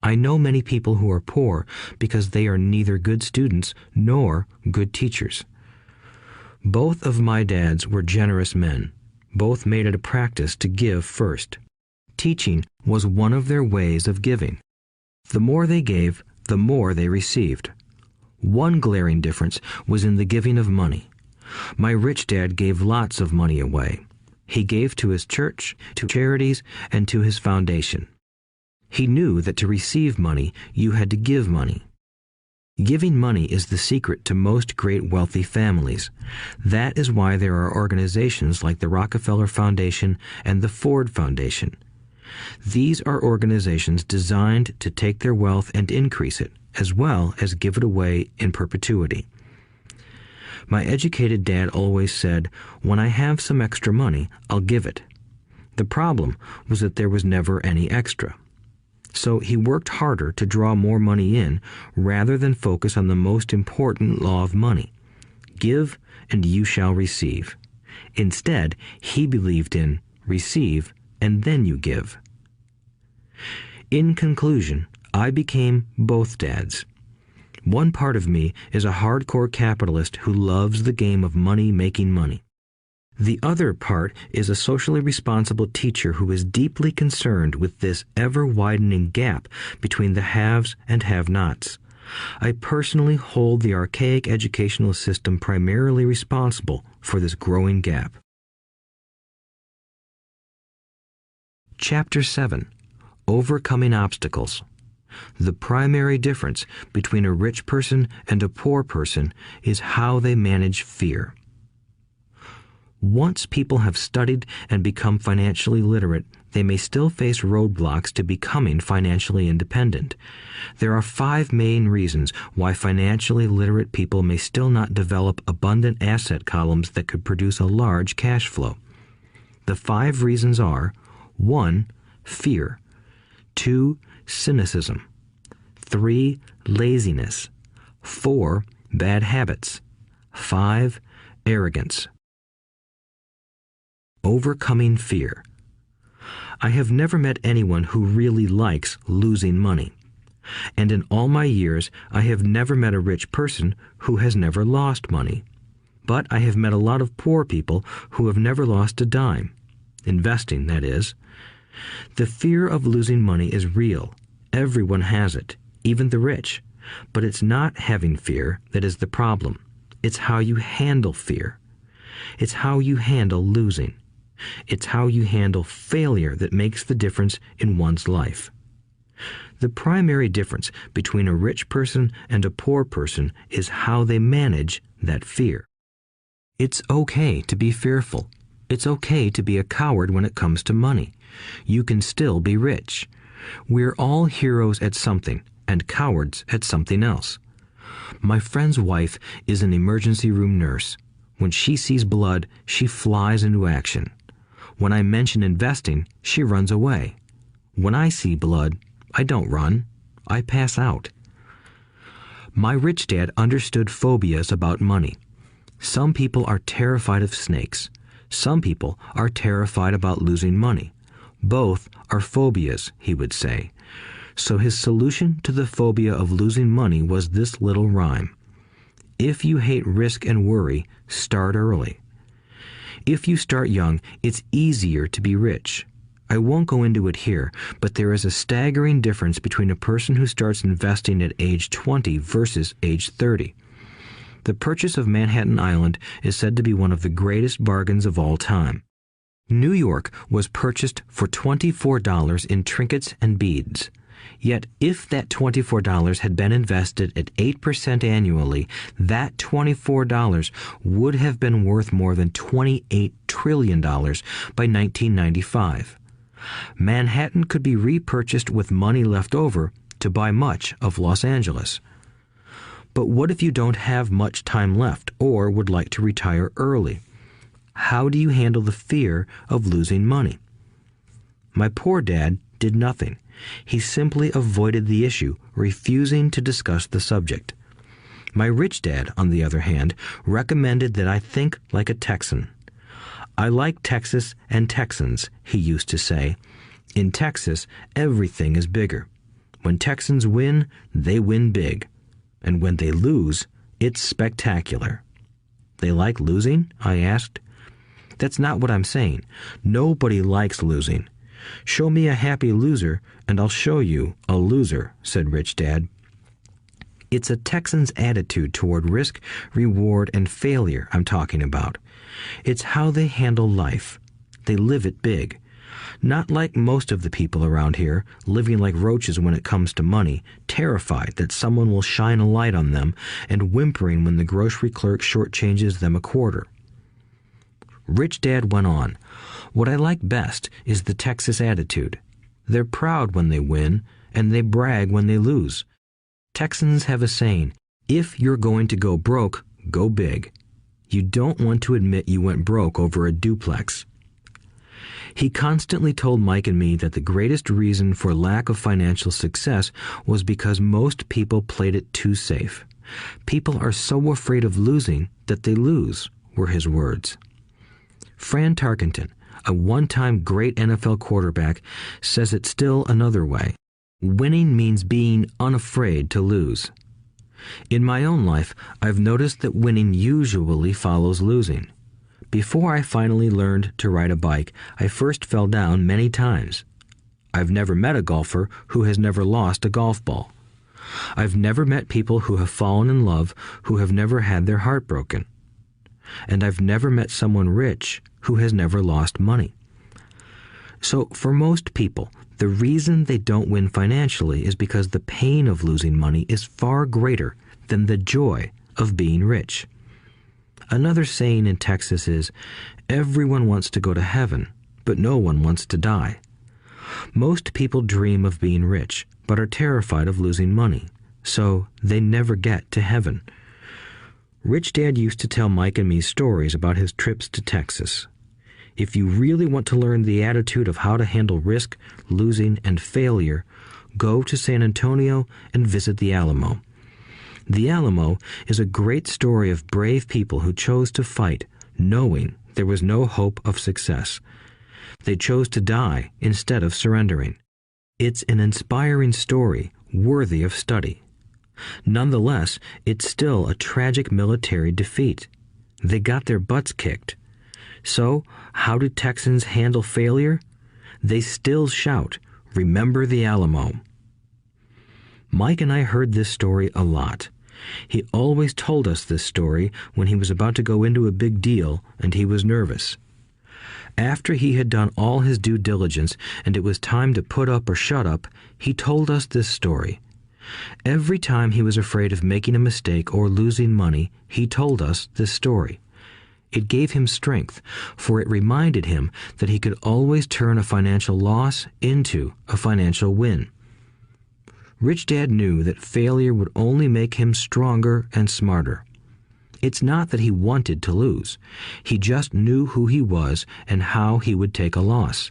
I know many people who are poor because they are neither good students nor good teachers. Both of my dads were generous men. Both made it a practice to give first. Teaching was one of their ways of giving. The more they gave, the more they received. One glaring difference was in the giving of money. My rich dad gave lots of money away. He gave to his church, to charities, and to his foundation. He knew that to receive money, you had to give money. Giving money is the secret to most great wealthy families. That is why there are organizations like the Rockefeller Foundation and the Ford Foundation. These are organizations designed to take their wealth and increase it, as well as give it away in perpetuity. My educated dad always said, "When I have some extra money, I'll give it." The problem was that there was never any extra. So he worked harder to draw more money in rather than focus on the most important law of money. Give and you shall receive. Instead, he believed in receive and then you give. In conclusion, I became both dads. One part of me is a hardcore capitalist who loves the game of money making money. The other part is a socially responsible teacher who is deeply concerned with this ever-widening gap between the haves and have-nots. I personally hold the archaic educational system primarily responsible for this growing gap. Chapter 7. Overcoming Obstacles. The primary difference between a rich person and a poor person is how they manage fear. Once people have studied and become financially literate, they may still face roadblocks to becoming financially independent. There are 5 main reasons why financially literate people may still not develop abundant asset columns that could produce a large cash flow. The 5 reasons are: 1. Fear. 2. Cynicism. 3. Laziness. 4. Bad habits. 5. Arrogance. Overcoming fear. I have never met anyone who really likes losing money. And in all my years, I have never met a rich person who has never lost money. But I have met a lot of poor people who have never lost a dime. Investing, that is. The fear of losing money is real. Everyone has it, even the rich. But it's not having fear that is the problem. It's how you handle fear. It's how you handle losing. It's how you handle failure that makes the difference in one's life. The primary difference between a rich person and a poor person is how they manage that fear. It's okay to be fearful. It's okay to be a coward when it comes to money. You can still be rich. We're all heroes at something and cowards at something else. My friend's wife is an emergency room nurse. When she sees blood, she flies into action. When I mention investing, she runs away. When I see blood, I don't run. I pass out. My rich dad understood phobias about money. Some people are terrified of snakes. Some people are terrified about losing money. Both are phobias, he would say. So his solution to the phobia of losing money was this little rhyme. If you hate risk and worry, start early. If you start young, it's easier to be rich. I won't go into it here, but there is a staggering difference between a person who starts investing at age 20 versus age 30. The purchase of Manhattan Island is said to be one of the greatest bargains of all time. New York was purchased for $24 in trinkets and beads. Yet if that $24 had been invested at 8% annually, that $24 would have been worth more than $28 trillion by 1995. Manhattan could be repurchased with money left over to buy much of Los Angeles. But what if you don't have much time left or would like to retire early? How do you handle the fear of losing money? My poor dad did nothing. He simply avoided the issue, refusing to discuss the subject. My rich dad, on the other hand, recommended that I think like a Texan. I like Texas and Texans, he used to say. In Texas, everything is bigger. When Texans win, they win big. And when they lose, it's spectacular. They like losing? I asked. That's not what I'm saying. Nobody likes losing. Show me a happy loser, and I'll show you a loser, said Rich Dad. It's a Texan's attitude toward risk, reward, and failure I'm talking about. It's how they handle life. They live it big. Not like most of the people around here, living like roaches when it comes to money, terrified that someone will shine a light on them and whimpering when the grocery clerk shortchanges them a quarter. Rich Dad went on, "What I like best is the Texas attitude. They're proud when they win, and they brag when they lose. Texans have a saying, if you're going to go broke, go big. You don't want to admit you went broke over a duplex." He constantly told Mike and me that the greatest reason for lack of financial success was because most people played it too safe. People are so afraid of losing that they lose, were his words. Fran Tarkenton, a one-time great NFL quarterback, says it still another way. Winning means being unafraid to lose. In my own life, I've noticed that winning usually follows losing. Before I finally learned to ride a bike, I first fell down many times. I've never met a golfer who has never lost a golf ball. I've never met people who have fallen in love who have never had their heart broken. And I've never met someone rich who has never lost money. So for most people, the reason they don't win financially is because the pain of losing money is far greater than the joy of being rich. Another saying in Texas is, everyone wants to go to heaven, but no one wants to die. Most people dream of being rich, but are terrified of losing money, so they never get to heaven. Rich Dad used to tell Mike and me stories about his trips to Texas. If you really want to learn the attitude of how to handle risk, losing, and failure, go to San Antonio and visit the Alamo. The Alamo is a great story of brave people who chose to fight, knowing there was no hope of success. They chose to die instead of surrendering. It's an inspiring story worthy of study. Nonetheless, it's still a tragic military defeat. They got their butts kicked. So, how do Texans handle failure? They still shout, "Remember the Alamo." Mike and I heard this story a lot. He always told us this story when he was about to go into a big deal and he was nervous. After he had done all his due diligence and it was time to put up or shut up, he told us this story. Every time he was afraid of making a mistake or losing money, he told us this story. It gave him strength, for it reminded him that he could always turn a financial loss into a financial win. Rich Dad knew that failure would only make him stronger and smarter. It's not that he wanted to lose. He just knew who he was and how he would take a loss.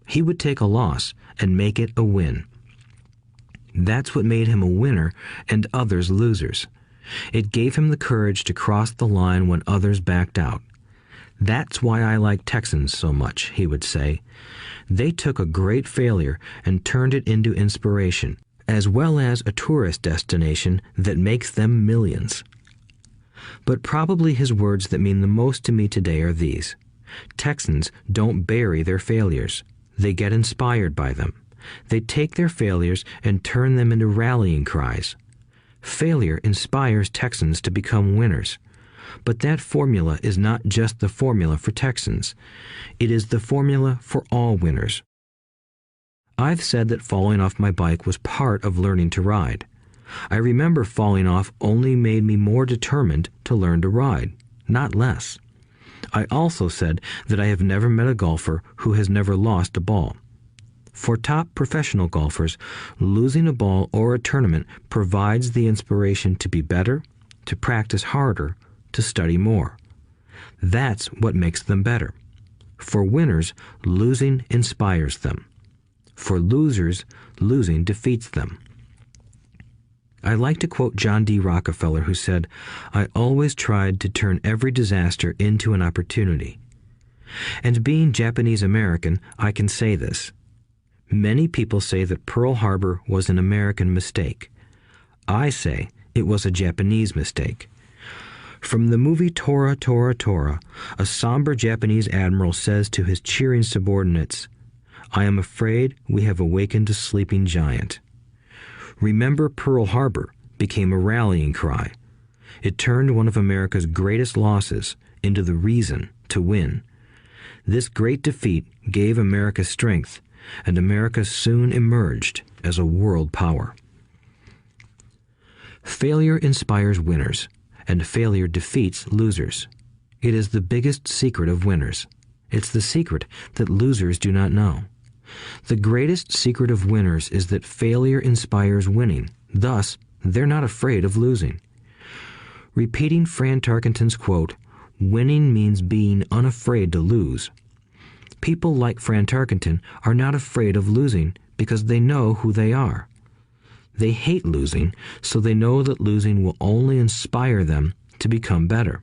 He would take a loss and make it a win. That's what made him a winner and others losers. It gave him the courage to cross the line when others backed out. That's why I like Texans so much, he would say. They took a great failure and turned it into inspiration, as well as a tourist destination that makes them millions. But probably his words that mean the most to me today are these. Texans don't bury their failures. They get inspired by them. They take their failures and turn them into rallying cries. Failure inspires Texans to become winners. But that formula is not just the formula for Texans. It is the formula for all winners. I've said that falling off my bike was part of learning to ride. I remember falling off only made me more determined to learn to ride, not less. I also said that I have never met a golfer who has never lost a ball. For top professional golfers, losing a ball or a tournament provides the inspiration to be better, to practice harder, to study more. That's what makes them better. For winners, losing inspires them. For losers, losing defeats them. I like to quote John D. Rockefeller, who said, "I always tried to turn every disaster into an opportunity." And being Japanese American, I can say this. Many people say that Pearl Harbor was an American mistake. I say it was a Japanese mistake. From the movie Tora, Tora, Tora, a somber Japanese admiral says to his cheering subordinates, "I am afraid we have awakened a sleeping giant." Remember Pearl Harbor became a rallying cry. It turned one of America's greatest losses into the reason to win. This great defeat gave America strength, and America soon emerged as a world power. Failure inspires winners, and failure defeats losers. It is the biggest secret of winners. It's the secret that losers do not know. The greatest secret of winners is that failure inspires winning. Thus, they're not afraid of losing. Repeating Fran Tarkenton's quote, "Winning means being unafraid to lose." People like Fran Tarkenton are not afraid of losing because they know who they are. They hate losing, so they know that losing will only inspire them to become better.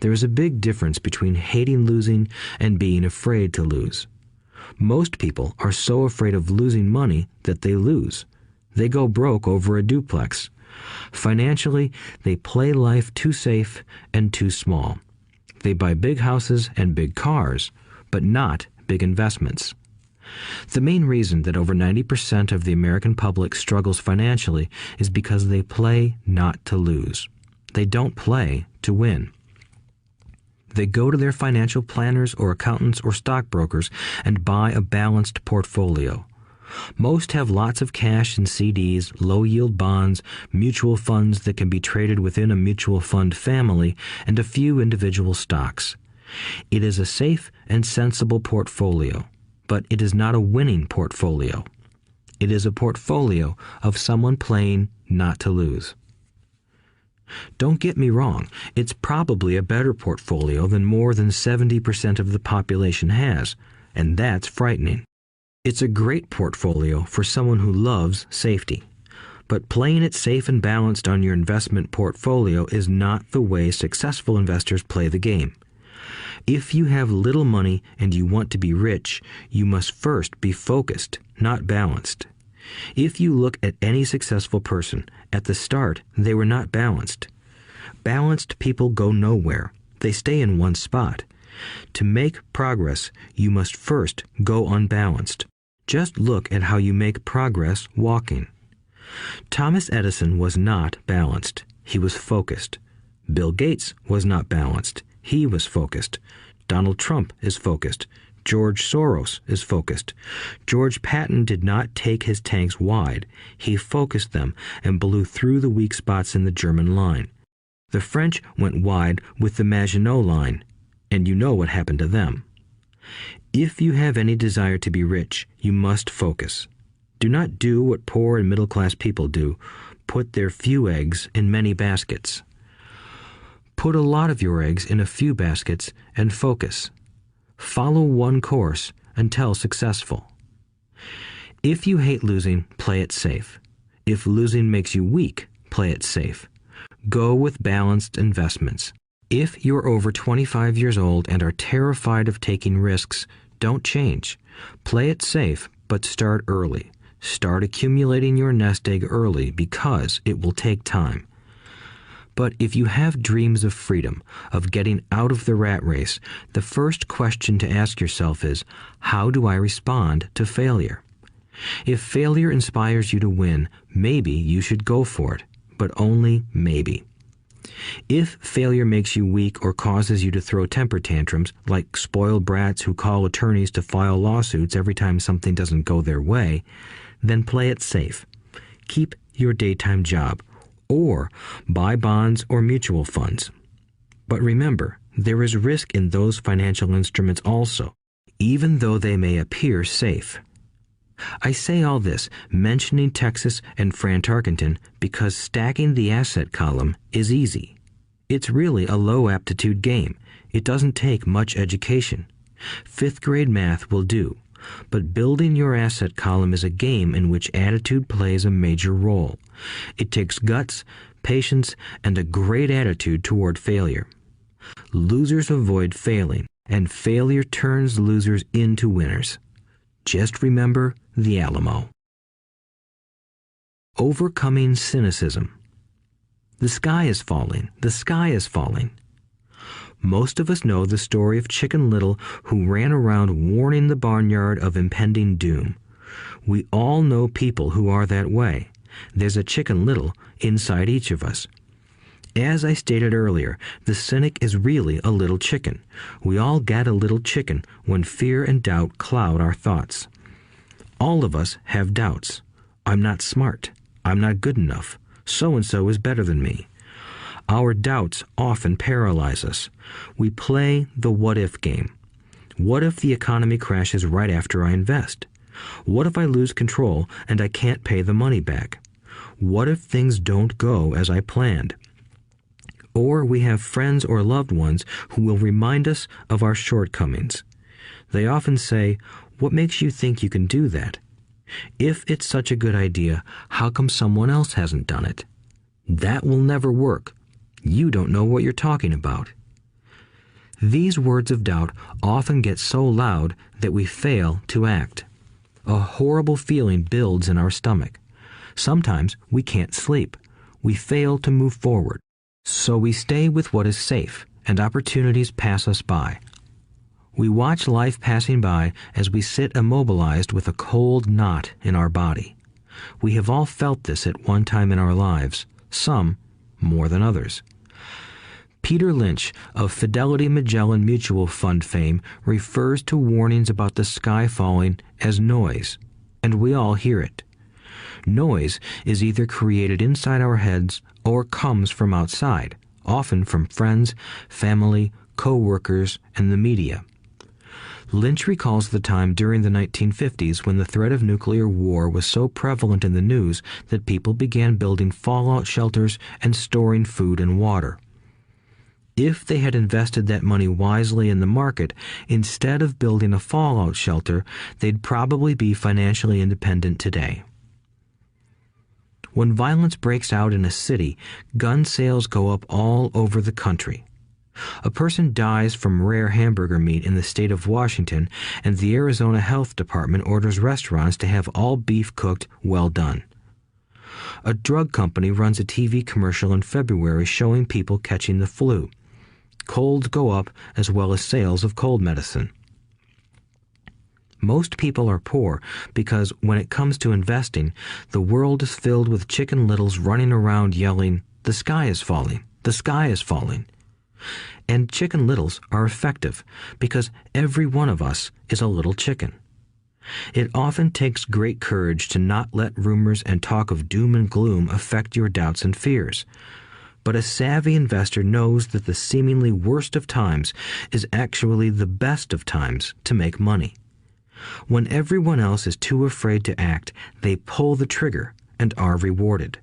There is a big difference between hating losing and being afraid to lose. Most people are so afraid of losing money that they lose. They go broke over a duplex. Financially, they play life too safe and too small. They buy big houses and big cars, but not big investments. The main reason that over 90% of the American public struggles financially is because they play not to lose. They don't play to win. They go to their financial planners or accountants or stockbrokers and buy a balanced portfolio. Most have lots of cash in CDs, low-yield bonds, mutual funds that can be traded within a mutual fund family, and a few individual stocks. It is a safe and sensible portfolio, but it is not a winning portfolio. It is a portfolio of someone playing not to lose. Don't get me wrong, it's probably a better portfolio than more than 70% of the population has, and that's frightening. It's a great portfolio for someone who loves safety. But playing it safe and balanced on your investment portfolio is not the way successful investors play the game. If you have little money and you want to be rich, you must first be focused, not balanced. If you look at any successful person, at the start they were not balanced. Balanced people go nowhere. They stay in one spot. To make progress, you must first go unbalanced. Just look at how you make progress walking. Thomas Edison was not balanced. He was focused. Bill Gates was not balanced. He was focused. Donald Trump is focused. George Soros is focused. George Patton did not take his tanks wide. He focused them and blew through the weak spots in the German line. The French went wide with the Maginot Line, and you know what happened to them. If you have any desire to be rich, you must focus. Do not do what poor and middle-class people do, put their few eggs in many baskets. Put a lot of your eggs in a few baskets and focus. Follow one course until successful. If you hate losing, play it safe. If losing makes you weak, play it safe. Go with balanced investments. If you're over 25 years old and are terrified of taking risks, don't change. Play it safe, but start early. Start accumulating your nest egg early because it will take time. But if you have dreams of freedom, of getting out of the rat race, the first question to ask yourself is, how do I respond to failure? If failure inspires you to win, maybe you should go for it, but only maybe. If failure makes you weak or causes you to throw temper tantrums, like spoiled brats who call attorneys to file lawsuits every time something doesn't go their way, then play it safe. Keep your daytime job, or buy bonds or mutual funds. But remember, there is risk in those financial instruments also, even though they may appear safe. I say all this, mentioning Texas and Fran Tarkenton, because stacking the asset column is easy. It's really a low-aptitude game. It doesn't take much education. Fifth-grade math will do. But building your asset column is a game in which attitude plays a major role. It takes guts, patience, and a great attitude toward failure. Losers avoid failing, and failure turns losers into winners. Just remember the Alamo. Overcoming cynicism. The sky is falling. The sky is falling. Most of us know the story of Chicken Little, who ran around warning the barnyard of impending doom. We all know people who are that way. There's a Chicken Little inside each of us. As I stated earlier, the cynic is really a little chicken. We all get a little chicken when fear and doubt cloud our thoughts. All of us have doubts. I'm not smart. I'm not good enough. So-and-so is better than me. Our doubts often paralyze us. We play the what-if game. What if the economy crashes right after I invest? What if I lose control and I can't pay the money back? What if things don't go as I planned? Or we have friends or loved ones who will remind us of our shortcomings. They often say, "What makes you think you can do that? If it's such a good idea, how come someone else hasn't done it? That will never work. You don't know what you're talking about." These words of doubt often get so loud that we fail to act. A horrible feeling builds in our stomach. Sometimes we can't sleep. We fail to move forward. So we stay with what is safe, and opportunities pass us by. We watch life passing by as we sit immobilized with a cold knot in our body. We have all felt this at one time in our lives, some more than others. Peter Lynch of Fidelity Magellan Mutual Fund fame refers to warnings about the sky falling as noise, and we all hear it. Noise is either created inside our heads or comes from outside, often from friends, family, co-workers, and the media. Lynch recalls the time during the 1950s when the threat of nuclear war was so prevalent in the news that people began building fallout shelters and storing food and water. If they had invested that money wisely in the market, instead of building a fallout shelter, they'd probably be financially independent today. When violence breaks out in a city, gun sales go up all over the country. A person dies from rare hamburger meat in the state of Washington, and the Arizona Health Department orders restaurants to have all beef cooked well done. A drug company runs a TV commercial in February showing people catching the flu. Colds go up as well as sales of cold medicine. Most people are poor because when it comes to investing, the world is filled with Chicken Littles running around yelling, "The sky is falling, the sky is falling." And Chicken Littles are effective because every one of us is a little chicken. It often takes great courage to not let rumors and talk of doom and gloom affect your doubts and fears. But a savvy investor knows that the seemingly worst of times is actually the best of times to make money. When everyone else is too afraid to act, they pull the trigger and are rewarded.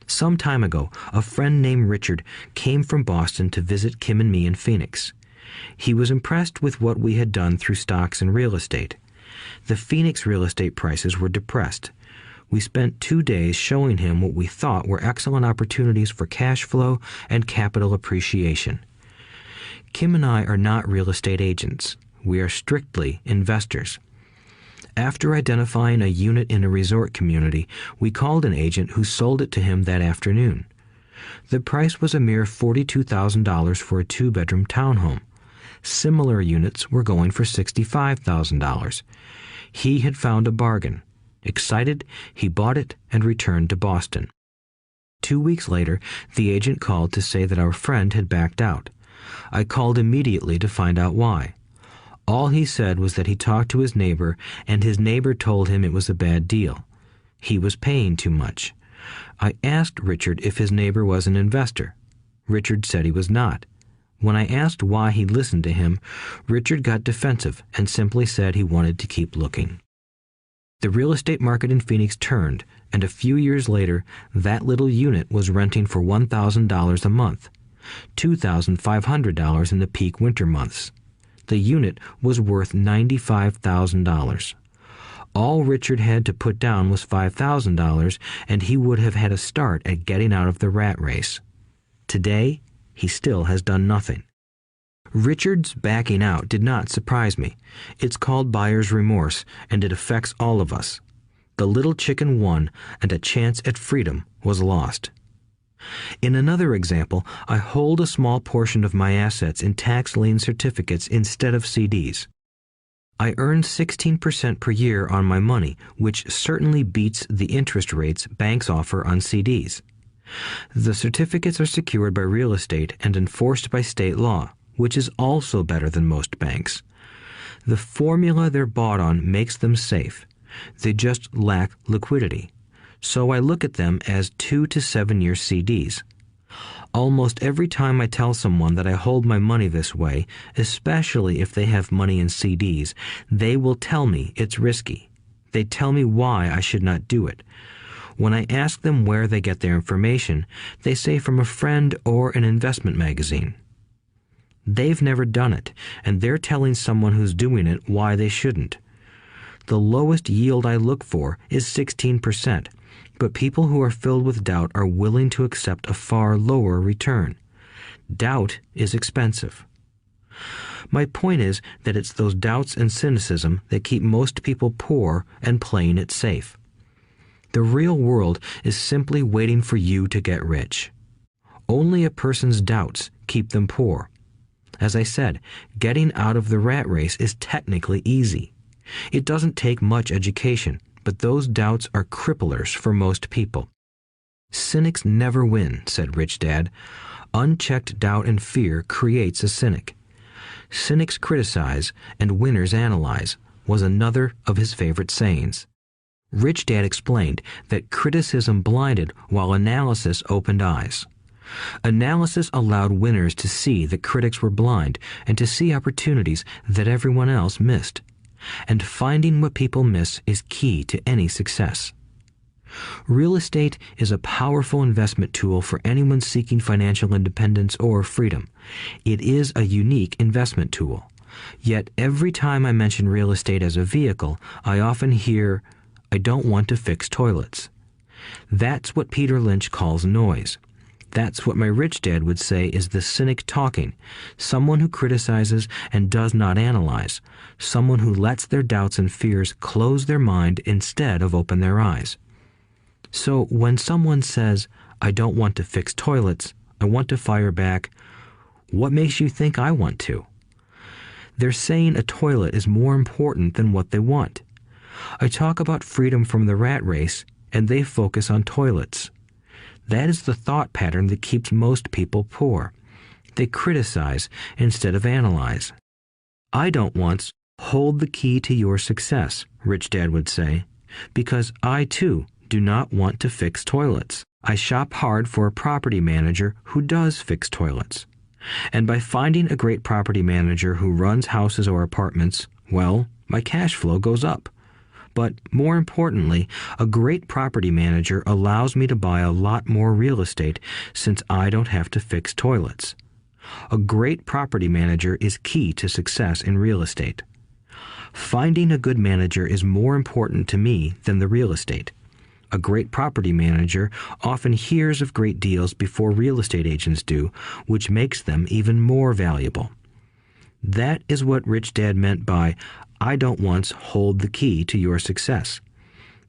Some time ago, a friend named Richard came from Boston to visit Kim and me in Phoenix. He was impressed with what we had done through stocks and real estate. The Phoenix real estate prices were depressed. We spent 2 days showing him what we thought were excellent opportunities for cash flow and capital appreciation. Kim and I are not real estate agents. We are strictly investors. After identifying a unit in a resort community, we called an agent who sold it to him that afternoon. The price was a mere $42,000 for a 2-bedroom townhome. Similar units were going for $65,000. He had found a bargain. Excited, he bought it and returned to Boston. 2 weeks later, the agent called to say that our friend had backed out. I called immediately to find out why. All he said was that he talked to his neighbor, and his neighbor told him it was a bad deal. He was paying too much. I asked Richard if his neighbor was an investor. Richard said he was not. When I asked why he listened to him, Richard got defensive and simply said he wanted to keep looking. The real estate market in Phoenix turned, and a few years later, that little unit was renting for $1,000 a month, $2,500 in the peak winter months. The unit was worth $95,000. All Richard had to put down was $5,000, and he would have had a start at getting out of the rat race. Today, he still has done nothing. Richard's backing out did not surprise me. It's called buyer's remorse, and it affects all of us. The little chicken won, and a chance at freedom was lost. In another example, I hold a small portion of my assets in tax lien certificates instead of CDs. I earn 16% per year on my money, which certainly beats the interest rates banks offer on CDs. The certificates are secured by real estate and enforced by state law, which is also better than most banks. The formula they're bought on makes them safe. They just lack liquidity. So I look at them as 2 to 7 year CDs. Almost every time I tell someone that I hold my money this way, especially if they have money in CDs, they will tell me it's risky. They tell me why I should not do it. When I ask them where they get their information, they say from a friend or an investment magazine. They've never done it, and they're telling someone who's doing it why they shouldn't. The lowest yield I look for is 16%, but people who are filled with doubt are willing to accept a far lower return. Doubt is expensive. My point is that it's those doubts and cynicism that keep most people poor and playing it safe. The real world is simply waiting for you to get rich. Only a person's doubts keep them poor. As I said, getting out of the rat race is technically easy. It doesn't take much education, but those doubts are cripplers for most people. Cynics never win, said Rich Dad. Unchecked doubt and fear creates a cynic. Cynics criticize and winners analyze was another of his favorite sayings. Rich Dad explained that criticism blinded while analysis opened eyes. Analysis allowed winners to see that critics were blind and to see opportunities that everyone else missed. And finding what people miss is key to any success. Real estate is a powerful investment tool for anyone seeking financial independence or freedom. It is a unique investment tool. Yet every time I mention real estate as a vehicle, I often hear, "I don't want to fix toilets." That's what Peter Lynch calls noise. That's what my rich dad would say is the cynic talking, someone who criticizes and does not analyze, someone who lets their doubts and fears close their mind instead of open their eyes. So when someone says, "I don't want to fix toilets," I want to fire back, "What makes you think I want to?" They're saying a toilet is more important than what they want. I talk about freedom from the rat race, and they focus on toilets. That is the thought pattern that keeps most people poor. They criticize instead of analyze. I don't once hold the key to your success, Rich Dad would say, because I too do not want to fix toilets. I shop hard for a property manager who does fix toilets. And by finding a great property manager who runs houses or apartments, well, my cash flow goes up. But more importantly, a great property manager allows me to buy a lot more real estate since I don't have to fix toilets. A great property manager is key to success in real estate. Finding a good manager is more important to me than the real estate. A great property manager often hears of great deals before real estate agents do, which makes them even more valuable. That is what Rich Dad meant by, "I don't once hold the key to your success."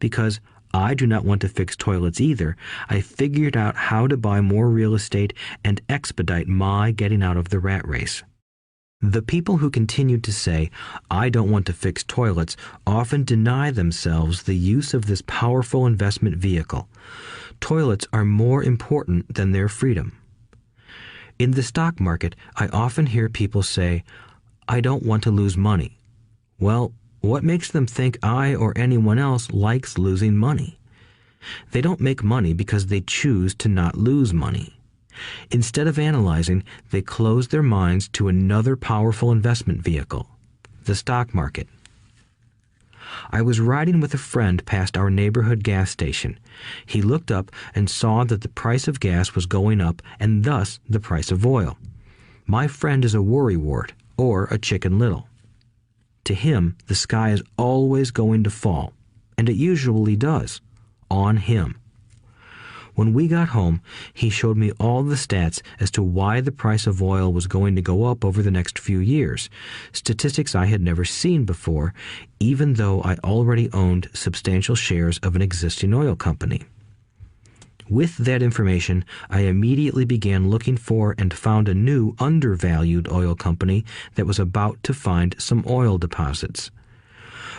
Because I do not want to fix toilets either, I figured out how to buy more real estate and expedite my getting out of the rat race. The people who continue to say, "I don't want to fix toilets," often deny themselves the use of this powerful investment vehicle. Toilets are more important than their freedom. In the stock market, I often hear people say, "I don't want to lose money." Well, what makes them think I or anyone else likes losing money? They don't make money because they choose to not lose money. Instead of analyzing, they close their minds to another powerful investment vehicle, the stock market. I was riding with a friend past our neighborhood gas station. He looked up and saw that the price of gas was going up and thus the price of oil. My friend is a worrywart, or a Chicken Little. To him, the sky is always going to fall, and it usually does, on him. When we got home, he showed me all the stats as to why the price of oil was going to go up over the next few years, statistics I had never seen before, even though I already owned substantial shares of an existing oil company. With that information, I immediately began looking for and found a new undervalued oil company that was about to find some oil deposits.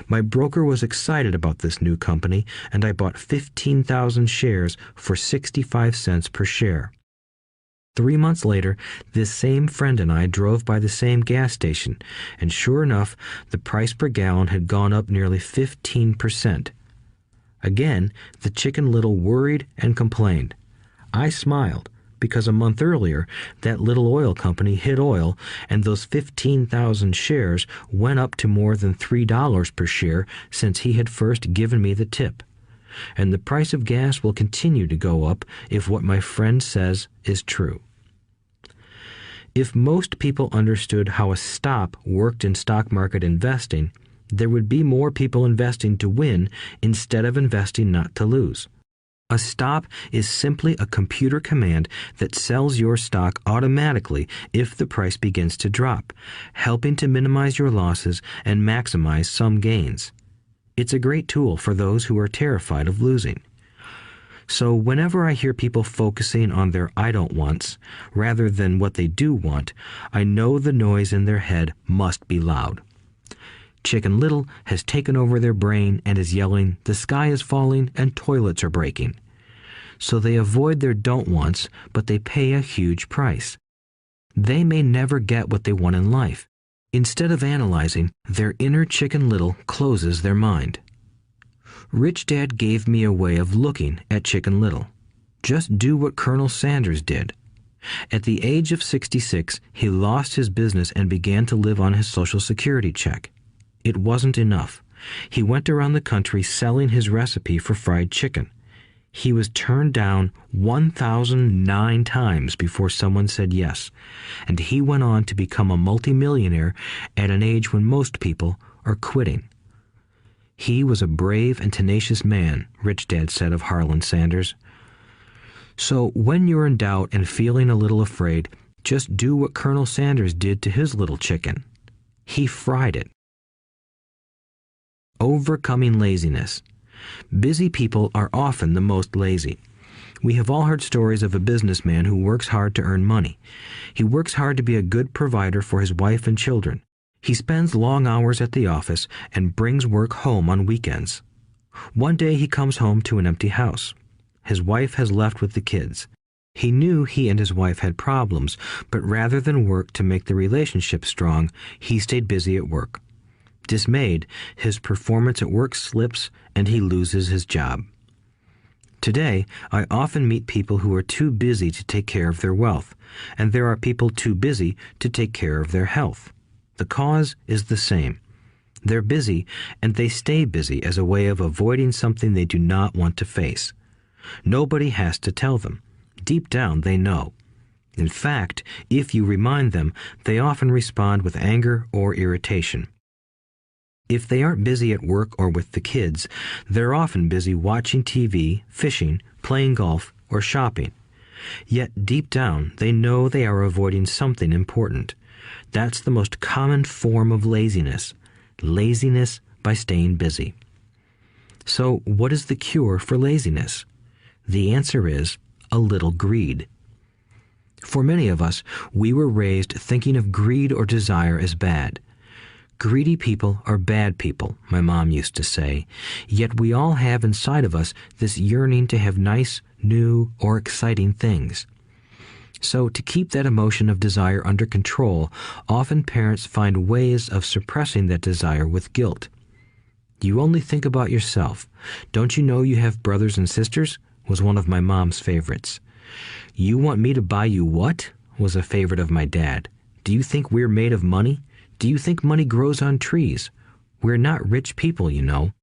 My broker was excited about this new company, and I bought 15,000 shares for 65 cents per share. 3 months later, this same friend and I drove by the same gas station, and sure enough, the price per gallon had gone up nearly 15%. Again, the Chicken Little worried and complained. I smiled, because a month earlier, that little oil company hit oil, and those 15,000 shares went up to more than $3 per share since he had first given me the tip. And the price of gas will continue to go up if what my friend says is true. If most people understood how a stop worked in stock market investing, there would be more people investing to win instead of investing not to lose. A stop is simply a computer command that sells your stock automatically if the price begins to drop, helping to minimize your losses and maximize some gains. It's a great tool for those who are terrified of losing. So whenever I hear people focusing on their "I don't wants" rather than what they do want, I know the noise in their head must be loud. Chicken Little has taken over their brain and is yelling, "The sky is falling and toilets are breaking." So they avoid their don't wants, but they pay a huge price. They may never get what they want in life. Instead of analyzing, their inner Chicken Little closes their mind. Rich Dad gave me a way of looking at Chicken Little. Just do what Colonel Sanders did. At the age of 66, he lost his business and began to live on his Social Security check. It wasn't enough. He went around the country selling his recipe for fried chicken. He was turned down 1,009 times before someone said yes, and he went on to become a multimillionaire at an age when most people are quitting. He was a brave and tenacious man, Rich Dad said of Harlan Sanders. So when you're in doubt and feeling a little afraid, just do what Colonel Sanders did to his little chicken. He fried it. Overcoming laziness. Busy people are often the most lazy. We have all heard stories of a businessman who works hard to earn money. He works hard to be a good provider for his wife and children. He spends long hours at the office and brings work home on weekends. One day he comes home to an empty house. His wife has left with the kids. He knew he and his wife had problems, but rather than work to make the relationship strong, he stayed busy at work. Dismayed, his performance at work slips and he loses his job. Today, I often meet people who are too busy to take care of their wealth, and there are people too busy to take care of their health. The cause is the same. They're busy, and they stay busy as a way of avoiding something they do not want to face. Nobody has to tell them. Deep down, they know. In fact, if you remind them, they often respond with anger or irritation. If they aren't busy at work or with the kids, they're often busy watching TV, fishing, playing golf, or shopping. Yet deep down, they know they are avoiding something important. That's the most common form of laziness. Laziness by staying busy. So, what is the cure for laziness? The answer is a little greed. For many of us, we were raised thinking of greed or desire as bad. Greedy people are bad people, my mom used to say, yet we all have inside of us this yearning to have nice, new, or exciting things. So, to keep that emotion of desire under control, often parents find ways of suppressing that desire with guilt. You only think about yourself. Don't you know you have brothers and sisters? Was one of my mom's favorites. You want me to buy you what? Was a favorite of my dad. Do you think we're made of money? Do you think money grows on trees? We're not rich people, you know.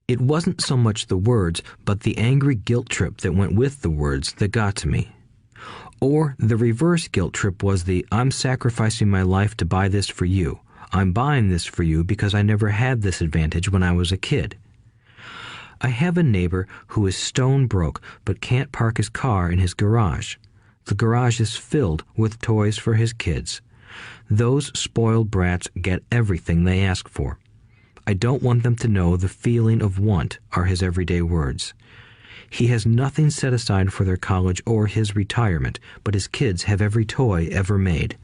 It wasn't so much the words, but the angry guilt trip that went with the words that got to me. Or the reverse guilt trip was the, I'm sacrificing my life to buy this for you. I'm buying this for you because I never had this advantage when I was a kid. I have a neighbor who is stone broke but can't park his car in his garage. The garage is filled with toys for his kids. Those spoiled brats get everything they ask for. I don't want them to know the feeling of want are his everyday words. He has nothing set aside for their college or his retirement, but his kids have every toy ever made.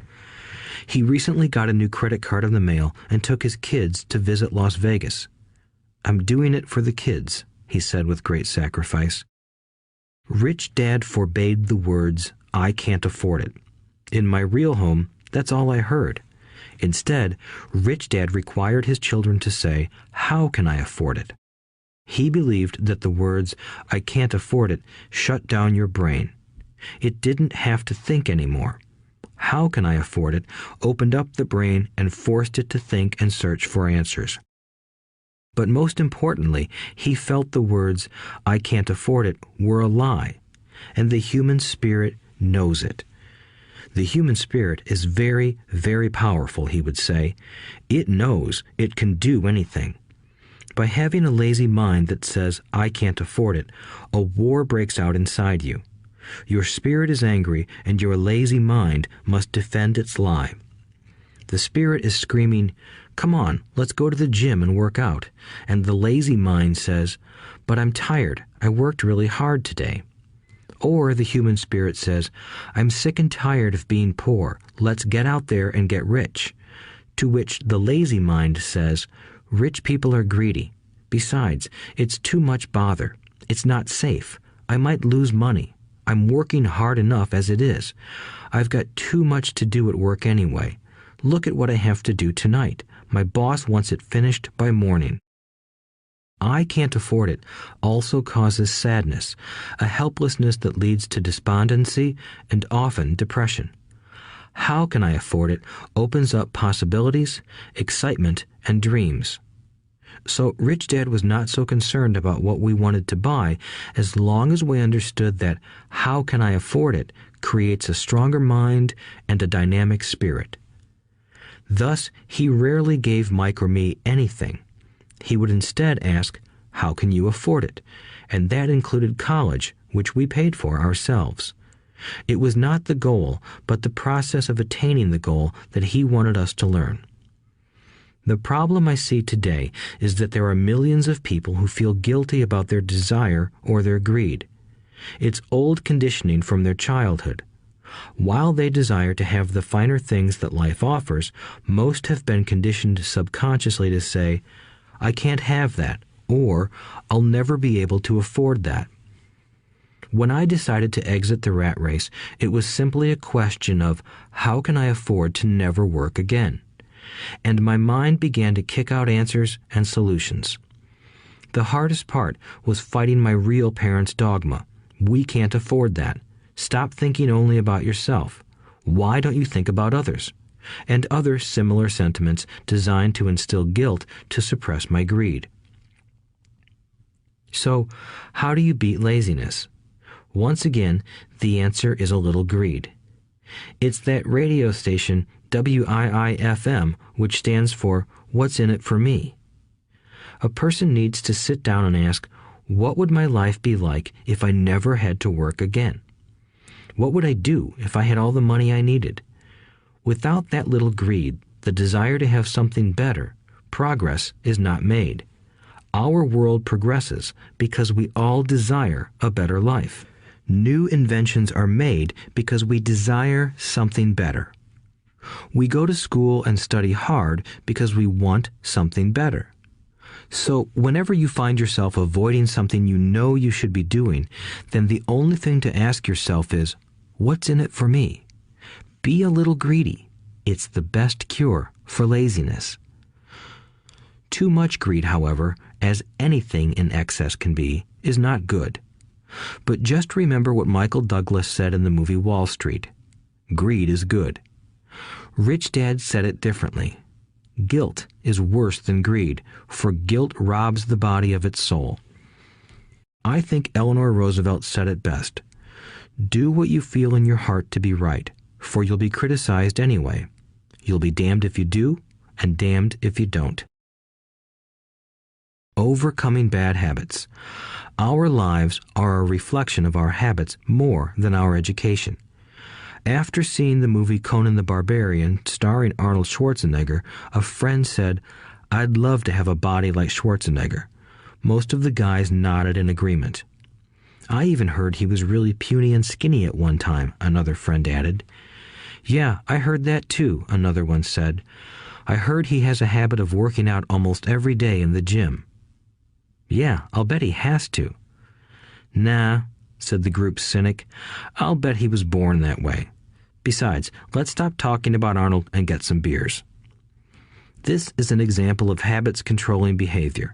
He recently got a new credit card in the mail and took his kids to visit Las Vegas. I'm doing it for the kids, he said with great sacrifice. Rich Dad forbade the words, I can't afford it. In my real home, that's all I heard. Instead, Rich Dad required his children to say, how can I afford it? He believed that the words, I can't afford it, shut down your brain. It didn't have to think anymore. How can I afford it opened up the brain and forced it to think and search for answers. But most importantly, he felt the words, I can't afford it, were a lie, and the human spirit knows it. The human spirit is very, very powerful, he would say. It knows it can do anything. By having a lazy mind that says, I can't afford it, a war breaks out inside you. Your spirit is angry, and your lazy mind must defend its lie. The spirit is screaming, come on, let's go to the gym and work out. And the lazy mind says, but I'm tired. I worked really hard today. Or the human spirit says, I'm sick and tired of being poor. Let's get out there and get rich. To which the lazy mind says, rich people are greedy. Besides, it's too much bother. It's not safe. I might lose money. I'm working hard enough as it is. I've got too much to do at work anyway. Look at what I have to do tonight. My boss wants it finished by morning. I can't afford it also causes sadness, a helplessness that leads to despondency and often depression. How can I afford it opens up possibilities, excitement, and dreams. So Rich Dad was not so concerned about what we wanted to buy as long as we understood that how can I afford it creates a stronger mind and a dynamic spirit. Thus, he rarely gave Mike or me anything. He would instead ask, how can you afford it? And that included college, which we paid for ourselves. It was not the goal, but the process of attaining the goal that he wanted us to learn. The problem I see today is that there are millions of people who feel guilty about their desire or their greed. It's old conditioning from their childhood. While they desire to have the finer things that life offers, most have been conditioned subconsciously to say, I can't have that, or I'll never be able to afford that. When I decided to exit the rat race, it was simply a question of how can I afford to never work again? And my mind began to kick out answers and solutions. The hardest part was fighting my real parents' dogma. We can't afford that. Stop thinking only about yourself. Why don't you think about others? And other similar sentiments designed to instill guilt to suppress my greed. So, how do you beat laziness? Once again, the answer is a little greed. It's that radio station WIIFM, which stands for What's in it for me? A person needs to sit down and ask, what would my life be like if I never had to work again? What would I do if I had all the money I needed? Without that little greed, the desire to have something better, progress is not made. Our world progresses because we all desire a better life. New inventions are made because we desire something better. We go to school and study hard because we want something better. So whenever you find yourself avoiding something you know you should be doing, then the only thing to ask yourself is, what's in it for me? Be a little greedy. It's the best cure for laziness. Too much greed, however, as anything in excess can be, is not good. But just remember what Michael Douglas said in the movie Wall Street. Greed is good. Rich Dad said it differently. Guilt is worse than greed, for guilt robs the body of its soul. I think Eleanor Roosevelt said it best. Do what you feel in your heart to be right, for you'll be criticized anyway. You'll be damned if you do, and damned if you don't. Overcoming bad habits. Our lives are a reflection of our habits more than our education. After seeing the movie Conan the Barbarian, starring Arnold Schwarzenegger, a friend said, "I'd love to have a body like Schwarzenegger." Most of the guys nodded in agreement. "I even heard he was really puny and skinny at one time," another friend added. "Yeah, I heard that too," another one said. "I heard he has a habit of working out almost every day in the gym." "Yeah, I'll bet he has to." "Nah," said the group's cynic. "I'll bet he was born that way. Besides, let's stop talking about Arnold and get some beers." This is an example of habits controlling behavior.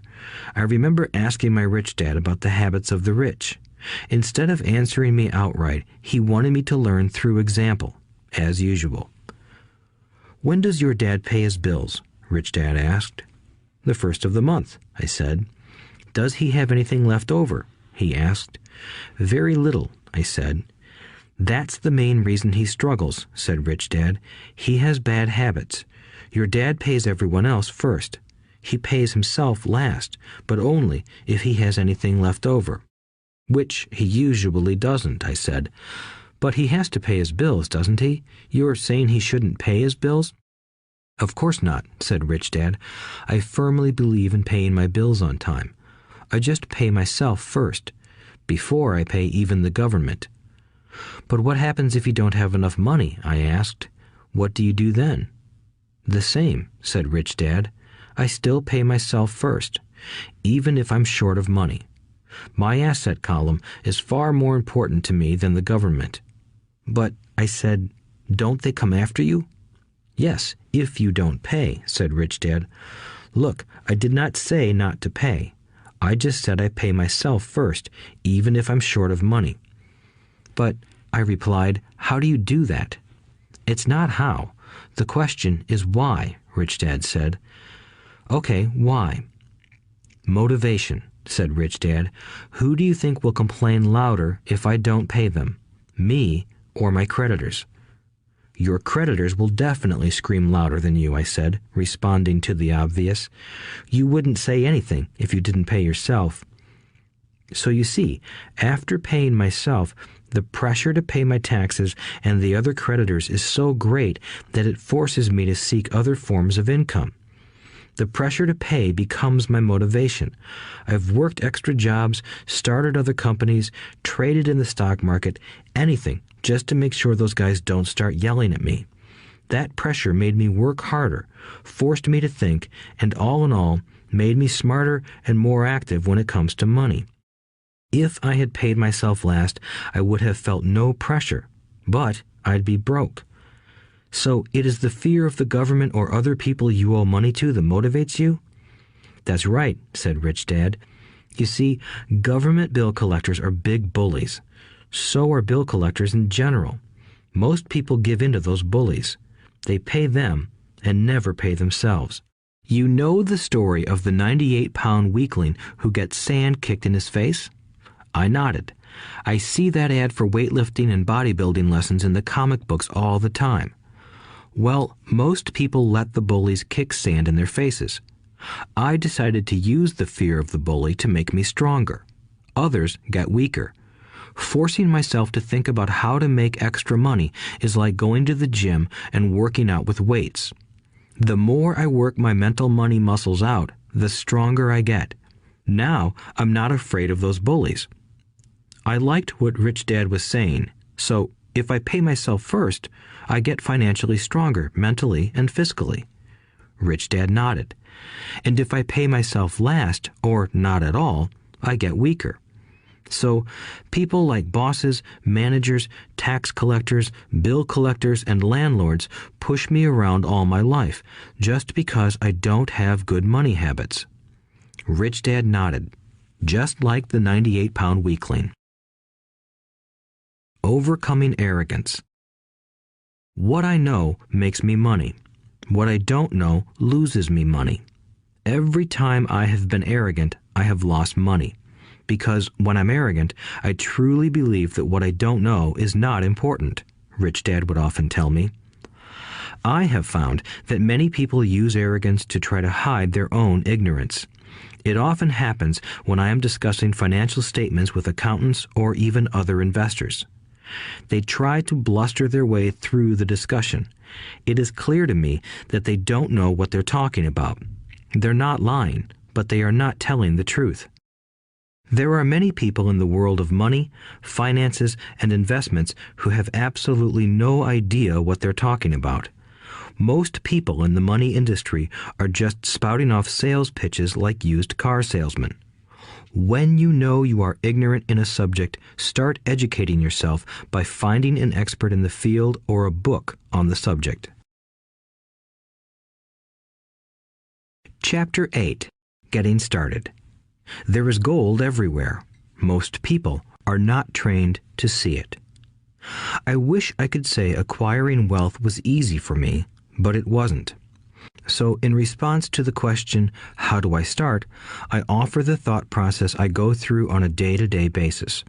I remember asking my rich dad about the habits of the rich. Instead of answering me outright, he wanted me to learn through example, as usual. "When does your dad pay his bills?" Rich Dad asked. "The first of the month," I said. "Does he have anything left over?" he asked. "Very little," I said. "That's the main reason he struggles," said Rich Dad. "He has bad habits. Your dad pays everyone else first. He pays himself last, but only if he has anything left over." "Which he usually doesn't," I said. "But he has to pay his bills, doesn't he? You're saying he shouldn't pay his bills?" "Of course not," said Rich Dad. "I firmly believe in paying my bills on time. I just pay myself first, before I pay even the government." "But what happens if you don't have enough money?" I asked. "What do you do then?" "The same," said Rich Dad. "I still pay myself first, even if I'm short of money. My asset column is far more important to me than the government." "But," I said, "don't they come after you?" "Yes, if you don't pay," said Rich Dad. "Look, I did not say not to pay. I just said I pay myself first, even if I'm short of money." "But," I replied, "how do you do that?" "It's not how. The question is why," Rich Dad said. "Okay, why?" "Motivation," said Rich Dad. "Who do you think will complain louder if I don't pay them? Me or my creditors?" "Your creditors will definitely scream louder than you," I said, responding to the obvious. "You wouldn't say anything if you didn't pay yourself." So you see, after paying myself, the pressure to pay my taxes and the other creditors is so great that it forces me to seek other forms of income. The pressure to pay becomes my motivation. I've worked extra jobs, started other companies, traded in the stock market, anything, just to make sure those guys don't start yelling at me. That pressure made me work harder, forced me to think, and all in all, made me smarter and more active when it comes to money. If I had paid myself last, I would have felt no pressure, but I'd be broke. So it is the fear of the government or other people you owe money to that motivates you? "That's right," said Rich Dad. You see, government bill collectors are big bullies. So are bill collectors in general. Most people give in to those bullies. They pay them and never pay themselves. You know the story of the 98-pound weakling who gets sand kicked in his face? I nodded. I see that ad for weightlifting and bodybuilding lessons in the comic books all the time. Well, most people let the bullies kick sand in their faces. I decided to use the fear of the bully to make me stronger. Others got weaker. Forcing myself to think about how to make extra money is like going to the gym and working out with weights. The more I work my mental money muscles out, the stronger I get. Now, I'm not afraid of those bullies. I liked what Rich Dad was saying, so if I pay myself first, I get financially stronger mentally and fiscally. Rich Dad nodded. And if I pay myself last, or not at all, I get weaker. So people like bosses, managers, tax collectors, bill collectors, and landlords push me around all my life just because I don't have good money habits. Rich Dad nodded, just like the 98-pound weakling. Overcoming arrogance. What I know makes me money. What I don't know loses me money. Every time I have been arrogant, I have lost money. Because when I'm arrogant, I truly believe that what I don't know is not important, Rich Dad would often tell me. I have found that many people use arrogance to try to hide their own ignorance. It often happens when I am discussing financial statements with accountants or even other investors. They try to bluster their way through the discussion. It is clear to me that they don't know what they're talking about. They're not lying, but they are not telling the truth. There are many people in the world of money, finances, and investments who have absolutely no idea what they're talking about. Most people in the money industry are just spouting off sales pitches like used car salesmen. When you know you are ignorant in a subject, start educating yourself by finding an expert in the field or a book on the subject. Chapter 8. Getting Started. There is gold everywhere. Most people are not trained to see it. I wish I could say acquiring wealth was easy for me, but it wasn't. So in response to the question, how do I start, I offer the thought process I go through on a day-to-day basis.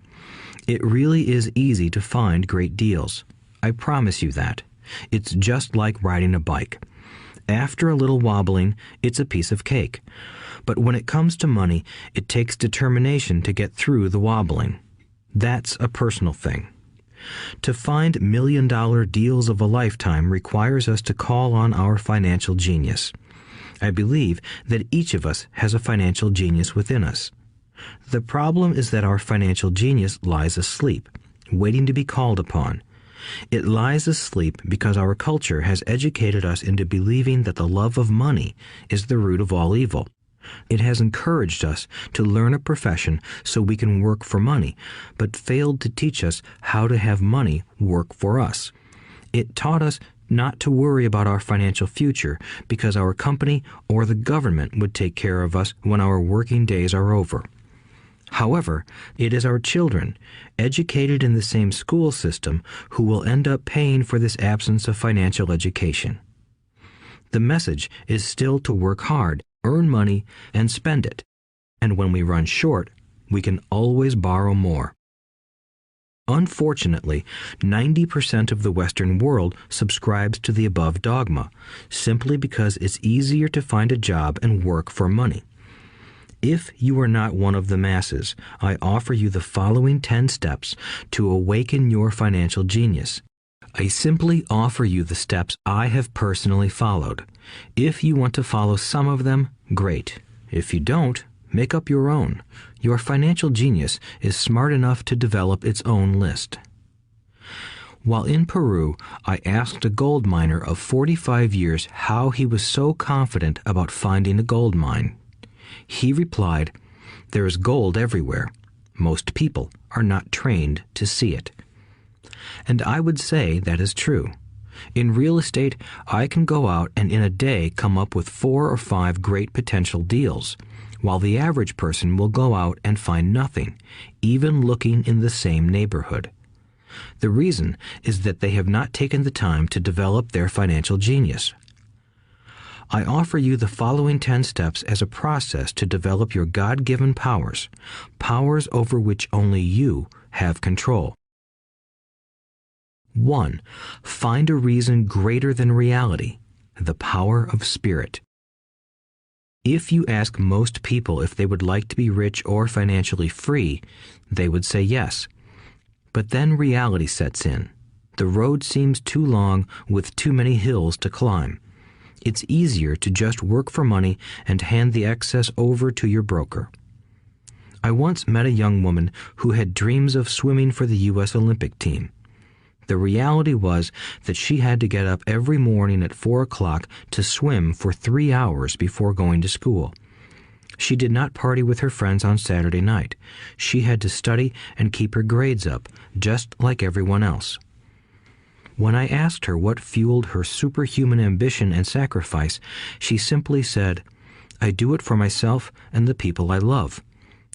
It really is easy to find great deals. I promise you that. It's just like riding a bike. After a little wobbling, it's a piece of cake. But when it comes to money, it takes determination to get through the wobbling. That's a personal thing. To find million-dollar deals of a lifetime requires us to call on our financial genius. I believe that each of us has a financial genius within us. The problem is that our financial genius lies asleep, waiting to be called upon. It lies asleep because our culture has educated us into believing that the love of money is the root of all evil. It has encouraged us to learn a profession so we can work for money, but failed to teach us how to have money work for us. It taught us not to worry about our financial future because our company or the government would take care of us when our working days are over. However, it is our children, educated in the same school system, who will end up paying for this absence of financial education. The message is still to work hard, earn money, and spend it. And when we run short, we can always borrow more. Unfortunately, 90% of the Western world subscribes to the above dogma, simply because it's easier to find a job and work for money. If you are not one of the masses, I offer you the following 10 steps to awaken your financial genius. I simply offer you the steps I have personally followed. If you want to follow some of them, great. If you don't, make up your own. Your financial genius is smart enough to develop its own list. While in Peru, I asked a gold miner of 45 years how he was so confident about finding a gold mine. He replied, "There is gold everywhere. Most people are not trained to see it." And I would say that is true. In real estate, I can go out and in a day come up with 4 or 5 great potential deals. while the average person will go out and find nothing, even looking in the same neighborhood. The reason is that they have not taken the time to develop their financial genius. I offer you the following 10 steps as a process to develop your God-given powers, powers over which only you have control. 1. Find a reason greater than reality, the power of spirit. If you ask most people if they would like to be rich or financially free, they would say yes. But then reality sets in. The road seems too long with too many hills to climb. It's easier to just work for money and hand the excess over to your broker. I once met a young woman who had dreams of swimming for the U.S. Olympic team. The reality was that she had to get up every morning at 4 o'clock to swim for 3 hours before going to school. She did not party with her friends on Saturday night. She had to study and keep her grades up, just like everyone else. When I asked her what fueled her superhuman ambition and sacrifice, she simply said, "I do it for myself and the people I love.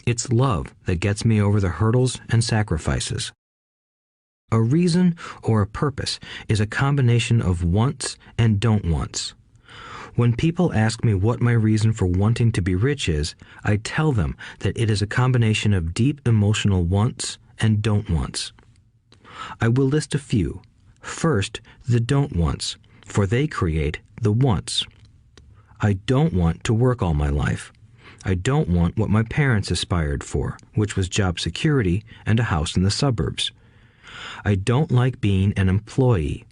It's love that gets me over the hurdles and sacrifices." A reason or a purpose is a combination of wants and don't wants. When people ask me what my reason for wanting to be rich is, I tell them that it is a combination of deep emotional wants and don't wants. I will list a few. First, the don't wants, for they create the wants. I don't want to work all my life. I don't want what my parents aspired for, which was job security and a house in the suburbs. I don't like being an employee.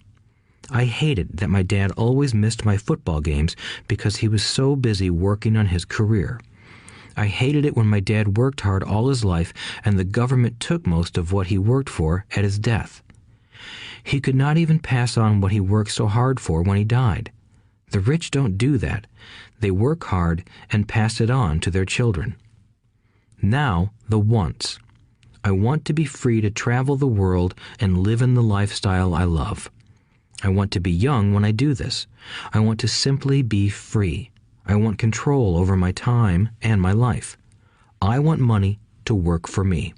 I hated that my dad always missed my football games because he was so busy working on his career. I hated it when my dad worked hard all his life and the government took most of what he worked for at his death. He could not even pass on what he worked so hard for when he died. The rich don't do that. They work hard and pass it on to their children. Now, the wants. I want to be free to travel the world and live in the lifestyle I love. I want to be young when I do this. I want to simply be free. I want control over my time and my life. I want money to work for me.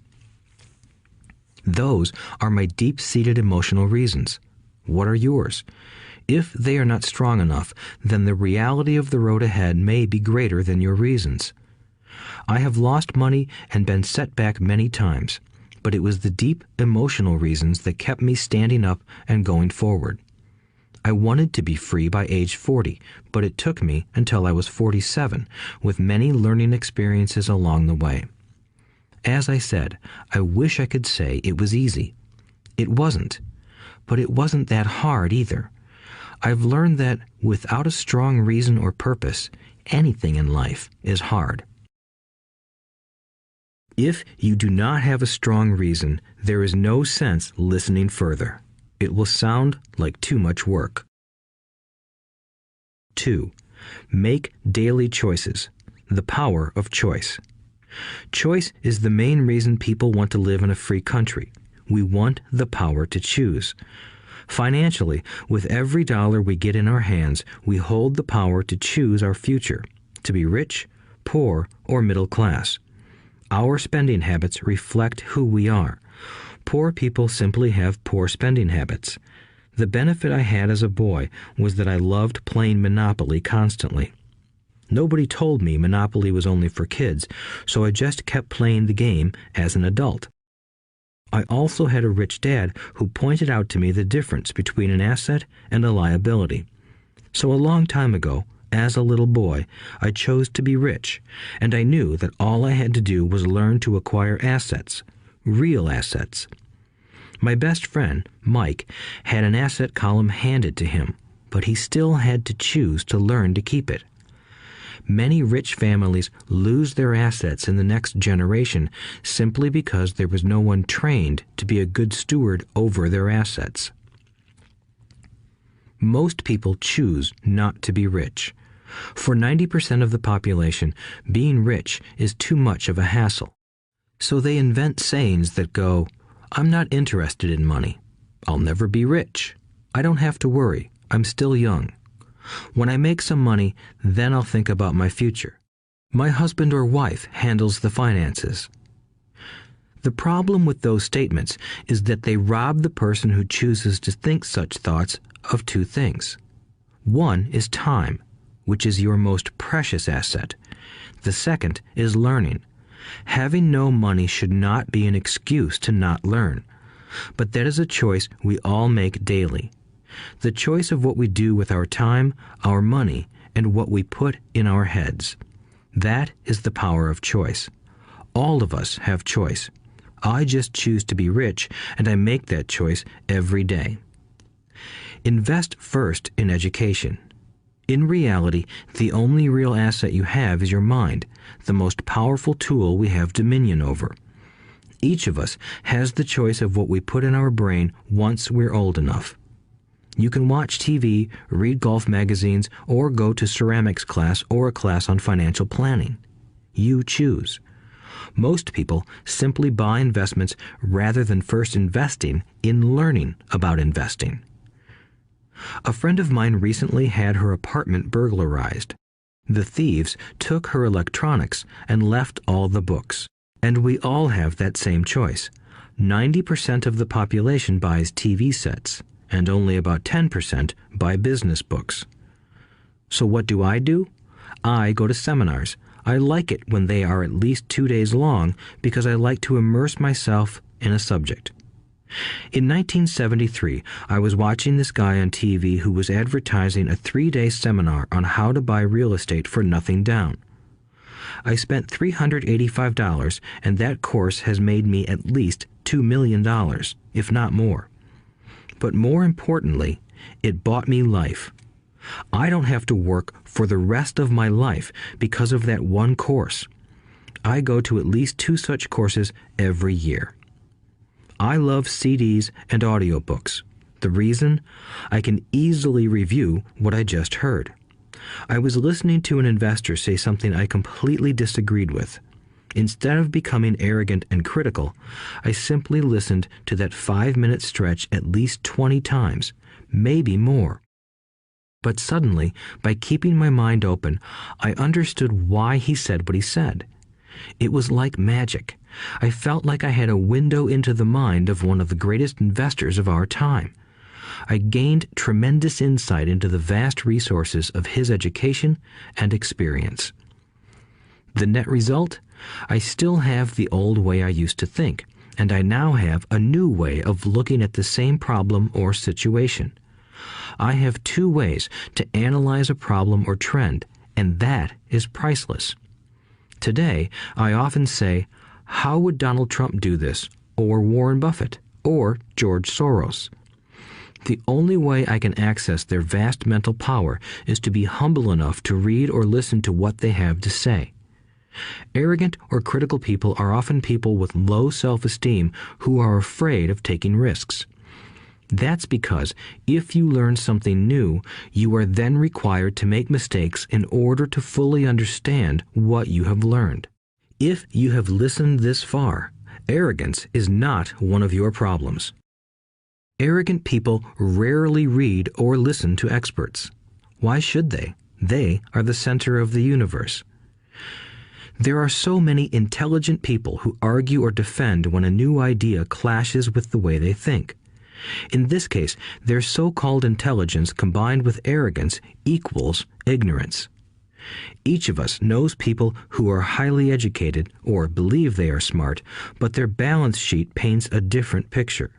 Those are my deep-seated emotional reasons. What are yours? If they are not strong enough, then the reality of the road ahead may be greater than your reasons. I have lost money and been set back many times, but it was the deep emotional reasons that kept me standing up and going forward. I wanted to be free by age 40, but it took me until I was 47, with many learning experiences along the way. As I said, I wish I could say it was easy. It wasn't, but it wasn't that hard either. I've learned that without a strong reason or purpose, anything in life is hard. If you do not have a strong reason, there is no sense listening further. It will sound like too much work. 2. Make daily choices. The power of choice. Choice is the main reason people want to live in a free country. We want the power to choose. Financially, with every dollar we get in our hands, we hold the power to choose our future, to be rich, poor, or middle class. Our spending habits reflect who we are. Poor people simply have poor spending habits. The benefit I had as a boy was that I loved playing Monopoly constantly. Nobody told me Monopoly was only for kids, so I just kept playing the game as an adult. I also had a rich dad who pointed out to me the difference between an asset and a liability. So a long time ago, as a little boy, I chose to be rich, and I knew that all I had to do was learn to acquire assets, real assets. My best friend, Mike, had an asset column handed to him, but he still had to choose to learn to keep it. Many rich families lose their assets in the next generation simply because there was no one trained to be a good steward over their assets. Most people choose not to be rich. For 90% of the population, being rich is too much of a hassle. So they invent sayings that go, "I'm not interested in money. I'll never be rich. I don't have to worry. I'm still young. When I make some money, then I'll think about my future." My husband or wife handles the finances. The problem with those statements is that they rob the person who chooses to think such thoughts of two things. One is time, which is your most precious asset. The second is learning. Having no money should not be an excuse to not learn, but that is a choice we all make daily. The choice of what we do with our time, our money, and what we put in our heads. That is the power of choice. All of us have choice. I just choose to be rich, and I make that choice every day. Invest first in education. In reality, the only real asset you have is your mind, the most powerful tool we have dominion over. Each of us has the choice of what we put in our brain once we're old enough. You can watch TV, read golf magazines, or go to ceramics class or a class on financial planning. You choose. Most people simply buy investments rather than first investing in learning about investing. A friend of mine recently had her apartment burglarized. The thieves took her electronics and left all the books. And we all have that same choice. 90% of the population buys TV sets, and only about 10% buy business books. So what do? I go to seminars. I like it when they are at least 2 days long because I like to immerse myself in a subject. In 1973, I was watching this guy on TV who was advertising a 3-day seminar on how to buy real estate for nothing down. I spent $385, and that course has made me at least $2 million, if not more. But more importantly, it bought me life. I don't have to work for the rest of my life because of that one course. I go to at least 2 such courses every year. I love CDs and audiobooks. The reason? I can easily review what I just heard. I was listening to an investor say something I completely disagreed with. Instead of becoming arrogant and critical, I simply listened to that 5-minute stretch at least 20 times, maybe more. But suddenly, by keeping my mind open, I understood why he said what he said. It was like magic. I felt like I had a window into the mind of one of the greatest investors of our time. I gained tremendous insight into the vast resources of his education and experience. The net result? I still have the old way I used to think, and I now have a new way of looking at the same problem or situation. I have 2 ways to analyze a problem or trend, and that is priceless. Today, I often say, how would Donald Trump do this, or Warren Buffett, or George Soros? The only way I can access their vast mental power is to be humble enough to read or listen to what they have to say. Arrogant or critical people are often people with low self-esteem who are afraid of taking risks. That's because if you learn something new, you are then required to make mistakes in order to fully understand what you have learned. If you have listened this far, arrogance is not one of your problems. Arrogant people rarely read or listen to experts. Why should they? They are the center of the universe. There are so many intelligent people who argue or defend when a new idea clashes with the way they think. In this case, their so-called intelligence combined with arrogance equals ignorance. Each of us knows people who are highly educated or believe they are smart, but their balance sheet paints a different picture.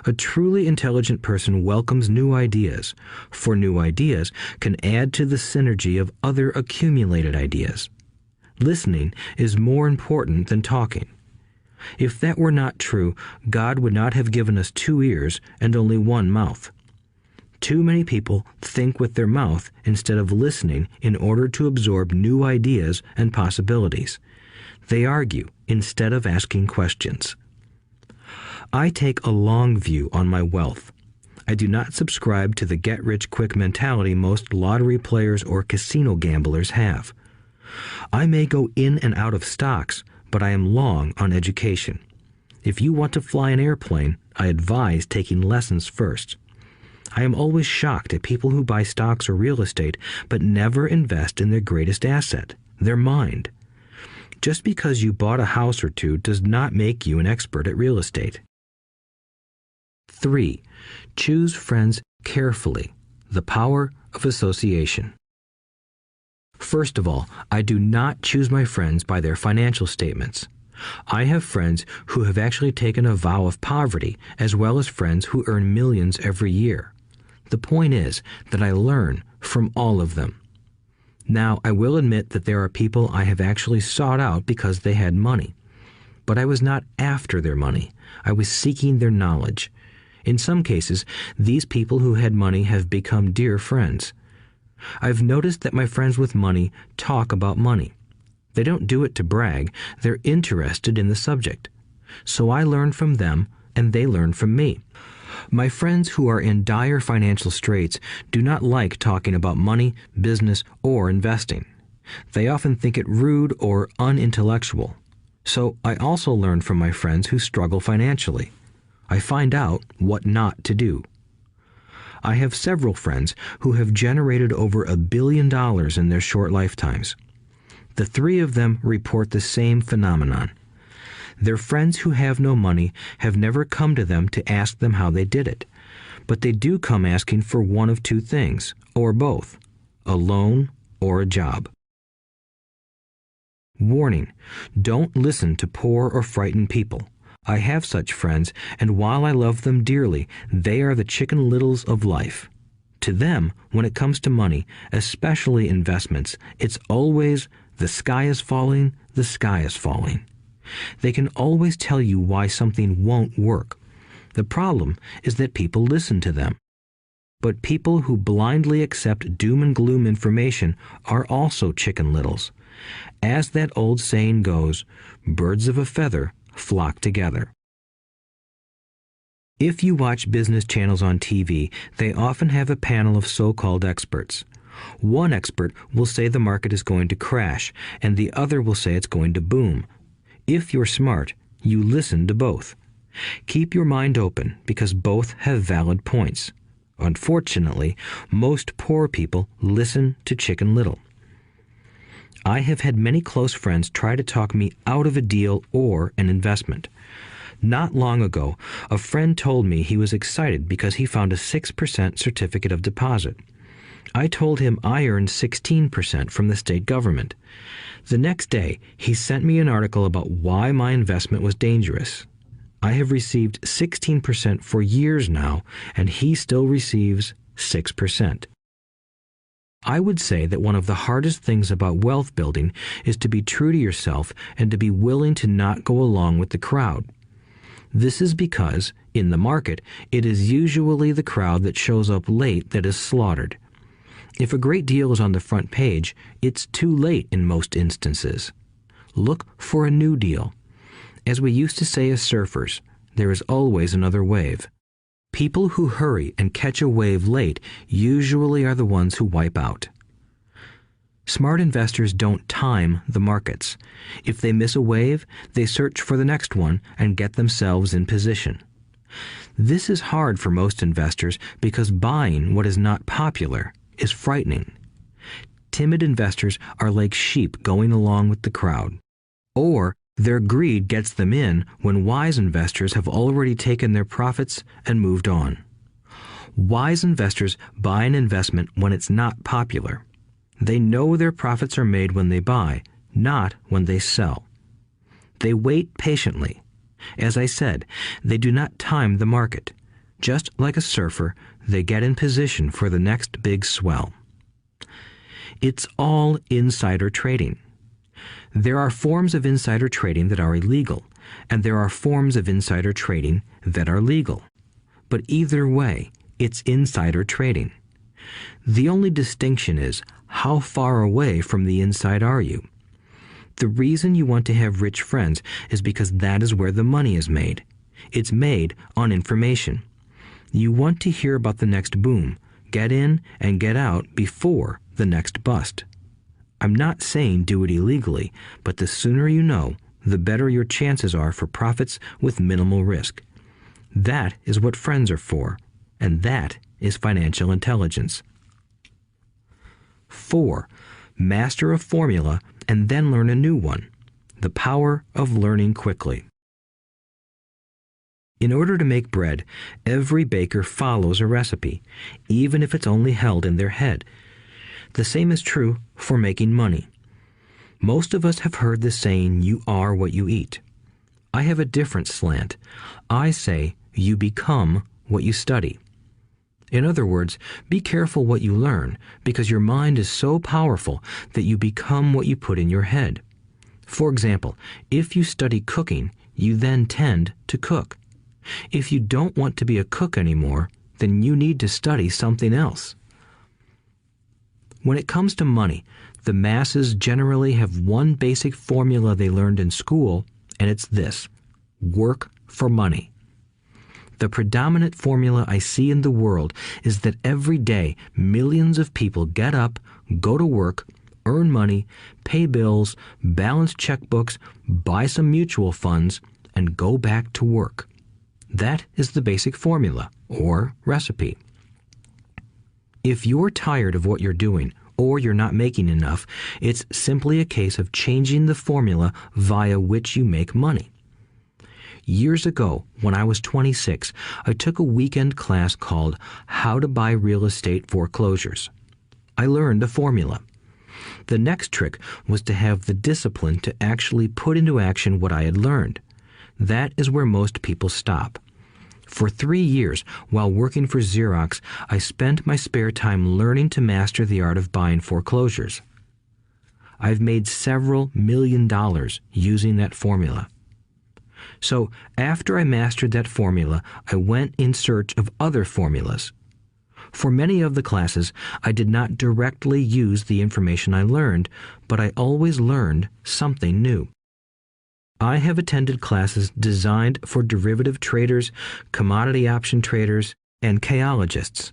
A truly intelligent person welcomes new ideas, for new ideas can add to the synergy of other accumulated ideas. Listening is more important than talking. If that were not true, God would not have given us 2 ears and only 1 mouth. Too many people think with their mouth instead of listening in order to absorb new ideas and possibilities. They argue instead of asking questions. I take a long view on my wealth. I do not subscribe to the get-rich-quick mentality most lottery players or casino gamblers have. I may go in and out of stocks, but I am long on education. If you want to fly an airplane, I advise taking lessons first. I am always shocked at people who buy stocks or real estate but never invest in their greatest asset, their mind. Just because you bought a house or two does not make you an expert at real estate. 3. Choose friends carefully. The power of association. First of all, I do not choose my friends by their financial statements. I have friends who have actually taken a vow of poverty, as well as friends who earn millions every year. The point is that I learn from all of them. Now, I will admit that there are people I have actually sought out because they had money. But I was not after their money. I was seeking their knowledge. In some cases, these people who had money have become dear friends. I've noticed that my friends with money talk about money. They don't do it to brag. They're interested in the subject. So I learn from them, and they learn from me. My friends who are in dire financial straits do not like talking about money, business, or investing. They often think it rude or unintellectual. So I also learn from my friends who struggle financially. I find out what not to do. I have several friends who have generated over $1 billion in their short lifetimes. The 3 of them report the same phenomenon. Their friends who have no money have never come to them to ask them how they did it, but they do come asking for one of 2 things, or both, a loan or a job. Warning: don't listen to poor or frightened people. I have such friends, and while I love them dearly, they are the Chicken Littles of life. To them, when it comes to money, especially investments, it's always the sky is falling, the sky is falling. They can always tell you why something won't work. The problem is that people listen to them. But people who blindly accept doom and gloom information are also Chicken Littles. As that old saying goes, birds of a feather flock together. If you watch business channels on TV, they often have a panel of so-called experts. One expert will say the market is going to crash, and the other will say it's going to boom. If you're smart, you listen to both. Keep your mind open, because both have valid points. Unfortunately, most poor people listen to Chicken Little. I have had many close friends try to talk me out of a deal or an investment. Not long ago, a friend told me he was excited because he found a 6% certificate of deposit. I told him I earned 16% from the state government. The next day, he sent me an article about why my investment was dangerous. I have received 16% for years now, and he still receives 6%. I would say that one of the hardest things about wealth building is to be true to yourself and to be willing to not go along with the crowd. This is because, in the market, it is usually the crowd that shows up late that is slaughtered. If a great deal is on the front page, it's too late in most instances. Look for a new deal. As we used to say as surfers, there is always another wave. People who hurry and catch a wave late usually are the ones who wipe out. Smart investors don't time the markets. If they miss a wave, they search for the next one and get themselves in position. This is hard for most investors because buying what is not popular is frightening. Timid investors are like sheep going along with the crowd. Or their greed gets them in when wise investors have already taken their profits and moved on. Wise investors buy an investment when it's not popular. They know their profits are made when they buy, not when they sell. They wait patiently. As I said, they do not time the market. Just like a surfer, they get in position for the next big swell. It's all insider trading. There are forms of insider trading that are illegal, and there are forms of insider trading that are legal. But either way, it's insider trading. The only distinction is, how far away from the inside are you? The reason you want to have rich friends is because that is where the money is made. It's made on information. You want to hear about the next boom, get in and get out before the next bust. I'm not saying do it illegally, but the sooner you know, the better your chances are for profits with minimal risk. That is what friends are for, and that is financial intelligence. 4. Master a formula and then learn a new one. The power of learning quickly. In order to make bread, every baker follows a recipe, even if it's only held in their head. The same is true for making money. Most of us have heard the saying, "You are what you eat." I have a different slant. I say, "You become what you study." In other words, be careful what you learn, because your mind is so powerful that you become what you put in your head. For example, if you study cooking, you then tend to cook. If you don't want to be a cook anymore, then you need to study something else. When it comes to money, the masses generally have one basic formula they learned in school, and it's this: work for money. The predominant formula I see in the world is that every day millions of people get up, go to work, earn money, pay bills, balance checkbooks, buy some mutual funds, and go back to work. That is the basic formula, or recipe. If you're tired of what you're doing, or you're not making enough, it's simply a case of changing the formula via which you make money. Years ago, when I was 26, I took a weekend class called How to Buy Real Estate Foreclosures. I learned a formula. The next trick was to have the discipline to actually put into action what I had learned. That is where most people stop. For 3 years, while working for Xerox, I spent my spare time learning to master the art of buying foreclosures. I've made several $1 million using that formula. So after I mastered that formula, I went in search of other formulas. For many of the classes, I did not directly use the information I learned, but I always learned something new. I have attended classes designed for derivative traders, commodity option traders, and chaologists.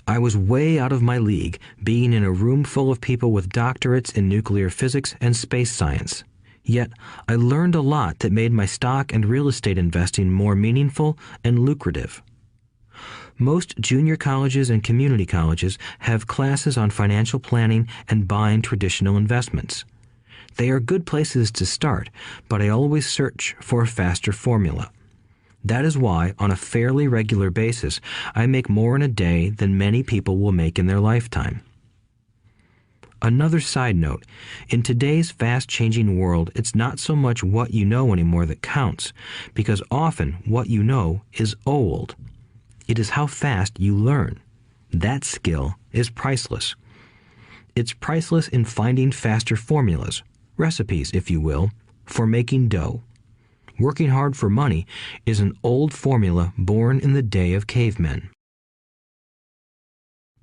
I was way out of my league, being in a room full of people with doctorates in nuclear physics and space science. Yet, I learned a lot that made my stock and real estate investing more meaningful and lucrative. Most junior colleges and community colleges have classes on financial planning and buying traditional investments. They are good places to start, but I always search for a faster formula. That is why, on a fairly regular basis, I make more in a day than many people will make in their lifetime. Another side note, in today's fast-changing world, it's not so much what you know anymore that counts, because often what you know is old. It is how fast you learn. That skill is priceless. It's priceless in finding faster formulas, recipes, if you will, for making dough. Working hard for money is an old formula born in the day of cavemen.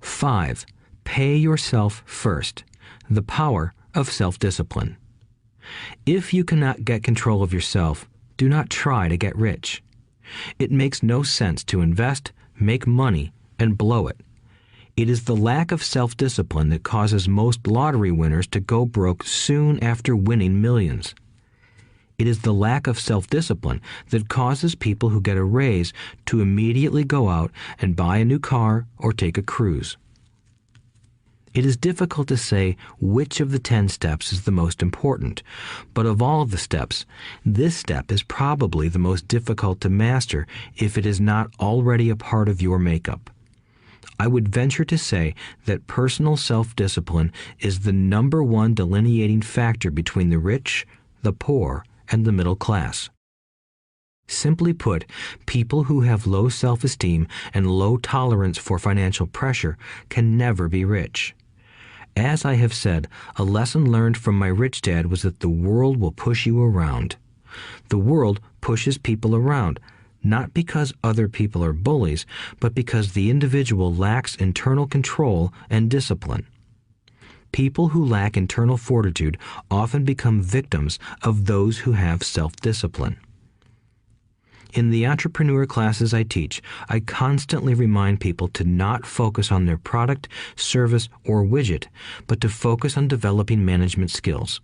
5. Pay yourself first. The power of self-discipline. If you cannot get control of yourself, do not try to get rich. It makes no sense to invest, make money, and blow it. It is the lack of self-discipline that causes most lottery winners to go broke soon after winning millions. It is the lack of self-discipline that causes people who get a raise to immediately go out and buy a new car or take a cruise. It is difficult to say which of the 10 steps is the most important, but of all the steps, this step is probably the most difficult to master if it is not already a part of your makeup. I would venture to say that personal self-discipline is the number one delineating factor between the rich, the poor, and the middle class. Simply put, people who have low self-esteem and low tolerance for financial pressure can never be rich. As I have said, a lesson learned from my rich dad was that the world will push you around. The world pushes people around, not because other people are bullies, but because the individual lacks internal control and discipline. People who lack internal fortitude often become victims of those who have self-discipline. In the entrepreneur classes I teach, I constantly remind people to not focus on their product, service, or widget, but to focus on developing management skills.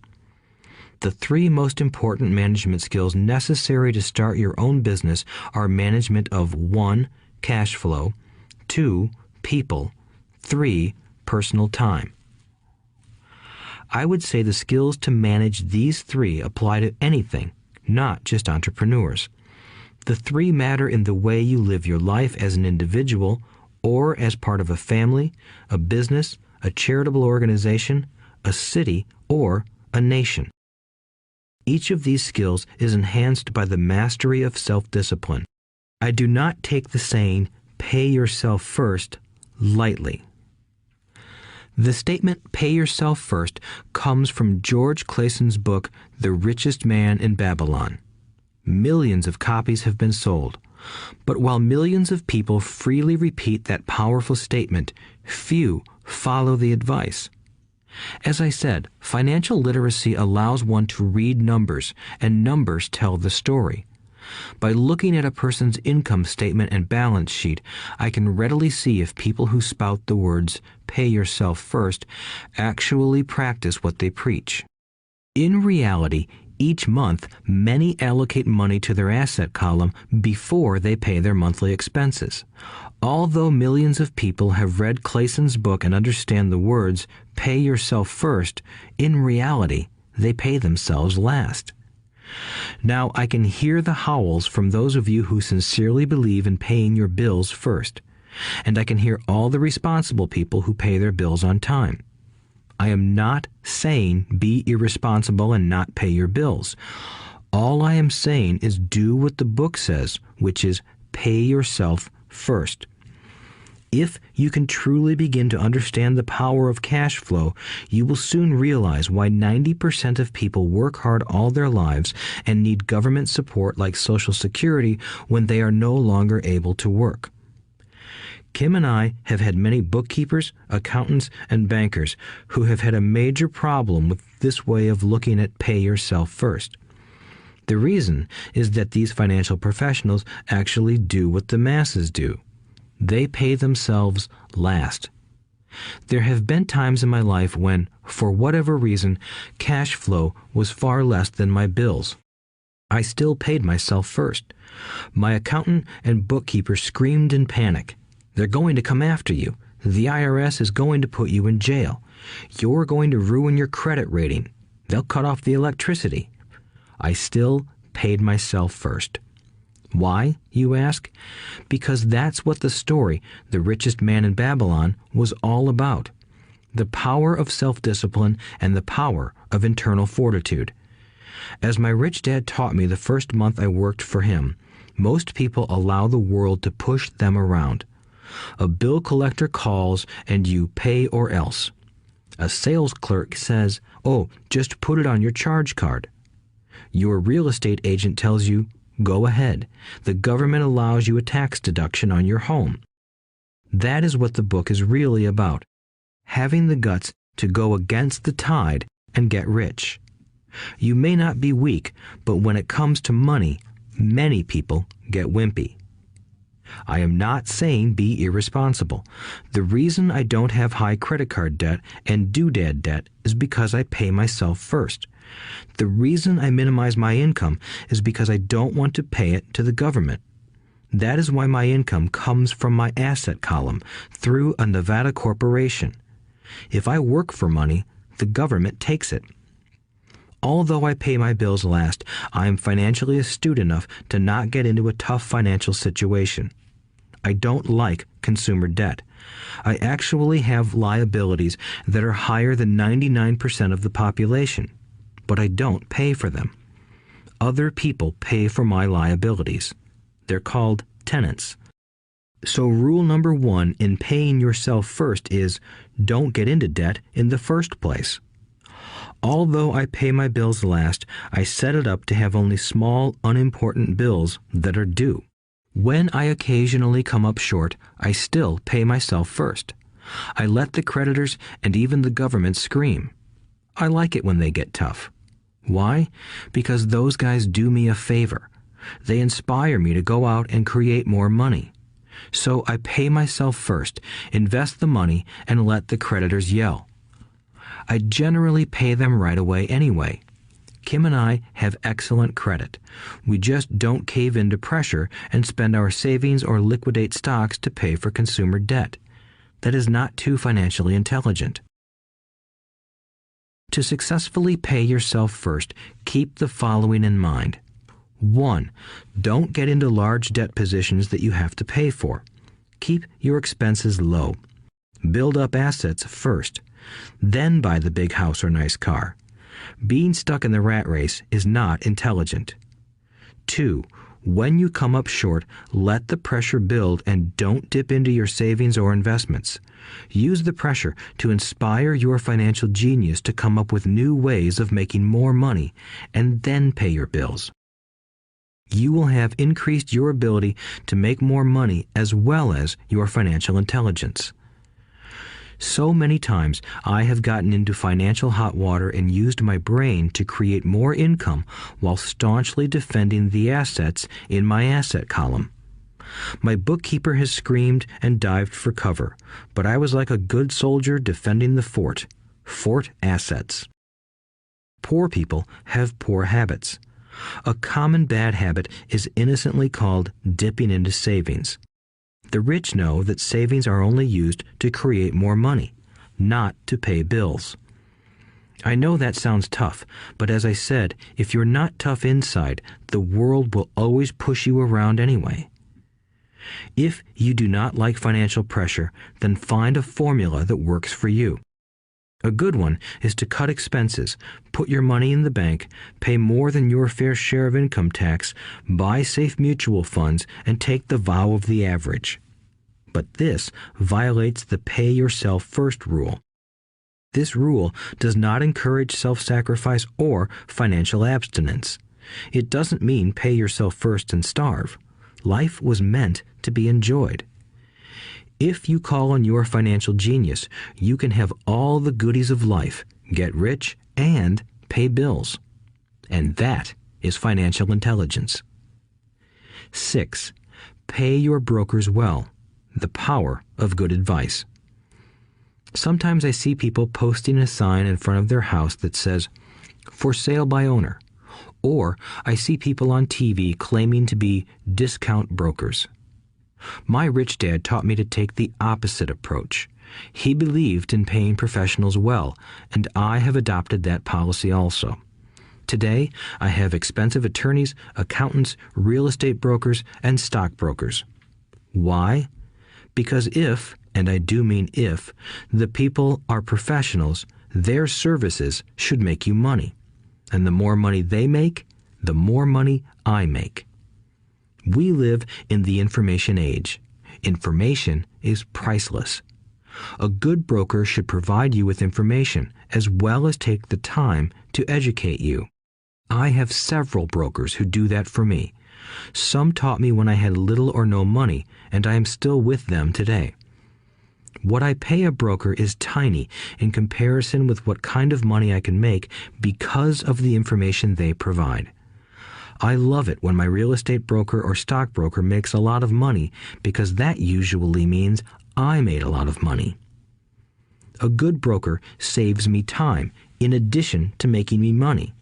The 3 most important management skills necessary to start your own business are management of 1. Cash flow, 2. People, 3. Personal time. I would say the skills to manage these three apply to anything, not just entrepreneurs. The three matter in the way you live your life as an individual or as part of a family, a business, a charitable organization, a city, or a nation. Each of these skills is enhanced by the mastery of self-discipline. I do not take the saying, "pay yourself first," lightly. The statement, "pay yourself first," comes from George Clason's book, The Richest Man in Babylon. Millions of copies have been sold. But while millions of people freely repeat that powerful statement, few follow the advice. As I said, financial literacy allows one to read numbers, and numbers tell the story. By looking at a person's income statement and balance sheet, I can readily see if people who spout the words, "pay yourself first," actually practice what they preach. In reality, each month, many allocate money to their asset column before they pay their monthly expenses. Although millions of people have read Clason's book and understand the words, "pay yourself first," in reality, they pay themselves last. Now, I can hear the howls from those of you who sincerely believe in paying your bills first, and I can hear all the responsible people who pay their bills on time. I am not saying be irresponsible and not pay your bills. All I am saying is do what the book says, which is pay yourself first. If you can truly begin to understand the power of cash flow, you will soon realize why 90% of people work hard all their lives and need government support like Social Security when they are no longer able to work. Kim and I have had many bookkeepers, accountants, and bankers who have had a major problem with this way of looking at pay yourself first. The reason is that these financial professionals actually do what the masses do. They pay themselves last. There have been times in my life when, for whatever reason, cash flow was far less than my bills. I still paid myself first. My accountant and bookkeeper screamed in panic. "They're going to come after you. The IRS is going to put you in jail. You're going to ruin your credit rating. They'll cut off the electricity." I still paid myself first. Why, you ask? Because that's what the story, The Richest Man in Babylon, was all about. The power of self-discipline and the power of internal fortitude. As my rich dad taught me the first month I worked for him, most people allow the world to push them around. A bill collector calls and you pay or else. A sales clerk says, "Oh, just put it on your charge card." Your real estate agent tells you, "Go ahead. The government allows you a tax deduction on your home." That is what the book is really about. Having the guts to go against the tide and get rich. You may not be weak, but when it comes to money, many people get wimpy. I am not saying be irresponsible. The reason I don't have high credit card debt and doodad debt is because I pay myself first. The reason I minimize my income is because I don't want to pay it to the government. That is why my income comes from my asset column through a Nevada corporation. If I work for money, the government takes it. Although I pay my bills last, I am financially astute enough to not get into a tough financial situation. I don't like consumer debt. I actually have liabilities that are higher than 99% of the population, but I don't pay for them. Other people pay for my liabilities. They're called tenants. So rule number 1 in paying yourself first is don't get into debt in the first place. Although I pay my bills last, I set it up to have only small, unimportant bills that are due. When I occasionally come up short, I still pay myself first. I let the creditors and even the government scream. I like it when they get tough. Why? Because those guys do me a favor. They inspire me to go out and create more money. So I pay myself first, invest the money, and let the creditors yell. I generally pay them right away anyway. Kim and I have excellent credit. We just don't cave into pressure and spend our savings or liquidate stocks to pay for consumer debt. That is not too financially intelligent. To successfully pay yourself first, keep the following in mind. 1. Don't get into large debt positions that you have to pay for. Keep your expenses low. Build up assets first. Then buy the big house or nice car. Being stuck in the rat race is not intelligent. 2. When you come up short, let the pressure build and don't dip into your savings or investments. Use the pressure to inspire your financial genius to come up with new ways of making more money and then pay your bills. You will have increased your ability to make more money as well as your financial intelligence. So many times I have gotten into financial hot water and used my brain to create more income while staunchly defending the assets in my asset column. My bookkeeper has screamed and dived for cover, but I was like a good soldier defending the fort. Fort assets. Poor people have poor habits. A common bad habit is innocently called dipping into savings. The rich know that savings are only used to create more money, not to pay bills. I know that sounds tough, but as I said, if you're not tough inside, the world will always push you around anyway. If you do not like financial pressure, then find a formula that works for you. A good one is to cut expenses, put your money in the bank, pay more than your fair share of income tax, buy safe mutual funds, and take the vow of the average. But this violates the pay yourself first rule. This rule does not encourage self-sacrifice or financial abstinence. It doesn't mean pay yourself first and starve. Life was meant to be enjoyed. If you call on your financial genius, you can have all the goodies of life, get rich, and pay bills. And that is financial intelligence. 6. Pay your brokers well. The power of good advice. Sometimes I see people posting a sign in front of their house that says, "For sale by owner." Or I see people on TV claiming to be discount brokers. My rich dad taught me to take the opposite approach. He believed in paying professionals well, and I have adopted that policy also. Today, I have expensive attorneys, accountants, real estate brokers, and stockbrokers. Why? Because if, and I do mean if, the people are professionals, their services should make you money. And the more money they make, the more money I make. We live in the information age. Information is priceless. A good broker should provide you with information as well as take the time to educate you. I have several brokers who do that for me. Some taught me when I had little or no money, and I am still with them today. What I pay a broker is tiny in comparison with what kind of money I can make because of the information they provide. I love it when my real estate broker or stockbroker makes a lot of money because that usually means I made a lot of money. A good broker saves me time in addition to making me money.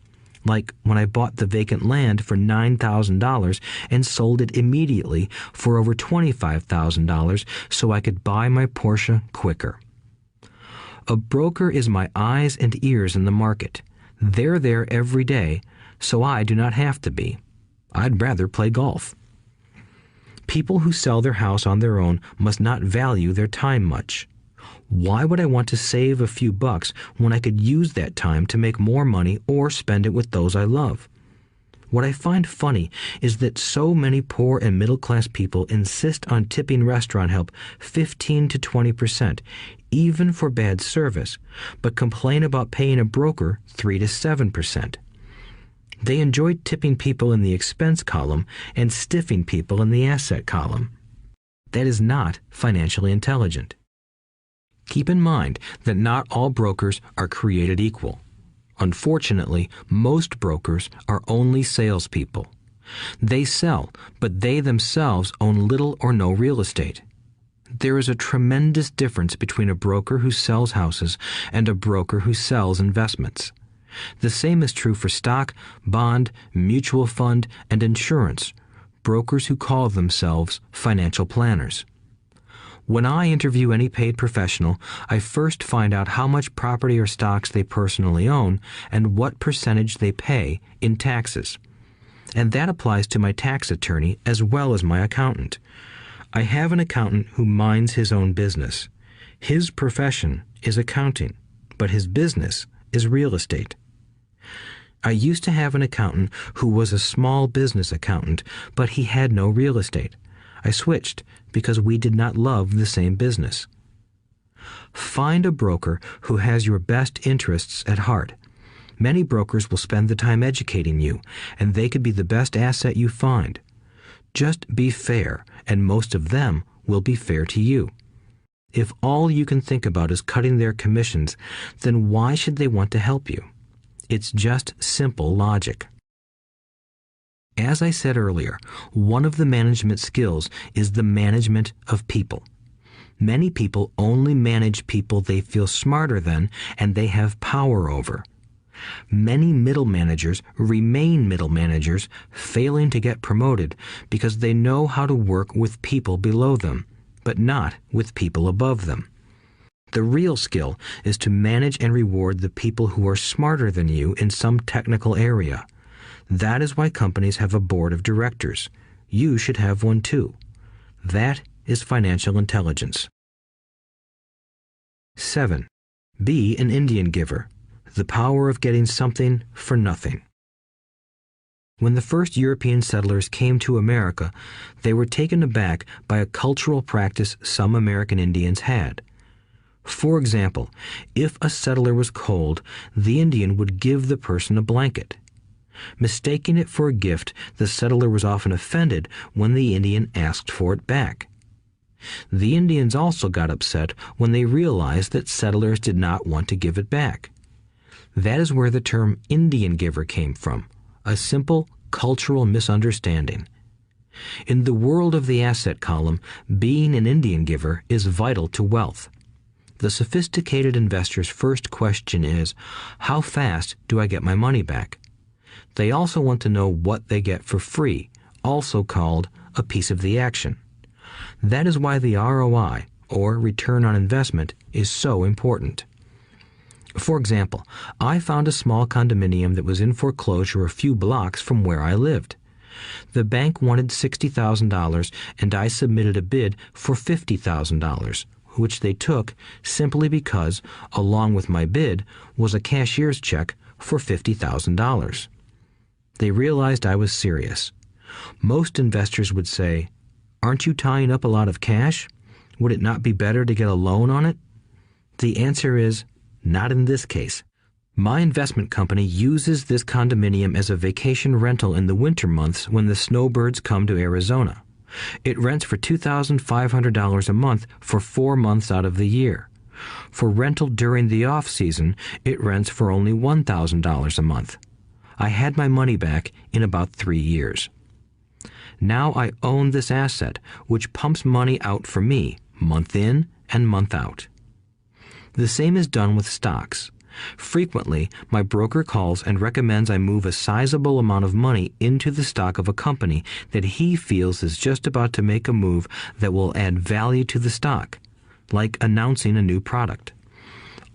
Like when I bought the vacant land for $9,000 and sold it immediately for over $25,000 so I could buy my Porsche quicker. A broker is my eyes and ears in the market. They're there every day, so I do not have to be. I'd rather play golf. People who sell their house on their own must not value their time much. Why would I want to save a few bucks when I could use that time to make more money or spend it with those I love? What I find funny is that so many poor and middle-class people insist on tipping restaurant help 15 to 20%, even for bad service, but complain about paying a broker 3 to 7%. They enjoy tipping people in the expense column and stiffing people in the asset column. That is not financially intelligent. Keep in mind that not all brokers are created equal. Unfortunately, most brokers are only salespeople. They sell, but they themselves own little or no real estate. There is a tremendous difference between a broker who sells houses and a broker who sells investments. The same is true for stock, bond, mutual fund, and insurance, brokers who call themselves financial planners. When I interview any paid professional, I first find out how much property or stocks they personally own and what percentage they pay in taxes. And that applies to my tax attorney as well as my accountant. I have an accountant who minds his own business. His profession is accounting, but his business is real estate. I used to have an accountant who was a small business accountant, but he had no real estate. I switched because we did not love the same business. Find a broker who has your best interests at heart. Many brokers will spend the time educating you, and they could be the best asset you find. Just be fair, and most of them will be fair to you. If all you can think about is cutting their commissions, then why should they want to help you? It's just simple logic. As I said earlier, one of the management skills is the management of people. Many people only manage people they feel smarter than and they have power over. Many middle managers remain middle managers, failing to get promoted because they know how to work with people below them, but not with people above them. The real skill is to manage and reward the people who are smarter than you in some technical area. That is why companies have a board of directors. You should have one too. That is financial intelligence. 7. Be an Indian giver. The power of getting something for nothing. When the first European settlers came to America, they were taken aback by a cultural practice some American Indians had. For example, if a settler was cold, the Indian would give the person a blanket. Mistaking it for a gift, the settler was often offended when the Indian asked for it back. The Indians also got upset when they realized that settlers did not want to give it back. That is where the term Indian giver came from, a simple cultural misunderstanding. In the world of the asset column, being an Indian giver is vital to wealth. The sophisticated investor's first question is, how fast do I get my money back? They also want to know what they get for free, also called a piece of the action. That is why the ROI, or return on investment, is so important. For example, I found a small condominium that was in foreclosure a few blocks from where I lived. The bank wanted $60,000 and I submitted a bid for $50,000, which they took simply because, along with my bid, was a cashier's check for $50,000. They realized I was serious. Most investors would say, "Aren't you tying up a lot of cash? Would it not be better to get a loan on it?" The answer is, not in this case. My investment company uses this condominium as a vacation rental in the winter months when the snowbirds come to Arizona. It rents for $2,500 a month for 4 months out of the year. For rental during the off-season, it rents for only $1,000 a month. I had my money back in about 3 years. Now I own this asset, which pumps money out for me, month in and month out. The same is done with stocks. Frequently, my broker calls and recommends I move a sizable amount of money into the stock of a company that he feels is just about to make a move that will add value to the stock, like announcing a new product.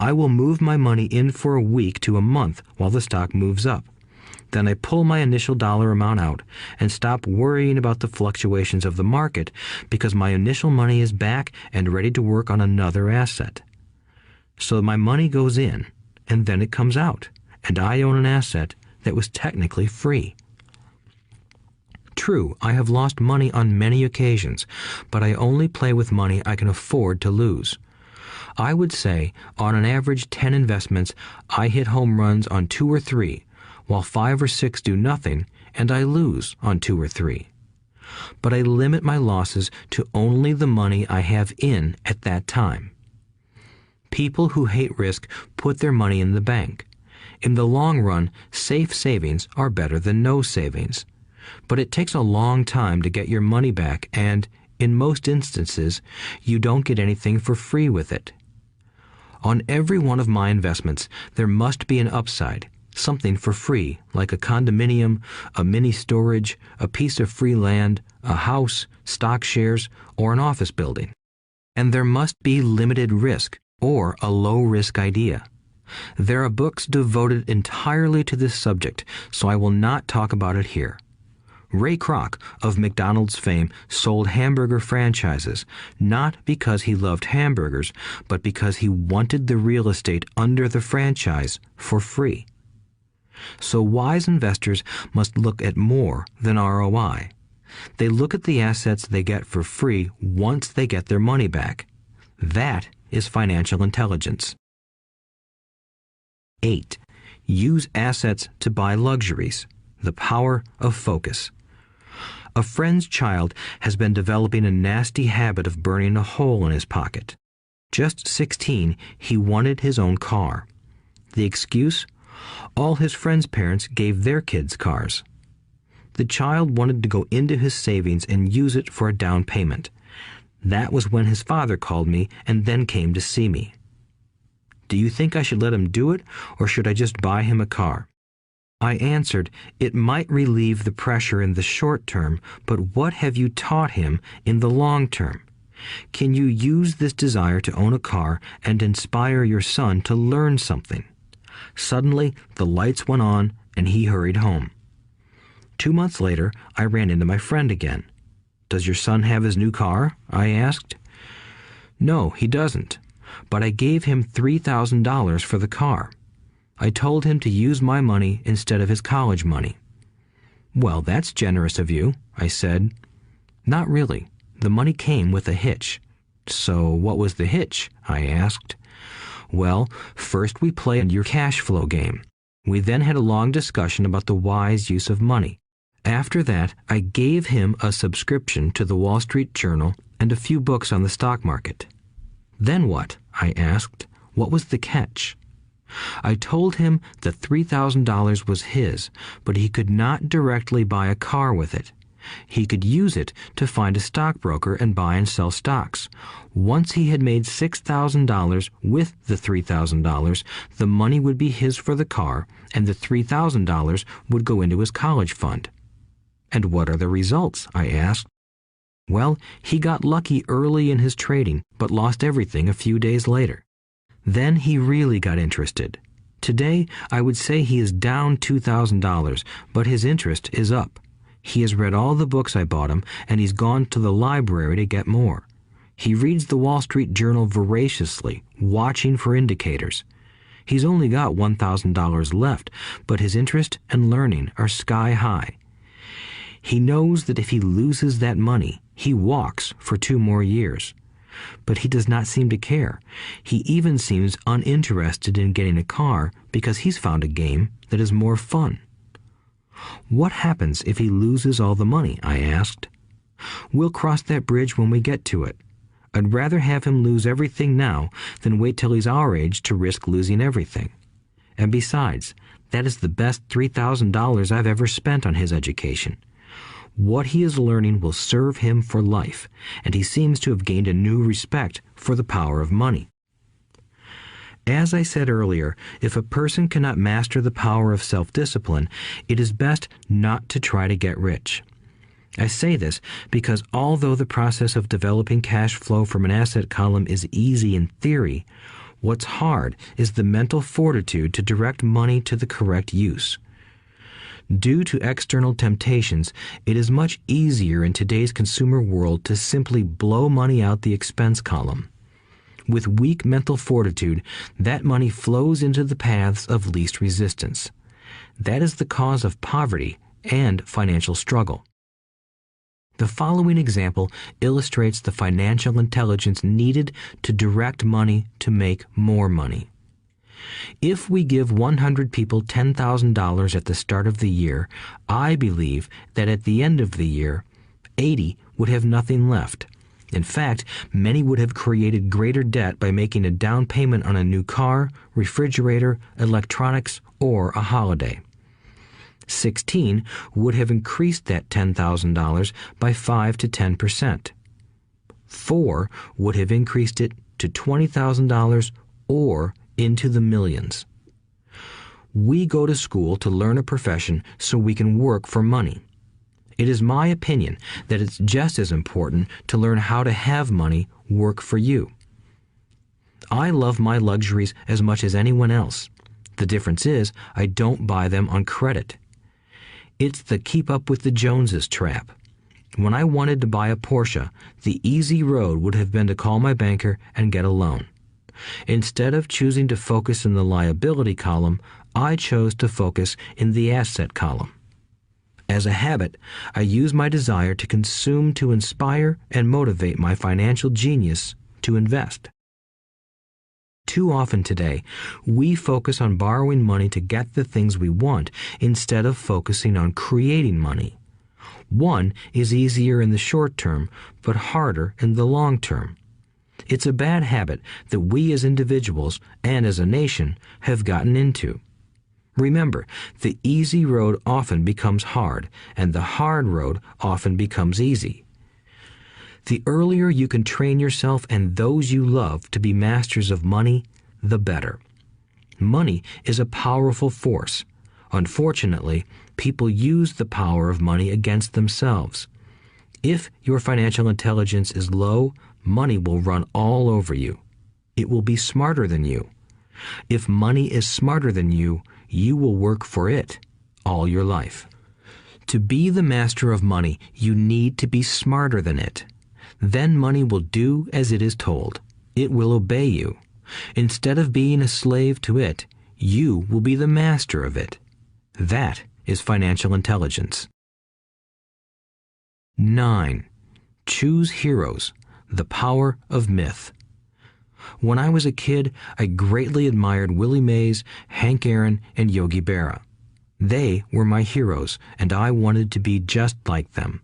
I will move my money in for a week to a month while the stock moves up. Then I pull my initial dollar amount out and stop worrying about the fluctuations of the market because my initial money is back and ready to work on another asset. So my money goes in, and then it comes out, and I own an asset that was technically free. True, I have lost money on many occasions, but I only play with money I can afford to lose. I would say, on an average 10 investments, I hit home runs on 2 or 3, while 5 or 6 do nothing, and I lose on 2 or 3. But I limit my losses to only the money I have in at that time. People who hate risk put their money in the bank. In the long run, safe savings are better than no savings. But it takes a long time to get your money back, and, in most instances, you don't get anything for free with it. On every one of my investments, there must be an upside, something for free, like a condominium, a mini storage, a piece of free land, a house, stock shares, or an office building. and there must be limited risk or a low-risk idea. There are books devoted entirely to this subject, so I will not talk about it here. Ray Kroc of McDonald's fame sold hamburger franchises, not because he loved hamburgers, but because he wanted the real estate under the franchise for free. So wise investors must look at more than ROI. They look at the assets they get for free once they get their money back. That is financial intelligence. 8. Use assets to buy luxuries. The power of focus. A friend's child has been developing a nasty habit of burning a hole in his pocket. Just 16, he wanted his own car. The excuse? All his friends' parents gave their kids cars. The child wanted to go into his savings and use it for a down payment. That was when his father called me and then came to see me. Do you think I should let him do it, or should I just buy him a car? I answered, it might relieve the pressure in the short term, but what have you taught him in the long term? Can you use this desire to own a car and inspire your son to learn something? Suddenly, the lights went on and he hurried home. 2 months later, I ran into my friend again. Does your son have his new car? I asked. No, he doesn't, but I gave him $3,000 for the car. I told him to use my money instead of his college money. Well, that's generous of you, I said. Not really. The money came with a hitch. So what was the hitch? I asked. Well, first we played your cash flow game. We then had a long discussion about the wise use of money. After that, I gave him a subscription to the Wall Street Journal and a few books on the stock market. Then what? I asked. What was the catch? I told him that $3,000 was his, but he could not directly buy a car with it. He could use it to find a stockbroker and buy and sell stocks. Once he had made $6,000 with the $3,000, the money would be his for the car, and the $3,000 would go into his college fund. And what are the results? I asked. Well, he got lucky early in his trading, but lost everything a few days later. Then he really got interested. Today, I would say he is down $2,000, but his interest is up. He has read all the books I bought him, and he's gone to the library to get more. He reads the Wall Street Journal voraciously, watching for indicators. He's only got $1,000 left, but his interest and learning are sky high. He knows that if he loses that money, he walks for 2 more years. But he does not seem to care. He even seems uninterested in getting a car because he's found a game that is more fun. What happens if he loses all the money? I asked. We'll cross that bridge when we get to it. I'd rather have him lose everything now than wait till he's our age to risk losing everything. And besides, that is the best $3,000 I've ever spent on his education. What he is learning will serve him for life, and he seems to have gained a new respect for the power of money. As I said earlier, if a person cannot master the power of self-discipline, it is best not to try to get rich. I say this because although the process of developing cash flow from an asset column is easy in theory, what's hard is the mental fortitude to direct money to the correct use. Due to external temptations, it is much easier in today's consumer world to simply blow money out the expense column. With weak mental fortitude, that money flows into the paths of least resistance. That is the cause of poverty and financial struggle. The following example illustrates the financial intelligence needed to direct money to make more money. If we give 100 people $10,000 at the start of the year, I believe that at the end of the year, 80 would have nothing left. In fact, many would have created greater debt by making a down payment on a new car, refrigerator, electronics, or a holiday. 16 would have increased that $10,000 by 5 to 10%. 4 would have increased it to $20,000 or into the millions. We go to school to learn a profession so we can work for money. It is my opinion that it's just as important to learn how to have money work for you. I love my luxuries as much as anyone else. The difference is I don't buy them on credit. It's the keep up with the Joneses trap. When I wanted to buy a Porsche, the easy road would have been to call my banker and get a loan. Instead of choosing to focus in the liability column, I chose to focus in the asset column. As a habit, I use my desire to consume to inspire and motivate my financial genius to invest. Too often today, we focus on borrowing money to get the things we want instead of focusing on creating money. One is easier in the short term, but harder in the long term. It's a bad habit that we as individuals and as a nation have gotten into. Remember, the easy road often becomes hard, and the hard road often becomes easy. The earlier you can train yourself and those you love to be masters of money, the better. Money is a powerful force. Unfortunately, people use the power of money against themselves. If your financial intelligence is low, money will run all over you. It will be smarter than you. If money is smarter than you, you will work for it all your life. To be the master of money, you need to be smarter than it. Then money will do as it is told. It will obey you. Instead of being a slave to it, you will be the master of it. That is financial intelligence. 9. Choose heroes. The power of myth. When I was a kid, I greatly admired Willie Mays, Hank Aaron, and Yogi Berra. They were my heroes, and I wanted to be just like them.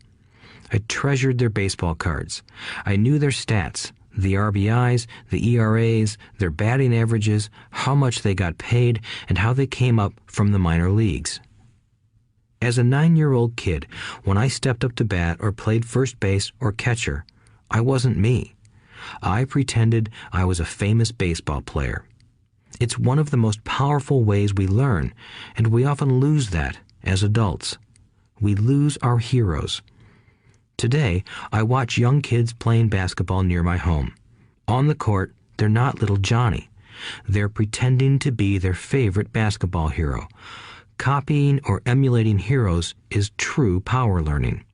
I treasured their baseball cards. I knew their stats, the RBIs, the ERAs, their batting averages, how much they got paid, and how they came up from the minor leagues. As a 9-year-old kid, when I stepped up to bat or played first base or catcher, I wasn't me. I pretended I was a famous baseball player. It's one of the most powerful ways we learn, and we often lose that as adults. We lose our heroes. Today, I watch young kids playing basketball near my home. On the court, they're not little Johnny. They're pretending to be their favorite basketball hero. Copying or emulating heroes is true power learning.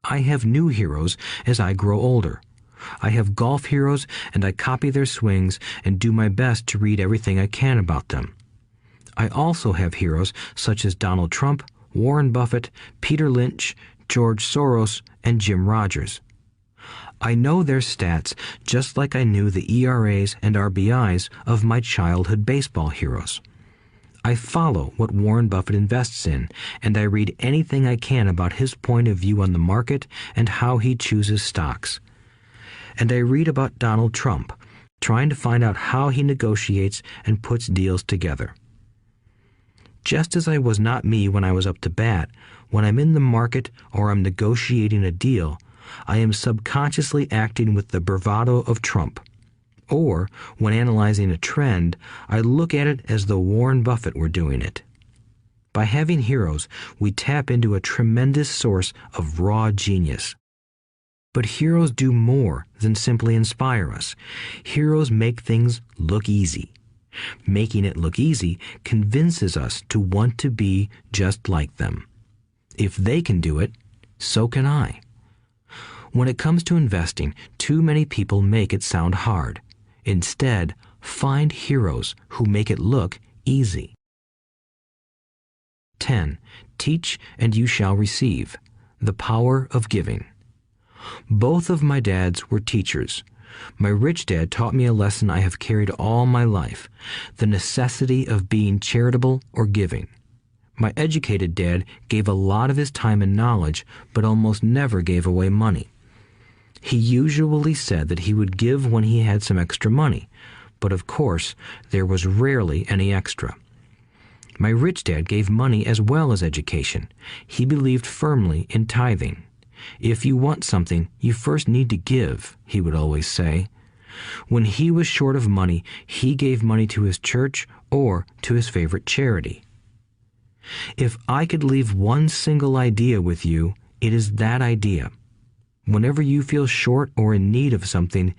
I have new heroes as I grow older. I have golf heroes, and I copy their swings and do my best to read everything I can about them. I also have heroes such as Donald Trump, Warren Buffett, Peter Lynch, George Soros, and Jim Rogers. I know their stats just like I knew the ERAs and RBIs of my childhood baseball heroes. I follow what Warren Buffett invests in, and I read anything I can about his point of view on the market and how he chooses stocks. And I read about Donald Trump, trying to find out how he negotiates and puts deals together. Just as I was not me when I was up to bat, when I'm in the market or I'm negotiating a deal, I am subconsciously acting with the bravado of Trump. Or, when analyzing a trend, I look at it as though Warren Buffett were doing it. By having heroes, we tap into a tremendous source of raw genius. But heroes do more than simply inspire us. Heroes make things look easy. Making it look easy convinces us to want to be just like them. If they can do it, so can I. When it comes to investing, too many people make it sound hard. Instead, find heroes who make it look easy. 10. Teach and you shall receive. The power of giving. Both of my dads were teachers. My rich dad taught me a lesson I have carried all my life, the necessity of being charitable or giving. My educated dad gave a lot of his time and knowledge, but almost never gave away money. He usually said that he would give when he had some extra money, but of course, there was rarely any extra. My rich dad gave money as well as education. He believed firmly in tithing. If you want something, you first need to give, he would always say. When he was short of money, he gave money to his church or to his favorite charity. If I could leave one single idea with you, it is that idea. Whenever you feel short or in need of something,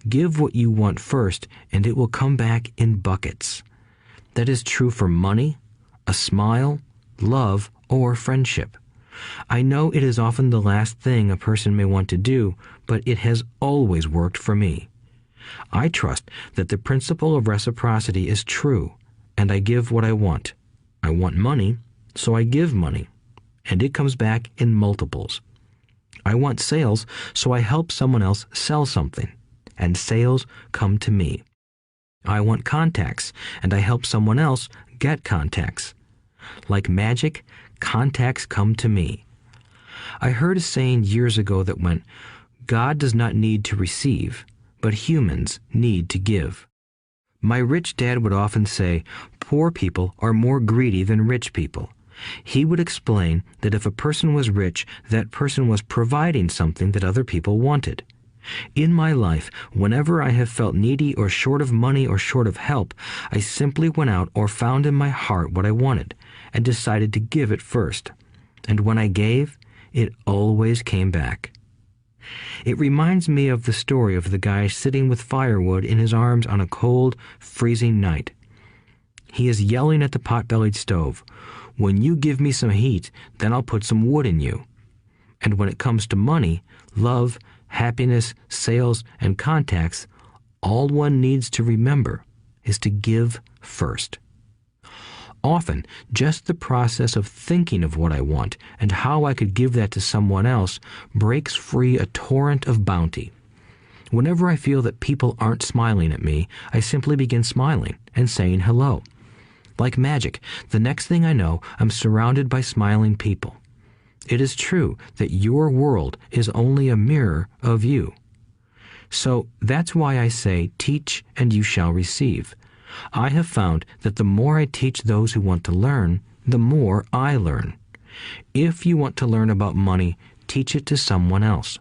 give what you want first, and it will come back in buckets. That is true for money, a smile, love, or friendship. I know it is often the last thing a person may want to do, but it has always worked for me. I trust that the principle of reciprocity is true, and I give what I want. I want money, so I give money, and it comes back in multiples. I want sales, so I help someone else sell something, and sales come to me. I want contacts, and I help someone else get contacts. Like magic, contacts come to me. I heard a saying years ago that went, "God does not need to receive, but humans need to give." My rich dad would often say, poor people are more greedy than rich people. He would explain that if a person was rich, that person was providing something that other people wanted. In my life, whenever I have felt needy or short of money or short of help, I simply went out or found in my heart what I wanted and decided to give it first. And when I gave, it always came back. It reminds me of the story of the guy sitting with firewood in his arms on a cold, freezing night. He is yelling at the pot-bellied stove, "When you give me some heat, then I'll put some wood in you." And when it comes to money, love, happiness, sales, and contacts, all one needs to remember is to give first. Often, just the process of thinking of what I want and how I could give that to someone else breaks free a torrent of bounty. Whenever I feel that people aren't smiling at me, I simply begin smiling and saying hello. Like magic, the next thing I know, I'm surrounded by smiling people. It is true that your world is only a mirror of you. So that's why I say, teach and you shall receive. I have found that the more I teach those who want to learn, the more I learn. If you want to learn about money, teach it to someone else.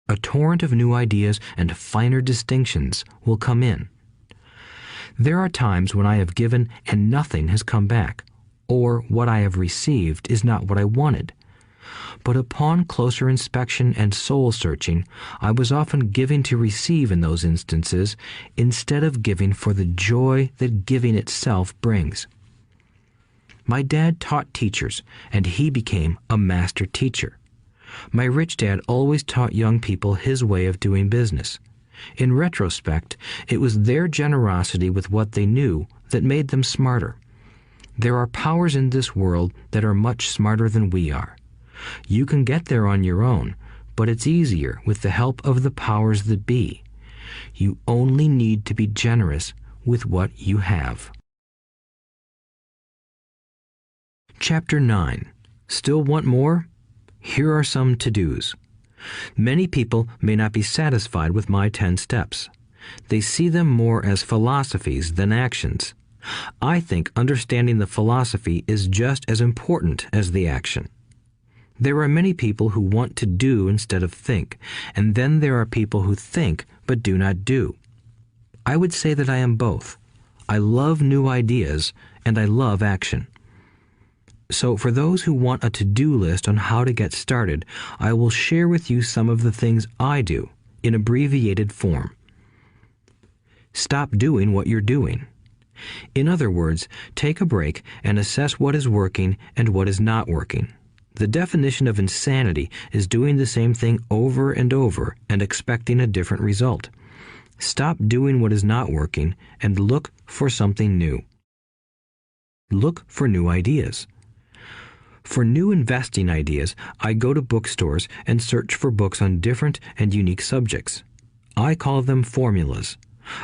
A torrent of new ideas and finer distinctions will come in. There are times when I have given and nothing has come back, or what I have received is not what I wanted. But upon closer inspection and soul-searching, I was often giving to receive in those instances, instead of giving for the joy that giving itself brings. My dad taught teachers, and he became a master teacher. My rich dad always taught young people his way of doing business. In retrospect, it was their generosity with what they knew that made them smarter. There are powers in this world that are much smarter than we are. You can get there on your own, but it's easier with the help of the powers that be. You only need to be generous with what you have. Chapter 9. Still want more? Here are some to-dos. Many people may not be satisfied with my 10 steps. They see them more as philosophies than actions. I think understanding the philosophy is just as important as the action. There are many people who want to do instead of think, and then there are people who think but do not do. I would say that I am both. I love new ideas, and I love action. So for those who want a to-do list on how to get started, I will share with you some of the things I do in abbreviated form. Stop doing what you're doing. In other words, take a break and assess what is working and what is not working. The definition of insanity is doing the same thing over and over and expecting a different result. Stop doing what is not working and look for something new. Look for new ideas. For new investing ideas, I go to bookstores and search for books on different and unique subjects. I call them formulas.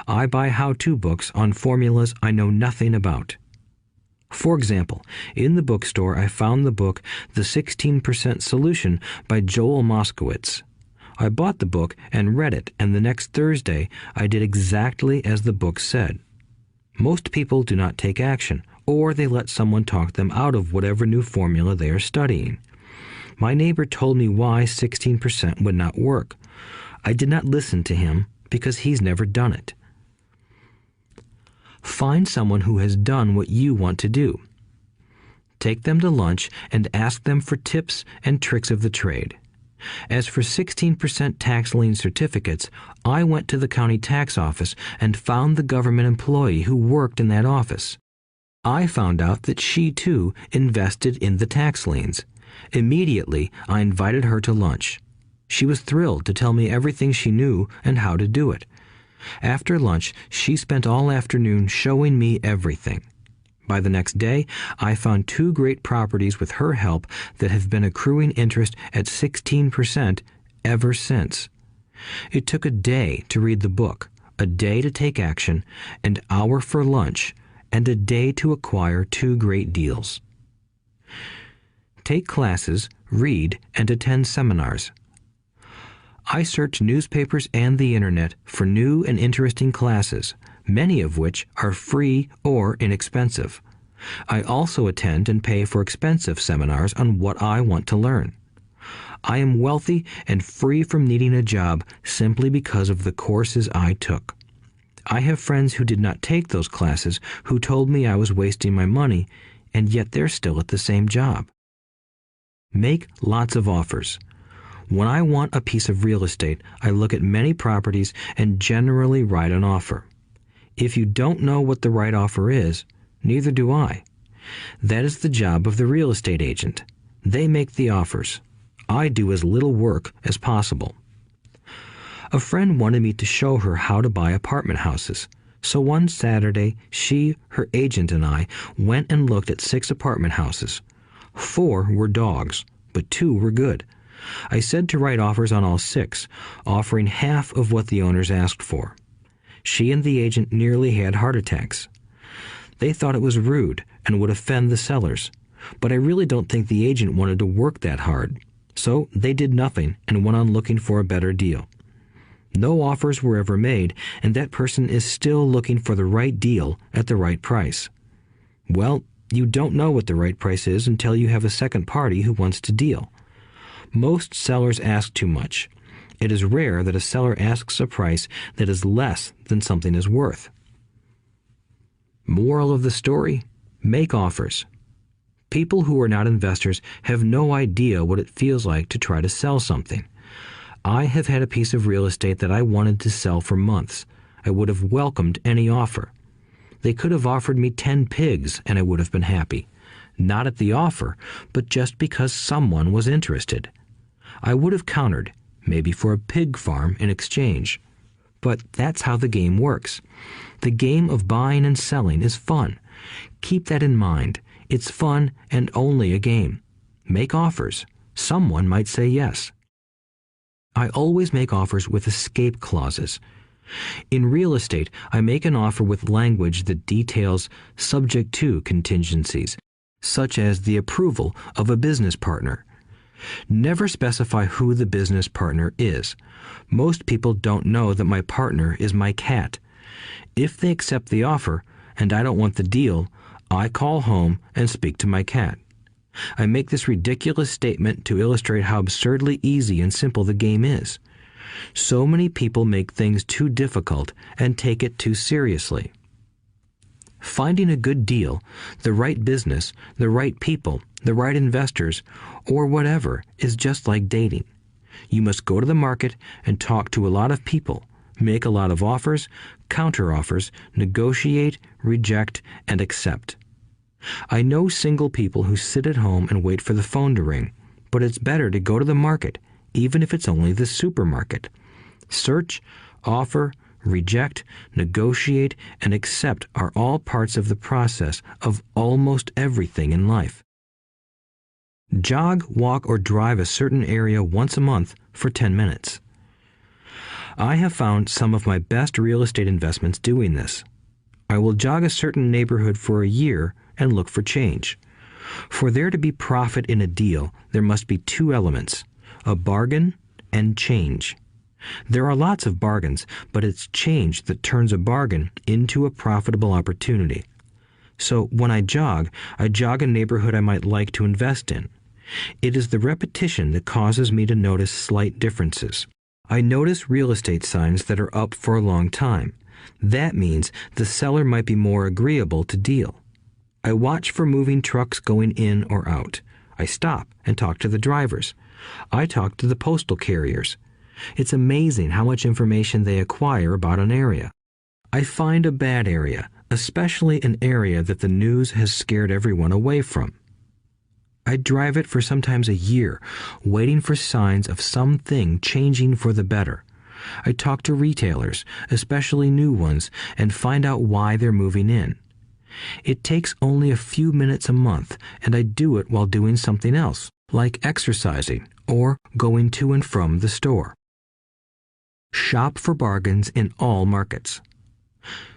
I buy how-to books on formulas I know nothing about. For example, in the bookstore I found the book The 16% Solution by Joel Moskowitz. I bought the book and read it, and the next Thursday I did exactly as the book said. Most people do not take action, or they let someone talk them out of whatever new formula they are studying. My neighbor told me why 16% would not work. I did not listen to him because he's never done it. Find someone who has done what you want to do. take them to lunch, and ask them for tips and tricks of the trade. As for 16% tax lien certificates, I went to the county tax office and found the government employee who worked in that office. I found out that she, too, invested in the tax liens. Immediately, I invited her to lunch. She was thrilled to tell me everything she knew and how to do it. After lunch, she spent all afternoon showing me everything. By the next day, I found 2 great properties with her help that have been accruing interest at 16% ever since. It took a day to read the book, a day to take action, an hour for lunch, and a day to acquire 2 great deals. Take classes, read, and attend seminars. I search newspapers and the internet for new and interesting classes, many of which are free or inexpensive. I also attend and pay for expensive seminars on what I want to learn. I am wealthy and free from needing a job simply because of the courses I took. I have friends who did not take those classes who told me I was wasting my money, and yet they're still at the same job. Make lots of offers. When I want a piece of real estate, I look at many properties and generally write an offer. If you don't know what the right offer is, neither do I. That is the job of the real estate agent. They make the offers. I do as little work as possible. A friend wanted me to show her how to buy apartment houses. So one Saturday, she, her agent, and I went and looked at 6 apartment houses. 4 were dogs, but 2 were good. I said to write offers on all 6, offering half of what the owners asked for. She and the agent nearly had heart attacks. They thought it was rude and would offend the sellers, but I really don't think the agent wanted to work that hard. So they did nothing and went on looking for a better deal. No offers were ever made, and that person is still looking for the right deal at the right price. Well, you don't know what the right price is until you have a second party who wants to deal. Most sellers ask too much. It is rare that a seller asks a price that is less than something is worth. Moral of the story: make offers. People who are not investors have no idea what it feels like to try to sell something. I have had a piece of real estate that I wanted to sell for months. I would have welcomed any offer. They could have offered me 10 pigs and I would have been happy. Not at the offer, but just because someone was interested. I would have countered, maybe for a pig farm in exchange. But that's how the game works. The game of buying and selling is fun. Keep that in mind. It's fun and only a game. Make offers. Someone might say yes. I always make offers with escape clauses. In real estate, I make an offer with language that details subject to contingencies, such as the approval of a business partner. Never specify who the business partner is. Most people don't know that my partner is my cat. If they accept the offer and I don't want the deal, I call home and speak to my cat. I make this ridiculous statement to illustrate how absurdly easy and simple the game is. So many people make things too difficult and take it too seriously. Finding a good deal, the right business, the right people, the right investors, or whatever is just like dating. You must go to the market and talk to a lot of people, make a lot of offers, counter-offers, negotiate, reject, and accept. I know single people who sit at home and wait for the phone to ring, but it's better to go to the market, even if it's only the supermarket. Search, offer, reject, negotiate, and accept are all parts of the process of almost everything in life. Jog, walk, or drive a certain area once a month for 10 minutes. I have found some of my best real estate investments doing this. I will jog a certain neighborhood for a year and look for change. For there to be profit in a deal, there must be 2 elements, a bargain and change. There are lots of bargains, but it's change that turns a bargain into a profitable opportunity. So when I jog a neighborhood I might like to invest in. It is the repetition that causes me to notice slight differences. I notice real estate signs that are up for a long time. That means the seller might be more agreeable to deal. I watch for moving trucks going in or out. I stop and talk to the drivers. I talk to the postal carriers. It's amazing how much information they acquire about an area. I find a bad area, especially an area that the news has scared everyone away from. I drive it for sometimes a year, waiting for signs of something changing for the better. I talk to retailers, especially new ones, and find out why they're moving in. It takes only a few minutes a month, and I do it while doing something else, like exercising or going to and from the store. Shop for bargains in all markets.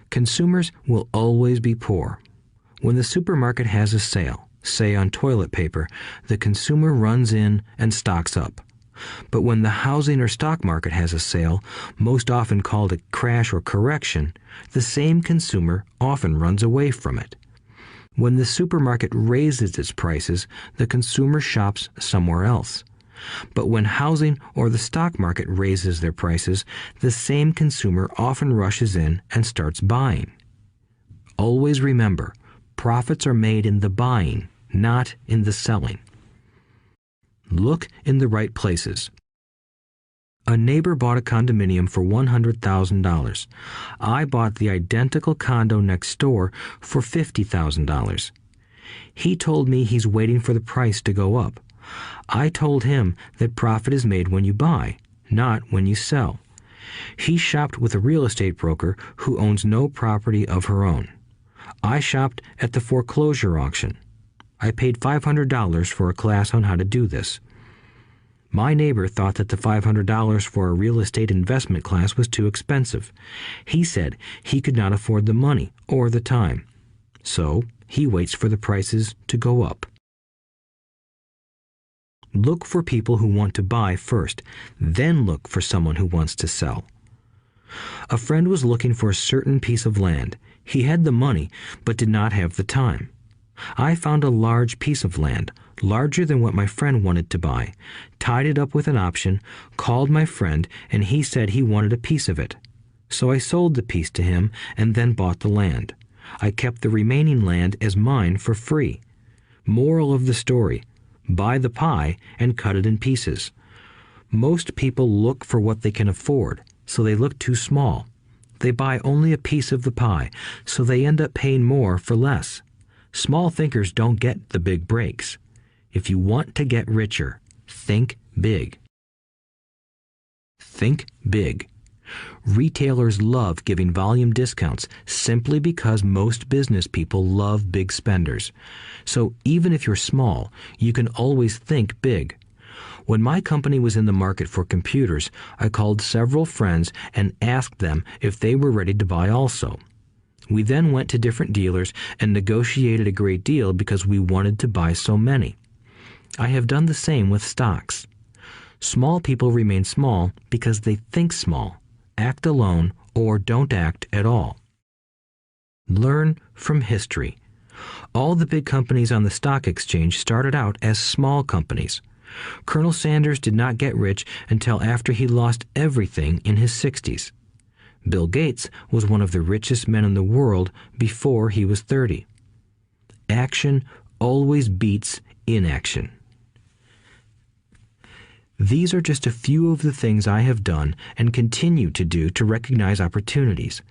Consumers will always be poor. When the supermarket has a sale, say on toilet paper, the consumer runs in and stocks up. But when the housing or stock market has a sale, most often called a crash or correction, the same consumer often runs away from it. When the supermarket raises its prices, the consumer shops somewhere else. But when housing or the stock market raises their prices, the same consumer often rushes in and starts buying. Always remember, profits are made in the buying, not in the selling. Look in the right places. A neighbor bought a condominium for $100,000. I bought the identical condo next door for $50,000. He told me he's waiting for the price to go up. I told him that profit is made when you buy, not when you sell. He shopped with a real estate broker who owns no property of her own. I shopped at the foreclosure auction. I paid $500 for a class on how to do this. My neighbor thought that the $500 for a real estate investment class was too expensive. He said he could not afford the money or the time. So he waits for the prices to go up. Look for people who want to buy first, then look for someone who wants to sell. A friend was looking for a certain piece of land. He had the money, but did not have the time. I found a large piece of land, larger than what my friend wanted to buy, tied it up with an option, called my friend, and he said he wanted a piece of it. So I sold the piece to him and then bought the land. I kept the remaining land as mine for free. Moral of the story: buy the pie and cut it in pieces. Most people look for what they can afford, so they look too small. They buy only a piece of the pie, so they end up paying more for less. Small thinkers don't get the big breaks. If you want to get richer, think big. Think big. Retailers love giving volume discounts simply because most business people love big spenders. So even if you're small, you can always think big. When my company was in the market for computers, I called several friends and asked them if they were ready to buy also. We then went to different dealers and negotiated a great deal because we wanted to buy so many. I have done the same with stocks. Small people remain small because they think small, act alone, or don't act at all. Learn from history. All the big companies on the stock exchange started out as small companies. Colonel Sanders did not get rich until after he lost everything in his 60s. Bill Gates was one of the richest men in the world before he was 30. Action always beats inaction. These are just a few of the things I have done and continue to do to recognize opportunities.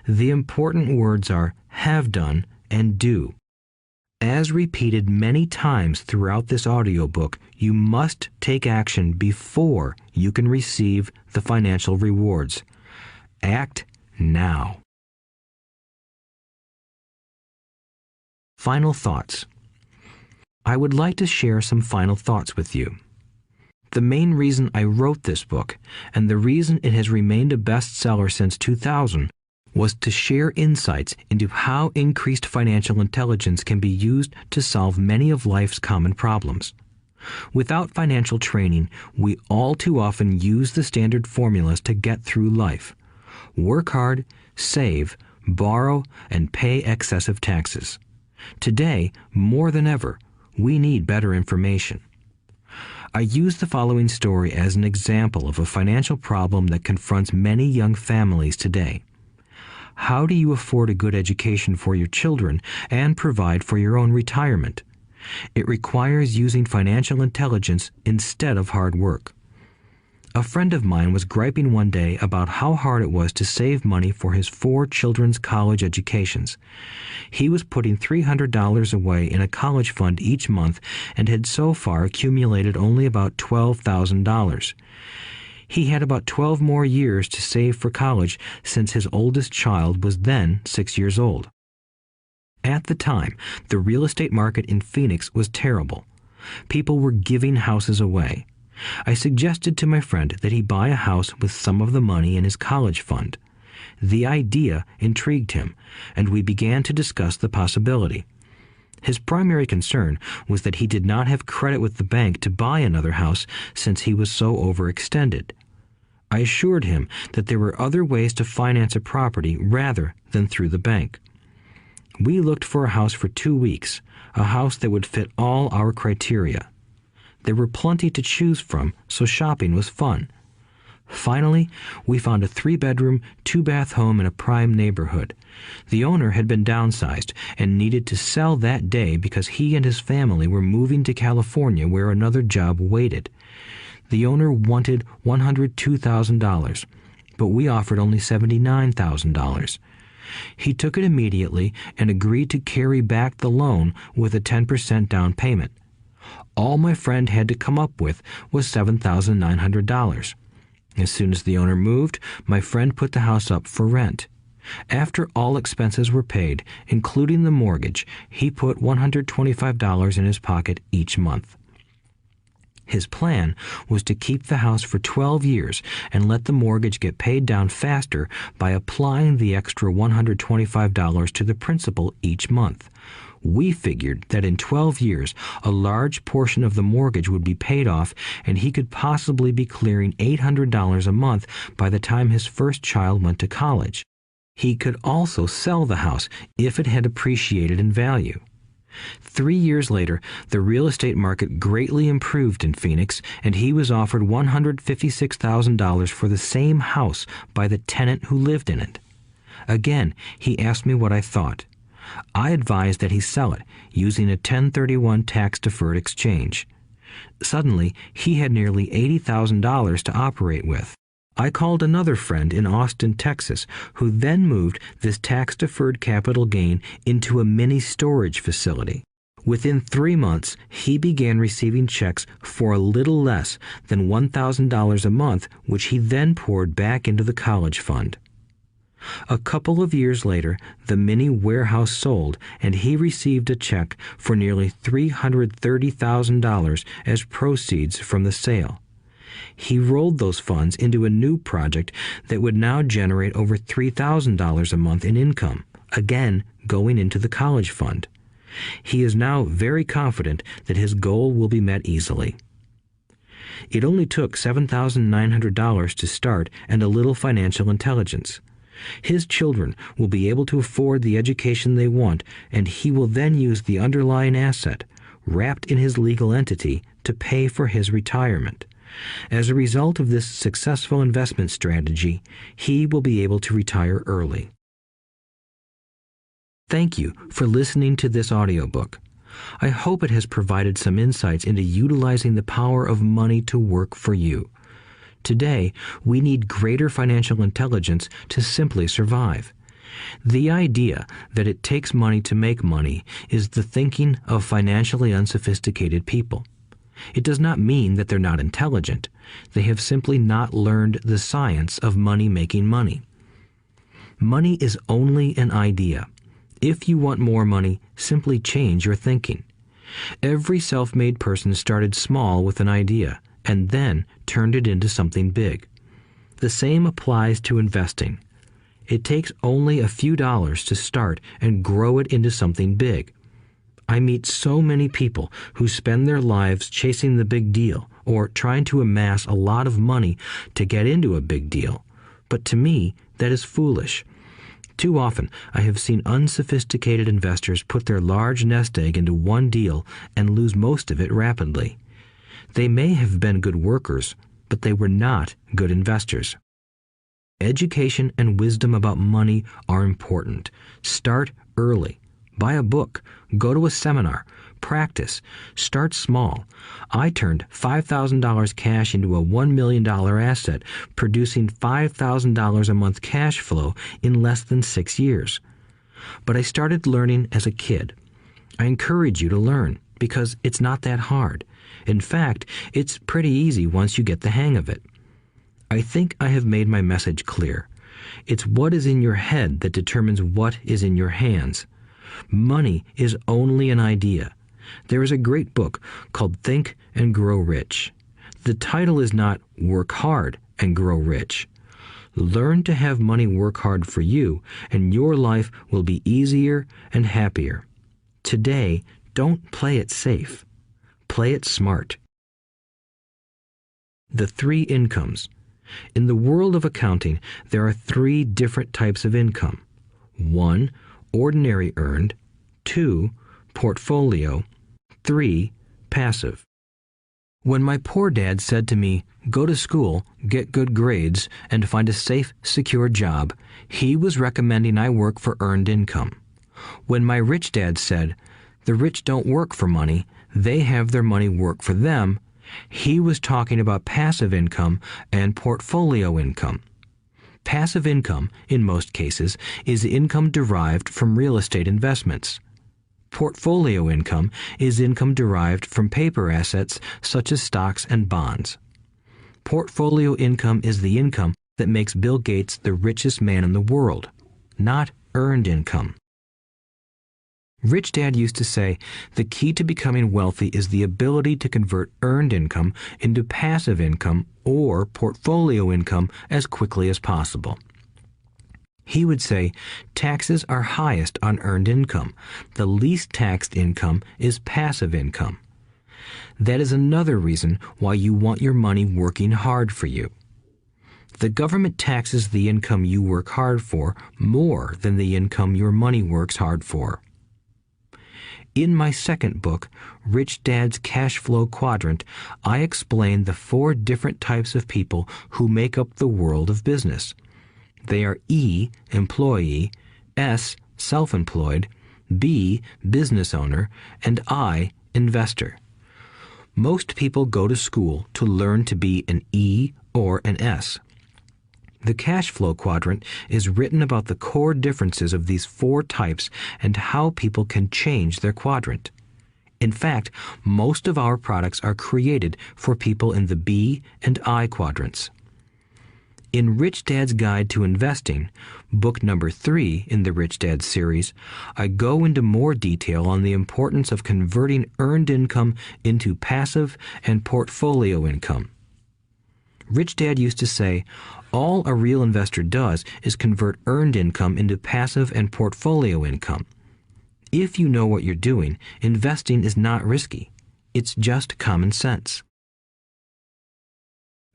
The important words are have done and do. As repeated many times throughout this audiobook, you must take action before you can receive the financial rewards. Act now. Final thoughts. I would like to share some final thoughts with you. The main reason I wrote this book, and the reason it has remained a bestseller since 2000, was to share insights into how increased financial intelligence can be used to solve many of life's common problems. Without financial training, we all too often use the standard formulas to get through life. Work hard, save, borrow, and pay excessive taxes. Today, more than ever, we need better information. I use the following story as an example of a financial problem that confronts many young families today. How do you afford a good education for your children and provide for your own retirement? It requires using financial intelligence instead of hard work. A friend of mine was griping one day about how hard it was to save money for his 4 children's college educations. He was putting $300 away in a college fund each month and had so far accumulated only about $12,000. He had about 12 more years to save for college since his oldest child was then 6 years old. At the time, the real estate market in Phoenix was terrible. People were giving houses away. I suggested to my friend that he buy a house with some of the money in his college fund. The idea intrigued him, and we began to discuss the possibility. His primary concern was that he did not have credit with the bank to buy another house since he was so overextended. I assured him that there were other ways to finance a property rather than through the bank. We looked for a house for 2 weeks, a house that would fit all our criteria. There were plenty to choose from, so shopping was fun. Finally, we found a 3-bedroom, 2-bath home in a prime neighborhood. The owner had been downsized and needed to sell that day because he and his family were moving to California where another job waited. The owner wanted $102,000, but we offered only $79,000. He took it immediately and agreed to carry back the loan with a 10% down payment. All my friend had to come up with was $7,900. As soon as the owner moved, my friend put the house up for rent. After all expenses were paid, including the mortgage, he put $125 in his pocket each month. His plan was to keep the house for 12 years and let the mortgage get paid down faster by applying the extra $125 to the principal each month. We figured that in 12 years, a large portion of the mortgage would be paid off and he could possibly be clearing $800 a month by the time his first child went to college. He could also sell the house if it had appreciated in value. 3 years later, the real estate market greatly improved in Phoenix, and he was offered $156,000 for the same house by the tenant who lived in it. Again, he asked me what I thought. I advised that he sell it, using a 1031 tax-deferred exchange. Suddenly, he had nearly $80,000 to operate with. I called another friend in Austin, Texas, who then moved this tax-deferred capital gain into a mini storage facility. Within 3 months, he began receiving checks for a little less than $1,000 a month, which he then poured back into the college fund. A couple of years later, the mini warehouse sold, and he received a check for nearly $330,000 as proceeds from the sale. He rolled those funds into a new project that would now generate over $3,000 a month in income, again going into the college fund. He is now very confident that his goal will be met easily. It only took $7,900 to start and a little financial intelligence. His children will be able to afford the education they want, and he will then use the underlying asset, wrapped in his legal entity, to pay for his retirement. As a result of this successful investment strategy, he will be able to retire early. Thank you for listening to this audiobook. I hope it has provided some insights into utilizing the power of money to work for you. Today, we need greater financial intelligence to simply survive. The idea that it takes money to make money is the thinking of financially unsophisticated people. It does not mean that they're not intelligent. They have simply not learned the science of money making money. Money is only an idea. If you want more money, simply change your thinking. Every self-made person started small with an idea and then turned it into something big. The same applies to investing. It takes only a few dollars to start and grow it into something big. I meet so many people who spend their lives chasing the big deal or trying to amass a lot of money to get into a big deal. But to me, that is foolish. Too often, I have seen unsophisticated investors put their large nest egg into one deal and lose most of it rapidly. They may have been good workers, but they were not good investors. Education and wisdom about money are important. Start early. Buy a book. Go to a seminar. Practice. Start small. I turned $5,000 cash into a $1 million asset, producing $5,000 a month cash flow in less than 6 years. But I started learning as a kid. I encourage you to learn because it's not that hard. In fact, it's pretty easy once you get the hang of it. I think I have made my message clear. It's what is in your head that determines what is in your hands. Money is only an idea. There is a great book called Think and Grow Rich. The title is not Work Hard and Grow Rich. Learn to have money work hard for you, and your life will be easier and happier. Today, don't play it safe. Play it smart. The 3 incomes. In the world of accounting, there are 3 different types of income. 1, ordinary earned. 2, portfolio. 3, passive. When my poor dad said to me, "Go to school, get good grades, and find a safe, secure job," he was recommending I work for earned income. When my rich dad said, "The rich don't work for money, they have their money work for them," he was talking about passive income and portfolio income. Passive income, in most cases, is income derived from real estate investments. Portfolio income is income derived from paper assets such as stocks and bonds. Portfolio income is the income that makes Bill Gates the richest man in the world, not earned income. Rich Dad used to say, the key to becoming wealthy is the ability to convert earned income into passive income or portfolio income as quickly as possible. He would say, taxes are highest on earned income. The least taxed income is passive income. That is another reason why you want your money working hard for you. The government taxes the income you work hard for more than the income your money works hard for. In my second book, Rich Dad's Cash Flow Quadrant, I explain the 4 different types of people who make up the world of business. They are E, employee, S, self-employed, B, business owner, and I, investor. Most people go to school to learn to be an E or an S. The cash flow quadrant is written about the core differences of these 4 types and how people can change their quadrant. In fact, most of our products are created for people in the B and I quadrants. In Rich Dad's Guide to Investing, book number 3 in the Rich Dad series, I go into more detail on the importance of converting earned income into passive and portfolio income. Rich Dad used to say, all a real investor does is convert earned income into passive and portfolio income. If you know what you're doing, investing is not risky. It's just common sense.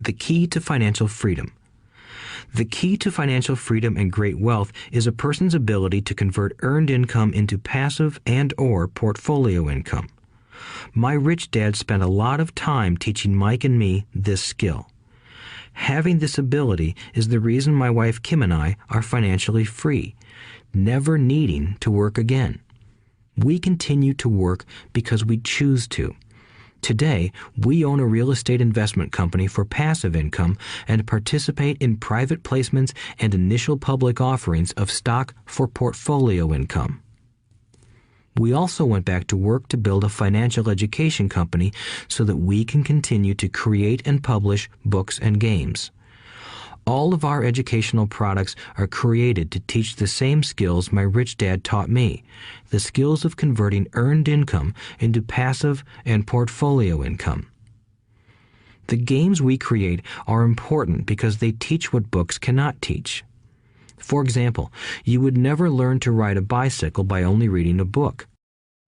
The key to financial freedom. The key to financial freedom and great wealth is a person's ability to convert earned income into passive and/or portfolio income. My rich dad spent a lot of time teaching Mike and me this skill. Having this ability is the reason my wife Kim and I are financially free, never needing to work again. We continue to work because we choose to. Today, we own a real estate investment company for passive income and participate in private placements and initial public offerings of stock for portfolio income. We also went back to work to build a financial education company so that we can continue to create and publish books and games. All of our educational products are created to teach the same skills my rich dad taught me, the skills of converting earned income into passive and portfolio income. The games we create are important because they teach what books cannot teach. For example, you would never learn to ride a bicycle by only reading a book.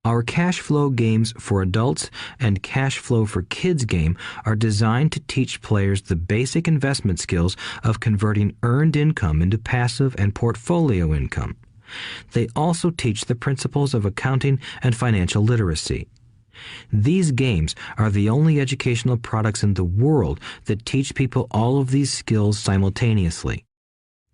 Our Cash Flow Games for Adults and Cash Flow for Kids game are designed to teach players the basic investment skills of converting earned income into passive and portfolio income. They also teach the principles of accounting and financial literacy. These games are the only educational products in the world that teach people all of these skills simultaneously.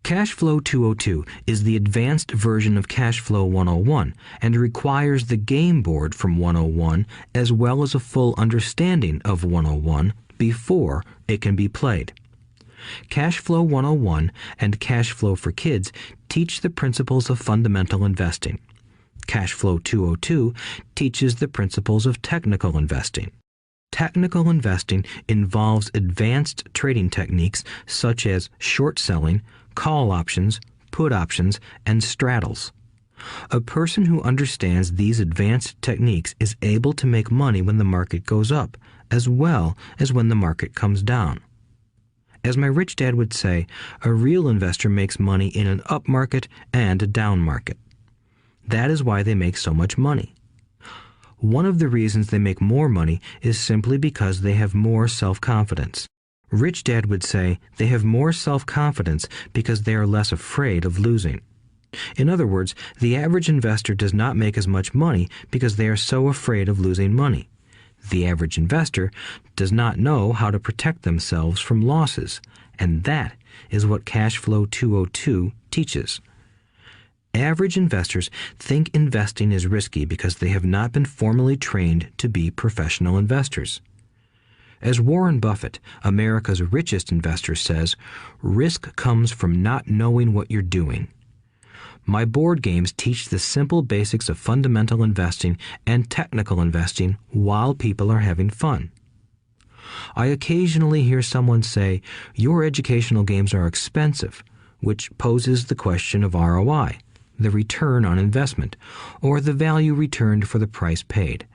Cash Flow 202 is the advanced version of Cash Flow 101 and requires the game board from 101 as well as a full understanding of 101 before it can be played. Cash Flow 101 and Cash Flow for Kids teach the principles of fundamental investing. Cash Flow 202 teaches the principles of technical investing. Technical investing involves advanced trading techniques such as short selling, call options, put options, and straddles. A person who understands these advanced techniques is able to make money when the market goes up, as well as when the market comes down. As my rich dad would say, a real investor makes money in an up market and a down market. That is why they make so much money. One of the reasons they make more money is simply because they have more self-confidence. Rich Dad would say they have more self-confidence because they are less afraid of losing. In other words, the average investor does not make as much money because they are so afraid of losing money. The average investor does not know how to protect themselves from losses, and that is what Cash Flow 202 teaches. Average investors think investing is risky because they have not been formally trained to be professional investors. As Warren Buffett, America's richest investor, says, risk comes from not knowing what you're doing. My board games teach the simple basics of fundamental investing and technical investing while people are having fun. I occasionally hear someone say, your educational games are expensive, which poses the question of ROI, the return on investment, or the value returned for the price paid.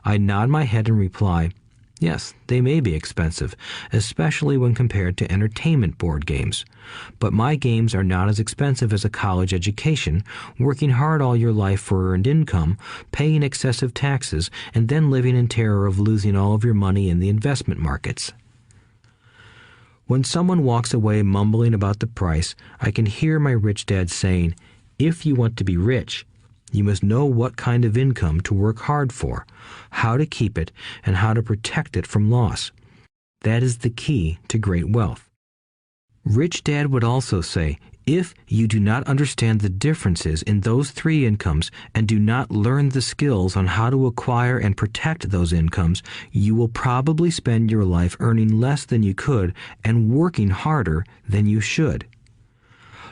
I nod my head and reply, yes, they may be expensive, especially when compared to entertainment board games. But my games are not as expensive as a college education, working hard all your life for earned income, paying excessive taxes, and then living in terror of losing all of your money in the investment markets. When someone walks away mumbling about the price, I can hear my rich dad saying, if you want to be rich, you must know what kind of income to work hard for, how to keep it, and how to protect it from loss. That is the key to great wealth. Rich Dad would also say, if you do not understand the differences in those three incomes and do not learn the skills on how to acquire and protect those incomes, you will probably spend your life earning less than you could and working harder than you should.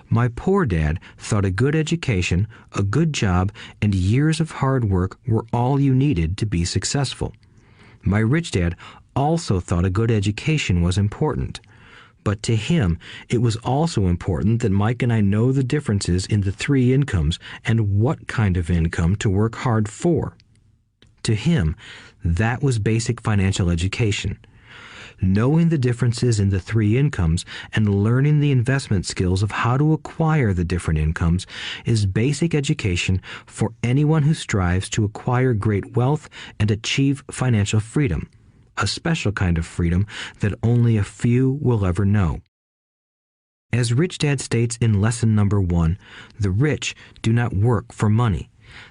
My poor dad thought a good education, a good job, and years of hard work were all you needed to be successful. My rich dad also thought a good education was important. But to him, it was also important that Mike and I know the differences in the three incomes and what kind of income to work hard for. To him, that was basic financial education. Knowing the differences in the three incomes and learning the investment skills of how to acquire the different incomes is basic education for anyone who strives to acquire great wealth and achieve financial freedom, a special kind of freedom that only a few will ever know. As Rich Dad states in lesson number 1, the rich do not work for money.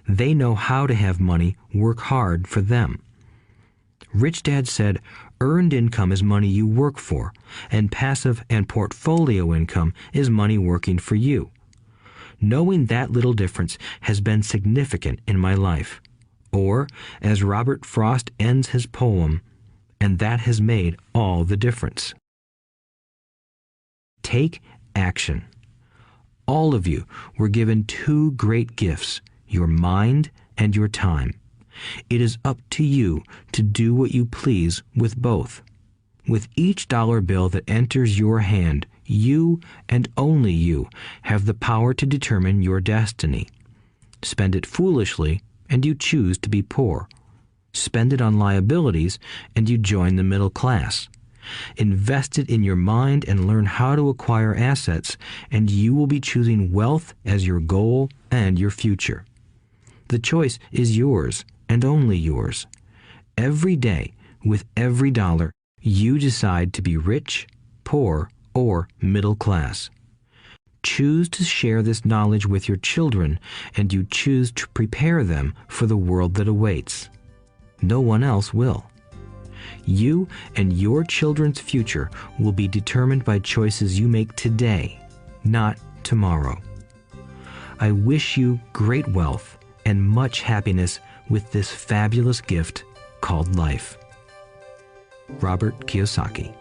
They know how to have money work hard for them. Rich Dad said, earned income is money you work for, and passive and portfolio income is money working for you. Knowing that little difference has been significant in my life. Or, as Robert Frost ends his poem, and that has made all the difference. Take action. All of you were given two great gifts, your mind and your time. It is up to you to do what you please with both. With each dollar bill that enters your hand, you and only you have the power to determine your destiny. Spend it foolishly, and you choose to be poor. Spend it on liabilities, and you join the middle class. Invest it in your mind and learn how to acquire assets, and you will be choosing wealth as your goal and your future. The choice is yours, and only yours. Every day, with every dollar, you decide to be rich, poor, or middle class. Choose to share this knowledge with your children, and you choose to prepare them for the world that awaits. No one else will. You and your children's future will be determined by choices you make today, not tomorrow. I wish you great wealth and much happiness with this fabulous gift called life. Robert Kiyosaki.